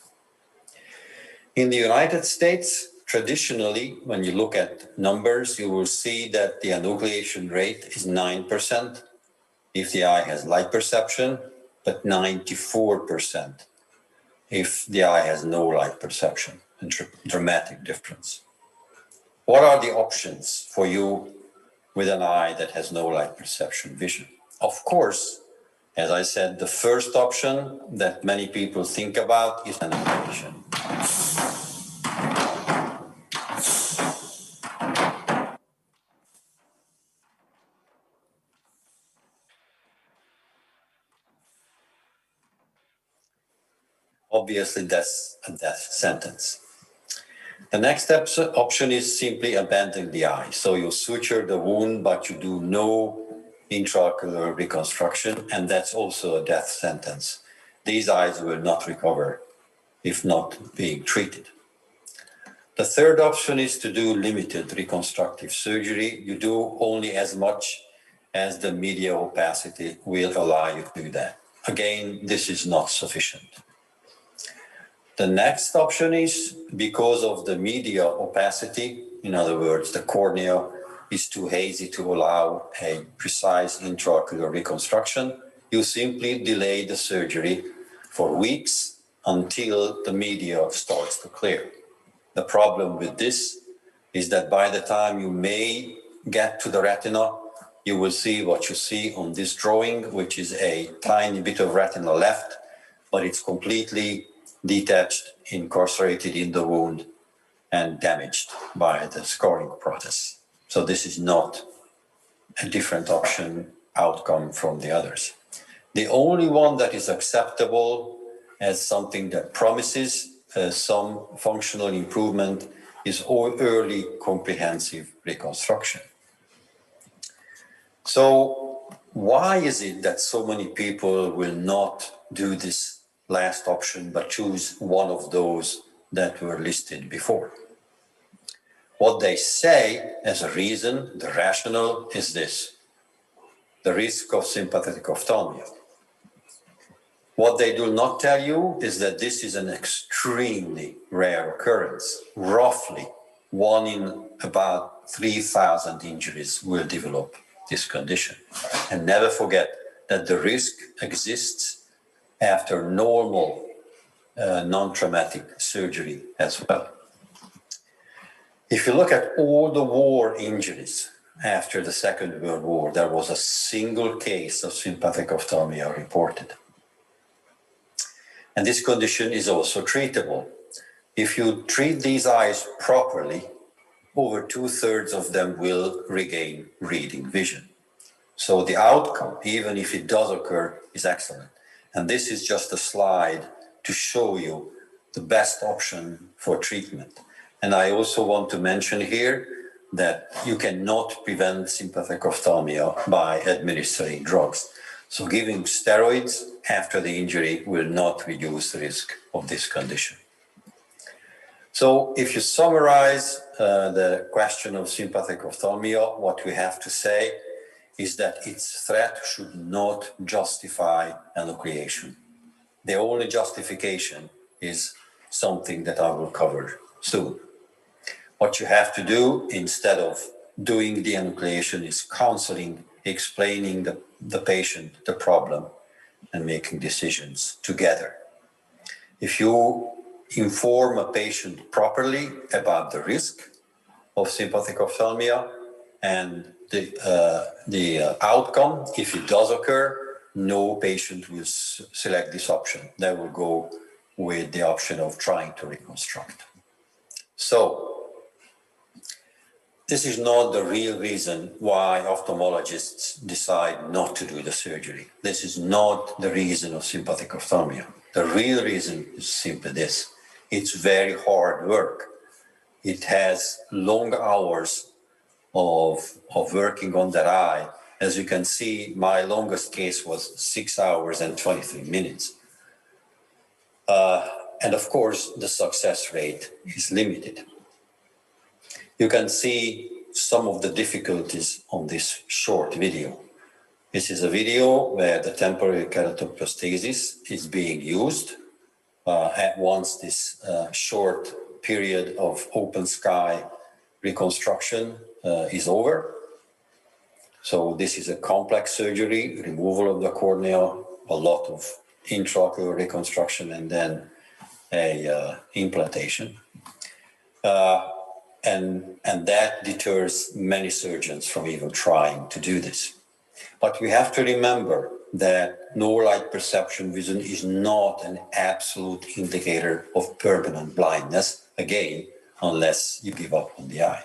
In the United States, traditionally, when you look at numbers, you will see that the enucleation rate is 9% if the eye has light perception, but 94% if the eye has no light perception, a dramatic difference. What are the options for you with an eye that has no light perception vision? Of course, as I said, the first option that many people think about is enucleation. Obviously, that's a death sentence. The next option is simply abandon the eye. So you suture the wound, but you do no intraocular reconstruction, and that's also a death sentence. These eyes will not recover if not being treated. The third option is to do limited reconstructive surgery. You do only as much as the media opacity will allow you to do that. Again, this is not sufficient. The next option is because of the media opacity, in other words, the cornea is too hazy to allow a precise intraocular reconstruction, you simply delay the surgery for weeks until the media starts to clear. The problem with this is that by the time you may get to the retina, you will see what you see on this drawing, which is a tiny bit of retina left, but it's completely detached, incarcerated in the wound, and damaged by the scarring process. So this is not a different outcome from the others. The only one that is acceptable as something that promises some functional improvement is early comprehensive reconstruction. So why is it that so many people will not do this last option, but choose one of those that were listed before? What they say as a reason, the rationale, is this: the risk of sympathetic ophthalmia. What they do not tell you is that this is an extremely rare occurrence. Roughly 1 in about 3,000 injuries will develop this condition. And never forget that the risk exists after normal non-traumatic surgery as well. If you look at all the war injuries after the Second World War, there was a single case of sympathetic ophthalmia reported. And this condition is also treatable. If you treat these eyes properly, over 2/3 of them will regain reading vision. So the outcome, even if it does occur, is excellent. And this is just a slide to show you the best option for treatment. And I also want to mention here that you cannot prevent sympathetic ophthalmia by administering drugs. So giving steroids after the injury will not reduce the risk of this condition. So if you summarize the question of sympathetic ophthalmia, what we have to say is that its threat should not justify enucleation. The only justification is something that I will cover soon. What you have to do instead of doing the enucleation is counseling, explaining the patient the problem, and making decisions together. If you inform a patient properly about the risk of sympathetic ophthalmia and the outcome, if it does occur, no patient will select this option. They will go with the option of trying to reconstruct. So, this is not the real reason why ophthalmologists decide not to do the surgery. This is not the reason of sympathetic ophthalmia. The real reason is simply this. It's very hard work. It has long hours of working on that eye. As you can see, my longest case was 6 hours and 23 minutes. And of course, the success rate is limited. You can see some of the difficulties on this short video. This is a video where the temporary keratoprosthesis is being used. Once this short period of open sky reconstruction is over. So this is a complex surgery, removal of the cornea, a lot of intraocular reconstruction, and then a implantation. And that deters many surgeons from even trying to do this. But we have to remember that no light perception vision is not an absolute indicator of permanent blindness, again, unless you give up on the eye.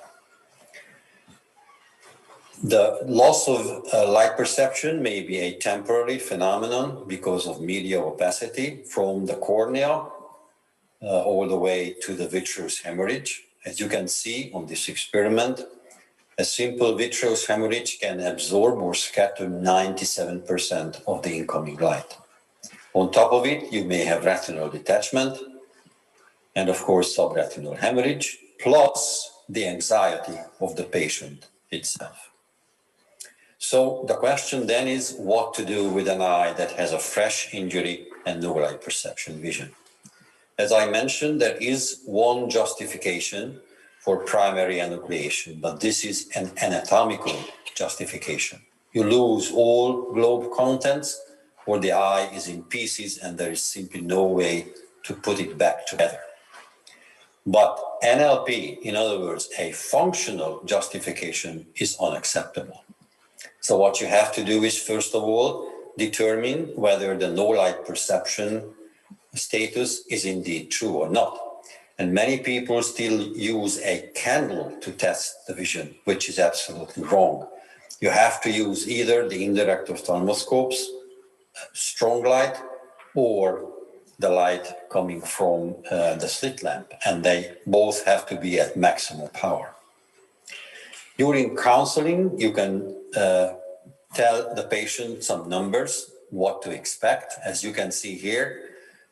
The loss of light perception may be a temporary phenomenon because of media opacity from the cornea all the way to the vitreous hemorrhage. As you can see on this experiment, a simple vitreous hemorrhage can absorb or scatter 97% of the incoming light. On top of it, you may have retinal detachment and, of course, subretinal hemorrhage, plus the anxiety of the patient itself. So the question then is what to do with an eye that has a fresh injury and no light perception vision. As I mentioned, there is one justification for primary enucleation, but this is an anatomical justification. You lose all globe contents or the eye is in pieces and there is simply no way to put it back together. But NLP, in other words, a functional justification, is unacceptable. So what you have to do is, first of all, determine whether the no light perception status is indeed true or not. And many people still use a candle to test the vision, which is absolutely wrong. You have to use either the indirect ophthalmoscopes, strong light, or the light coming from the slit lamp, and they both have to be at maximum power. During counseling, you can tell the patient some numbers, what to expect. As you can see here,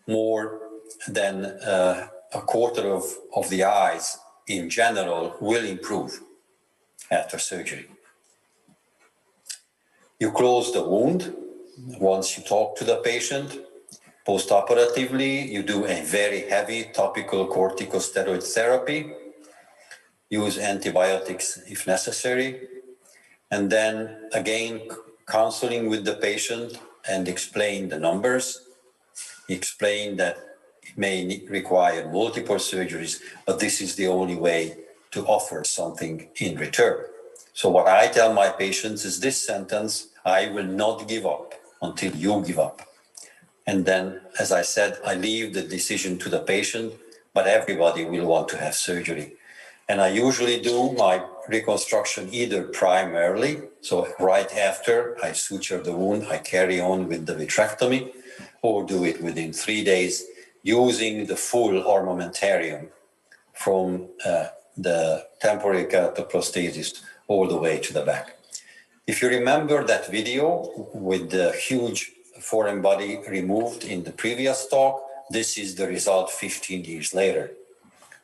more than a quarter of the eyes in general will improve after surgery. You close the wound once you talk to the patient. Postoperatively, you do a very heavy topical corticosteroid therapy, use antibiotics if necessary, and then again counseling with the patient and explain the numbers. Explain that it may require multiple surgeries, but this is the only way to offer something in return. So what I tell my patients is this sentence: I will not give up until you give up. And then, as I said, I leave the decision to the patient, but everybody will want to have surgery. And I usually do my reconstruction either primarily, so right after I suture the wound, I carry on with the vitrectomy, or do it within 3 days using the full armamentarium from the temporary keratoprosthesis all the way to the back. If you remember that video with the huge foreign body removed in the previous talk, this is the result 15 years later.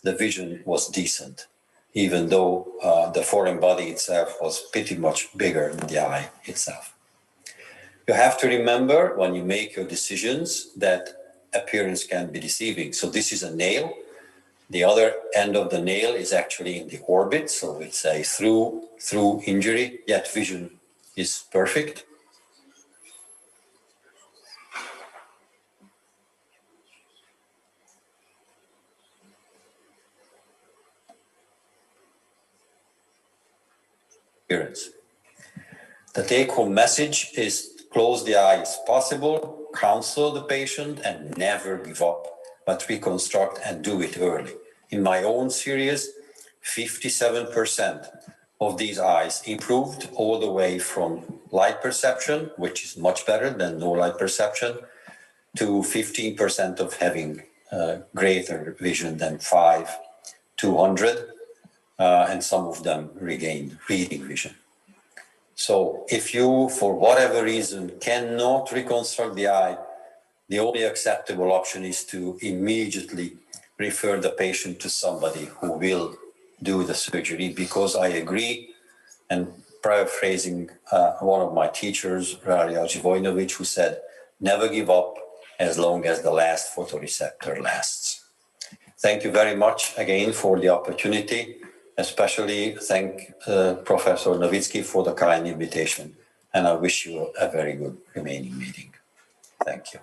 The vision was decent, even though the foreign body itself was pretty much bigger than the eye itself. You have to remember when you make your decisions that appearance can be deceiving. So this is a nail. The other end of the nail is actually in the orbit, so it's a through injury, yet vision is perfect. Appearance. The take-home message is close the eye as possible, counsel the patient, and never give up, but reconstruct and do it early. In my own series, 57% of these eyes improved all the way from light perception, which is much better than no light perception, to 15% of having greater vision than 200, and some of them regained reading vision. So if you, for whatever reason, cannot reconstruct the eye, the only acceptable option is to immediately refer the patient to somebody who will do the surgery, because I agree, and paraphrasing one of my teachers, Raria Živojnović, who said, never give up as long as the last photoreceptor lasts. Thank you very much again for the opportunity. Especially thank Professor Novitsky for the kind invitation, and I wish you a very good remaining meeting. Thank you.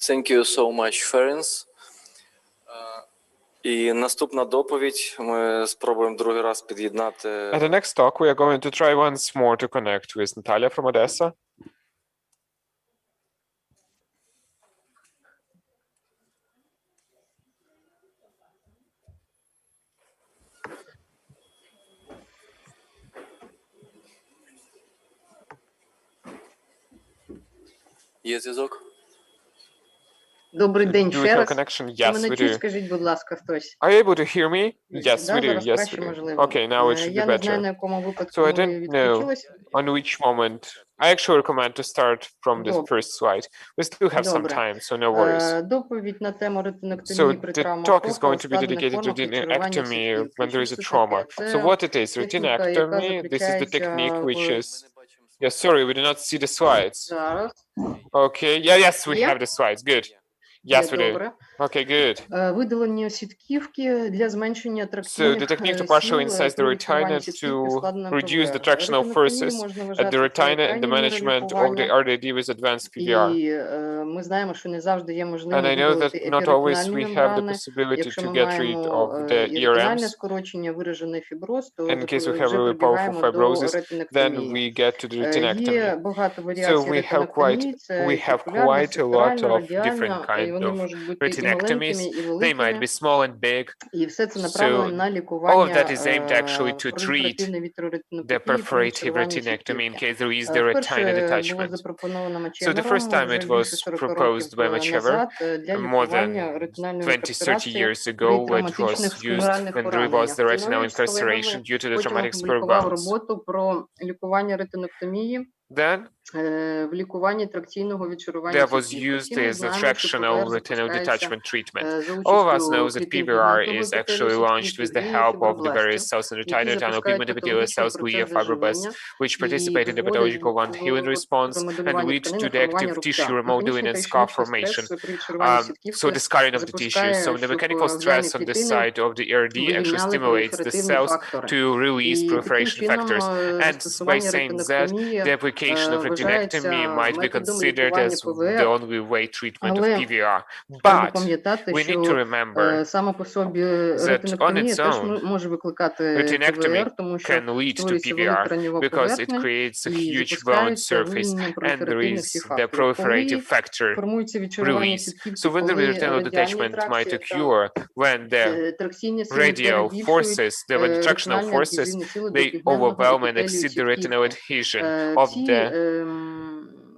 Thank you so much, Ferenc. І наступна доповідь ми спробуємо другий раз під'єднати. At the next talk, we are going to try once more to connect with Natalia from Odessa. Є зв'язок? Добрий день Do we ще have раз. connection? Yes, Мене we чуть, do. скажіть, будь ласка, хтось. Are you able to hear me? Yes, we do. Зараз Yes, краще, we do. можливо. Okay, now it should be Я не знаю, на better. якому випадку So I ми don't know відключилися. on which moment. I actually recommend to start from the Добре. first slide. We still have some Добре. time, so no worries. Доповідь на тему ретинектомії So при the травмах talk is ока, going to be ускладнених dedicated to формах відчарування retinectomy сітківки. when there is Що a це trauma. таке? So what it is, техніка, яка retinectomy, this is the technique заключається which в... is... Yeah, sorry, we do not see the slides. Зараз. Okay, yes, we Є? have the slides, good. Yes, we do. Добре. Okay, good. Видалення сітківки для зменшення So тракційних the technique to partially сил incise the при лікуванні retina сітківки to складеним reduce the ПВР. tractional Ретинектомію forces можна at вважати the retina and the крайньою мірою management of the лікування. RDD with advanced PVR. І ми знаємо, що не завжди є And можливо I know that видалити not always епіретинальні we have the мембрани. possibility Якщо to ми get rid маємо of the іритинальне ERMs. скорочення, виражений фіброз, то In case we have вже really powerful прибігаємо до fibrosis, then ретинектомії. we get to the Є retinectomy. багато So варіацій we have ретинектомії, це quite циркулярна, a lot секторальна, of different радіальна, і kind вони of можуть бути і маленькими, retinectomies. і They might великими. be small and big. І все це направлено So на all of лікування that is aimed actually to treat проліферативної the вітроретинопатії при perforative відчаруванні retinectomy in сітківки. case there is the retina Вперше було detachment. запропоновано So the Мачевером first time вже it більше was 40 proposed by років Machever назад для more лікування than ретинальної 20-30 інкарцерації years при ago, when it травматичних was used склеральних when there was пораненнях. the retinal Леонід incarceration Шалевий due to the потім traumatic spur опублікував bones. роботу про лікування ретиноктомії Then в лікуванні тракційного відчарування that was сітківки. used Всі ми as a знаємо, що fractional ПВР retinal запускається detachment treatment. за All of us участю knows that клітин PVR пігментової is епітелію actually launched with сітківки the і help of the various фібробластів, cells in the які retinal channel, запускають pigment epithelial патологічний cells, glia, процес fibroblasts, заживлення which і participate in the призводить pathological one healing response and промоделювання lead to тканин, the формування active рубця. tissue remodeling Механічний and та scar ішемічний formation. стрес при відчаруванні So сітківки the scarring of the tissue. запускає, So the щоб mechanical гляні stress on the клітини side of the ERD actually вивільняли stimulates the проліферативні cells фактори. to release І таким proliferation чином factors. And by застосування saying that, ретиноктомії the application of вважається retinectomy might be методом considered лікування as the ПВР, only way treatment of але PVR. треба But пам'ятати, we need to що remember саме по собі that on ретиноктомія its теж own, може викликати retinectomy ПВР, тому що can lead to створюється велика PVR раньова because it поверхня creates a і huge bone запускається surface вивільнення and there проліферативних is всіх the факторів. proliferative Коли factor формується відчарування release. сітківки, So when the коли retinal радіальні detachment might тракції та occur, when the тракційні сили radial перебільшують forces, the tractional ретинальні forces, адгезивні сили до they пігментного overwhelm and епітелію exceed the retinal сітківки. adhesion of Ці the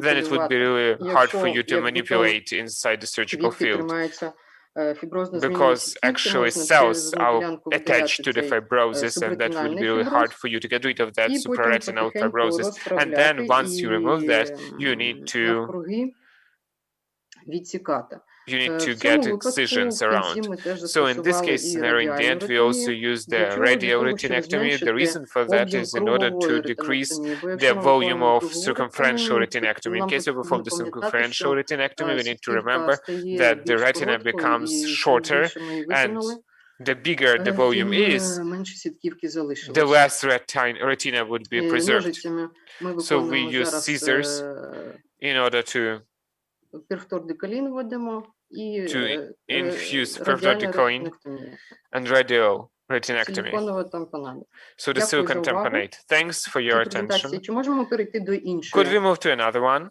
then it would be really hard for you to manipulate inside the surgical field. Because actually cells are attached to the fibrosis, and that would be really hard for you to get rid of that supraretinal fibrosis. And then once you remove that, you need to відсікати. you need to В цьому get випадку excisions в кінці around. ми теж So in this застосували case і scenario, in the end, we also радіоретинію. use Для the чого? Для radial того, щоб retinectomy. The зменшити reason for that об'єм is in order кругової to decrease ретинектомії. Бо the якщо ми volume виконуємо of кругову circumferential ретинектомію, retinectomy. In нам case we perform потрібно the пам'ятати, circumferential що retinectomy, we need to сітківка remember стає that the більш retina короткою, becomes і чим shorter, більше ми її and виконали, the bigger the volume тим is, менше сітківки the залишилося. less retina would be preserved. Ножицями ми So we виконуємо use зараз scissors in order to перфтордекалін вводимо і infuse радіальну perfluorodecaline ретинектомію. and radial retinectomy. Силіконова тампонада. So the Дякую за silicon увагу. tamponade. Thanks for Цій your презентації. attention. Чи можемо перейти до іншої? Could we move to another one?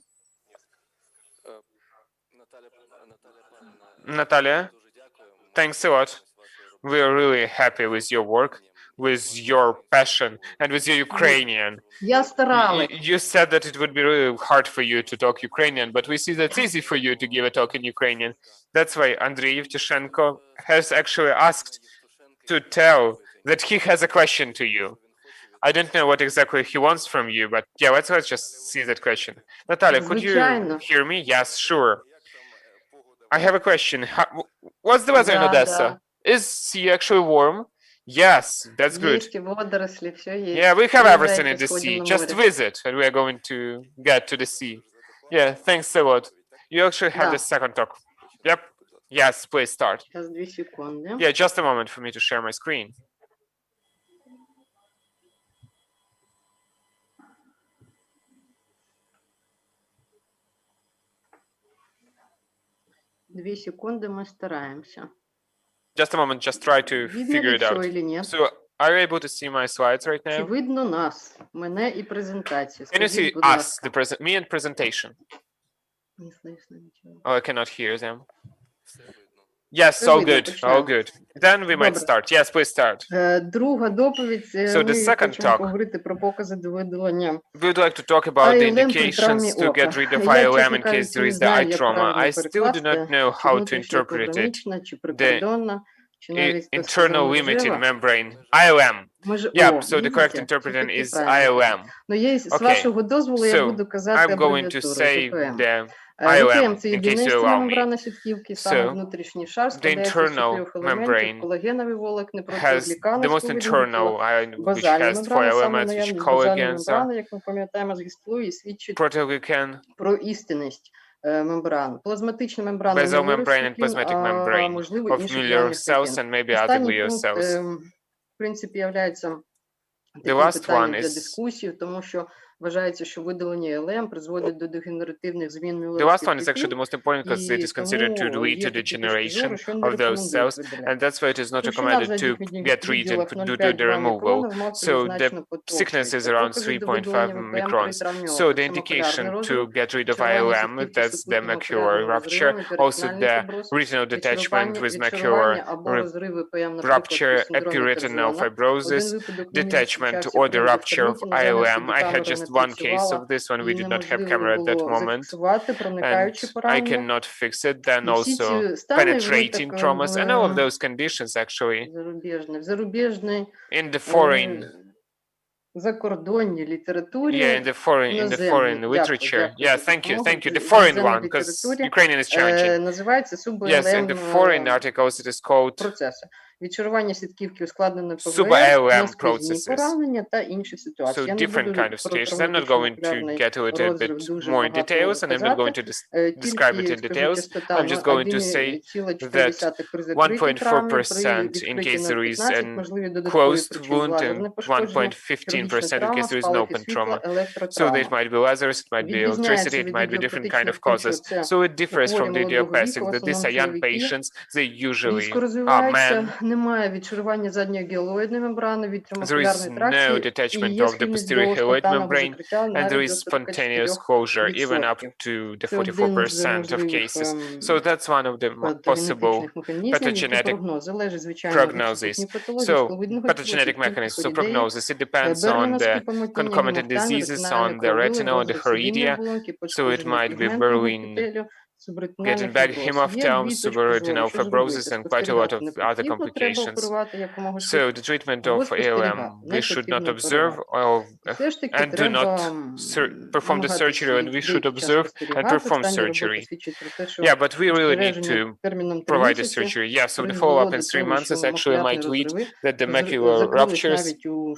Natalia, thanks a lot. We are really happy with your work, with your passion, and with your Ukrainian. Я старалась. You said that it would be really hard for you to talk Ukrainian, but we see that's easy for you to give a talk in Ukrainian. That's why Andrei Yevtushenko has actually asked to tell that he has a question to you. I don't know what exactly he wants from you, but yeah, let's just see that question. Natalia, could you Звичайно. hear me? Yes, sure. I have a question. What's the weather in Да, Odessa? Is sea actually warm? Yes, that's good. Є водорослі, все є. Yeah, we have everything in Приїжджайте, the sea. сходимо на Just море. visit, and we are going to get to the sea. Yeah, thanks a lot. You actually have Да. the second talk. Yep. Yes, please start. Зараз 2 секунди. Yeah, just a moment for me to share my screen. Дві секунди, ми стараємося. Just a moment, just try to Видно figure ли it все out. или нет? So, are you able to see my slides right Чи now? видно нас, мене і презентацію? Can you Скажіть, see будь us, ласка. me and presentation? Не слышно нічого. Oh, I cannot hear them. Yes, Все all видно, good, all почнемо. good. Then we might Добре. start. Yes, please start. Друга доповідь. So the Ми second хочемо talk. поговорити про покази до видалення. We would like to talk about the ILM при indications травмі to ока. get rid of Я, ILM чесно in case кажучи, there не is the знаю, eye як trauma. правильно I still do not перекласти, know чи how to внутрішня interpret it. погранична, чи прикордонна, чи навіть так Internal сказано, limiting межева. membrane, ILM. Yep, so the correct Видите? interpretation Все-таки is правильно. ILM. Ну, я, з Okay, вашого дозволу, я so буду казати I'm going to абревіатуру say ВПМ. the ВПМ ILM, – це in case єдина you стінна allow me. мембрана сітківки, саме So, внутрішній шар the складається з internal 4 елементів: membrane колагенові волокна, has протеоглікани, the most сполучні internal ion, which базальна has four мембрана, саме elements, which наявність базальної collagens are мембрани, як ми пам'ятаємо з гістлу, і свідчить protoglycan, про істинність мембран. Плазматична мембрана basal мілових membrane and клітин, plasmatic а membrane можливо of інших Muller явних cells клітин. and maybe other Останній glial пункт, cells. в принципі, являється The таким last питанням one для is дискусії, тому що вважається, що видалення ЛМ призводить до дегенеративних змін the last мілових one is actually the most important because it is considered to lead to degeneration of those cells, and that's why it is not recommended to get rid and do the removal. So the thickness is around 3.5 microns. So the indication to get rid of ILM, that's the macular rupture, also the retinal detachment with macular rupture, epiretinal fibrosis, detachment or the rupture of ILM. I had just one case of this one. We did not have camera at that moment, and I cannot fix it. Then also penetrating traumas and all of those conditions actually in the foreign, закордонній літературі. in the foreign іноземній. literature. Дякую Yeah, за thank you, допомогу. thank you. The foreign Іноземній one, because літературі, Ukrainian is challenging. називається Yes, in the foreign articles it is called процеси. Відчарування сітківки ускладнене ПВС, Sub-ILM наскрізні processes. поранення та інші ситуації. So Я не different буду kind of про situations. I'm not going to травматичний get a little розрив bit дуже more in багато details, and I'm not going to казати. describe it Тільки in скажу, details. частота I'm just going to say 1,4 при закритій травмі, при 1.4% in відкритій case there is 0,15, an можливі додаткові closed причини wound лазерне and пошкодження, 1.15% in case there is an спалахи open світла, trauma. So електротравма. it might be lasers, it might be electricity, it might be different kind of causes. So it differs from the idiopathic, that these are young patients, they usually Різко are розвивається, men. немає відшарування задньої гіалоїдної мембрани від There is тромакулярної тракції, no і detachment є of the схильність posterior до hyoid спонтанного membrane, закриття and there навіть is до spontaneous 44%. closure, even up to the Це один з 44% of можливих cases. So that's one of the possible патогенетичних механізмів, які pathogenetic прогноз залежить, звичайно, від prognosis. сукупної патології, So скловидного pathogenic типу, mechanisms of хорідеї, prognosis, it depends on Бернерські the помутнення, concomitant гемофтальні, diseases, ретинальні on the кровили, retinal, the розрив судинної choroidea. оболонки, So it пошкодження might be пігментного Berlin епітелію, субретинальний getting bad фіброз. Є hemophthalmos, дві точки зору, subarachnoid що fibrosis, зробити. and quite a lot Спостерігати of не other потрібно, треба complications. оперувати якомога So швидше, the treatment або of спостерігати. ALM, Не we should not потрібно observe оперувати. І or все ж таки and do треба not perform the намагатися surgery, and we should деякий час observe and спостерігати. perform Останні роботи surgery. свідчать про те, що Yeah, but we really need спостереження to терміном 3 provide the місяці surgery. Yeah, so the призвело follow-up до in 3 того, months що is actually макулярні might lead розриви that the macular закрились ruptures навіть у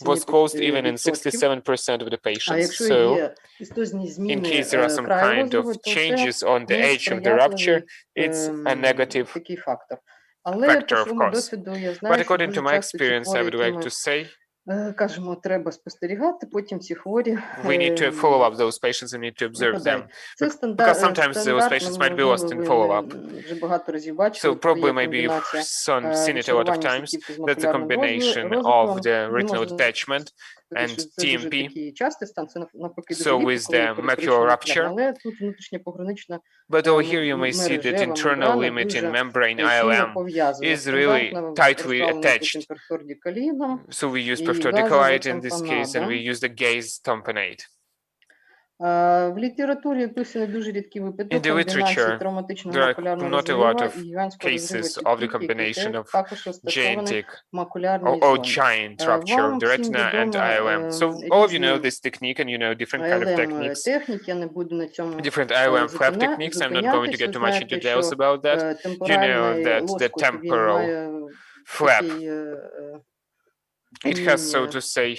was caused even in 67%. 67% of the А patients. якщо So є істозні in зміни case there are some краю kind of розриву, то це changes on the edge of the rupture, it's a negative такий фактор. Але по factor, of своєму course. досвіду я But знаю, що according to дуже my часто ці experience, I хворі, would like якими to say кажемо, треба спостерігати, потім ці хворі we need to follow up those patients and need to observe them. Це Because sometimes those patients might be lost in follow-up. вже багато разів бачили, So тобто probably є maybe you've комбінація seen it a lot of розшарування times. сітківки з That's the макулярним combination of розвитком. the Не retinal можна detachment сказати, and що це дуже TMP. такий частий стан, це навпаки дуже So рідко, with коли the периферична macular макулярна, rupture, але тут внутрішня погранична but over here you may see that мережева internal мембрана limiting дуже membrane щільно ILM пов'язана. is really Стандартно tightly розставлена attached. потім пертордікаліном So we use і pertordicolite in газовим this case, and we тампонадом. use the gaze tamponade. В літературі описані дуже рідкі випадки In the комбінації literature, травматичного there are макулярного not a lot розриву of і гігантського розриву cases of the сітківки, який combination of також розташований gigantic в макулярній or зоні. giant rupture of Вам the всім retina and відомо ILM. So all of you know різні this technique, and you know different kind of techniques, АЛМ-техніки, я не буду на цьому different ILM flap techniques. I'm not going to зупинятись. get Ви too much знаєте, into details що about that. You know темпоральний that the лоскут, він temporal має flap, такий it has, so to say,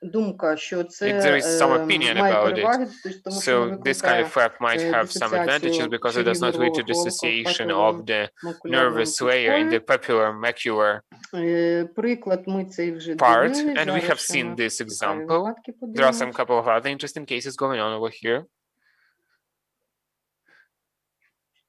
думка, що це there is some opinion має about it. переваги, тому що не So this kind of викликає flap might have some advantages because it does not lead to dissociation of the nervous layer in the papillary macular Приклад ми цей вже part, дивились, and we зараз have ще seen ми this цікаві example. випадки There are some подивимось. couple of other interesting cases going on over here.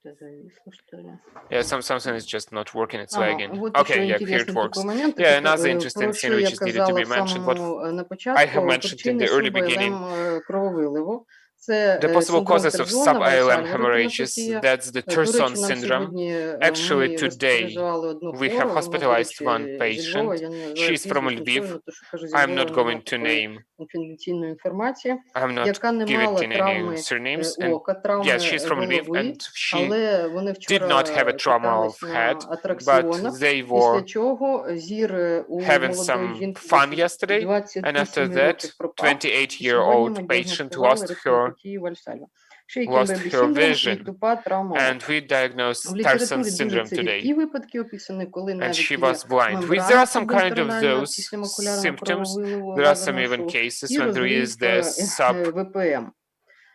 Що зависло, що ли? Yeah, something is just not working, it's Ага, lagging. от Okay, ще yeah, here it інтересний works. такий момент, Yeah, another про interesting що scene which я is needed to казала be в mentioned, what самому на I have початку, mentioned in причини the early beginning. суб-АЛМ крововиливу. Це The possible синдром causes of Терзона, sub-ILM Вальсальва hemorrhages, ретинопатія. that's the До речі, Terson нам syndrome. сьогодні Actually, ми today розпоряджували одну we have хвору, вона, до hospitalized one речі, зі Львова, patient. я не називаю She's from прізвище, Lviv. нічого, то, що кажу, зі I'm Львова, not going to немає name, конфіденційної інформації, I'm not яка не give мала it in any травми surnames. And ока, травми yes, she's from Lviv, голови, and she але вони did вчора not have a trauma of катались на head, but атракціонах, they після were чого зір у having молодої some жінки fun yesterday, 27 and after років that, пропав. І 28-year-old сьогодні ми patient діагностували lost her ретинопатію Вальсальва. Шейкін lost бебі her синдром і vision, тупа травма ока. and we diagnosed В Terson літературі дуже syndrome це рідкі today, випадки описані, коли and навіть she є was blind. There мембрана are some kind of субвентринальна those після макулярного symptoms. крововиливу There are some лазерного even шоу cases і when there is the розрив ВПМ.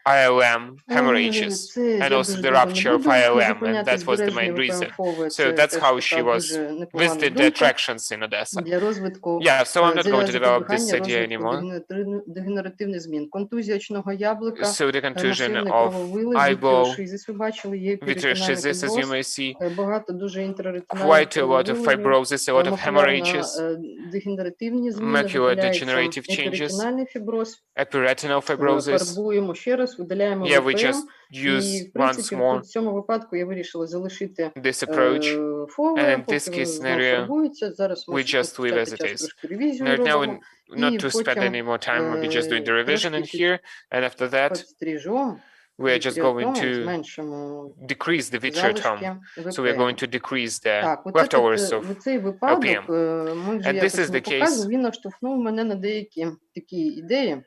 sub-ILM hemorrhages, Це and я also дуже the довго не rupture of буду ILM, and зупинятись. that was the Збереження main reason. ВПМ-фове So це that's теж how she така was дуже непогана visited the думка attractions in Odessa. для розвитку Yeah, so I'm not going to develop this запобігання idea розвитку anymore. дегенеративних змін. Контузія очного яблука, So the contusion масивний of крововилив, eyeball вітріошизис, ви бачили, є перитональний vitreosis, as you фіброз, may see, багато дуже інтраретинальних quite a lot of крововиливів, fibrosis, a lot of hemorrhages, дегенеративні зміни, macular виділяється degenerative changes, інтерретинальний фіброз, epiretinal fibrosis. фарбуємо ще раз, видаляємо Yeah, we ВПМ. just І, use в принципі, once more в цьому випадку я вирішила залишити this approach, фове, and in поки this воно case знов scenario, фарбується. Зараз ми we just leave as спочатку it час is. трошки ревізію Now, робимо, not і to spend потім any more time, we'll be just doing the revision in трошки here, and after that, підстрижемо, we are just going вітріотому, to зменшимо decrease the залишки vitreotome. So we are ВПМ. going to decrease the Так, leftovers of цей випадок, LPM. ми вже And this якось is не the case. показували, він наштовхнув мене на деякі такі ідеї.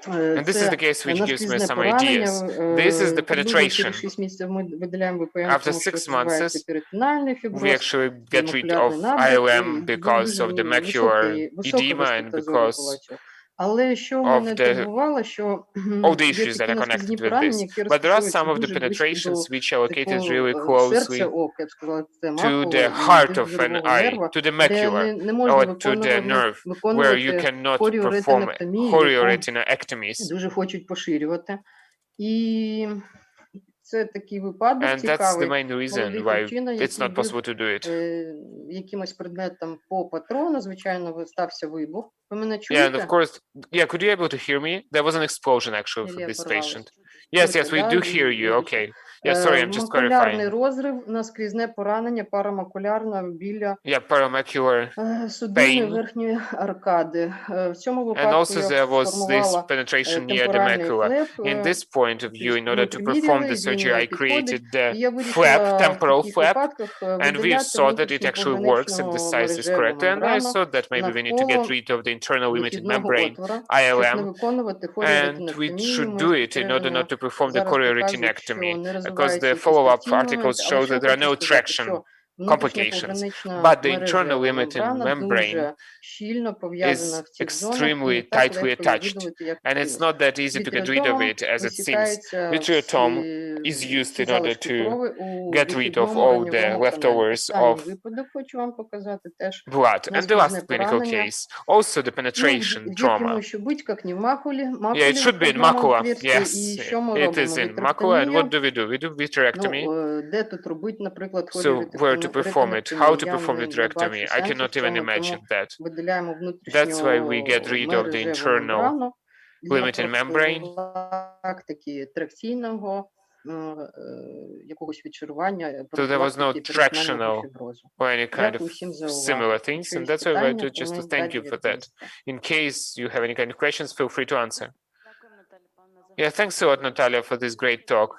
And this is the case which gives me наскрізне some поранення. ideas. This is the Приблизно penetration. через 6 місяців ми видаляємо ВПМ, After тому що 6 розвивається months, перитональний we фіброз, actually get rid макулярний of набряк, ILM і because дуже of the macular висока edema and гострота зору because побачила. Але що of мене the турбувало, що all the є issues that такі are наскрізні connected with поранення, this. які But there are розташовуються some of the дуже близько penetrations which are located до really серця closely ока, я б сказала, це to макула the і heart до of an зорового eye, нерва, to the де macular, не можна or to the nerve, where you виконувати cannot perform хоріоретинектомію, яку chorioretinectomies. дуже хочуть поширювати. І це такий випадок And that's the цікавий. main reason Молодий why хлопчина, it's який not possible to do it. якимось предметом по патрону, звичайно, стався вибух. Ви мене Yeah, and чуєте? of course, yeah, could you able to hear me? There was an explosion actually for Ілля this порвалась. patient. Yes, yes, we do Да, hear you. вибачте. Okay. Yeah, sorry, I'm just Макулярний clarifying. розрив, наскрізне поранення парамакулярно біля Yeah, paramacular судинної pain. верхньої аркади. В цьому And випадку also я there was this сформувала penetration near the темпоральний macula. флеп. In this point of view, in order to perform Приміряли, the він surgery, I підходить. created the І я flap, вирішила в temporal таких flap, випадках and we видаляти saw that it внутрішню actually works and the пограничну size is мережеву correct. And I мембрану saw that maybe we need to get навколо rid of the internal limited вихідного membrane, отвора, щоб не ILM, виконувати and we хоріоретинектомію. should do it in order not to perform the Зараз показують, що chorioretinectomy, не because розвивається the якийсь follow-up тракційний articles момент. show Але that що there are хочу no сказати, traction що внутрішня complications, погранична but the internal мережева limited мембрана membrane дуже щільно пов'язана is в цих зонах і не extremely так tightly легко її attached, видалити, як and it's хотілося. not that easy to get rid of Вітріотомом it as it seems. висікається Vitreotom is всі used in order залишки to крови у get rid of вихідному all the ранньовому каналі. leftovers Останній of випадок хочу вам показати теж blood. And the наскрізне last clinical поранення. case, also the Ну, penetration где-то trauma. еще быть, как не в макуле. Yeah, it Макуле should be in входного macula. отверстия. Yes, І що ми it робимо? is in macula. And what Вітректомія. do? We do vitrectomy. Ну, де тут робити, наприклад, So where to perform it? How to Я perform не vitrectomy? бачу I сенсу в cannot even цьому, imagine тому that. видаляємо That's why we get внутрішню rid of the мережеву internal мембрану для limited membrane. профілактики тракційного якогось відчарування, So there was no профілактики перитонеального tractional фіброзу. or any kind Дякую of всім за увагу. similar things. Якщо And є that's why I питання, wanted just to ми thank раді you for that. відповісти. In case you have any kind of questions, feel free to answer. Yeah, thanks a lot, Natalia, for this great talk.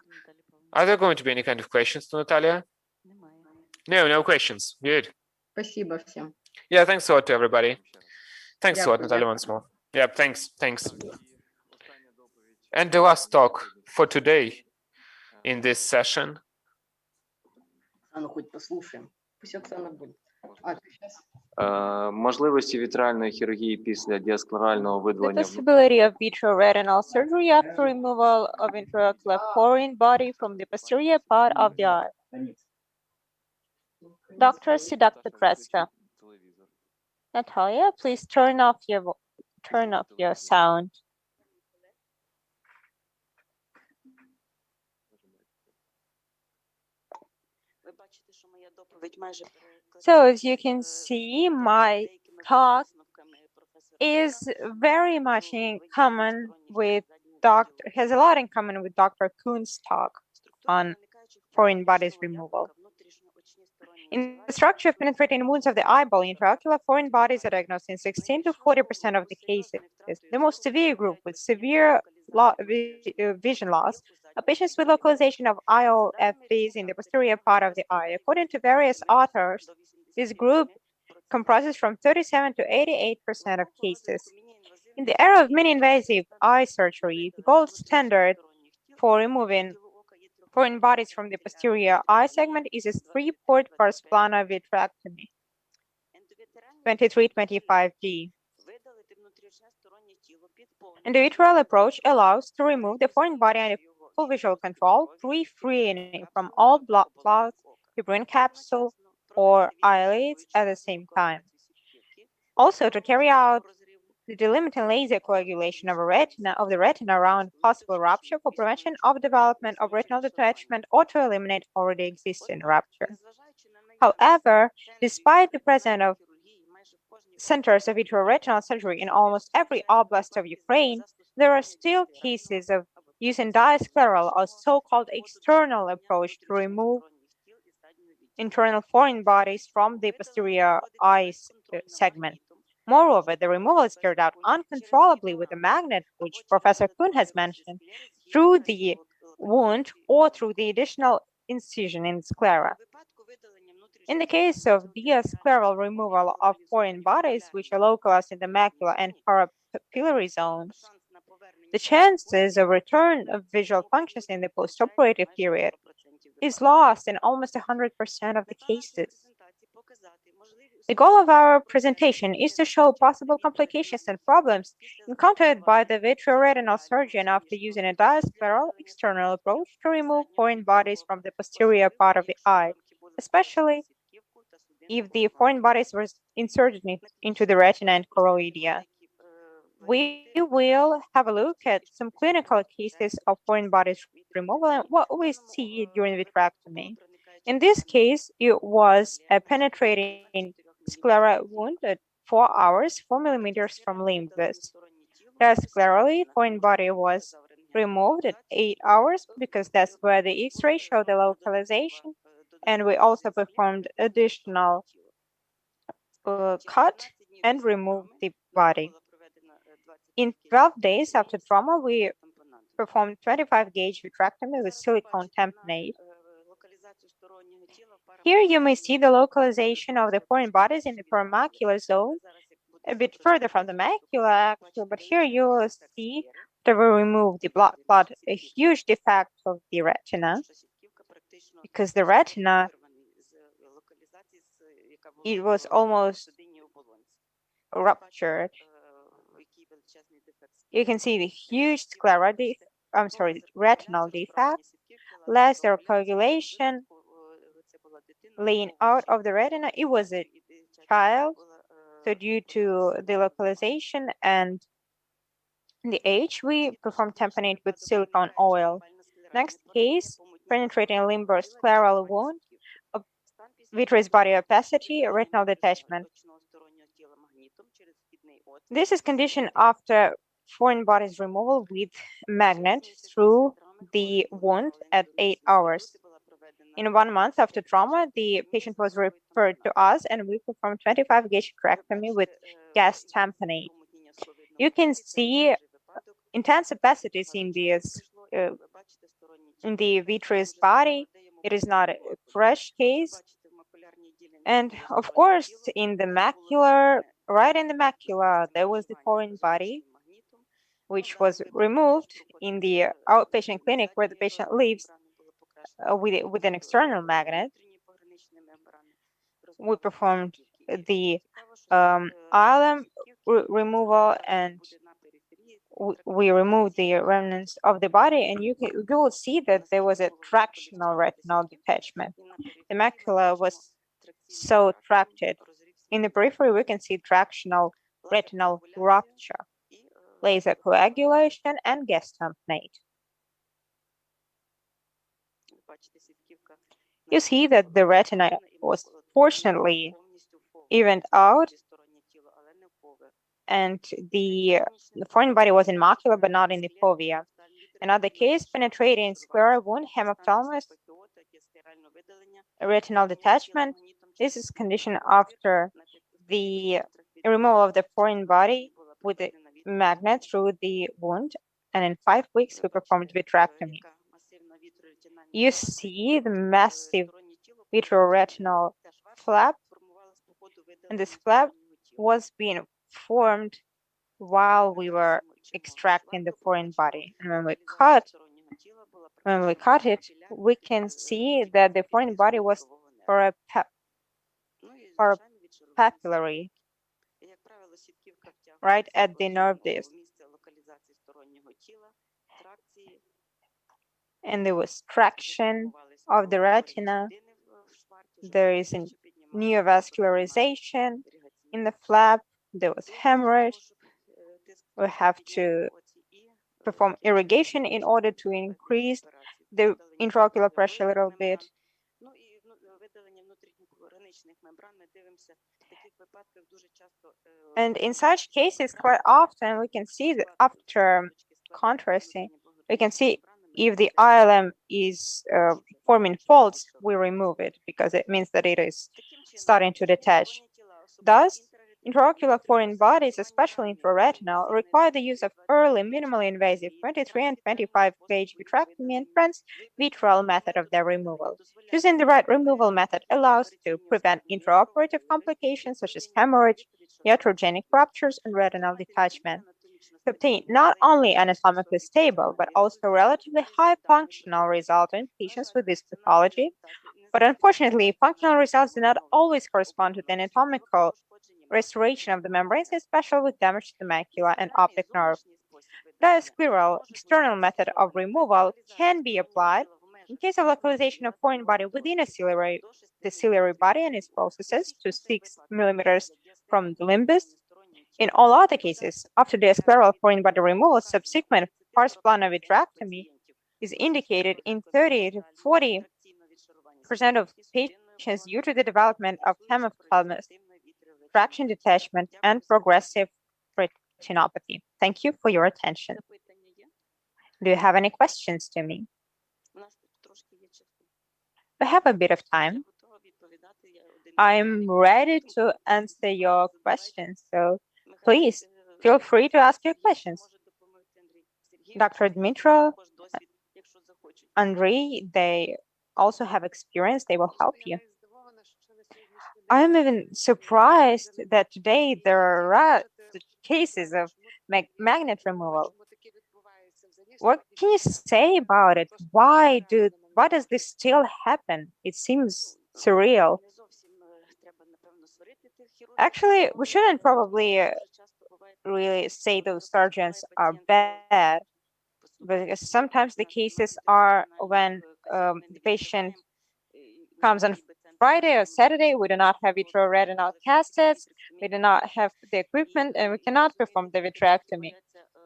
Are there going to be any kind of questions to Natalia? No questions. Good. Спасибо всім. Yeah, thanks a lot to everybody. Thanks a lot, Дякую, Natalia, дякую. once more. Yeah, thanks. And the last talk for today in this session. Оксану хоть послушаем. Пусть Оксана будет. А, ты сейчас? Можливості вітральної хірургії після діасклерального The видалення possibility of vitreoretinal surgery after removal of intraocular foreign body from the posterior part of the eye. Dr. Siddhartha Tresta. Natalia, please turn off your sound. So as you can see, my talk is very much in common with has a lot in common with Dr. Kuhn's talk on foreign bodies removal. In the structure of penetrating wounds of the eyeball, intraocular foreign bodies are diagnosed in 16 to 40% of the cases. The most severe group with severe vision loss are patients with localization of IOFBs in the posterior part of the eye. According to various authors, this group comprises from 37 to 88% of cases. In the era of mini-invasive eye surgery, the gold standard for removing foreign bodies from the posterior eye segment is a 3-port pars plana vitrectomy, 2325G. And the vitreal approach allows to remove the foreign body under full visual control, pre-freeing from all blood clots, fibrin capsule, or eyelids at the same time. Also, to carry out the delimiting laser coagulation of the retina around possible rupture for prevention of development of retinal detachment or to eliminate already existing rupture. However, despite the presence of centers of vitreoretinal surgery in almost every oblast of Ukraine, there are still cases of using diascleral or so-called external approach to remove internal foreign bodies from the posterior eye segment. Moreover, the removal is carried out uncontrollably with a magnet, which Professor Kuhn has mentioned, through the wound or through the additional incision in sclera. In the case of diascleral removal of foreign bodies, which are localized in the macula and parapupillary zones, the chances of return of visual functions in the postoperative period is lost in almost 100% of the cases. The goal of our presentation is to show possible complications and problems encountered by the vitreoretinal surgeon after using a diascleral external approach to remove foreign bodies from the posterior part of the eye, especially if the foreign bodies were inserted into the retina and choroidea. We will have a look at some clinical cases of foreign bodies removal and what we see during vitrectomy. In this case, it was a penetrating sclera wound at 4 hours, 4 millimeters from limbus. Sclerally, foreign body was removed at 8 hours because that's where the X-ray showed the localization. And we also performed additional cut and removed the body. In 12 days after trauma, we performed 25 gauge vitrectomy with silicone tamponade. Here you may see the localization of the foreign bodies in the permacular zone, a bit further from the macula, actually, but here you will see that we removed the blood clot, a huge defect of the retina, because the retina, it was almost ruptured. You can see the huge retinal defect, laser coagulation laying out of the retina. It was a child, so due to the localization and the age, we performed tamponade with silicone oil. Next case, penetrating limboscleral wound, vitreous body opacity, retinal detachment. This is conditioned after foreign bodies removal with magnet through the wound at 8 hours. In 1 month after trauma, the patient was referred to us and we performed 25 gauge vitrectomy with gas tamponade. You can see intense opacities in this in the vitreous body. It is not a fresh case. And of course, in the macula, right in the macula, there was the foreign body, which was removed in the outpatient clinic where the patient lives with an external magnet. We performed the ILM removal and we removed the remnants of the body, and you will see that there was a tractional retinal detachment. The macula was so tracted. In the periphery, we can see tractional retinal rupture, laser coagulation, and gas tamponade. You see that the retina was fortunately evened out, and the foreign body was in macula, but not in the fovea. Another case, penetrating scleral wound, hemophthalmos, retinal detachment. This is conditioned after the removal of the foreign body with a magnet through the wound, and in 5 weeks we performed vitrectomy. You see the massive vitreoretinal flap, and this flap was being formed while we were extracting the foreign body. And when we cut it, we can see that the foreign body was papillary, right at the nerve disc. And there was traction of the retina. There is a neovascularization in the flap. There was hemorrhage. We have to perform irrigation in order to increase the intraocular pressure a little bit. And in such cases, quite often we can see that after contrasting, we can see if the ILM is forming folds, we remove it because it means that it is starting to detach. Thus, intraocular foreign bodies, especially intraretinal, require the use of early, minimally invasive 23 and 25 gauge vitrectomy and transvitreal method of their removal. Choosing the right removal method allows to prevent intraoperative complications such as hemorrhage, iatrogenic ruptures, and retinal detachment. To obtain not only anatomically stable, but also relatively high functional result in patients with this pathology. But unfortunately, functional results do not always correspond to the anatomical restoration of the membranes, especially with damage to the macula and optic nerve. Diascleral external method of removal can be applied in case of localization of foreign body within the ciliary body and its processes to 6 millimeters from the limbus. In all other cases, after diascleral foreign body removal, subsequent pars plana vitrectomy is indicated in 30 to 40% of patients due to the development of hemophthalmos, traction detachment, and progressive retinopathy. Thank you for your attention. Do you have any questions to me? We have a bit of time. I'm ready to answer your questions, so please feel free to ask your questions. Dr. Dmitro, Andrei, they also have experience, they will help you. I'm even surprised that today there are such cases of magnet removal. What can you say about it? Why does this still happen? It seems surreal. Actually, we shouldn't probably really say those surgeons are bad, because sometimes the cases are when the patient comes on Friday or Saturday, we do not have vitreoretinal cassettes, we do not have the equipment, and we cannot perform the vitrectomy.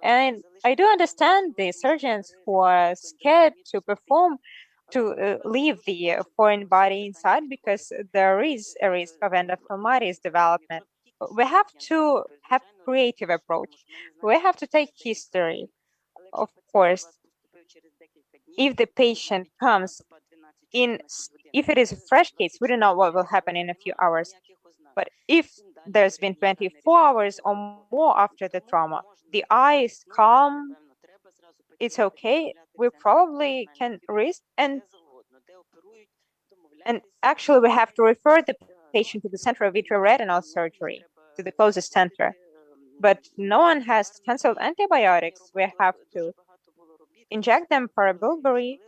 And I do understand the surgeons who are scared to leave the foreign body inside because there is a risk of endophthalmitis development. We have to have creative approach. We have to take history. Of course, if the patient comes in, if it is a fresh case, we don't know what will happen in a few hours. But if there's been 24 hours or more after the trauma, the eye is calm, it's okay, we probably can risk, and actually we have to refer the patient to the center of vitreoretinal surgery, to the closest center. But no one has canceled antibiotics. We have to inject them parabulbary.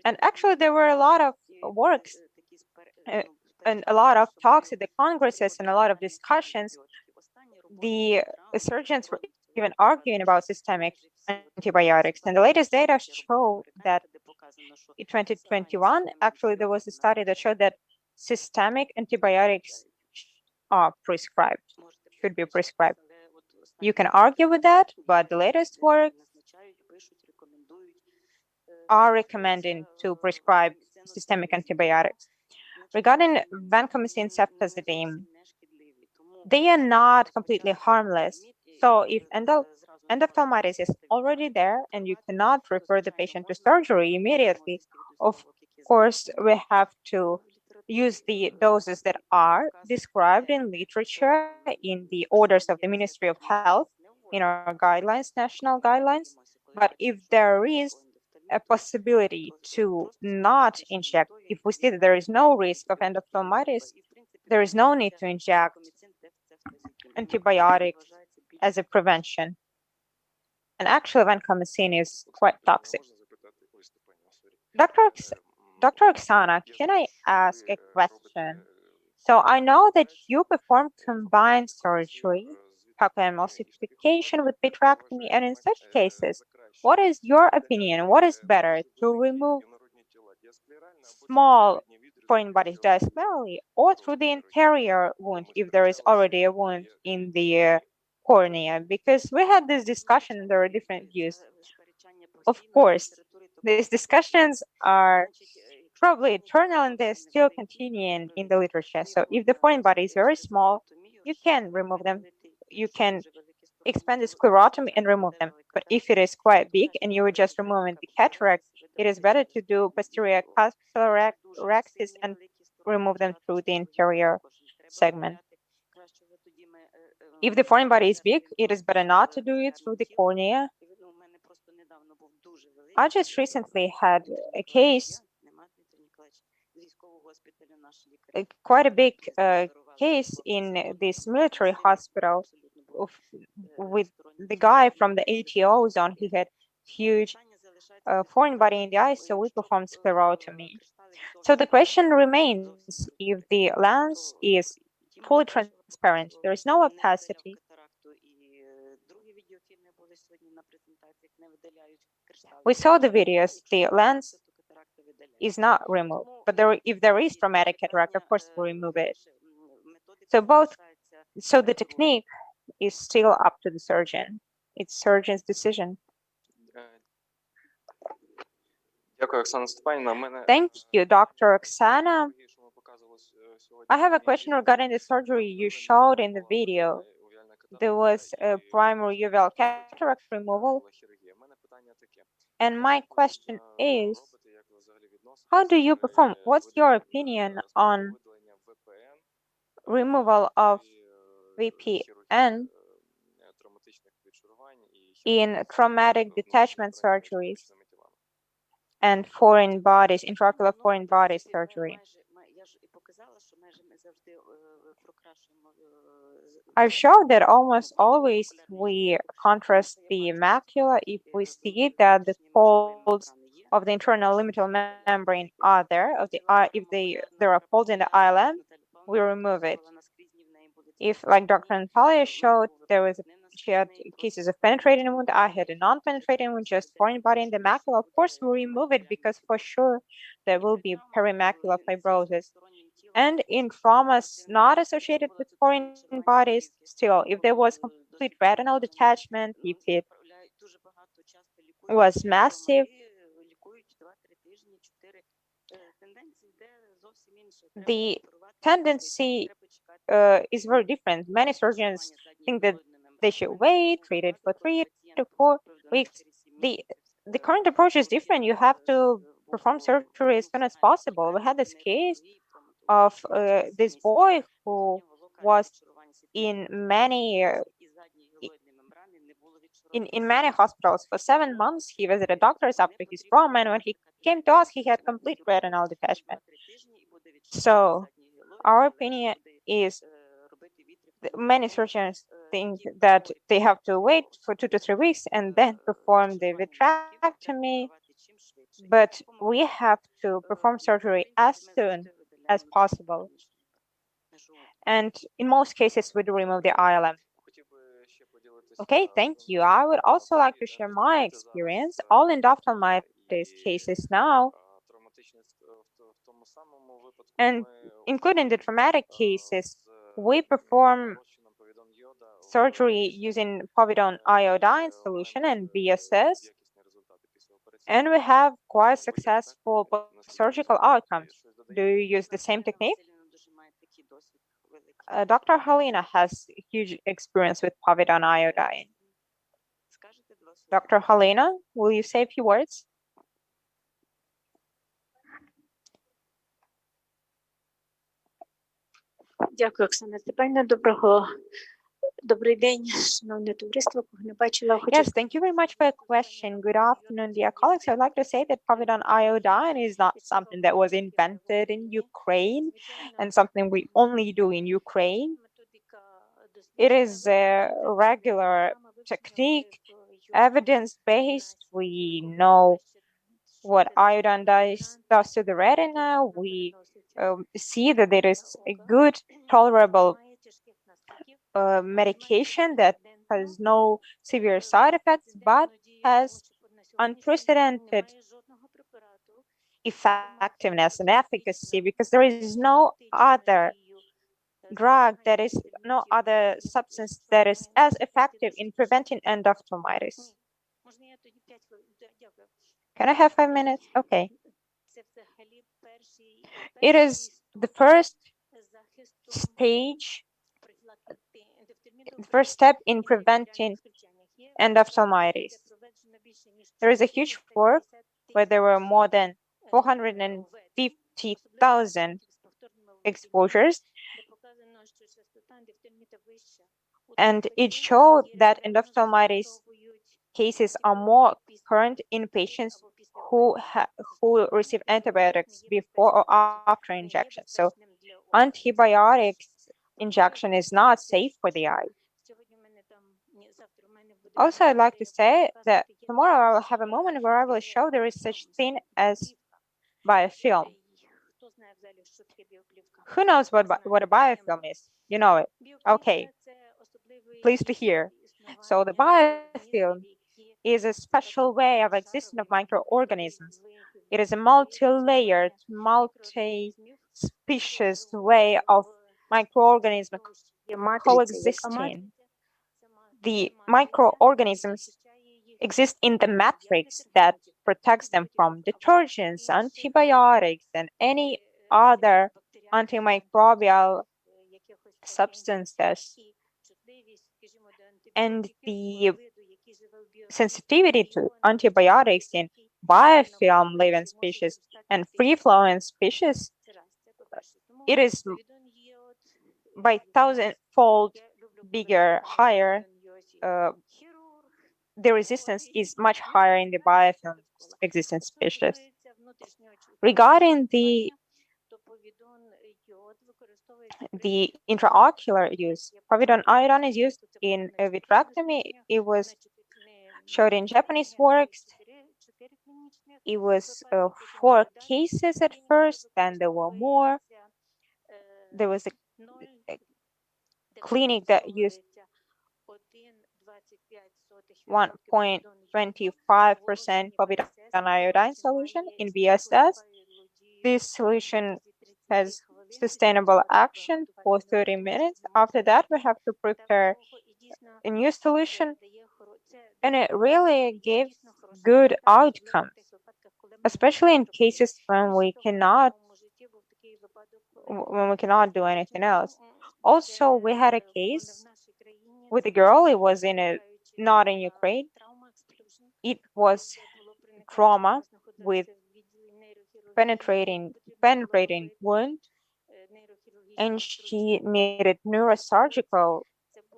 And actually there were a lot of works and a lot of talks at the congresses and a lot of discussions. The surgeons were even arguing about systemic antibiotics. And the latest data show that in 2021, actually, there was a study that showed that systemic antibiotics are prescribed, should be prescribed. You can argue with that, but the latest work are recommending to prescribe systemic antibiotics. Regarding vancomycin ceftazidime, they are not completely harmless. So if endophthalmitis is already there and you cannot refer the patient to surgery immediately, of course, we have to use the doses that are described in literature, in the orders of the Ministry of Health, in our guidelines, national guidelines. But if there is a possibility to not inject, if we see that there is no risk of endophthalmitis, there is no need to inject antibiotics as a prevention. And actually, vancomycin is quite toxic. Dr. Oksana, can I ask a question? So I know that you perform combined surgery, emulsification with vitrectomy, and in such cases, what is your opinion? What is better, to remove small foreign bodies diaspirally or through the interior wound if there is already a wound in the cornea? Because we had this discussion and there are different views. Of course, these discussions are probably eternal and they're still continuing in the literature. So if the foreign body is very small, you can remove them. You can expand the sclerotomy and remove them. But if it is quite big and you are just removing the cataract, it is better to do posterior capsulorhexis and remove them through the interior segment. If the foreign body is big, it is better not to do it through the cornea. I just recently had a case, quite a big case in this military hospital with the guy from the ATO zone. He had huge foreign body in the eye, so we performed sclerotomy. So the question remains, if the lens is fully transparent, there is no opacity, we saw the videos, the lens is not removed, but if there is traumatic cataract, of course we remove it. So the technique is still up to the surgeon. It's surgeon's decision. Thank you, Dr. Oksana. I have a question regarding the surgery you showed in the video. There was a primary uveal cataract removal. And my question is, how do you perform? What's your opinion on removal of VPN in traumatic detachment surgeries and foreign bodies, intraocular foreign body surgery? I've shown that almost always we contrast the macula if we see that the folds of the internal limital membrane are there. If there are folds in the ILM, we remove it. If, like Dr. Natalia showed, she had cases of penetrating wound, I had a non-penetrating wound, just foreign body in the macula. Of course, we remove it because for sure there will be perimacular fibrosis. And in traumas not associated with foreign bodies, still, if there was complete retinal detachment, if it was massive, the tendency is very different. Many surgeons think that they should wait, treat it for 3 to 4 weeks. The current approach is different. You have to perform surgery as soon as possible. We had this case of this boy who was in many hospitals for 7 months. He visited doctors after his trauma, and when he came to us, he had complete retinal detachment. So our opinion is many surgeons think that they have to wait for 2 to 3 weeks and then perform the vitrectomy, but we have to perform surgery as soon as possible. And in most cases, we do remove the ILM. Okay, thank you. I would also like to share my experience. All endophthalmitis cases now, and including the traumatic cases, we perform surgery using povidone iodine solution and BSS, and we have quite successful surgical outcomes. Do you use the same technique? Dr. Helena has huge experience with povidone iodine. Dr. Helena, will you say a few words? Дякую, Оксана Степанівна. Добрий день, шановне товариство, кого не бачила. Yes, thank you very much for your question. Good afternoon, dear colleagues. I would like to say that povidone iodine is not something that was invented in Ukraine and something we only do in Ukraine. It is a regular technique, evidence-based. We know what iodine does to the retina. We see that there is a good, tolerable medication that has no severe side effects, but has unprecedented effectiveness and efficacy, because there is no other drug, that is no other substance that is as effective in preventing endophthalmitis. Can I have 5 minutes? Okay. It is the first stage, the first step in preventing endophthalmitis. There is a huge work where there were more than 450,000 exposures, and it showed that endophthalmitis cases are more current in patients who receive antibiotics before or after injection. So antibiotics injection is not safe for the eye. Also, I'd like to say that tomorrow I will have a moment where I will show there is such thing as biofilm. Who knows what a biofilm is? You know it. Okay. Pleased to hear. So the biofilm is a special way of existing of microorganisms. It is a multi-layered, multi-species way of microorganisms coexisting. The microorganisms exist in the matrix that protects them from detergents, antibiotics, and any other antimicrobial substances. And the sensitivity to antibiotics in biofilm living species and free-flowing species, it is by 1,000-fold bigger, higher. The resistance is much higher in the biofilm existing species. Regarding the intraocular use, povidone iodine is used in vitrectomy. It was showed in Japanese works. It was 4 cases at first, then there were more. There was a clinic that used 1.25% povidone iodine solution in VSS. This solution has sustainable action for 30 minutes. After that, we have to prepare a new solution, and it really gives good outcomes, especially in cases when we cannot do anything else. Also, we had a case with a girl. It was not in Ukraine. It was trauma with penetrating wound, and she needed neurosurgical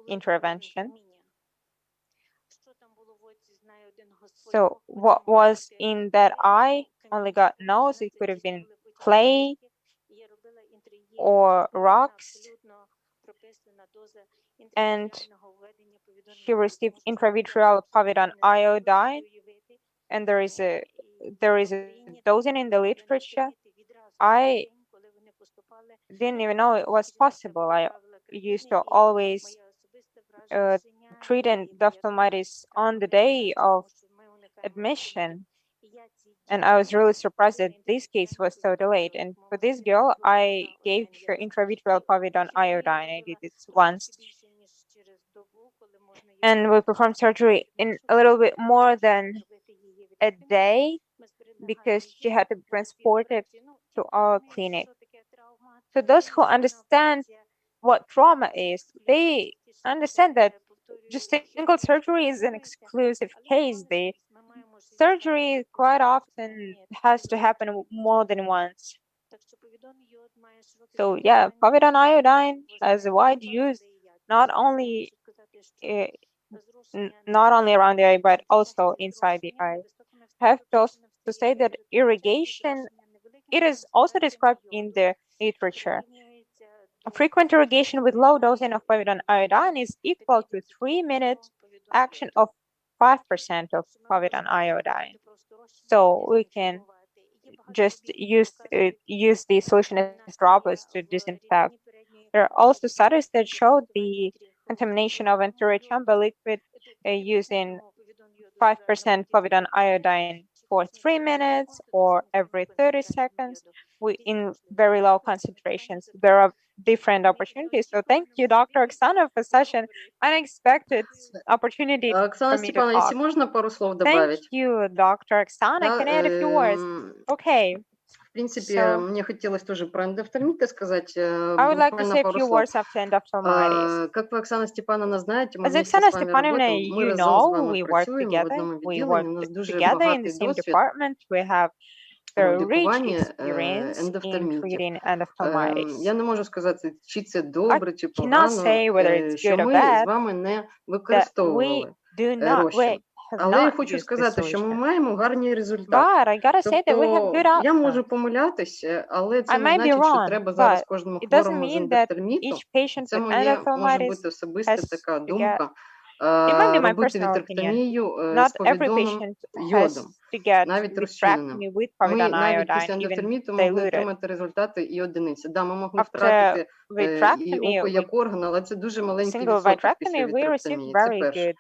intervention. So what was in that eye, only God knows. It could have been clay or rocks. And she received intravitreal povidone iodine, and there is a dosing in the literature. I didn't even know it was possible. I used to always treat endophthalmitis on the day of admission, and I was really surprised that this case was so delayed. And for this girl, I gave her intravitreal povidone iodine. I did it once, and we performed surgery in a little bit more than a day because she had to be transported to our clinic. So those who understand what trauma is, they understand that just a single surgery is an exclusive case. The surgery quite often has to happen more than once. So yeah, povidone iodine has a wide use, not only around the eye, but also inside the eye. I have to also say that irrigation, it is also described in the literature. Frequent irrigation with low dosing of povidone iodine is equal to 3-minute action of 5% of povidone iodine. So we can just use the solution as droplets to disinfect. There are also studies that show the contamination of anterior chamber liquid using 5% povidone iodine for 3 minutes or every 30 seconds in very low concentrations. There are different opportunities. So thank you, Dr. Oksana, for such an unexpected opportunity Оксана for me to Степановна, если talk. можно пару слов Thank добавить? you, Dr. Oksana. Да, Can I add a few words? Okay. В принципе, So, мне хотелось тоже про эндофтальмиты сказать I would like to буквально say a пару few слов. words after endophthalmitis. Как вы, Оксана Степановна, знаете, мы As вместе Oksana с вами Stepanovna, работаем, мы you разом з know, вами we work працюємо в together. одному We відділенні, work у нас дуже together in the багатий same досвід department. We have у the rich лікуванні experience in ендофтальмітів. treating endophthalmitis. Я не можу сказати, чи це I добре, чи cannot погано, say whether it's що good or ми bad, з вами не that we використовували we розчин. have Але я not хочу used this сказати, що ми solution. маємо гарні результати. But I gotta say that we have good Тобто я можу outcomes. помилятися, але це I не may be значить, що wrong, треба зараз but кожному it doesn't хворому з mean that ендофтальмітом. each patient Це with може endophthalmitis бути особиста has така to get. думка. It might be my Робити personal opinion. вітректомію Not з every повідоном patient has йодом, to get навіть розчиненим. vitrectomy with Ми povidone навіть iodine, після even ендофтальміту могли diluted. отримати результати і одиниці. Да, ми могли After втратити і vitrectomy, око with як орган, але це дуже маленький single відсоток після vitrectomy, we received вітректомії. Це very перше. good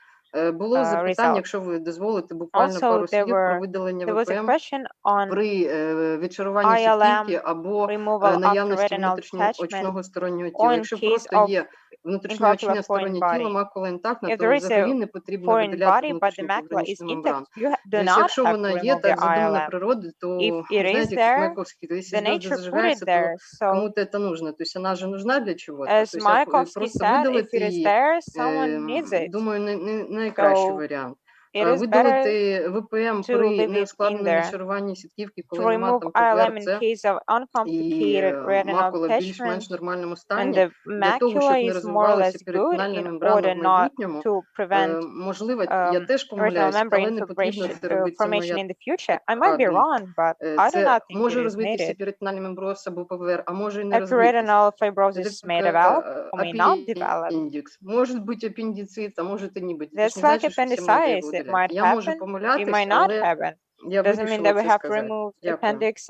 Було запитання, results. якщо ви дозволите, буквально Also, пару слів про видалення there was a ВПМ question on при відшаруванні ILM сітківки або removal after наявності retinal внутрішнього detachment очного стороннього or тіла. in Якщо case просто of є внутрішнє очне intraocular foreign стороннє тіло, body. макула інтактна, If то there is a взагалі не потрібно foreign видаляти body, but the внутрішню macula is пограничну intact, мембрану. you do Тобто, not якщо have to вона є, remove the так задумана ILM. природа, то, If it is знаете, как there, Маяковский, то если the звезды nature put it зажигаются, то there. So, кому-то это нужно. То есть она же нужна для чего-то. as То есть Mayakovsky просто said, if видалити it is її, there, someone needs it. думаю, не найкращий So, варіант. it is better Видалити ВПМ to при leave it in неускладненому there, нашаруванні сітківки, to коли нема remove там ILM in ППРЦ case of і uncomplicated retinal макула в detachment, більш-менш нормальному when стані, the для того, щоб macula не is more or розвивалася less good перитональна in мембрана order в not майбутньому. to prevent Можливо, я теж retinal помиляюсь, membrane але не потрібно infiltration це робити, це formation моя in the future. I might be така wrong, but думка. I do Це not think може it is розвитися needed. перитональний мемброз або ПВР, а може і не розвитися. Epiretinal Це fibrosis may таке develop or may not develop. апендікс. Може бути апендицит, а може і не бути. Це ж That's не like значить, що всім треба його appendicitis. It видаляти. might Я можу happen, it помилятись, might not але happen. я Doesn't mean вирішила that we це have to сказати. remove Дякую. appendix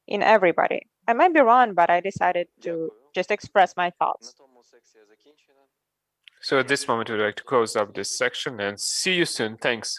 in everybody. I might be wrong, but I decided to just express my thoughts. So at this moment, we'd like to close up this section and see you soon. Thanks.